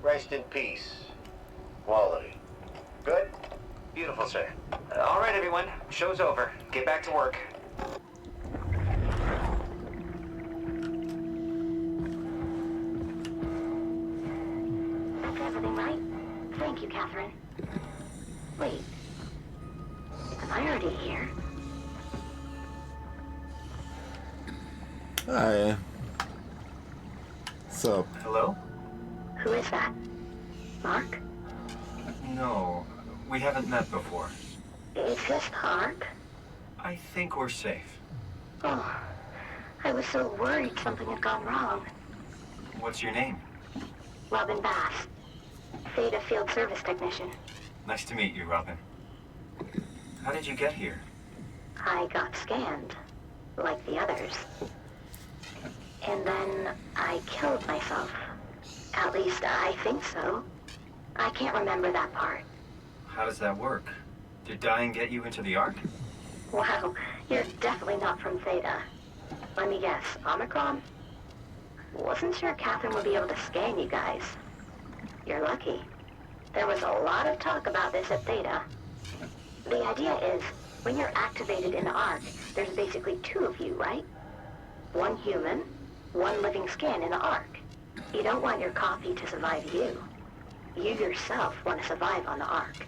K: Rest in peace. Quality. Good?
N: Beautiful, sir. All right, everyone. Show's over. Get back to work.
H: That's everything, right? Thank you, Catherine. Wait. Am I already here?
A: Hi. So.
P: Hello?
H: Who is that? Mark?
P: No, we haven't met before.
H: Is this Mark?
P: I think we're safe.
H: Oh, I was so worried something had gone wrong.
P: What's your name?
H: Robin Bass. Theta Field Service Technician.
P: Nice to meet you, Robin. How did you get here?
H: I got scanned, like the others. And then I killed myself. At least I think so. I can't remember that part.
P: How does that work? Did dying get you into the Ark?
H: Wow, you're definitely not from Theta. Let me guess, Omicron? Wasn't sure Catherine would be able to scan you guys. You're lucky. There was a lot of talk about this at Theta. The idea is, when you're activated in the Ark, there's basically two of you, right? One human, one living skin in the Ark. You don't want your copy to survive you. You yourself want to survive on the Ark.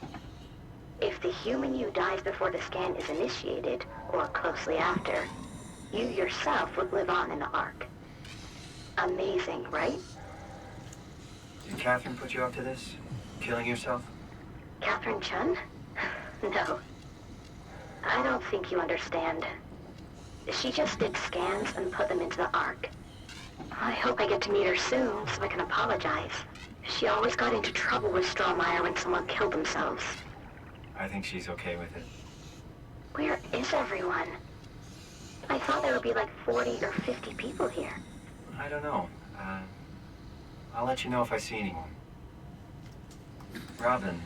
H: If the human you dies before the scan is initiated, or closely after, you yourself would live on in the Ark. Amazing, right?
P: Did Catherine put you up to this? Killing yourself?
H: Catherine Chun? No. I don't think you understand. She just did scans and put them into the Ark. I hope I get to meet her soon so I can apologize. She always got into trouble with Strohmeyer when someone killed themselves.
P: I think she's okay with it.
H: Where is everyone? I thought there would be like 40 or 50 people here.
P: I don't know. I'll let you know if I see anyone. Robin,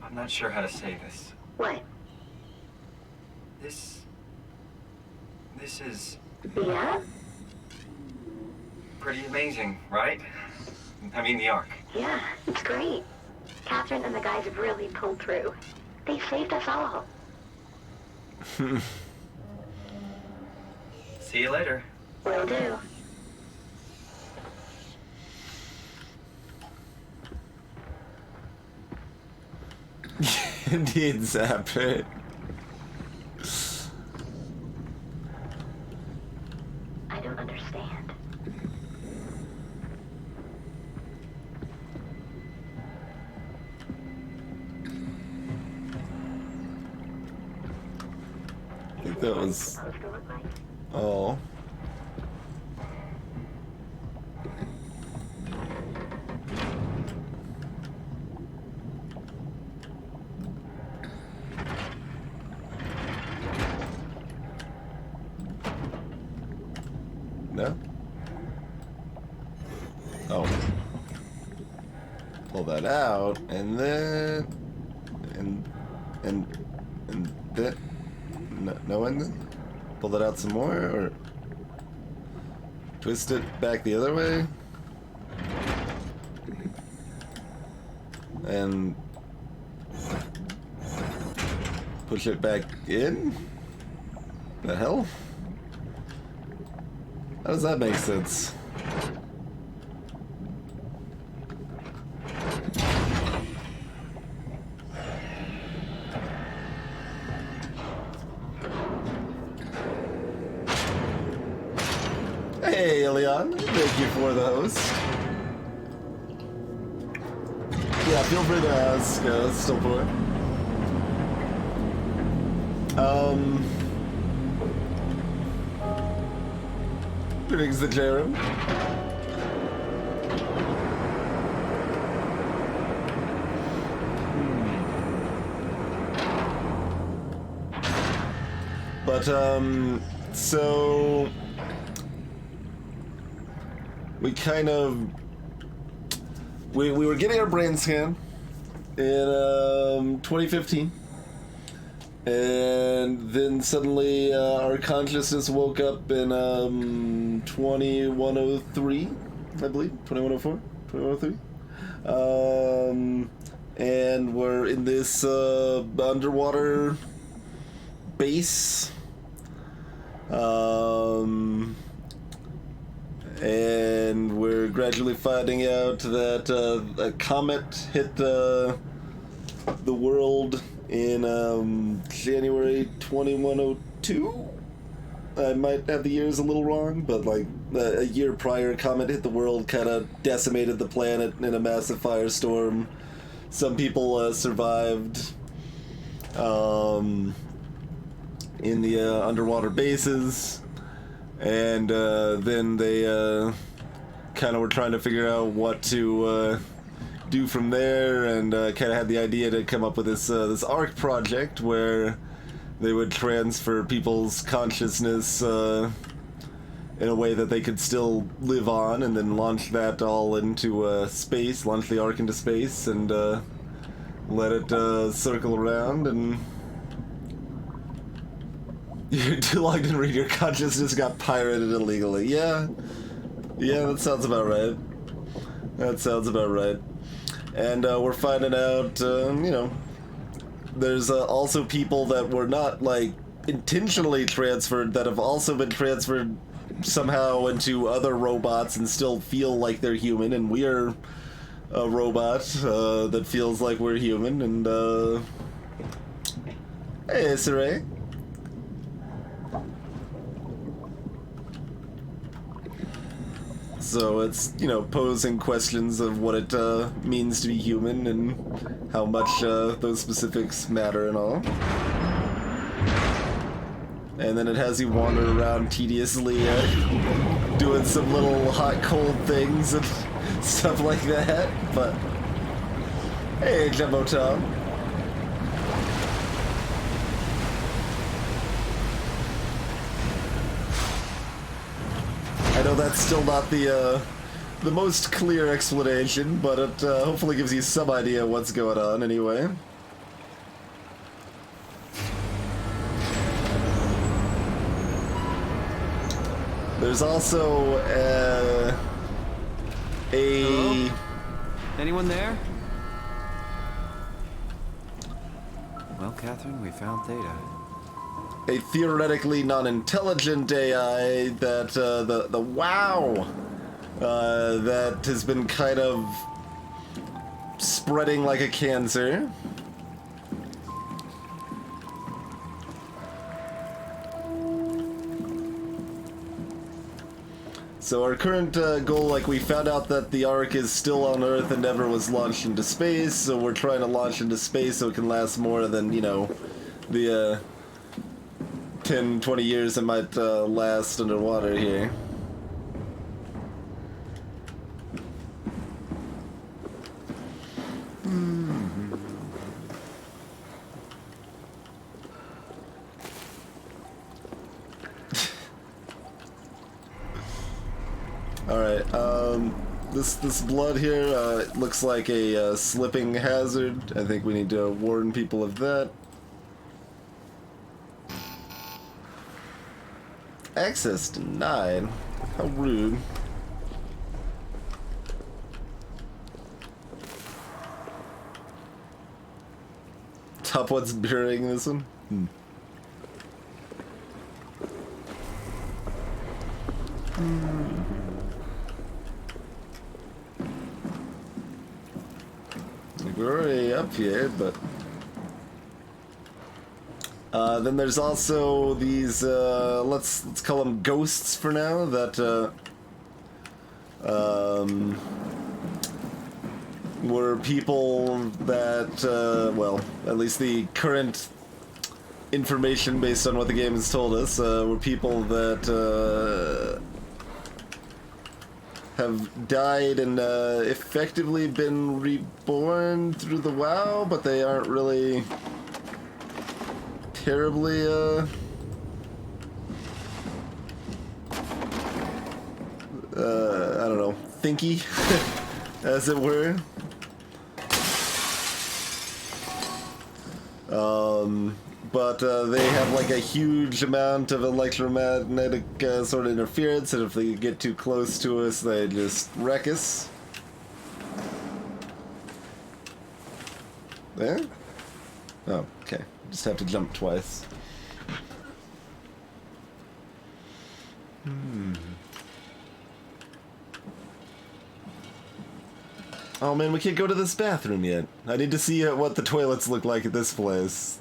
P: I'm not sure how to say this.
H: What?
P: This is...
H: Yeah?
P: Pretty amazing, right? I mean, the Ark.
H: Yeah, it's great. Catherine and the guys have really pulled through. They saved us all.
P: See you later.
H: Will do.
A: Indeed, Zapper.
H: I don't understand.
A: I think that was... Oh. No? Oh. pull that out, and then, and then, no ending? Pull that out some more, or twist it back the other way? And push it back in? The hell? How does that make sense? Hey, Leon. Thank you for the host. Yeah, feel free to ask, still boy. Greetings to Jerem. But, so we kind of, we were getting our brain scan in 2015, and then suddenly our consciousness woke up in 2103, I believe, 2104, 2103, and we're in this underwater base, and we're gradually finding out that a comet hit the world in January 2102. I might have the years a little wrong, but like a year prior, a comet hit the world, kind of decimated the planet in a massive firestorm. Some people survived in the underwater bases, and then they kind of were trying to figure out what to do from there, and kind of had the idea to come up with this this ARC project where they would transfer people's consciousness in a way that they could still live on, and then launch that all into space, launch the ARC into space, and let it circle around. And you're too logged in, read your consciousness got pirated illegally. Yeah, that sounds about right. That sounds about right. And we're finding out, you know, there's also people that were not, like, intentionally transferred that have also been transferred somehow into other robots and still feel like they're human, and we are a robot that feels like we're human, and, hey, Saray. So it's, you know, posing questions of what it means to be human and how much those specifics matter and all. And then it has you wander around tediously doing some little hot cold things and stuff like that. But hey, Jumbo Tom. I know that's still not the most clear explanation, but it hopefully gives you some idea what's going on anyway. There's also
C: Hello? Anyone there? Well, Catherine, we found Theta.
A: A theoretically non-intelligent AI that the WoW that has been kind of spreading like a cancer. So our current goal, like, we found out that the Ark is still on Earth and never was launched into space, so we're trying to launch into space so it can last more than, you know, the 10, 20 years it might last underwater here. Alright, the this blood here it looks like a slipping hazard. I think we need to warn people of that. Access denied. How rude. Top what's burying this one? We're already up here, but then there's also these let's call them ghosts for now that were people that well, at least the current information based on what the game has told us were people that have died and effectively been reborn through the WoW, but they aren't really terribly I don't know, thinky, as it were. But they have like a huge amount of electromagnetic sort of interference, and if they get too close to us, they just wreck us. There? Oh, okay. Just have to jump twice. Oh man, we can't go to this bathroom yet. I need to see what the toilets look like at this place.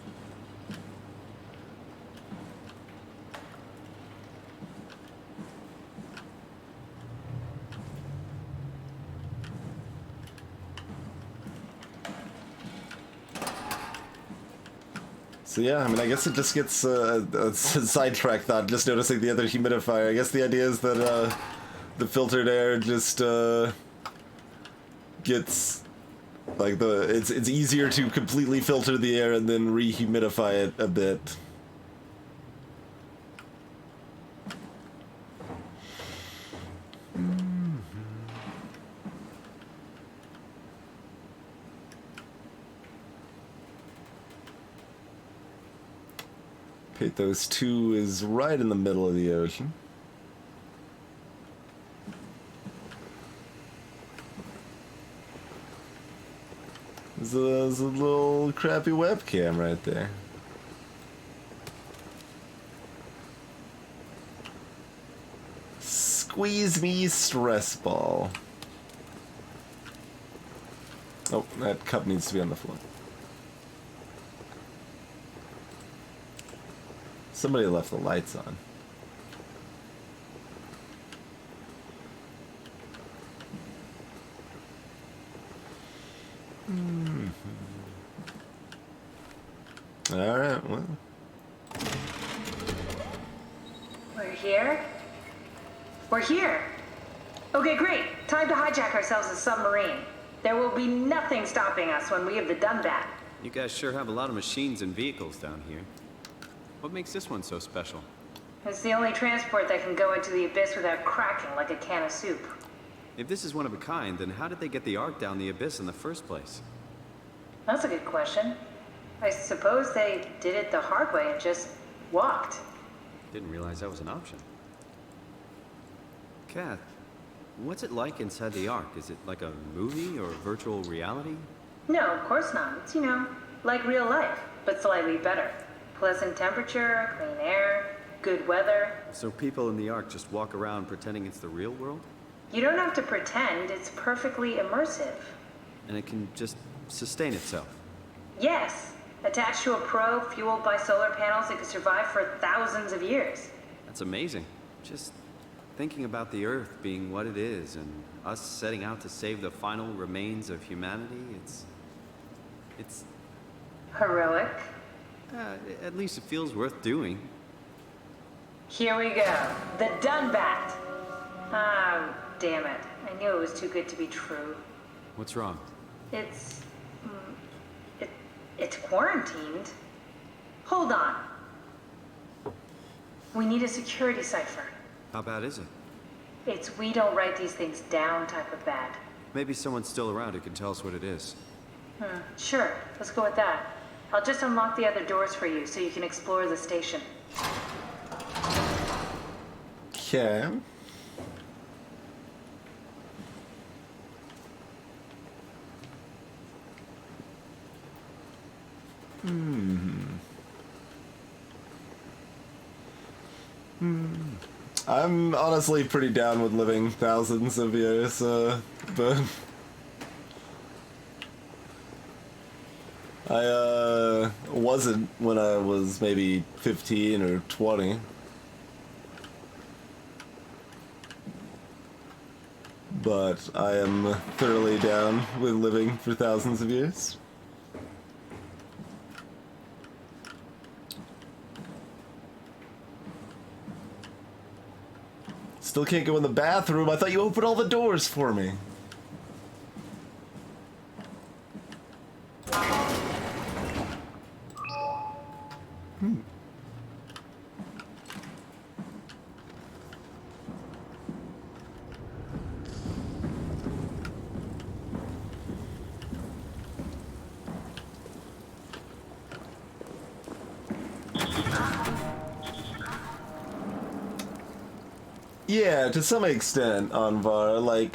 A: So yeah, I mean, I guess it just gets a sidetrack thought, just noticing the other humidifier. I guess the idea is that the filtered air just gets like it's easier to completely filter the air and then rehumidify it a bit. Pathos 2 is right in the middle of the ocean. There's a little crappy webcam right there. Squeeze me stress ball. Oh, that cup needs to be on the floor. Somebody left the lights on. Alright, well.
L: We're here? We're here! Okay, great. Time to hijack ourselves a submarine. There will be nothing stopping us when we have done that.
C: You guys sure have a lot of machines and vehicles down here. What makes this one so special?
L: It's the only transport that can go into the abyss without cracking like a can of soup.
C: If this is one of a kind, then how did they get the Ark down the abyss in the first place?
L: That's a good question. I suppose they did it the hard way and just walked.
C: Didn't realize that was an option. Kath, what's it like inside the Ark? Is it like a movie or virtual reality?
L: No, of course not. It's, like real life, but slightly better. Pleasant temperature, clean air, good weather.
C: So people in the Ark just walk around pretending it's the real world?
L: You don't have to pretend, it's perfectly immersive.
C: And it can just sustain itself?
L: Yes. Attached to a probe fueled by solar panels, it could survive for thousands of years.
C: That's amazing. Just thinking about the Earth being what it is and us setting out to save the final remains of humanity, it's...
L: Heroic?
C: At least it feels worth doing.
L: Here we go. The Dunbat. Oh, damn it. I knew it was too good to be true.
C: What's wrong?
L: It's quarantined. Hold on. We need a security cipher.
C: How bad is it?
L: It's we don't write these things down type of bad.
C: Maybe someone's still around who can tell us what it is.
L: Sure, let's go with that. I'll just unlock the other doors for you so you can explore the station.
A: Okay. I'm honestly pretty down with living thousands of years, but I wasn't when I was maybe 15 or 20. But I am thoroughly down with living for thousands of years. Still can't go in the bathroom. I thought you opened all the doors for me. Yeah, to some extent, Anvar, like,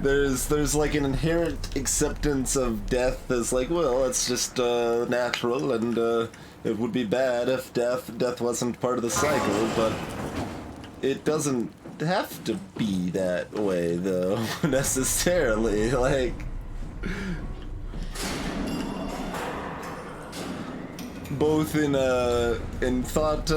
A: there's like an inherent acceptance of death as like, well, it's just, natural, and, it would be bad if death wasn't part of the cycle, but it doesn't have to be that way, though, necessarily, like... Both in thought,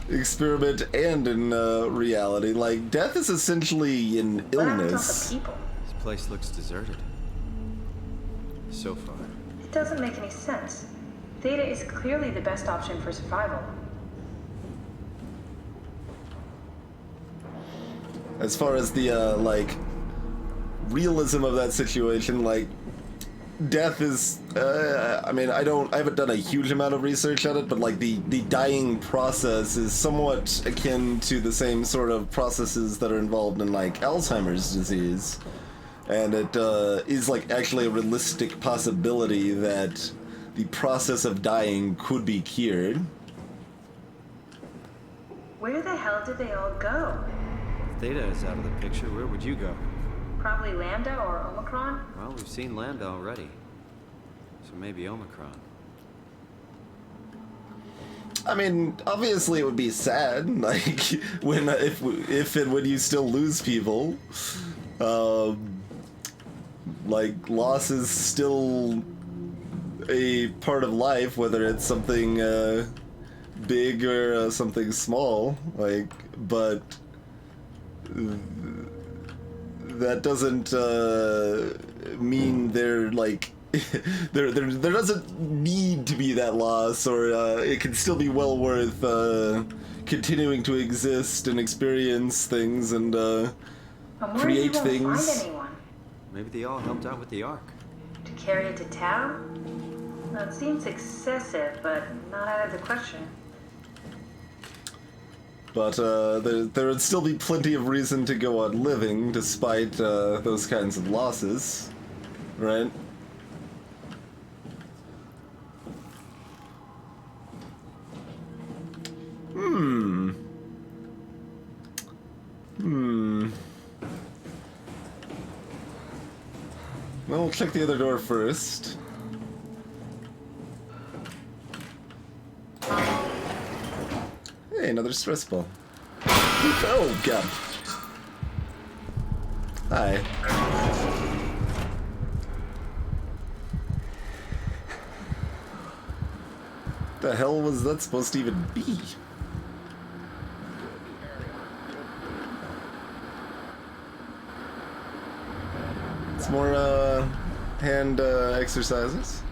A: experiment and in reality. Like, death is essentially an illness.
L: People?
C: This place looks deserted. So far.
L: It doesn't make any sense. Theta is clearly the best option for survival.
A: As far as the, like, realism of that situation, like, death is, I mean, I haven't done a huge amount of research on it, but like the dying process is somewhat akin to the same sort of processes that are involved in like Alzheimer's disease. And it is like actually a realistic possibility that the process of dying could be cured.
L: Where the hell did they all go?
C: If Theta is out of the picture, where would you go?
L: Probably Lambda or Omicron?
C: Well, we've seen Lambda already. So maybe Omicron.
A: I mean, obviously it would be sad, like, when, if and when you still lose people. Like, loss is still a part of life, whether it's something, big or something small, like, but... that doesn't mean they're like there doesn't need to be that loss, or it can still be well worth continuing to exist and experience things and create things.
L: Find anyone.
C: Maybe they all helped out with the Ark.
L: To carry it to town? That seems excessive, but not out of the question.
A: But there would still be plenty of reason to go on living despite those kinds of losses, right? Well, we'll check the other door first. Hey, another stress ball. Oh, God. Hi. The hell was that supposed to even be? It's more, hand, exercises.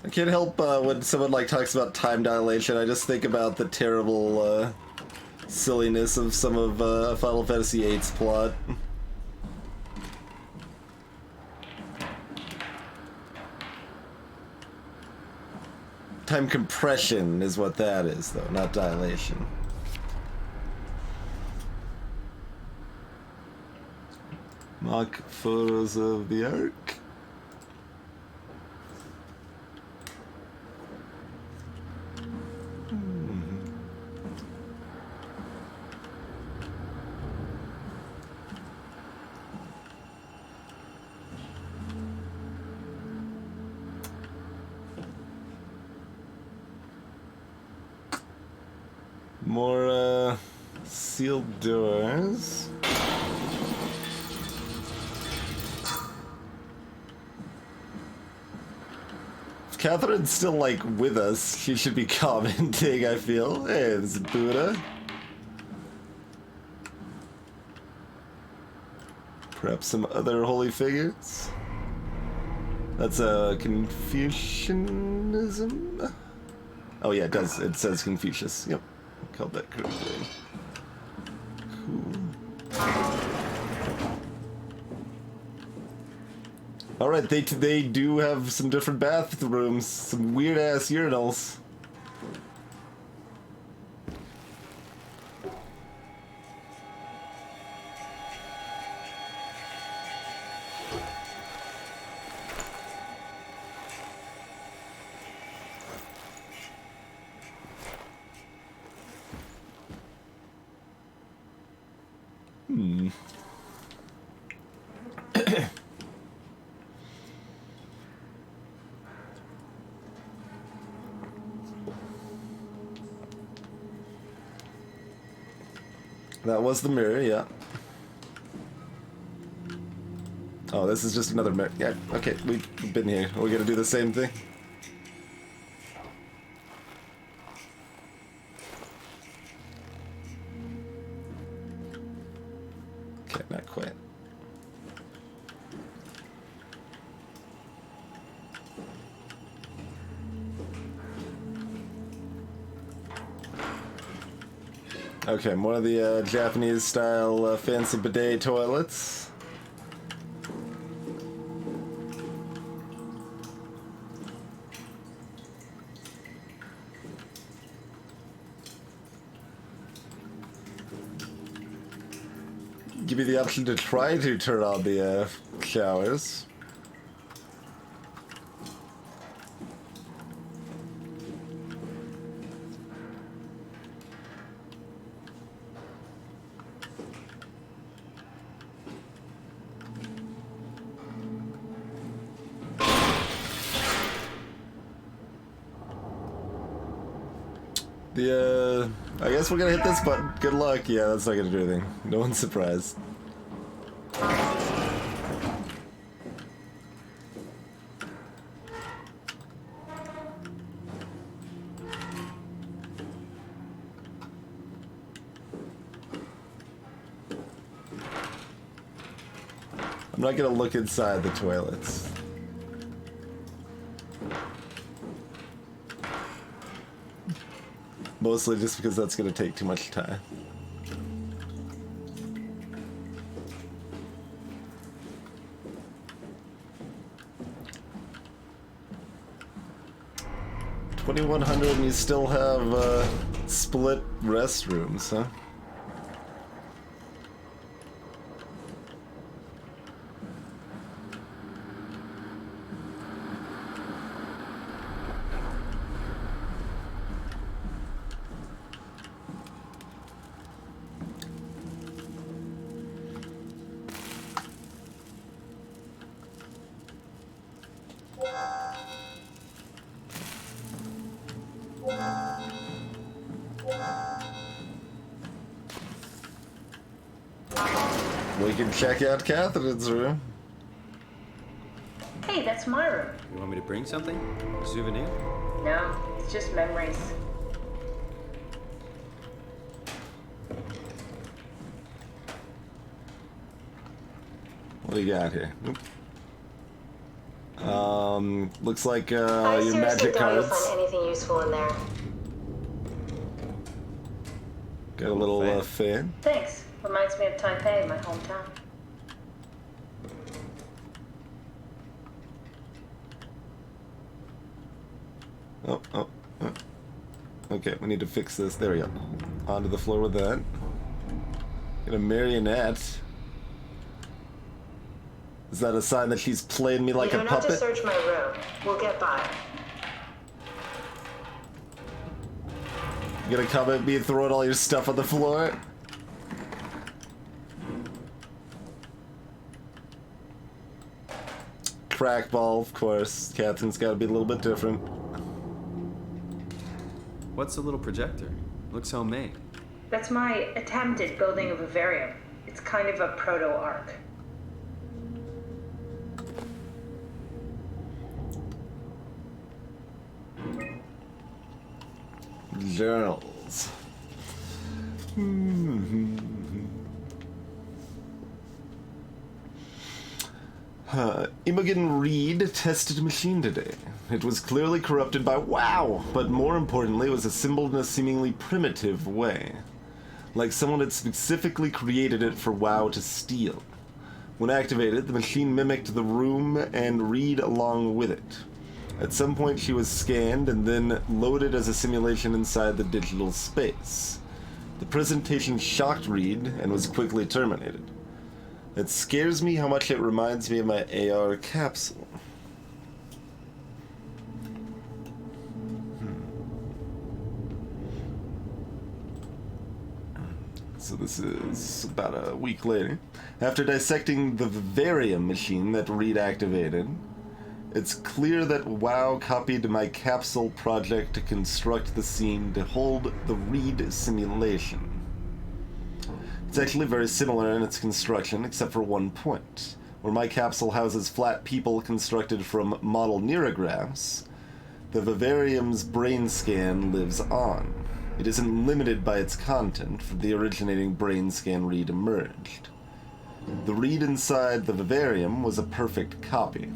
A: I I can't help when someone like talks about time dilation. I just think about the terrible silliness of some of Final Fantasy VIII's plot. Time compression is what that is, though, not dilation. Mock photos of the Ark. More, sealed doors. If Catherine's still, like, with us, she should be commenting, I feel. Hey, this is Buddha. Perhaps some other holy figures. That's a Confucianism? Oh yeah, it does. It says Confucius. Yep. Called that correctly. Cool. Alright, they do have some different bathrooms. Some weird-ass urinals. That was the mirror, yeah. Oh, this is just another mirror. Yeah, okay, we've been here. Are we gonna do the same thing? Okay, not quite. Okay, more of the Japanese-style fancy bidet toilets. Give you the option to try to turn on the showers. I guess we're gonna hit this button. Good luck. Yeah, that's not gonna do anything. No one's surprised. I'm not gonna look inside the toilets. Mostly just because that's gonna take too much time. $2,100 and you still have split restrooms, huh? We can check out Catherine's room.
L: Hey, that's my room.
C: You want me to bring something? A souvenir?
L: No, it's just memories.
A: What do you got here? Looks like
F: I
A: your
F: seriously
A: magic
F: doubt you'll
A: cards.
F: find anything useful in there.
A: Got a little fan.
L: Thanks. Reminds me of Taipei, my hometown.
A: Oh. Okay, we need to fix this. There we go. Onto the floor with that. Get a marionette. Is that a sign that she's playing me like
F: You
A: a
F: don't have to
A: puppet?
F: search my room. We'll get by.
A: You gonna come at me and throw all your stuff on the floor? Crackball, of course. Catherine's gotta be a little bit different.
C: What's the little projector? Looks homemade.
L: That's my attempt at building a vivarium. It's kind of a proto-arc.
A: Journals. Imogen Reed tested a machine today. It was clearly corrupted by WoW, but more importantly, it was assembled in a seemingly primitive way. Like someone had specifically created it for WoW to steal. When activated, the machine mimicked the room and Reed along with it. At some point she was scanned and then loaded as a simulation inside the digital space. The presentation shocked Reed and was quickly terminated. It scares me how much it reminds me of my AR capsule. So this is about a week later. After dissecting the vivarium machine that Reed activated, it's clear that WoW copied my capsule project to construct the scene to hold the Reed simulation. It's actually very similar in its construction, except for one point. Where my capsule houses flat people constructed from model neurographs, the vivarium's brain scan lives on. It isn't limited by its content, for the originating brain scan Reed emerged. The Reed inside the vivarium was a perfect copy.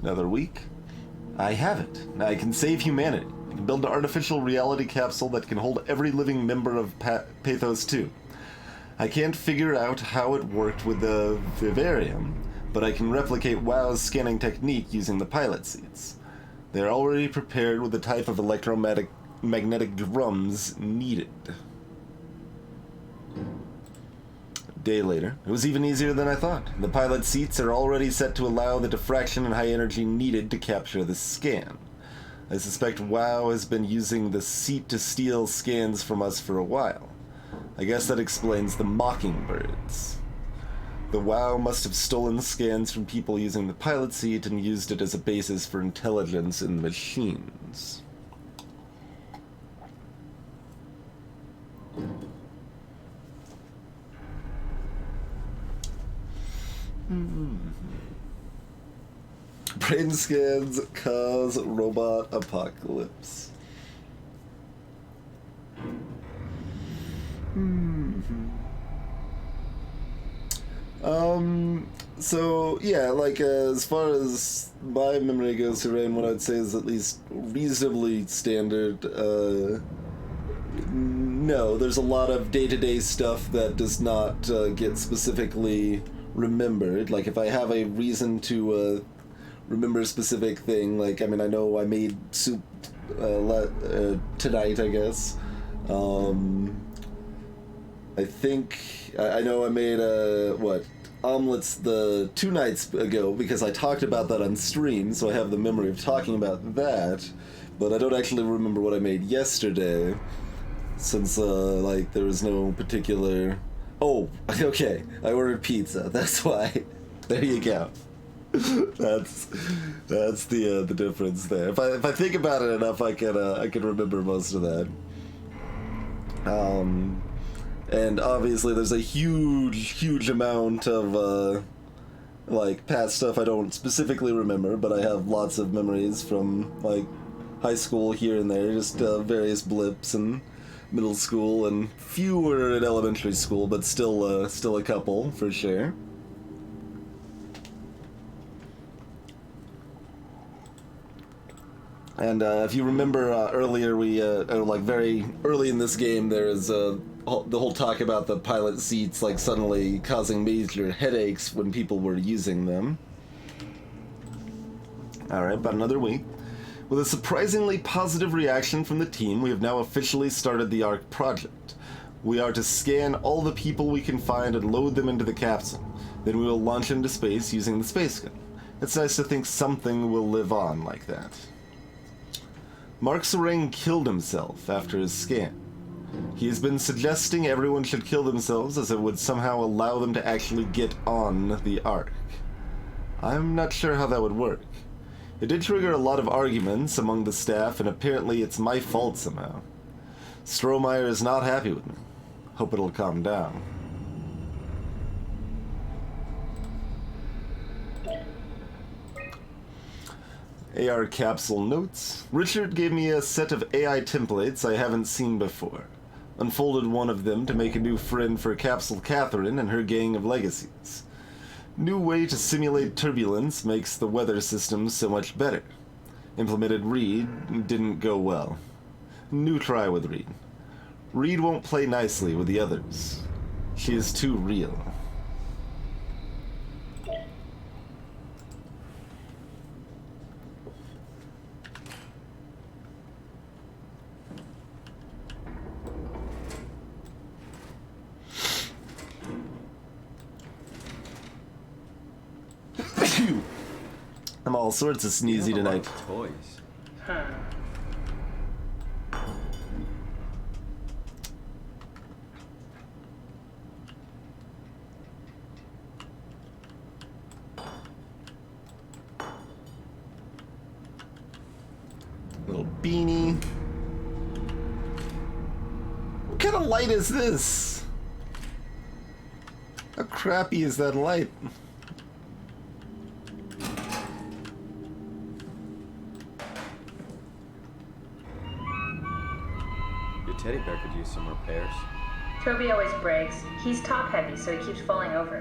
A: Another week. I have it. I can save humanity. I can build an artificial reality capsule that can hold every living member of Pathos 2. I can't figure out how it worked with the vivarium, but I can replicate WoW's scanning technique using the pilot seats. They're already prepared with the type of electromagnetic drums needed. A day later, it was even easier than I thought. The pilot seats are already set to allow the diffraction and high energy needed to capture the scan. I suspect WoW has been using the seat to steal scans from us for a while. I guess that explains the mockingbirds. The WoW must have stolen scans from people using the pilot seat and used it as a basis for intelligence in the machines. Brain scans cause robot apocalypse. So yeah, like as far as my memory goes, Hoorain, what I'd say is at least reasonably standard. No, there's a lot of day-to-day stuff that does not get specifically remembered. Like if I have a reason to remember a specific thing, like I mean, I know I made soup tonight, I guess. I think I know I made omelets the 2 nights ago because I talked about that on stream, so I have the memory of talking about that, but I don't actually remember what I made yesterday, since like there was no particular. Oh, okay, I ordered pizza. That's why. There you go. That's the difference there. If I think about it enough, I can remember most of that. And obviously there's a huge amount of like past stuff I don't specifically remember, but I have lots of memories from like high school here and there, just various blips and middle school and fewer at elementary school, but still a couple for sure. And if you remember earlier, like very early in this game, there is the whole talk about the pilot seats like suddenly causing major headaches when people were using them. Alright, about another week. With a surprisingly positive reaction from the team, we have now officially started the ARC project. We are to scan all the people we can find and load them into the capsule. Then we will launch into space using the space gun. It's nice to think something will live on like that. Mark Serang killed himself after his scan. He has been suggesting everyone should kill themselves as it would somehow allow them to actually get on the ARC. I'm not sure how that would work. It did trigger a lot of arguments among the staff, and apparently it's my fault somehow. Strohmeyer is not happy with me. Hope it'll calm down. AR capsule notes. Richard gave me a set of AI templates I haven't seen before. Unfolded one of them to make a new friend for Capsule Catherine and her gang of legacies. New way to simulate turbulence makes the weather system so much better. Implemented Reed didn't go well. New try with Reed. Reed won't play nicely with the others. She is too real. I'm all sorts of sneezy tonight.
C: Toys.
L: Huh.
A: Little beanie. What kind of light is this? How crappy is that light?
C: Teddy bear could use some repairs.
L: Toby always breaks. He's top heavy, so he keeps falling over.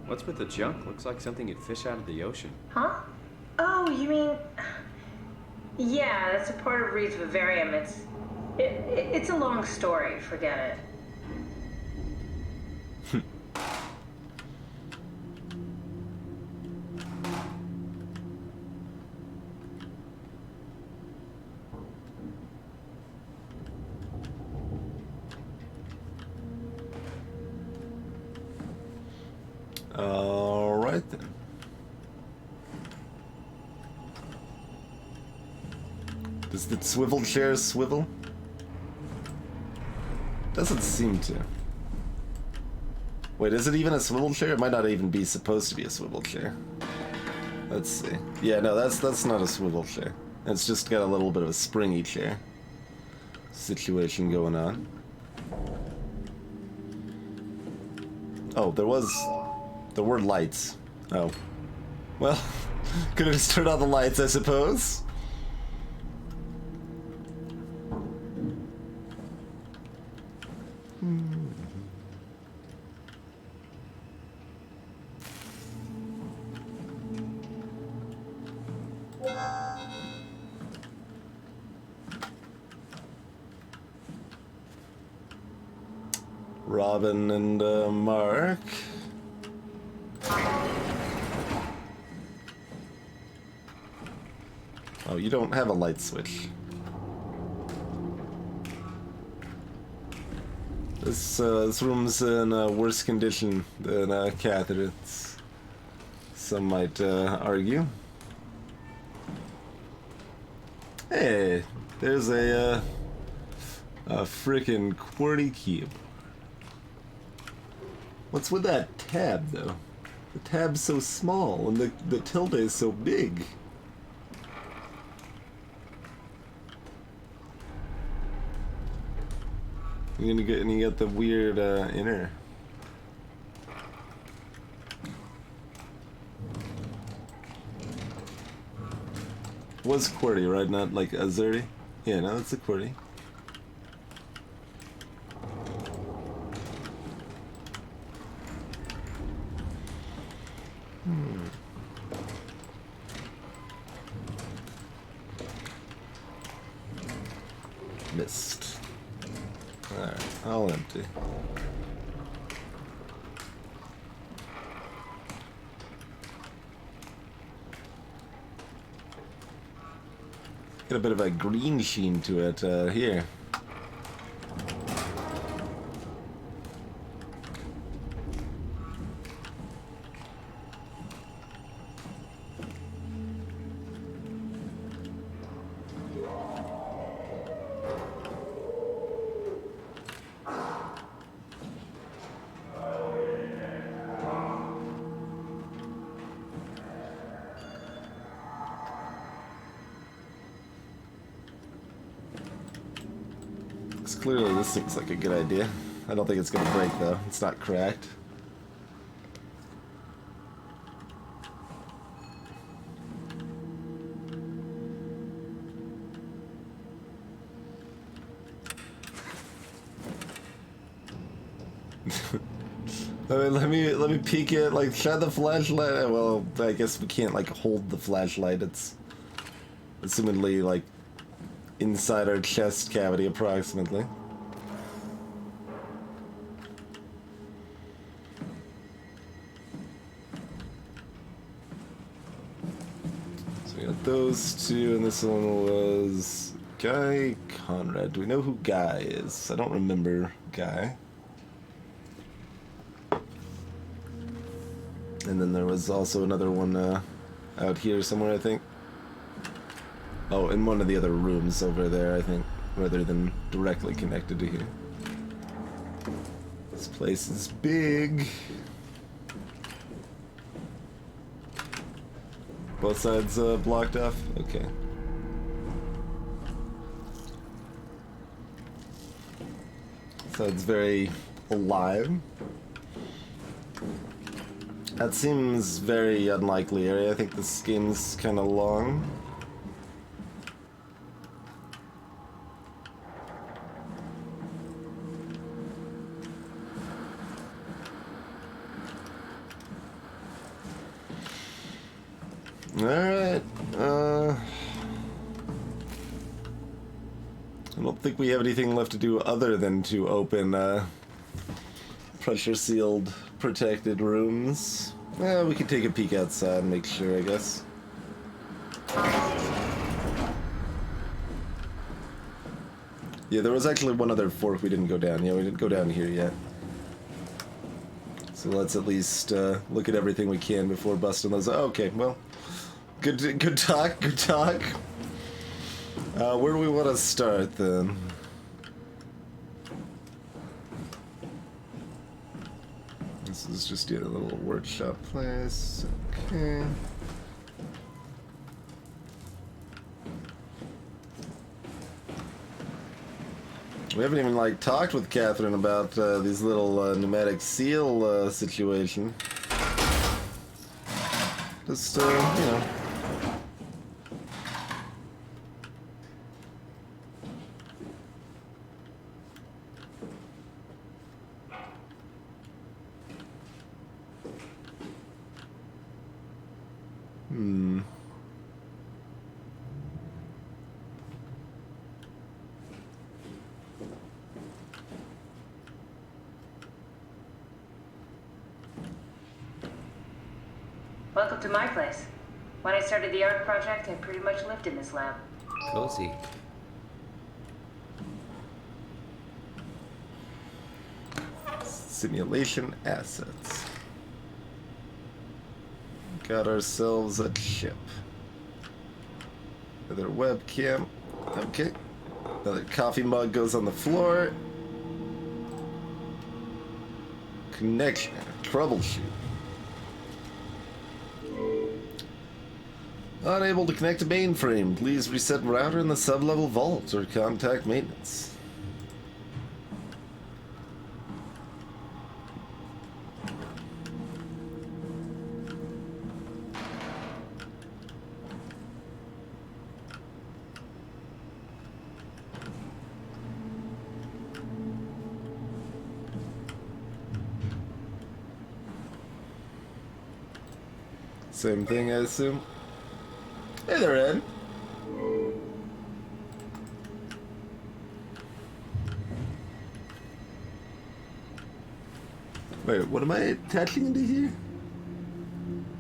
C: What's with the junk? Looks like something you'd fish out of the ocean.
L: Huh? Oh, you mean... Yeah, that's a part of Reed's vivarium. It's a long story. Forget it.
A: Alright then. Does the swivel chair swivel? Doesn't seem to. Wait, is it even a swivel chair? It might not even be supposed to be a swivel chair. Let's see. Yeah, no, that's not a swivel chair. It's just got a little bit of a springy chair situation going on. Oh, there were lights. Oh. Well, could have just turned on the lights, I suppose. Robin and Mark. Oh, you don't have a light switch. This room's in worse condition than Catherine's. Some might argue. Hey, there's a frickin' QWERTY keyboard. What's with that tab, though? The tab's so small, and the tilde is so big. You get the weird inner. was QWERTY, right? Not like Azerty? Yeah, no, it's a QWERTY. Missed. Alright, all empty. Got a bit of a green sheen to it here. Clearly this seems like a good idea. I don't think it's gonna break though. It's not cracked. Let me peek it, like shine the flashlight. Well, I guess we can't like hold the flashlight. It's assumedly like inside our chest cavity approximately. So we got those two, and this one was Guy Conrad. Do we know who Guy is? I don't remember Guy. And then there was also another one out here somewhere, I think. Oh, in one of the other rooms over there, I think, rather than directly connected to here. This place is big. Both sides blocked off? Okay. So it's very alive. That seems very unlikely area. I think this game's kind of long. Alright, I don't think we have anything left to do other than to open pressure-sealed, protected rooms. We could take a peek outside and make sure, I guess. Yeah, there was actually one other fork we didn't go down. Yeah, we didn't go down here yet. So let's at least look at everything we can before busting those. Oh, okay, well, good talk, good talk. Where do we want to start then? This is just a little workshop place. Okay. We haven't even like talked with Catherine about these little pneumatic seal situation. Just you know.
L: Welcome to my place. When I started the art project, I pretty much lived in this lab.
I: Cozy.
A: Simulation assets. Got ourselves a chip. Another webcam. Okay. Another coffee mug goes on the floor. Connection. Troubleshoot. Unable to connect to mainframe. Please reset router in the sub-level vault or contact maintenance. Same thing, I assume. Hey there, Ed. Wait, what am I attaching into here?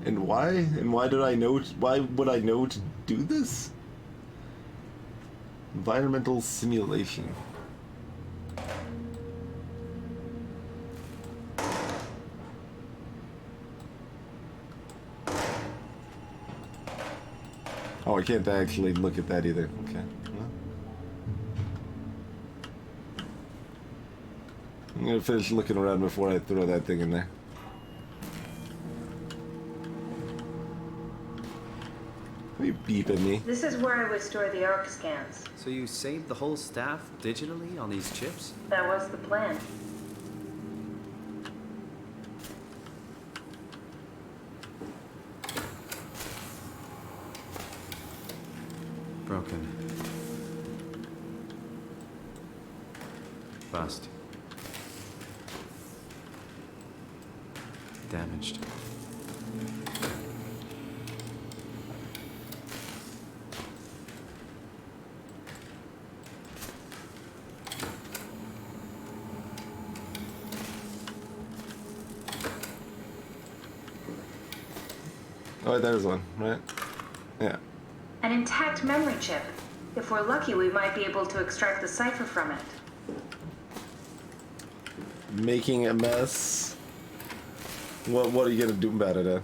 A: And why? And why did I know? Why would I know to do this? Environmental simulation. Oh, I can't actually look at that either. Okay. Well. I'm gonna finish looking around before I throw that thing in there. Are you beeping me?
L: This is where I would store the ARC scans.
C: So you saved the whole staff digitally on these chips?
L: That was the plan.
C: Broken. Bust. Damaged.
A: Oh, there's one, right? Yeah.
L: An intact memory chip. If we're lucky, we might be able to extract the cipher from it.
A: Making a mess. What are you gonna do about it, Ed?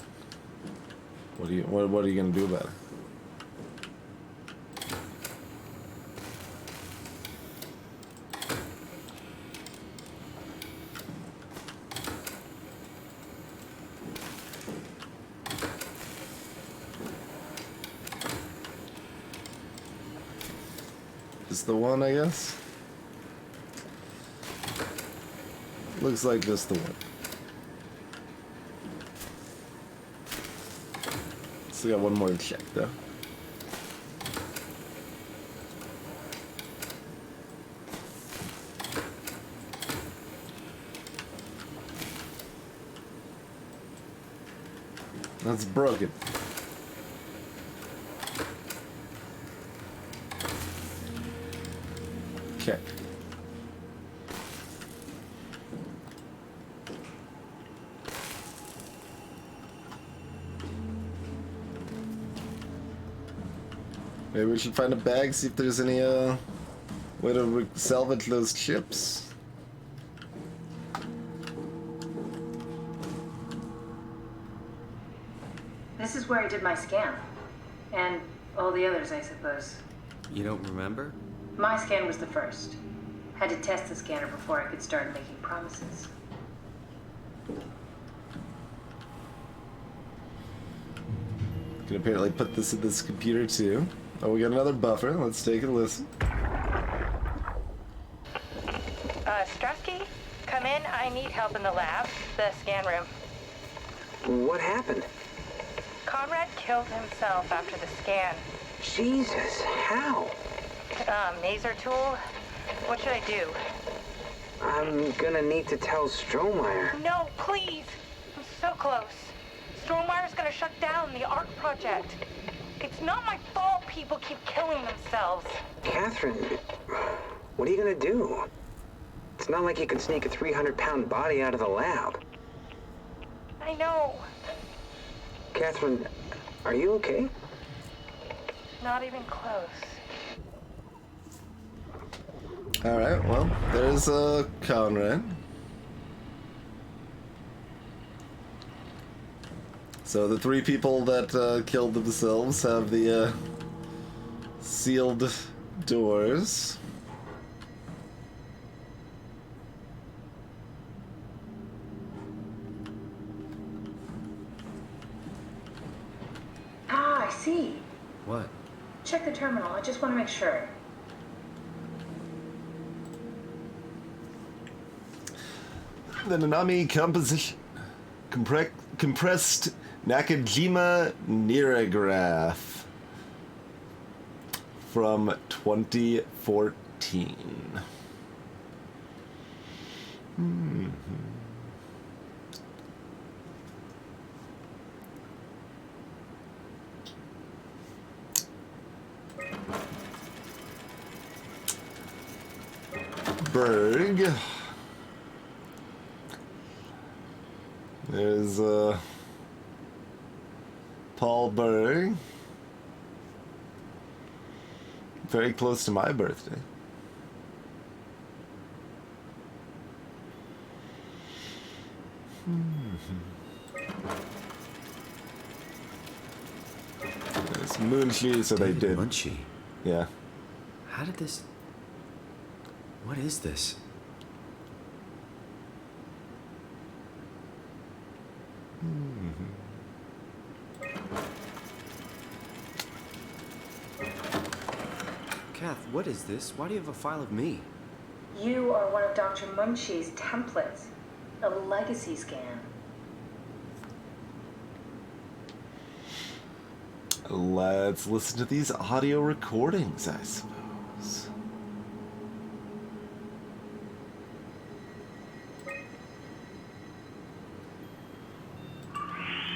A: What are you gonna do about it? Just the one, I guess? Looks like just the one. Still got one more to check, though. That's broken. Okay. Maybe we should find a bag, see if there's any way to salvage those chips.
L: This is where I did my scan. And all the others, I suppose.
C: You don't remember?
L: My scan was the first. Had to test the scanner before I could start making promises.
A: Can apparently put this in this computer too. Oh, we got another buffer. Let's take a listen.
I: Strasky, come in. I need help in the lab, the scan room.
N: What happened?
I: Conrad killed himself after the scan.
N: Jesus, how?
I: Maser tool? What should I do?
N: I'm gonna need to tell Strohmeyer.
I: No, please! I'm so close. Strohmeyer's gonna shut down the ARC project. It's not my fault people keep killing themselves.
N: Catherine, what are you gonna do? It's not like you can sneak a 300-pound body out of the lab.
I: I know.
N: Catherine, are you okay?
I: Not even close.
A: Alright, well, there's Conrad. So the three people that killed themselves have the sealed doors.
L: Ah, I see.
C: What?
L: Check the terminal. I just want to make sure.
A: The Nanami composition. Compressed Nakajima Neurograph from 2014. Berg. There's Paul Berg. Very close to my birthday. It's Munchie, so they did.
C: Munchie?
A: Yeah.
C: How did this... What is this? Kath, what is this? Why do you have a file of me?
L: You are one of Dr. Munchie's templates. A legacy scan.
A: Let's listen to these audio recordings, I suppose.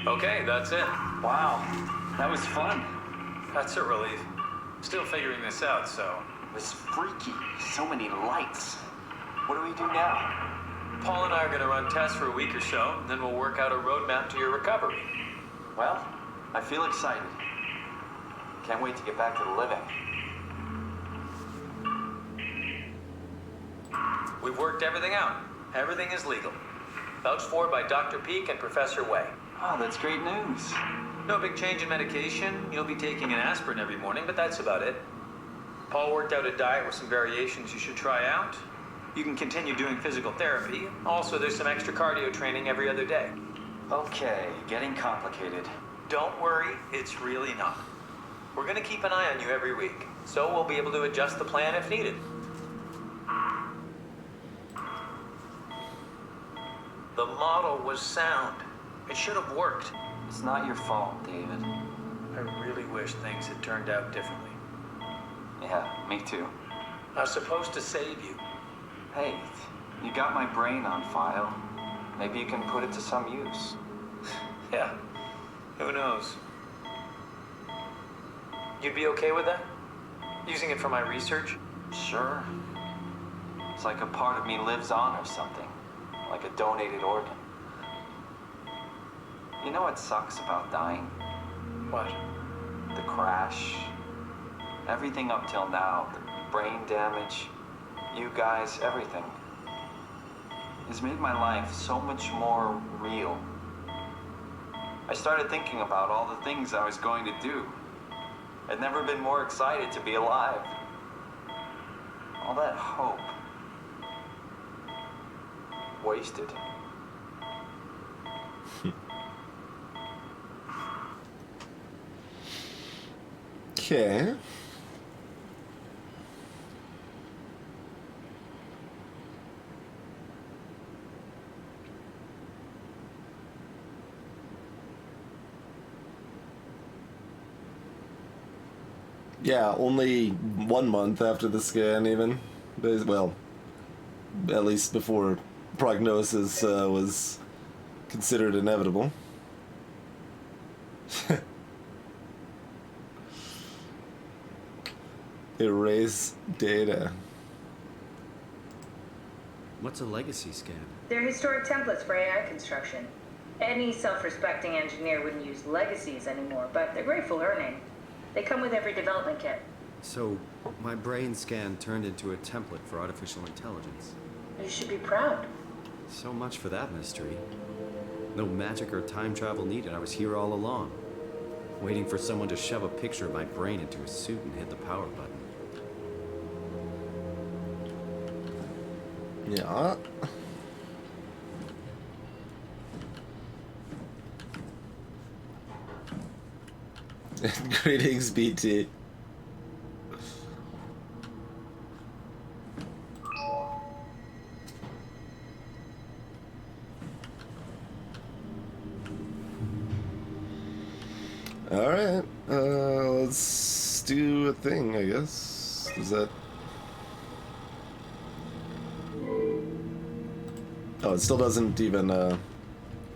E: Okay, that's it.
V: Wow, that was fun.
E: That's a relief. Still figuring this out, so...
V: It was freaky. So many lights. What do we do now?
E: Paul and I are going to run tests for a week or so, then we'll work out a roadmap to your recovery.
V: Well, I feel excited. Can't wait to get back to the living.
E: We've worked everything out. Everything is legal. Vouched for by Dr. Peak and Professor Way.
V: Oh, that's great news.
E: No big change in medication. You'll be taking an aspirin every morning, but that's about it. Paul worked out a diet with some variations you should try out. You can continue doing physical therapy. Also, there's some extra cardio training every other day.
V: Okay, getting complicated.
E: Don't worry, it's really not. We're going to keep an eye on you every week, so we'll be able to adjust the plan if needed. The model was sound. It should have worked.
V: It's not your fault, David.
E: I really wish things had turned out differently.
V: Yeah, me too.
E: I was supposed to save you.
V: Hey, you got my brain on file. Maybe you can put it to some use.
E: Yeah, who knows? You'd be okay with that? Using it for my research?
V: Sure. It's like a part of me lives on or something. Like a donated organ. You know what sucks about dying?
E: What?
V: The crash. Everything up till now. The brain damage. You guys, everything. Has made my life so much more real. I started thinking about all the things I was going to do. I'd never been more excited to be alive. All that hope. Wasted.
A: Okay. Yeah, only 1 month after the scan, even. Well, at least before prognosis was considered inevitable. Erase data.
C: What's a legacy scan?
L: They're historic templates for AI construction. Any self-respecting engineer wouldn't use legacies anymore, but they're great for learning. They come with every development kit.
C: So, my brain scan turned into a template for artificial intelligence.
L: You should be proud.
C: So much for that mystery. No magic or time travel needed. I was here all along, waiting for someone to shove a picture of my brain into a suit and hit the power button.
A: Yeah. Greetings, BT. Alright, let's do a thing, I guess. Is that... Oh, it still doesn't even,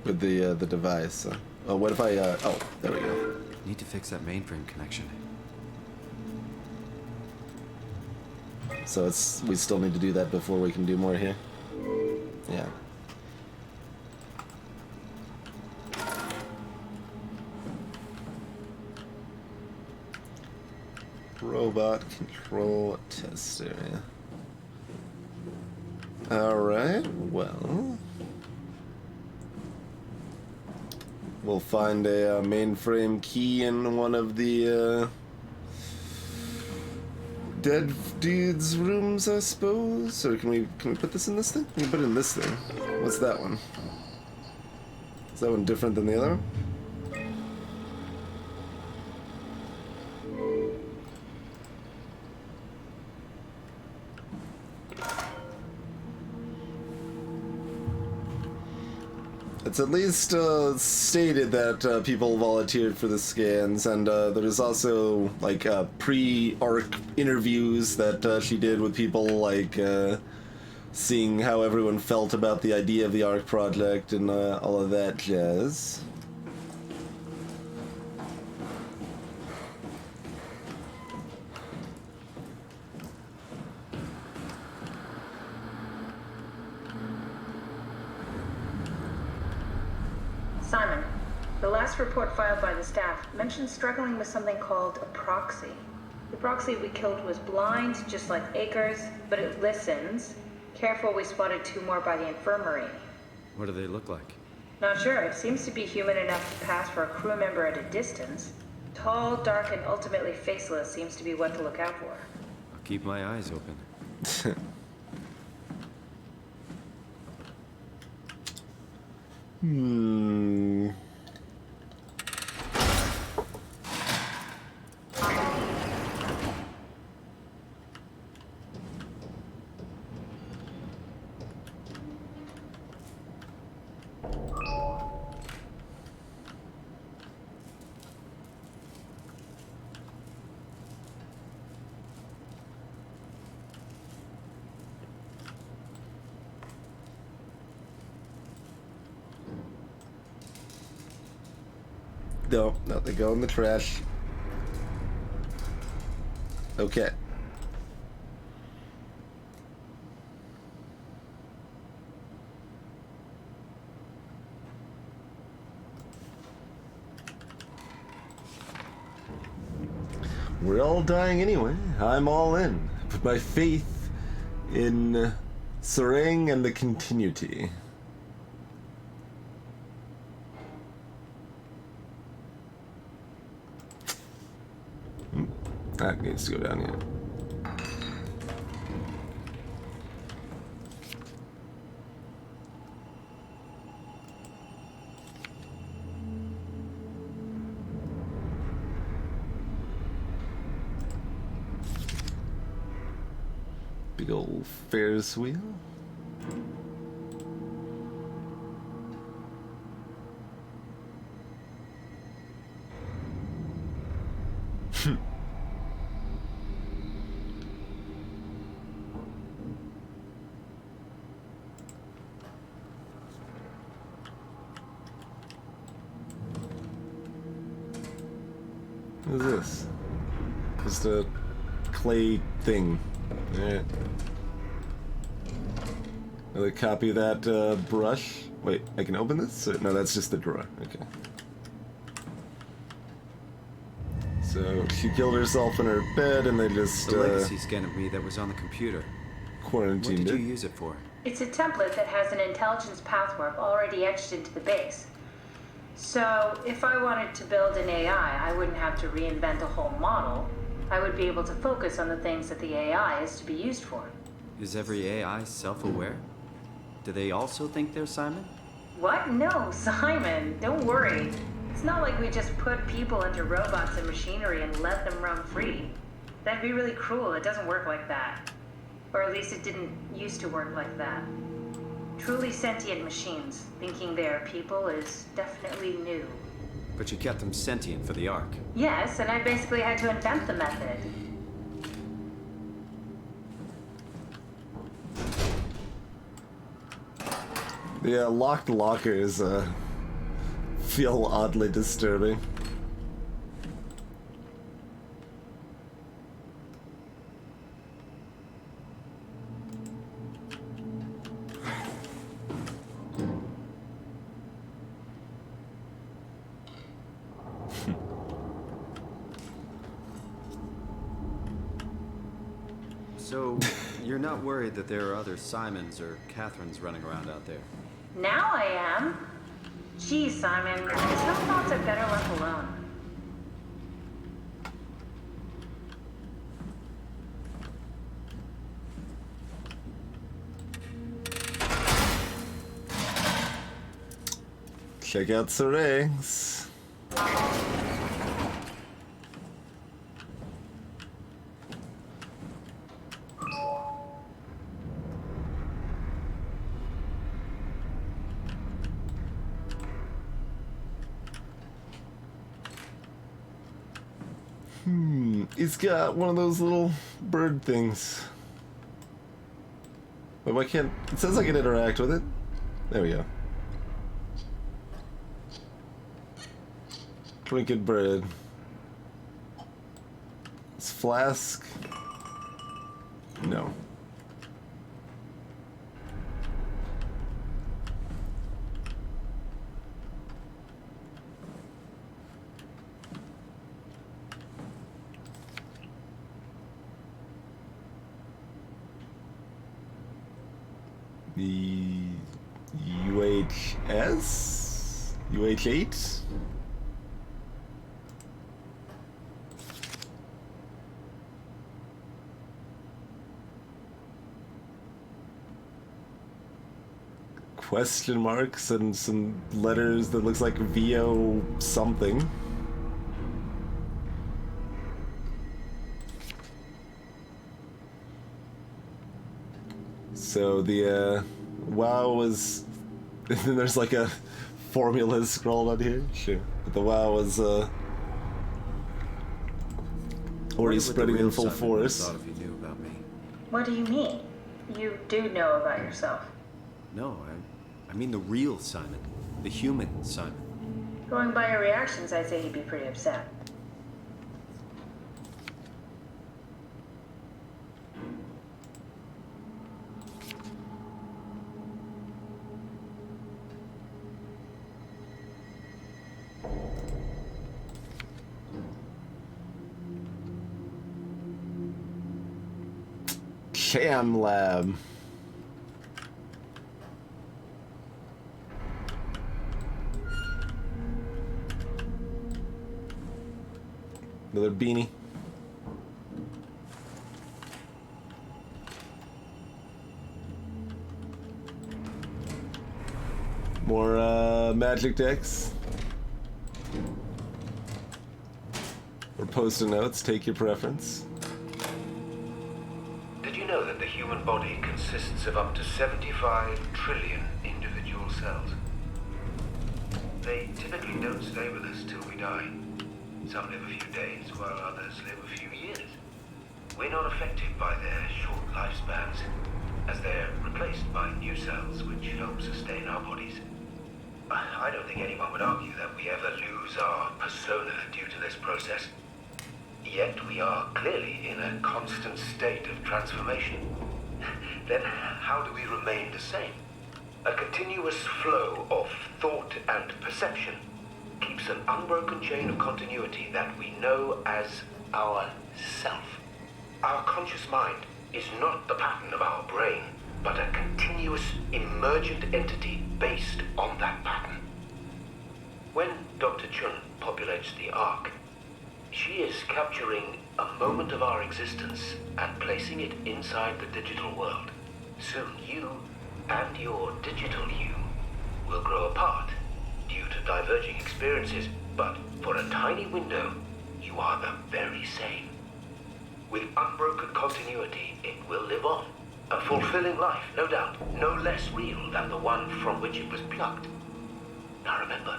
A: with the device. Oh, what if I, oh, there we go.
C: Need to fix that mainframe connection.
A: So we still need to do that before we can do more here. Yeah. Robot control test area. Alright, well. We'll find a mainframe key in one of the dead dude's rooms, I suppose? Or can we put this in this thing? We can put it in this thing. What's that one? Is that one different than the other one? It's at least stated that people volunteered for the scans, and there's also like pre-ARC interviews that she did with people, like seeing how everyone felt about the idea of the ARC project and all of that jazz.
L: Simon, the last report filed by the staff mentioned struggling with something called a proxy. The proxy we killed was blind, just like Akers, but it listens. Careful, we spotted 2 more by the infirmary.
C: What do they look like?
L: Not sure. It seems to be human enough to pass for a crew member at a distance. Tall, dark, and ultimately faceless seems to be what to look out for.
C: I'll keep my eyes open.
A: No, they go in the trash. Okay. We're all dying anyway. I'm all in. I put my faith in Sarang and the continuity. That needs to go down here. Big old Ferris wheel. What is this? Just a clay thing. Alright. Another copy of that brush. Wait, I can open this? No, that's just the drawer. Okay. So she killed herself in her bed and they just
C: The legacy scan of me that was on the computer.
A: Quarantined
C: What did
A: it.
C: you use it for?
L: It's a template that has an intelligence pathwork already etched into the base. So, if I wanted to build an AI, I wouldn't have to reinvent a whole model. I would be able to focus on the things that the AI is to be used for.
C: Is every AI self-aware? Do they also think they're Simon?
L: What? No, Simon, don't worry. It's not like we just put people into robots and machinery and let them run free. That'd be really cruel. It doesn't work like that. Or at least it didn't used to work like that. Truly sentient machines, thinking they are people is definitely new.
C: But you kept them sentient for the Ark.
L: Yes, and I basically had to invent the method.
A: The locked lockers feel oddly disturbing.
C: So, you're not worried that there are other Simons or Catherines running around out there?
L: Now I am. Geez, Simon, some thoughts are better left alone.
A: Check out the rings. He's got one of those little bird things. Wait, why can't... It says I can interact with it. There we go. Trinket bread. This flask. No. The UHS? UH8? Question marks and some letters that looks like VO something. So the WoW was, and then there's like a formula scrolled on here. Sure, but the WoW was already spreading in full force.
C: Thought if you knew about me.
L: What do you mean? You do know about yourself.
C: No, I mean the real Simon, the human Simon.
L: Going by your reactions, I'd say he'd be pretty upset.
A: Cam Lab. Another beanie. More magic decks. Or post-it notes, take your preference.
O: Did you know that the human body consists of up to 75 trillion individual cells? They typically don't stay with us till we die. Some live a few days, while others live a few years. We're not affected by their short lifespans, as they're replaced by new cells which help sustain our bodies. I don't think anyone would argue that we ever lose our persona due to this process. Yet we are clearly in a constant state of transformation. Then how do we remain the same? A continuous flow of thought and perception keeps an unbroken chain of continuity that we know as our self. Our conscious mind is not the pattern of our brain, but a continuous emergent entity based on that pattern. When Dr. Chun populates the Ark, she is capturing a moment of our existence and placing it inside the digital world. Soon you and your digital you will grow apart due to diverging experiences, but for a tiny window, you are the very same. With unbroken continuity, it will live on. A fulfilling life, no doubt, no less real than the one from which it was plucked. Now remember,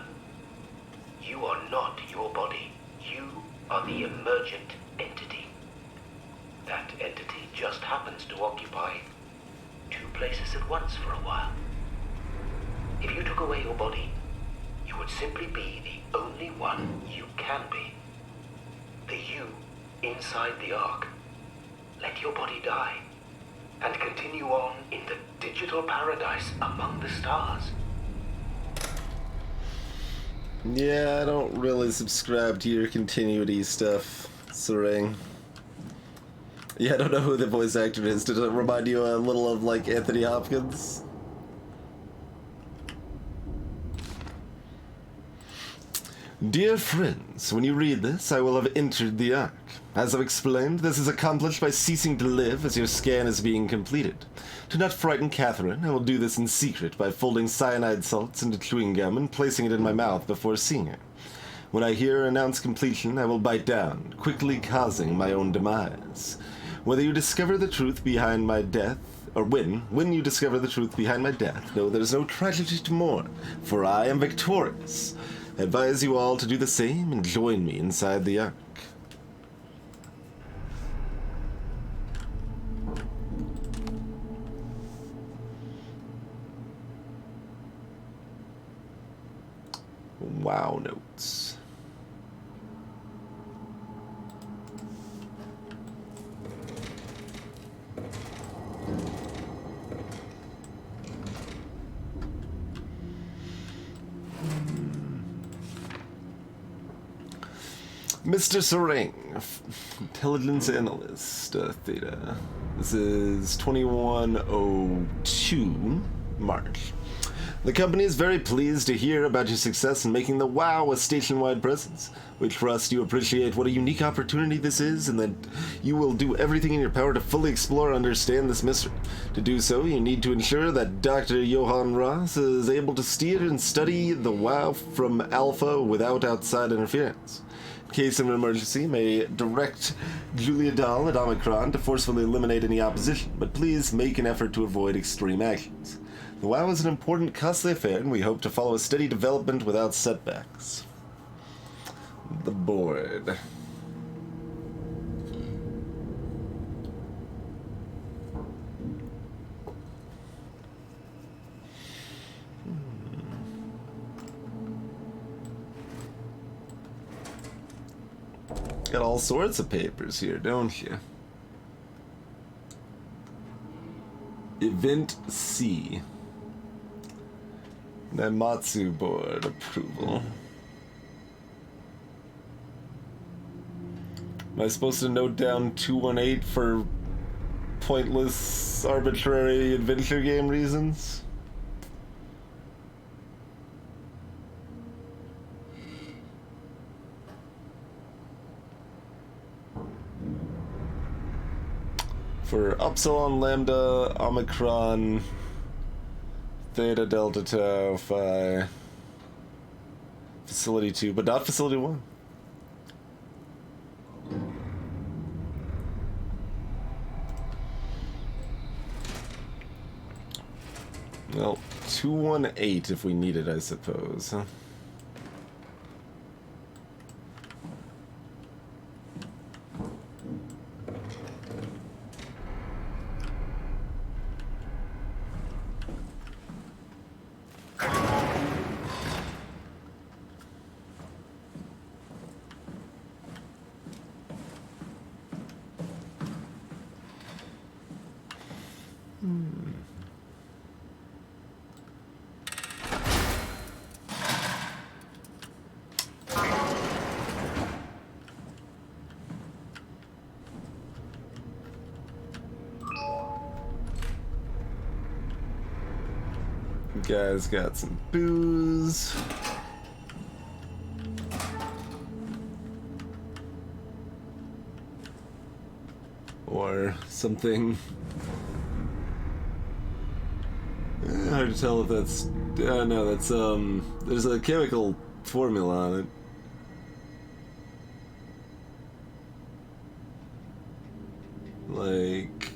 O: you are not your body. You are the emergent entity. That entity just happens to occupy two places at once for a while. If you took away your body, you would simply be the only one you can be. The you inside the Ark. Let your body die and continue on in the digital paradise among the stars.
A: Yeah, I don't really subscribe to your continuity stuff, Sarang. Yeah, I don't know who the voice actor is. Did it remind you a little of, like, Anthony Hopkins? Dear friends, when you read this, I will have entered the Ark. As I've explained, this is accomplished by ceasing to live as your scan is being completed. To not frighten Catherine, I will do this in secret by folding cyanide salts into chewing gum and placing it in my mouth before seeing her. When I hear her announce completion, I will bite down, quickly causing my own demise. Whether you discover the truth behind my death, or when you discover the truth behind my death, know there is no tragedy to mourn, for I am victorious. I advise you all to do the same and join me inside the Ark. Wow notes. Mr. Serang, intelligence analyst, Theta. This is 2102 March. The company is very pleased to hear about your success in making the WoW a station-wide presence. We trust you appreciate what a unique opportunity this is, and that you will do everything in your power to fully explore and understand this mystery. To do so, you need to ensure that Dr. Johann Ross is able to steer and study the WoW from Alpha without outside interference. In case of an emergency, may direct Julia Dahl at Omicron to forcefully eliminate any opposition, but please make an effort to avoid extreme actions. The WoW is an important, costly affair, and we hope to follow a steady development without setbacks. The board. Got all sorts of papers here, don't you? Event C. Namatsu board approval. Am I supposed to note down 218 for pointless, arbitrary adventure game reasons? For Upsilon, Lambda, Omicron, Theta, Delta, Tau, Phi, Facility 2, but not Facility 1. Well, 218 if we need it, I suppose, huh? Guys got some booze. Or something. Hard to tell if that's... no, that's, there's a chemical formula on it. Like...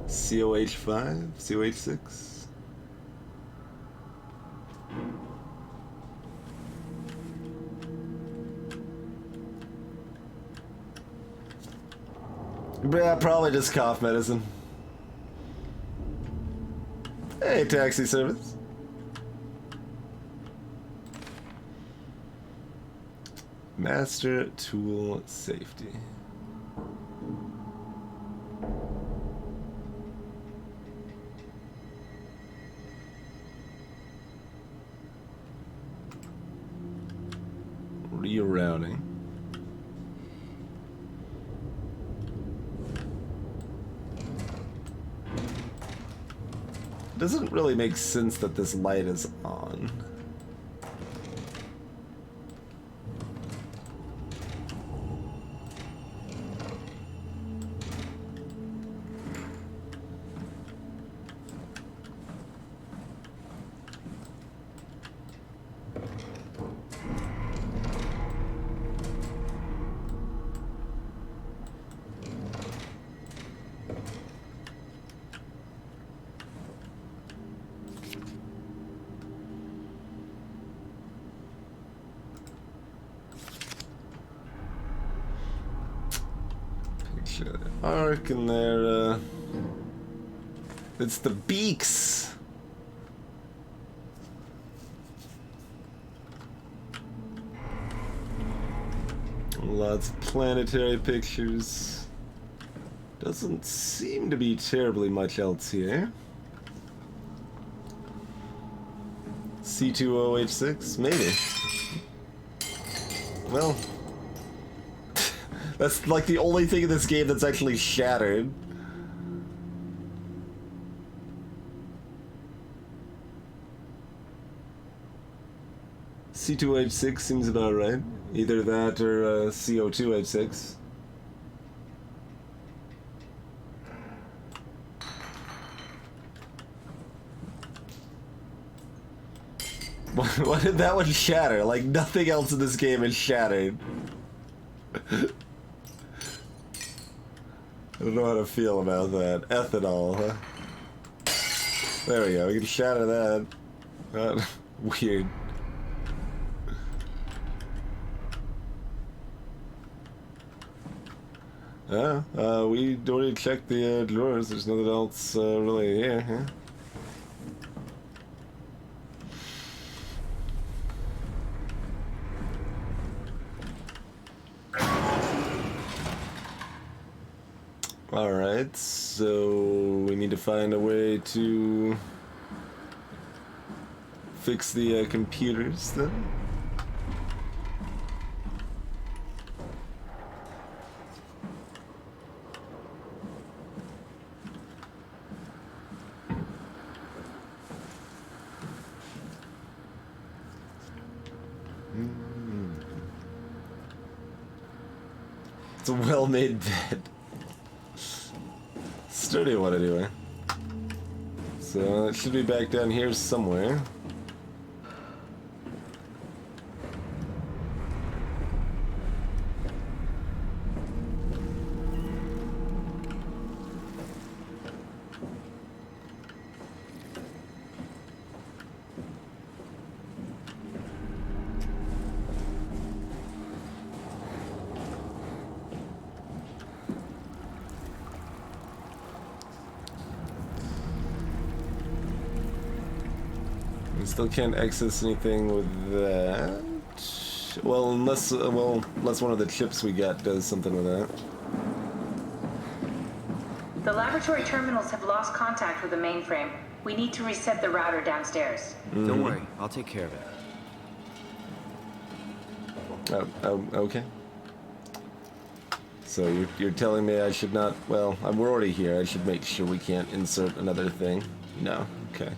A: COH5? COH6? Yeah, probably just cough medicine. Hey, taxi service. Master tool safety. Rerouting. Doesn't really make sense that this light is on. Arc and there, it's the beaks. Lots of planetary pictures. Doesn't seem to be terribly much else here. C20H6? Maybe. Well, that's like the only thing in this game that's actually shattered. C2H6 seems about right. Either that or CO2H6. Why did that one shatter? Like, nothing else in this game is shattered. I don't know how to feel about that. Ethanol, huh? There we go, we can shatter that. Weird. We already checked the drawers. There's nothing else really here, huh? Alright, so we need to find a way to fix the computers then. It's a well-made bed. Sturdy one anyway. So it should be back down here somewhere. Still can't access anything with that. Well, unless one of the chips we got does something with that.
L: The laboratory terminals have lost contact with the mainframe. We need to reset the router downstairs.
C: Don't worry, I'll take care of it.
A: Okay. So you're telling me I should not? Well, we're already here. I should make sure we can't insert another thing. No. Okay.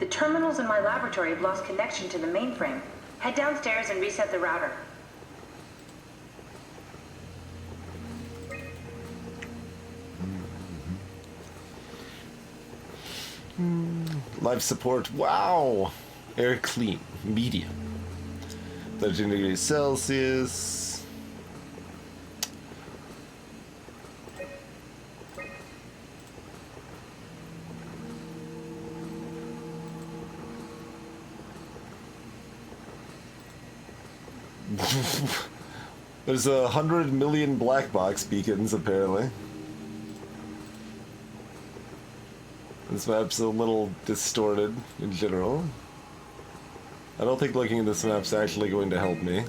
L: The terminals in my laboratory have lost connection to the mainframe. Head downstairs and reset the router.
A: Life support. Wow. Air clean. Medium. 13 degrees Celsius. There's 100 million black box beacons, apparently. This map's a little distorted in general. I don't think looking at this map's actually going to help me.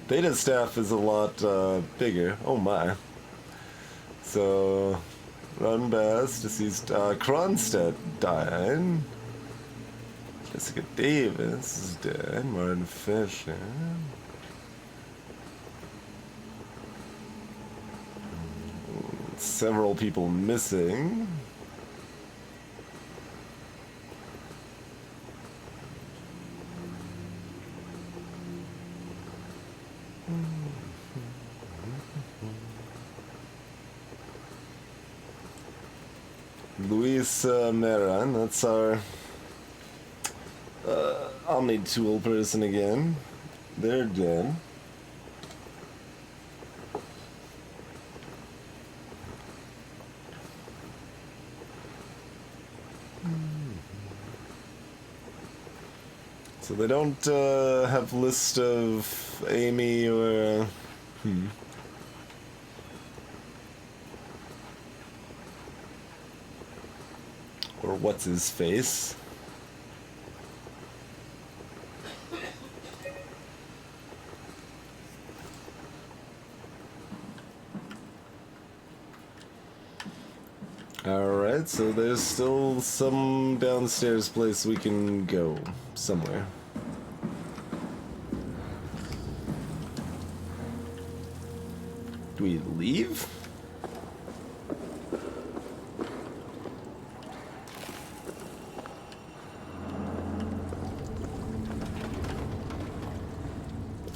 A: Data staff is a lot bigger. Oh my. So, Ron Bass, deceased. Kronstadt died. Jessica Davis is dead. Martin Fisher. Several people missing. Luis Meran, that's our Omni-Tool person again. They're dead. So they don't have list of Amy or... Or what's his face. Alright, so there's still some downstairs place we can go somewhere. Do we leave?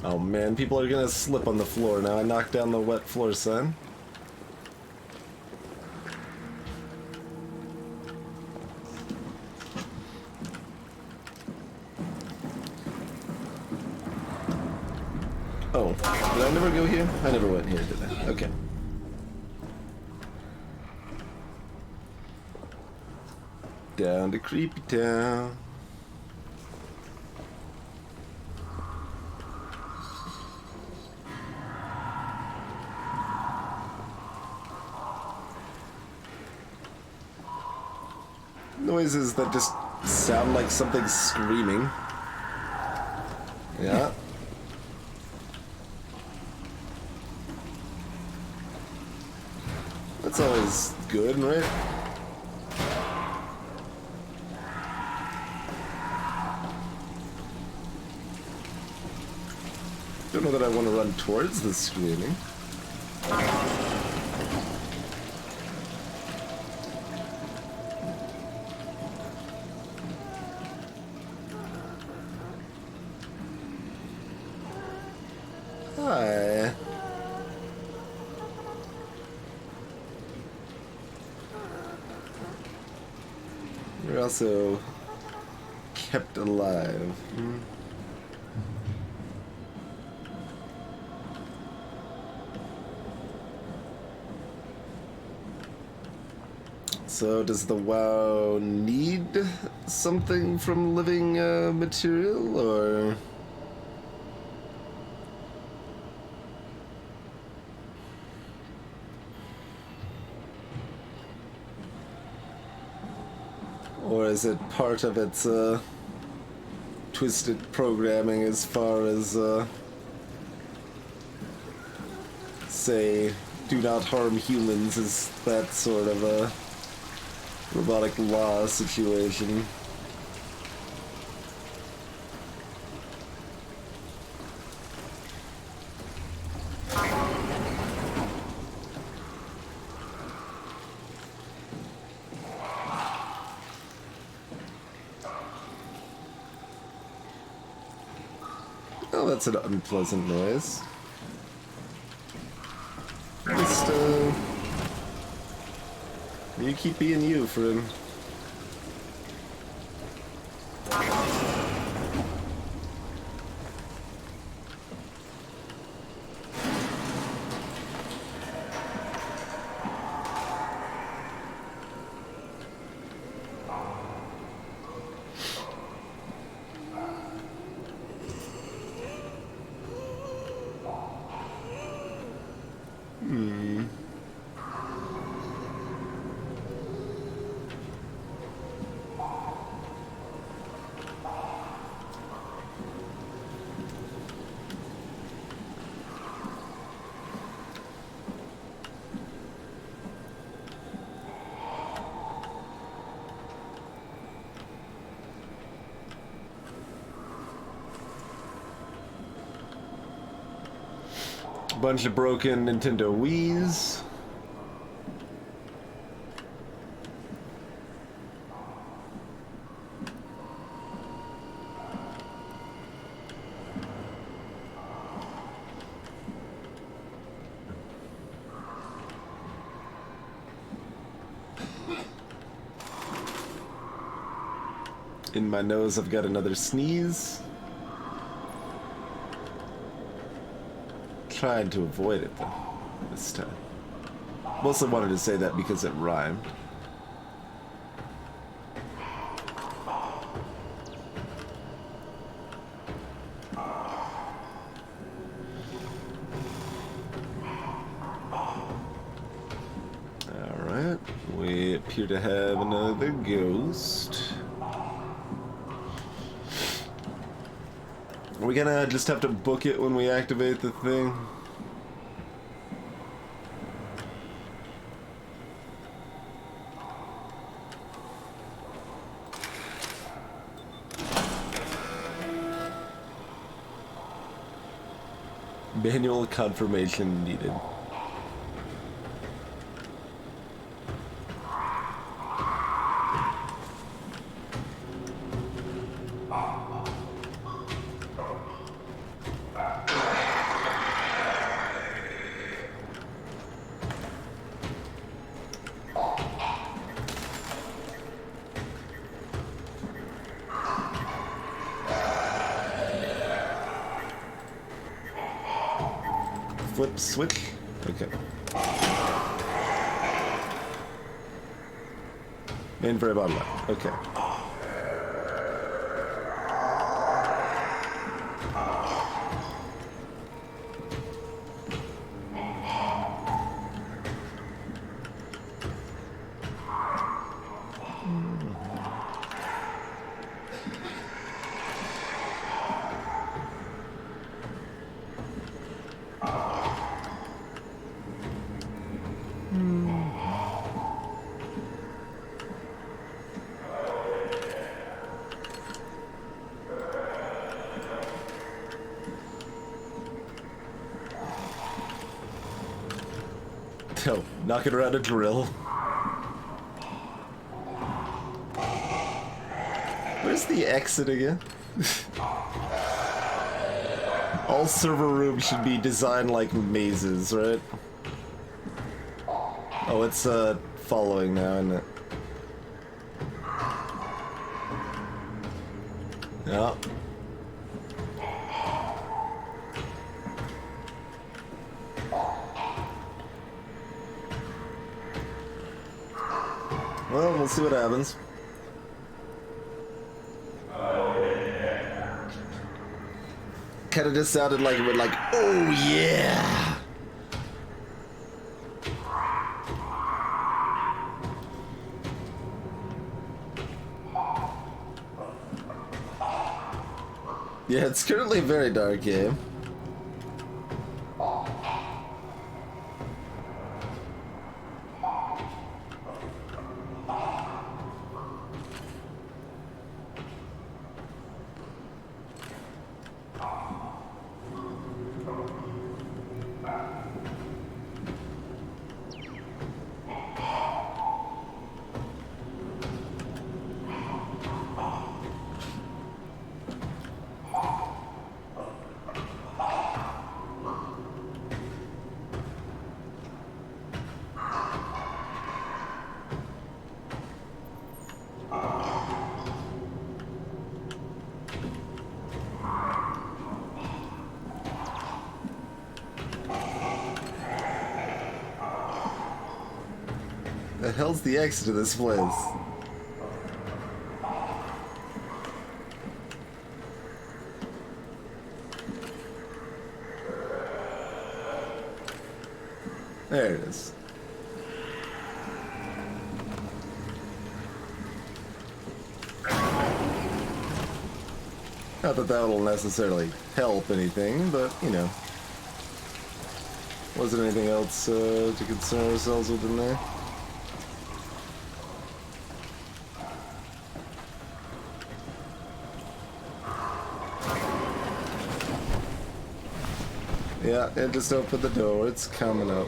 A: Oh man, people are gonna slip on the floor now. I knocked down the wet floor sign. Oh, did I never go here? I never went here, did I? Okay. Down to Creepy Town. Noises that just sound like something's screaming. Yeah. That's always good, right? Don't know that I want to run towards the screaming. Hi. You're also kept alive. So does the WoW need something from living material, or...? Or is it part of its twisted programming as far as, say, do not harm humans, is that sort of a robotic law situation? Oh, that's an unpleasant noise. Just, you keep being you, friend. Bunch of broken Nintendo Wiis. In my nose, I've got another sneeze. Trying to avoid it though, this time. Mostly wanted to say that because it rhymed. Alright, we appear to have another ghost. Are we gonna just have to book it when we activate the thing? Manual confirmation needed. Flip switch? Okay. Main variable left. Okay. Oh, knocking around a drill. Where's the exit again? All server rooms should be designed like mazes, right? Oh, it's following now, isn't it? Yeah. Well, we'll see what happens. Kinda just sounded like it would like, oh yeah! Yeah, it's currently a very dark game. The hell's the exit to this place? There it is. Not that that will necessarily help anything, but, you know. Wasn't anything else to concern ourselves with in there? Yeah, and just open the door, it's coming up.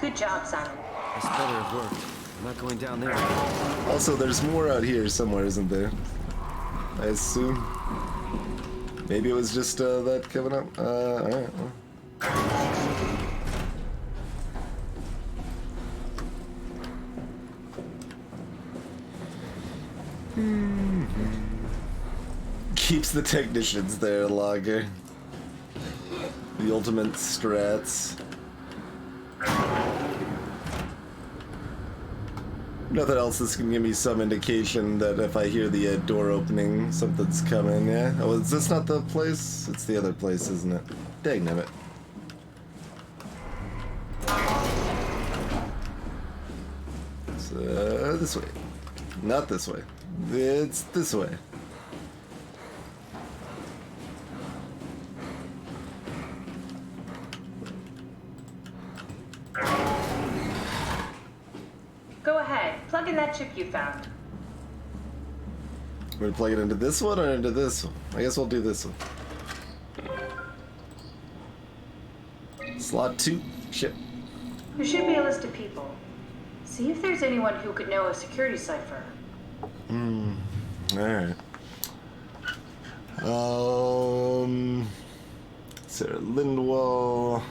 L: Good job, Simon.
C: This better have worked. I'm not going down there.
A: Also, there's more out here somewhere, isn't there? I assume. Maybe it was just that coming up. Alright. Well. Keeps the technicians there, Logger. The ultimate strats. Nothing else that's gonna give me some indication that if I hear the door opening, something's coming, yeah? Oh, is this not the place? It's the other place, isn't it? Dangnabbit. So, this way. Not this way. It's this way.
L: Go ahead, plug in that chip you found.
A: We're gonna plug it into this one or into this one? I guess we'll do this one. Slot 2. Shit.
L: There should be a list of people. See if there's anyone who could know a security cipher.
A: Alright. Sarah Lindwall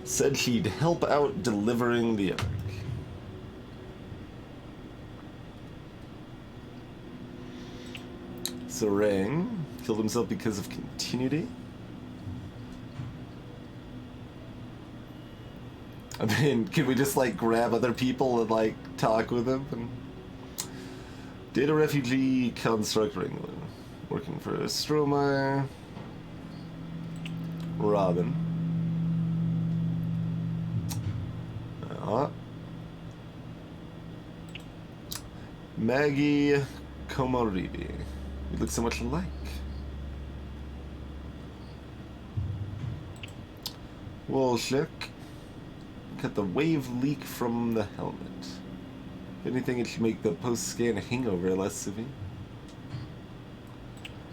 A: said she'd help out delivering the Ark. Sarang killed himself because of continuity. I mean, can we just like grab other people and like talk with them? And data refugee construct wrangler, working for Stromae. Robin. Maggie Komaribi. We look so much alike. Wolshik. Cut the wave leak from the helmet. If anything, it should make the post-scan hangover less severe.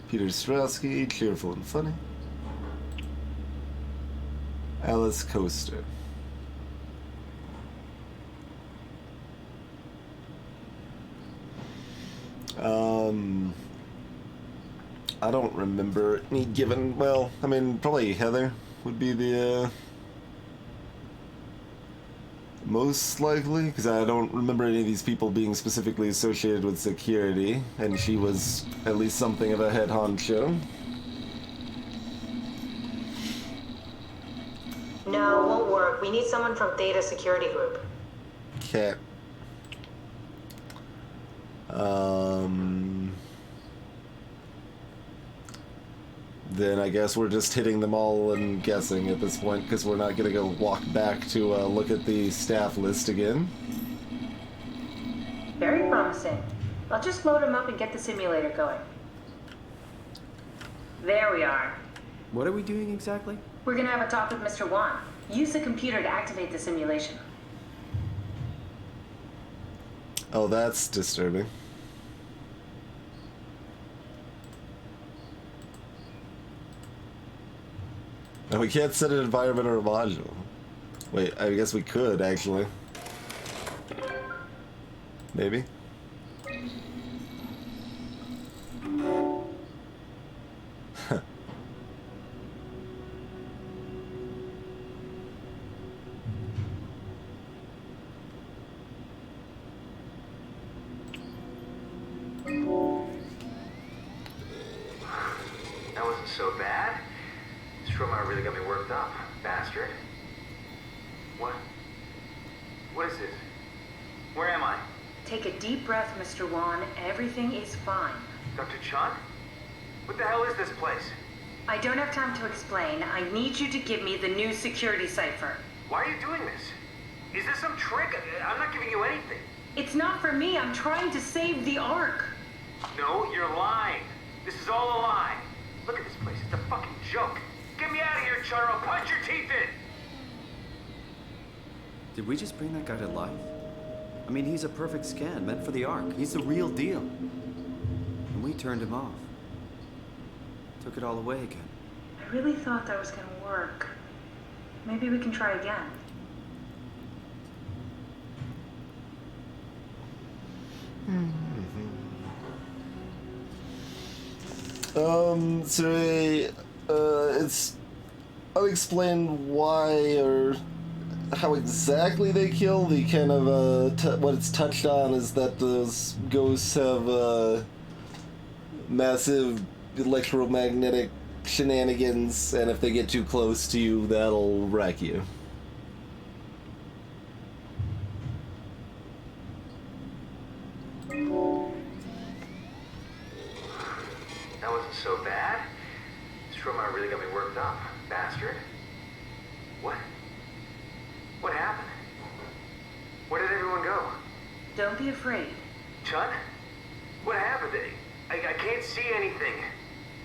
A: Peter Strowski, cheerful and funny. Alice Coaster. I don't remember any given, well, I mean, probably Heather would be the, most likely, because I don't remember any of these people being specifically associated with security, and she was at least something of a head honcho.
F: No, won't work. We need someone from Theta Security Group.
A: Okay. Then I guess we're just hitting them all and guessing at this point, because we're not gonna go walk back to look at the staff list again.
L: Very promising. I'll just load him up and get the simulator going. There we are.
C: What are we doing exactly?
L: We're gonna have a talk with Mr. Wan. Use the computer to activate the simulation.
A: Oh, that's disturbing. And we can't set an environment or a module. Wait, I guess we could, actually. Maybe?
N: That wasn't so bad. Stromae really got me worked up, bastard. What? What is this? Where am I?
L: Take a deep breath, Mr. Wan. Everything is fine.
N: Dr. Chun? What the hell is this place?
L: I don't have time to explain. I need you to give me the new security cipher.
N: Why are you doing this? Is this some trick? I'm not giving you anything.
L: It's not for me. I'm trying to save the Ark.
N: No, you're lying. This is all a lie. Look at this place. It's a fucking joke. Get me out of here, Chun, or I'll punch your teeth in!
C: Did we just bring that guy to life? I mean, he's a perfect scan, meant for the Ark. He's the real deal. And we turned him off. Took it all away again.
L: I really thought that was gonna work. Maybe we can try again.
A: So, it's unexplained why or how exactly they kill. The kind of what it's touched on is that those ghosts have massive electromagnetic shenanigans, and if they get too close to you, that'll wreck you.
N: That wasn't so bad. Stromeyer really got me worked up, bastard. What? What happened? Where did everyone go?
L: Don't be afraid.
N: Chun? What happened? I can't see anything.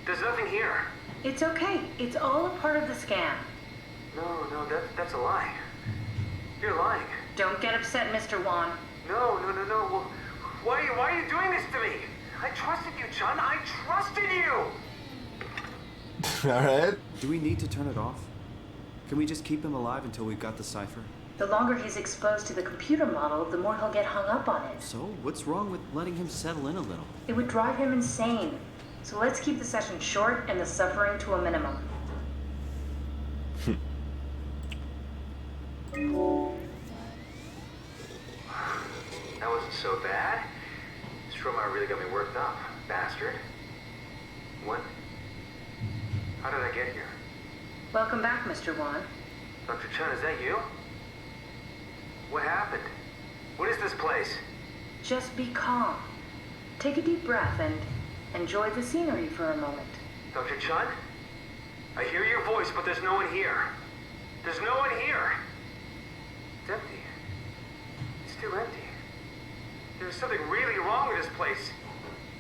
N: There's nothing here.
L: It's okay. It's all a part of the scam.
N: No, that's a lie. You're lying.
L: Don't get upset, Mr. Wan.
N: No. Well, why are you doing this to me? I trusted you, Chun. I trusted you!
A: Alright.
C: Do we need to turn it off? Can we just keep him alive until we've got the cipher?
L: The longer he's exposed to the computer model, the more he'll get hung up on it.
C: So, what's wrong with letting him settle in a little?
L: It would drive him insane. So let's keep the session short and the suffering to a minimum.
N: That wasn't so bad. Stromeyer really got me worked up, bastard. What? How did I get here?
L: Welcome back, Mr. Wan.
N: Dr. Chun, is that you? What happened? What is this place?
L: Just be calm. Take a deep breath and enjoy the scenery for a moment.
N: Dr. Chun? I hear your voice, but there's no one here. There's no one here. It's empty. It's too empty. There's something really wrong with this place.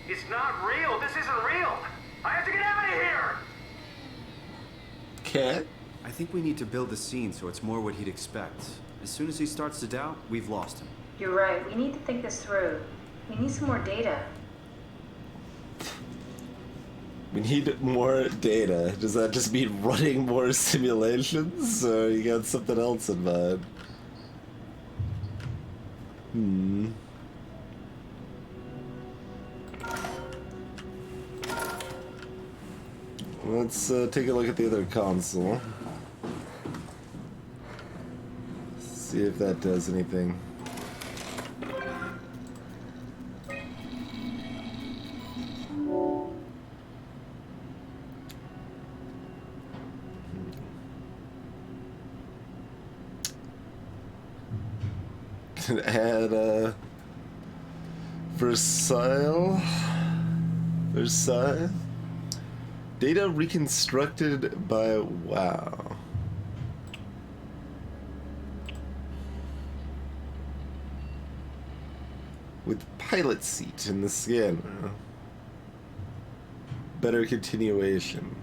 N: It's not real. This isn't real. I have to get out of here!
A: Okay.
C: I think we need to build the scene so it's more what he'd expect. As soon as he starts to doubt, we've lost him.
L: You're right. We need to think this through. We need some more data.
A: We need more data. Does that just mean running more simulations, or you got something else in mind? Let's take a look at the other console. See if that does anything. Add Versailles. Data reconstructed by WoW. With pilot seat in the scanner. Better continuation.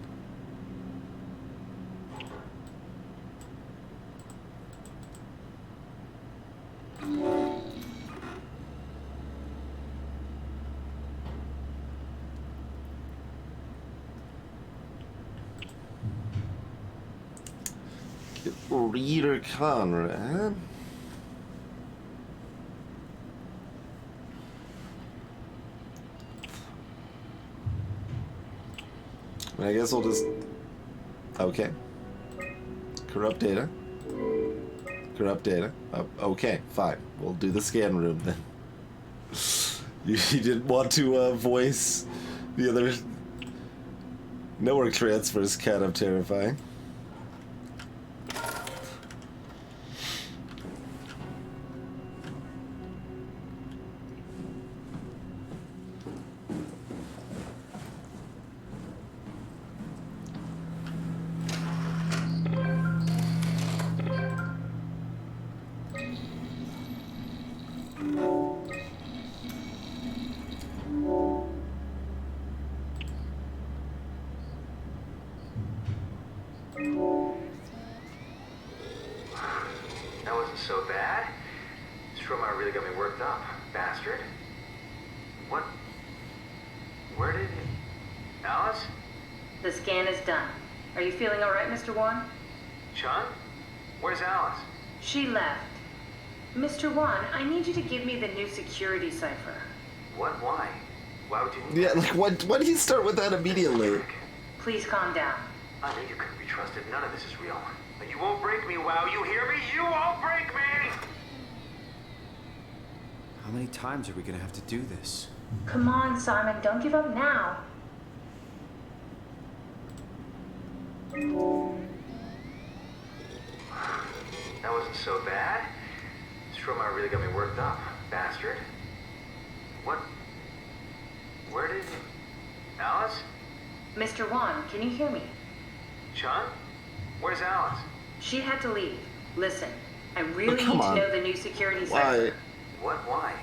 A: Reader Conrad. I guess we'll just... Okay. Corrupt data. Oh, okay, fine. We'll do the scan room then. You didn't want to voice the other... Network transfers kind of terrifying.
N: That wasn't so bad. Stromeyer really got me worked up, bastard. What? Where did... Alice?
L: The scan is done. Are you feeling all right, Mr. Wan?
N: Chun? Where's Alice?
L: She left. Mr. Wan, I need you to give me the new security cipher.
N: What? Why? Why would you need
A: Yeah, like, why did he start with that immediately?
L: Please calm down.
O: I knew you couldn't be trusted. None of this is real. But you won't break me, WoW. You hear me? You won't break me!
C: How many times are we gonna have to do this?
L: Come on, Simon, don't give up now.
O: That wasn't so bad. Stromeyer really got me worked up, bastard. What? Where did... Alice?
L: Mr. Wan, can you hear me?
O: Chun? Where's Alice?
L: She had to leave. Listen, I really need
A: come
L: to
A: on.
L: know the new security
A: Why?
L: cipher.
O: What? Why?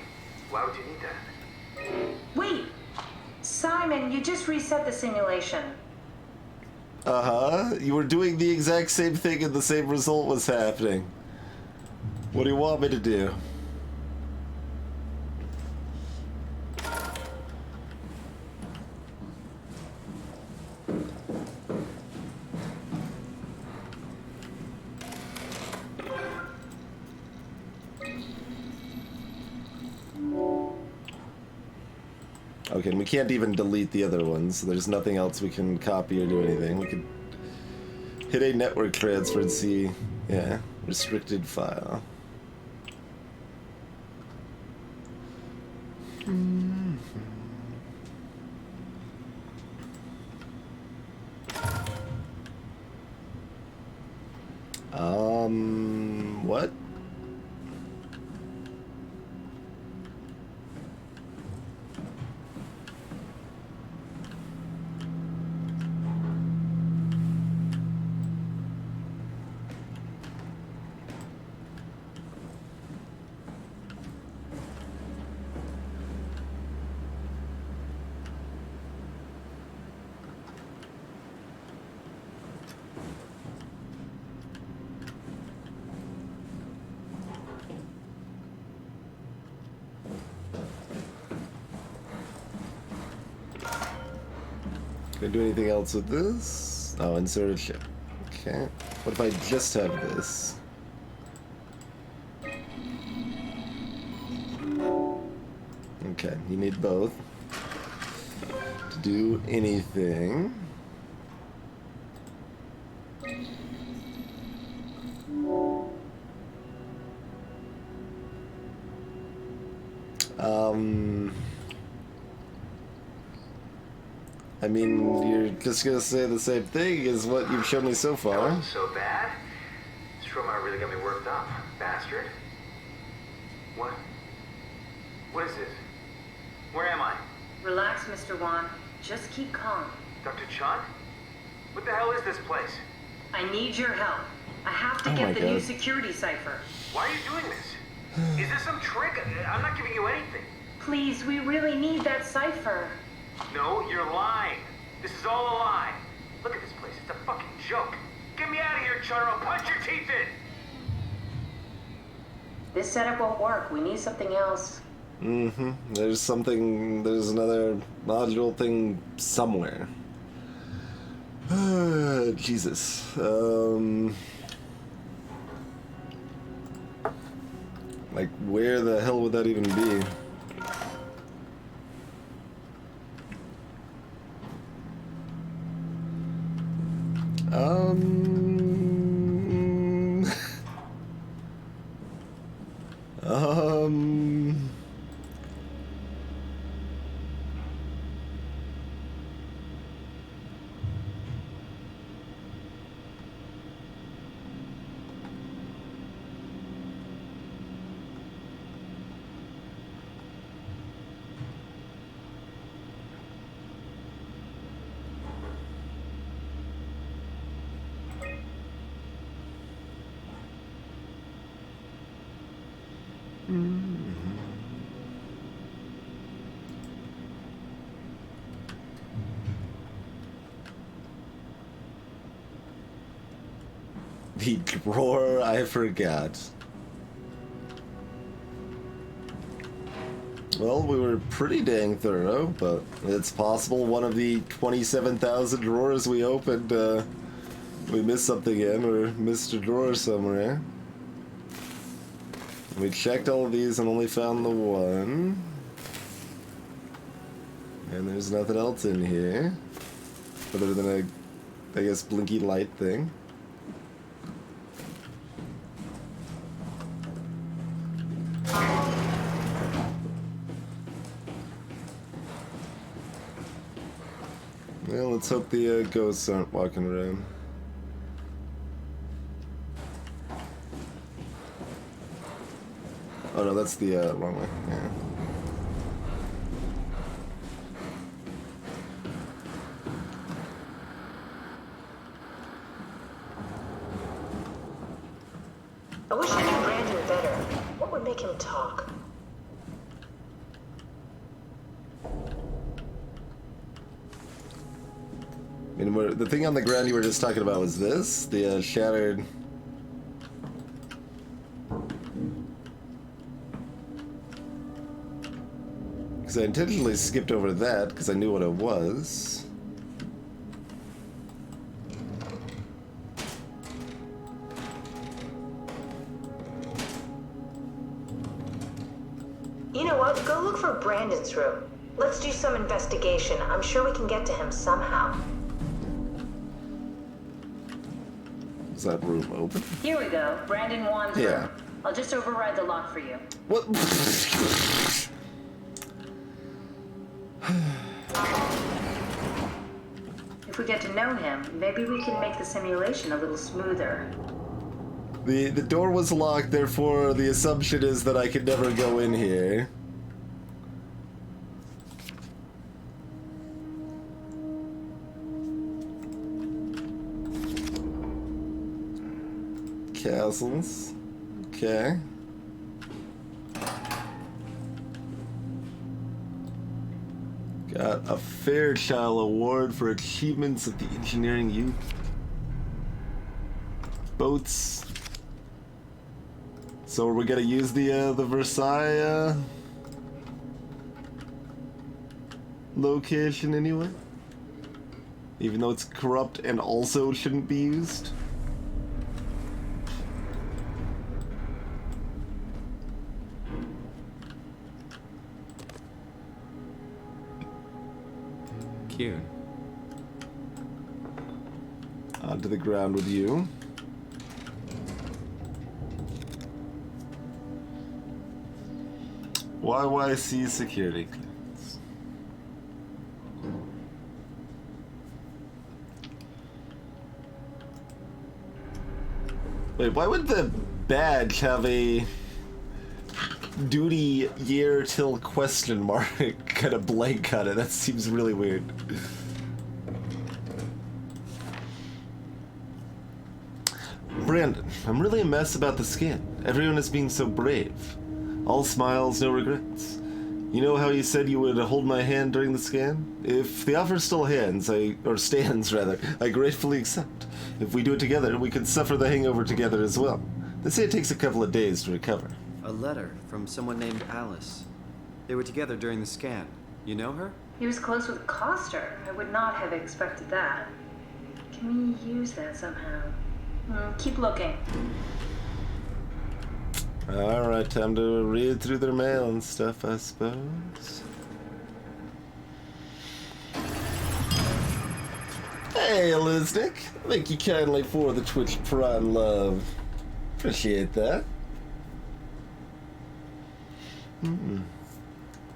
O: Why would you need that?
L: Wait! Simon, you just reset the simulation.
A: Uh-huh. You were doing the exact same thing and the same result was happening. What do you want me to do? Okay, and we can't even delete the other ones, so there's nothing else we can copy or do anything. We could hit a network transfer and see, yeah, restricted file. What? Can I do anything else with this? Oh, insert a chip. Okay. What if I just have this? Okay, you need both to do anything. I mean, you're just gonna say the same thing as what you've shown me so
O: That
A: far.
O: wasn't so bad. Stromeyer really got me worked up, bastard. What? What is this? Where am I?
L: Relax, Mr. Wan. Just keep calm.
O: Dr. Chun? What the hell is this place?
L: I need your help. I have to
A: Oh my
L: get the new
A: God.
L: security cipher.
O: Why are you doing this? Is this some trick? I'm not giving you anything.
L: Please, we really need that cipher.
O: No, you're lying. This is all a lie. Look at this place. It's a fucking joke. Get me out of here, Chun, or I'll punch your teeth in.
L: This setup won't work. We need something else.
A: Mm-hmm. There's another module thing somewhere. Jesus. Like, where the hell would that even be? The drawer I forgot. Well, we were pretty dang thorough, but it's possible one of the 27,000 drawers we opened, we missed something in, or missed a drawer somewhere. We checked all of these and only found the one. And there's nothing else in here, other than a I guess, blinky light thing. Well, let's hope the ghosts aren't walking around. Oh no, that's the wrong way. Yeah.
F: I wish I knew Brandon better. What would make him talk?
A: I mean, the thing on the ground you were just talking about was this? The shattered... Because I intentionally skipped over that because I knew what it was.
F: You know what? Go look for Brandon's room. Let's do some investigation. I'm sure we can get to him somehow.
A: Is that room open?
L: Here we go. Brandon Wan's
A: Yeah.
L: room. I'll just override the lock for you.
A: What?
L: If we get to know him, maybe we can make the simulation a little smoother.
A: The door was locked, therefore the assumption is that I could never go in here. Castles. Okay. Got a Fairchild Award for achievements of the engineering youth. Boats. So are we gonna use the Versailles location anyway? Even though it's corrupt and also shouldn't be used?
C: Cute.
A: Onto the ground with you. YYC security clearance. Wait, why would the badge have a duty year till question mark kind of blank on it? That seems really weird. Brandon, I'm really a mess about the scan. Everyone is being so brave. All smiles, no regrets. You know how you said you would hold my hand during the scan? If the offer still stands, I gratefully accept. If we do it together, we could suffer the hangover together as well. They say it takes a couple of days to recover.
C: A letter from someone named Alice. They were together during the scan. You know her?
L: He was close with Coster. I would not have expected that. Can we use that somehow? Keep looking.
A: Alright, time to read through their mail and stuff, I suppose. Hey, Eliznick. Thank you kindly for the Twitch Prime love. Appreciate that.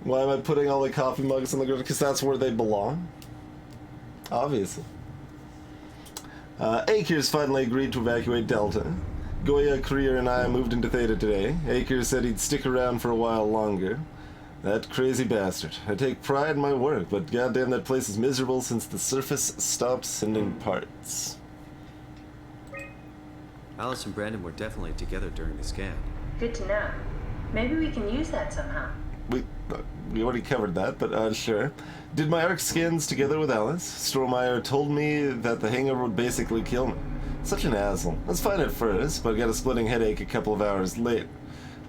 A: Why am I putting all the coffee mugs on the ground? Because that's where they belong. Obviously. Akers finally agreed to evacuate Delta. Goya, Krier, and I moved into Theta today. Akers said he'd stick around for a while longer. That crazy bastard. I take pride in my work, but goddamn that place is miserable since the surface stopped sending parts.
C: Alice and Brandon were definitely together during the scan.
L: Good to know. Maybe we can use that somehow.
A: We already covered that, but sure. Did my ARC scans together with Alice. Strohmeyer told me that the hangover would basically kill me. Such an asshole. That's fine at first, but I got a splitting headache a couple of hours later.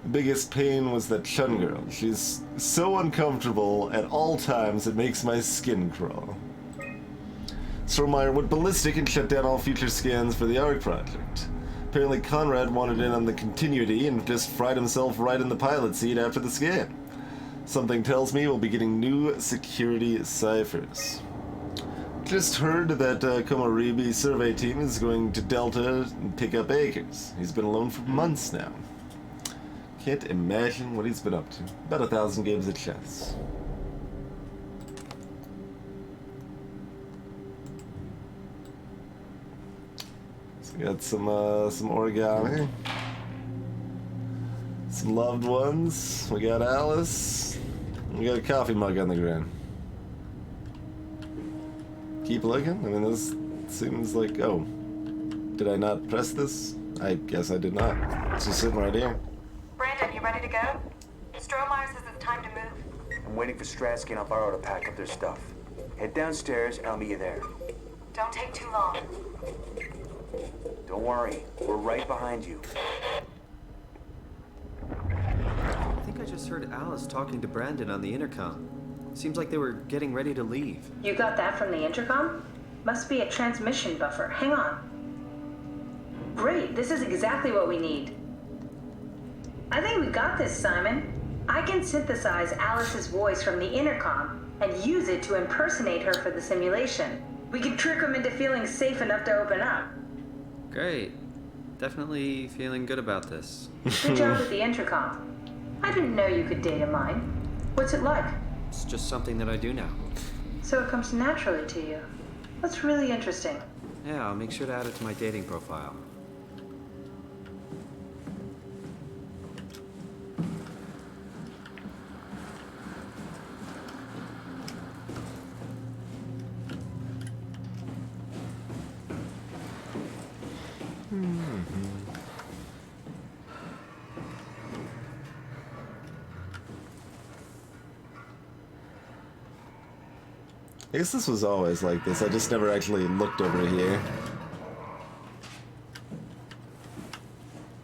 A: The biggest pain was that Chun girl. She's so uncomfortable at all times it makes my skin crawl. Strohmeyer went ballistic and shut down all future scans for the ARC project. Apparently Conrad wanted in on the continuity and just fried himself right in the pilot seat after the scan. Something tells me we'll be getting new security ciphers. Just heard that Komaribi survey team is going to Delta and pick up Akers. He's been alone for months now. Can't imagine what he's been up to. About 1,000 games of chess. So we got some origami. Some loved ones. We got Alice. We got a coffee mug on the ground. Keep looking? I mean, this seems like... Oh. Did I not press this? I guess I did not. It's just sitting right here.
F: Brandon, you ready to go? Strohmeyer says it's time to move.
R: I'm waiting for Stratsky and Alvaro to pack up their stuff. Head downstairs and I'll meet you there.
F: Don't take too long.
R: Don't worry. We're right behind you.
C: I think I just heard Alice talking to Brandon on the intercom. Seems like they were getting ready to leave.
L: You got that from the intercom? Must be a transmission buffer. Hang on. Great, this is exactly what we need. I think we got this, Simon. I can synthesize Alice's voice from the intercom and use it to impersonate her for the simulation. We can trick them into feeling safe enough to open up.
C: Great. Definitely feeling good about this.
L: Good job with the intercom. I didn't know you could data mine. What's it like?
C: It's just something that I do now.
L: So it comes naturally to you. That's really interesting.
C: Yeah, I'll make sure to add it to my dating profile.
A: I guess this was always like this. I just never actually looked over here.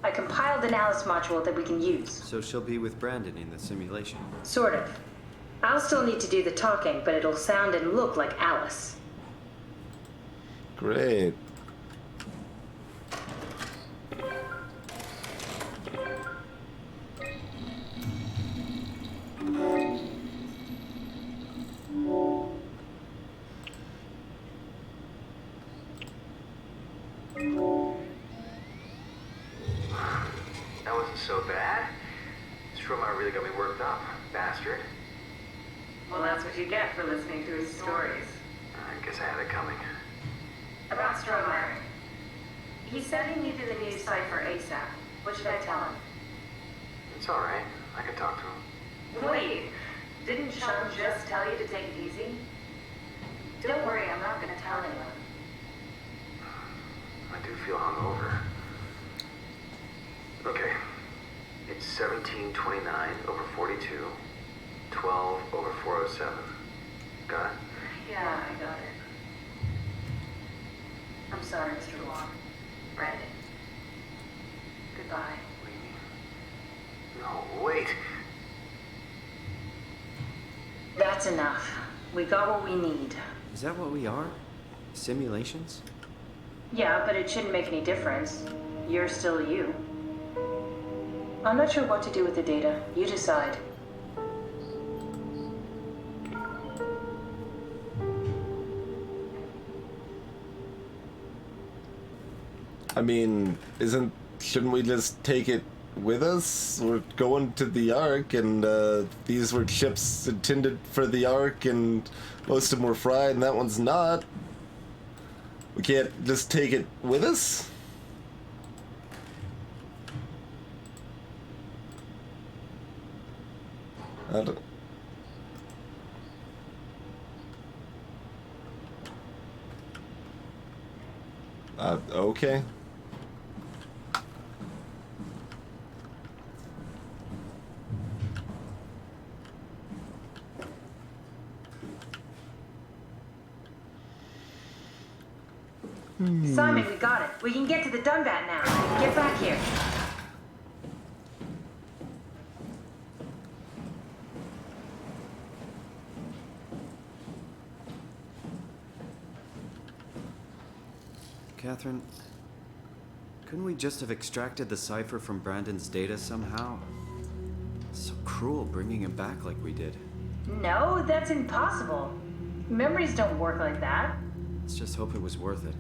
L: I compiled an Alice module that we can use.
C: So she'll be with Brandon in the simulation.
L: Sort of. I'll still need to do the talking, but it'll sound and look like Alice.
A: Great.
O: That wasn't so bad. Strohmeyer really got me worked up, bastard.
L: Well, that's what you get for listening to his stories.
O: I guess I had it coming.
L: About Strohmeyer. He said he needed a new cipher ASAP. What should I tell him?
O: It's alright. I can talk to him.
L: Wait, didn't Sean just tell you to take it easy? Don't worry, I'm not going to tell anyone.
O: I do feel hungover. Okay. It's 1729 over 42, 12 over 407. Got it?
L: Yeah, I got it. I'm sorry, Mr. Long. Brandon. Goodbye.
O: No, wait.
L: That's enough. We got what we need.
C: Is that what we are? Simulations?
L: Yeah, but it shouldn't make any difference. You're still you. I'm not sure what to do with the data. You decide.
A: I mean, shouldn't we just take it with us? We're going to the Ark, and these were ships intended for the Ark, and most of them were fried, and that one's not. We can't just take it with us? I don't... Okay.
L: Simon, we got it. We can get to the Dunbat now. Get back here.
C: Catherine, couldn't we just have extracted the cipher from Brandon's data somehow? It's so cruel bringing him back like we did.
L: No, that's impossible. Memories don't work like that.
C: Let's just hope it was worth it.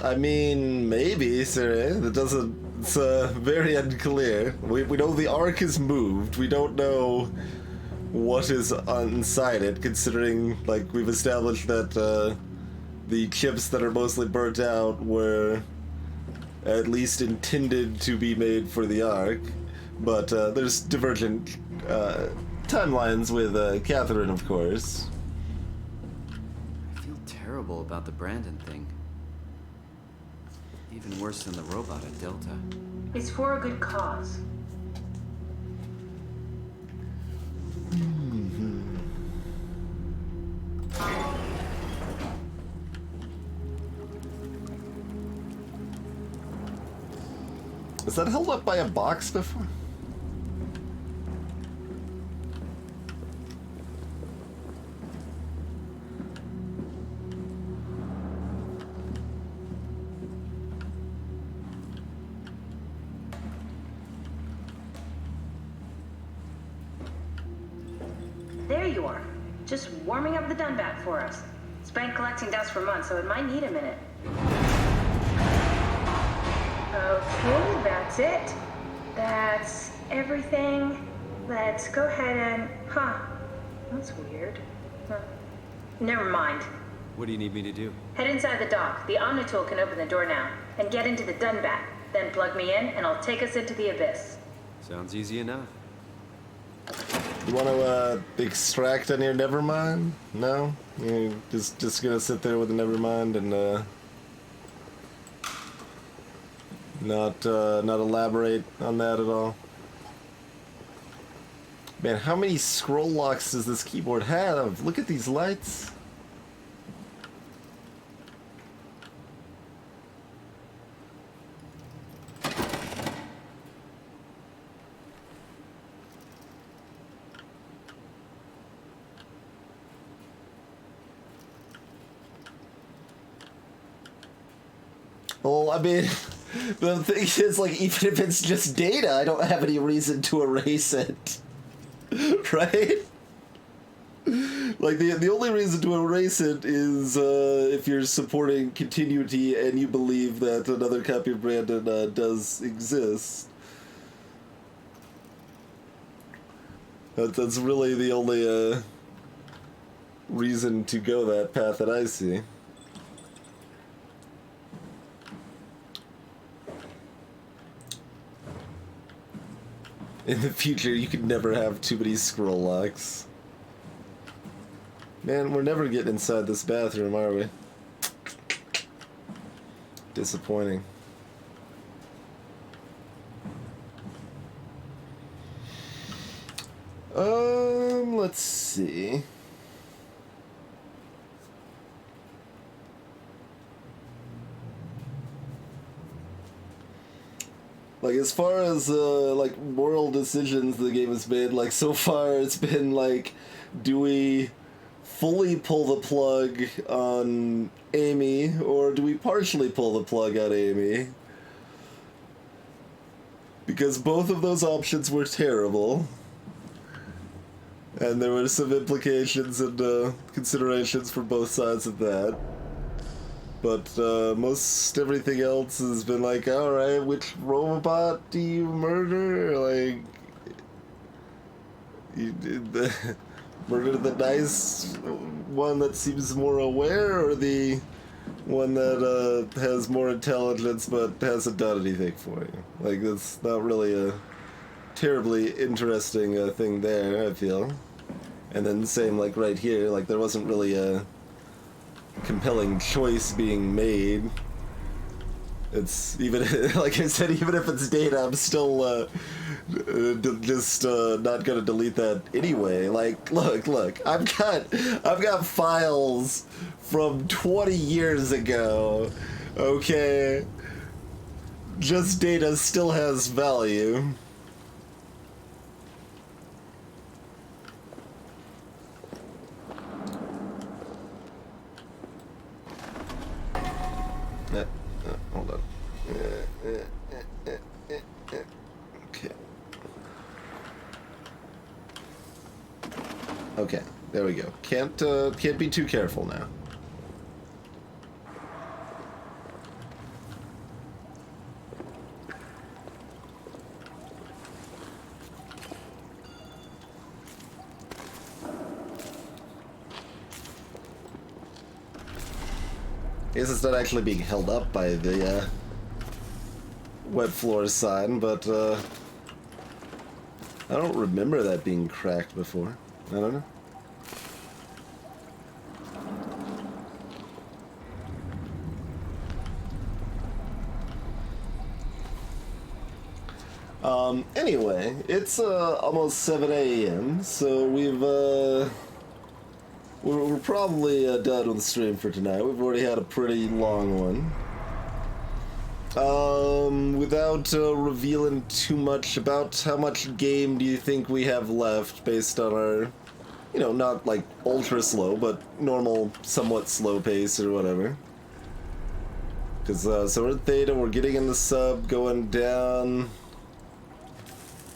A: I mean, maybe, sir. That doesn't. It's very unclear. We know the Ark is moved. We don't know what is inside it, considering, like, we've established that the chips that are mostly burnt out were at least intended to be made for the Ark. But there's divergent timelines with Catherine, of course.
C: I feel terrible about the Brandon thing. Even worse than the robot at Delta.
L: It's for a good cause.
A: Is that held up by a box before?
L: There you are. Just warming up the Dunbat for us. It's been collecting dust for months, so it might need a minute. Okay, that's it. That's everything. Let's go ahead and... Huh. That's weird. Huh. Never mind.
C: What do you need me to do?
L: Head inside the dock. The Omnitool can open the door now. And get into the Dunbat. Then plug me in, and I'll take us into the Abyss.
C: Sounds easy enough.
A: You want to extract on your Nevermind? No? You're just gonna sit there with a Nevermind and not elaborate on that at all? Man, how many scroll locks does this keyboard have? Look at these lights. Well, I mean, the thing is, like, even if it's just data, I don't have any reason to erase it. Right? Like, the only reason to erase it is if you're supporting continuity and you believe that another copy of Brandon does exist. That's really the only reason to go that path that I see. In the future, you could never have too many scroll locks. Man, we're never getting inside this bathroom, are we? Disappointing. Let's see. Like, as far as, like, moral decisions the game has made, like, so far it's been, like, do we fully pull the plug on Amy, or do we partially pull the plug on Amy? Because both of those options were terrible. And there were some implications and, considerations for both sides of that. But most everything else has been like, alright, which robot do you murder? Like, you did murder the nice one that seems more aware, or the one that has more intelligence but hasn't done anything for you? Like, that's not really a terribly interesting thing there, I feel. And then same, like, right here, like, there wasn't really a compelling choice being made. It's even, like I said, even if it's data, I'm still just not gonna delete that anyway. Like, look, I've got files from 20 years ago. Okay, just data still has value. Hold on. Okay. There we go. Can't be too careful now. I guess it's not actually being held up by the wet floor sign, but I don't remember that being cracked before. I don't know. Anyway, it's almost 7 a.m., so we're probably done with the stream for tonight. We've already had a pretty long one. Without revealing too much, about how much game do you think we have left based on our, you know, not like ultra slow, but normal, somewhat slow pace or whatever? Because, so we're at Theta, we're getting in the sub, going down.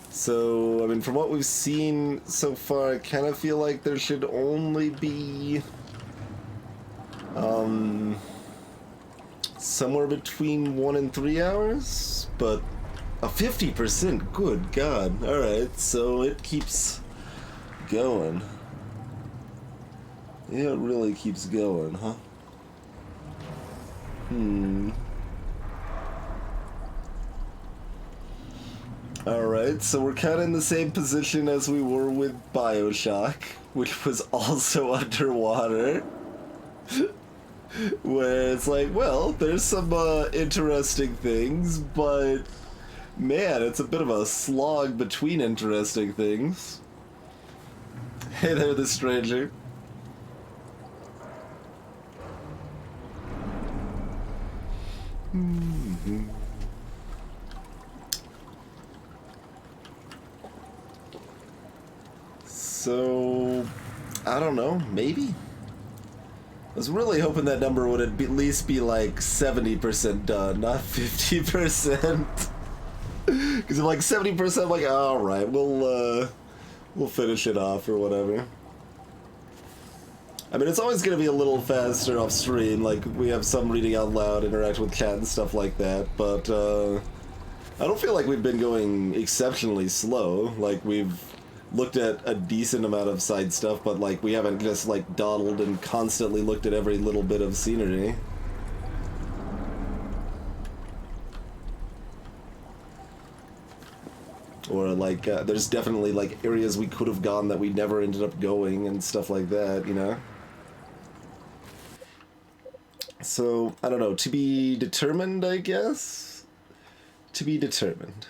A: So, I mean, from what we've seen so far, I kind of feel like there should only be, somewhere between 1 and 3 hours, but a 50%, good God. Alright, so it keeps going. Yeah, it really keeps going, huh? Alright, so we're kind of in the same position as we were with BioShock, which was also underwater. Where it's like, well, there's some interesting things, but man, it's a bit of a slog between interesting things. Hey there, the stranger. So, I don't know, maybe? I was really hoping that number would at least be like 70% done, not 50%. Because if like 70%, I'm like, alright, we'll finish it off or whatever. I mean, it's always going to be a little faster off stream, like we have some reading out loud, interact with chat and stuff like that, but I don't feel like we've been going exceptionally slow. Like, we've looked at a decent amount of side stuff, but like we haven't just like dawdled and constantly looked at every little bit of scenery. Or like there's definitely like areas we could have gone that we never ended up going and stuff like that, you know? So, I don't know, to be determined, I guess? To be determined.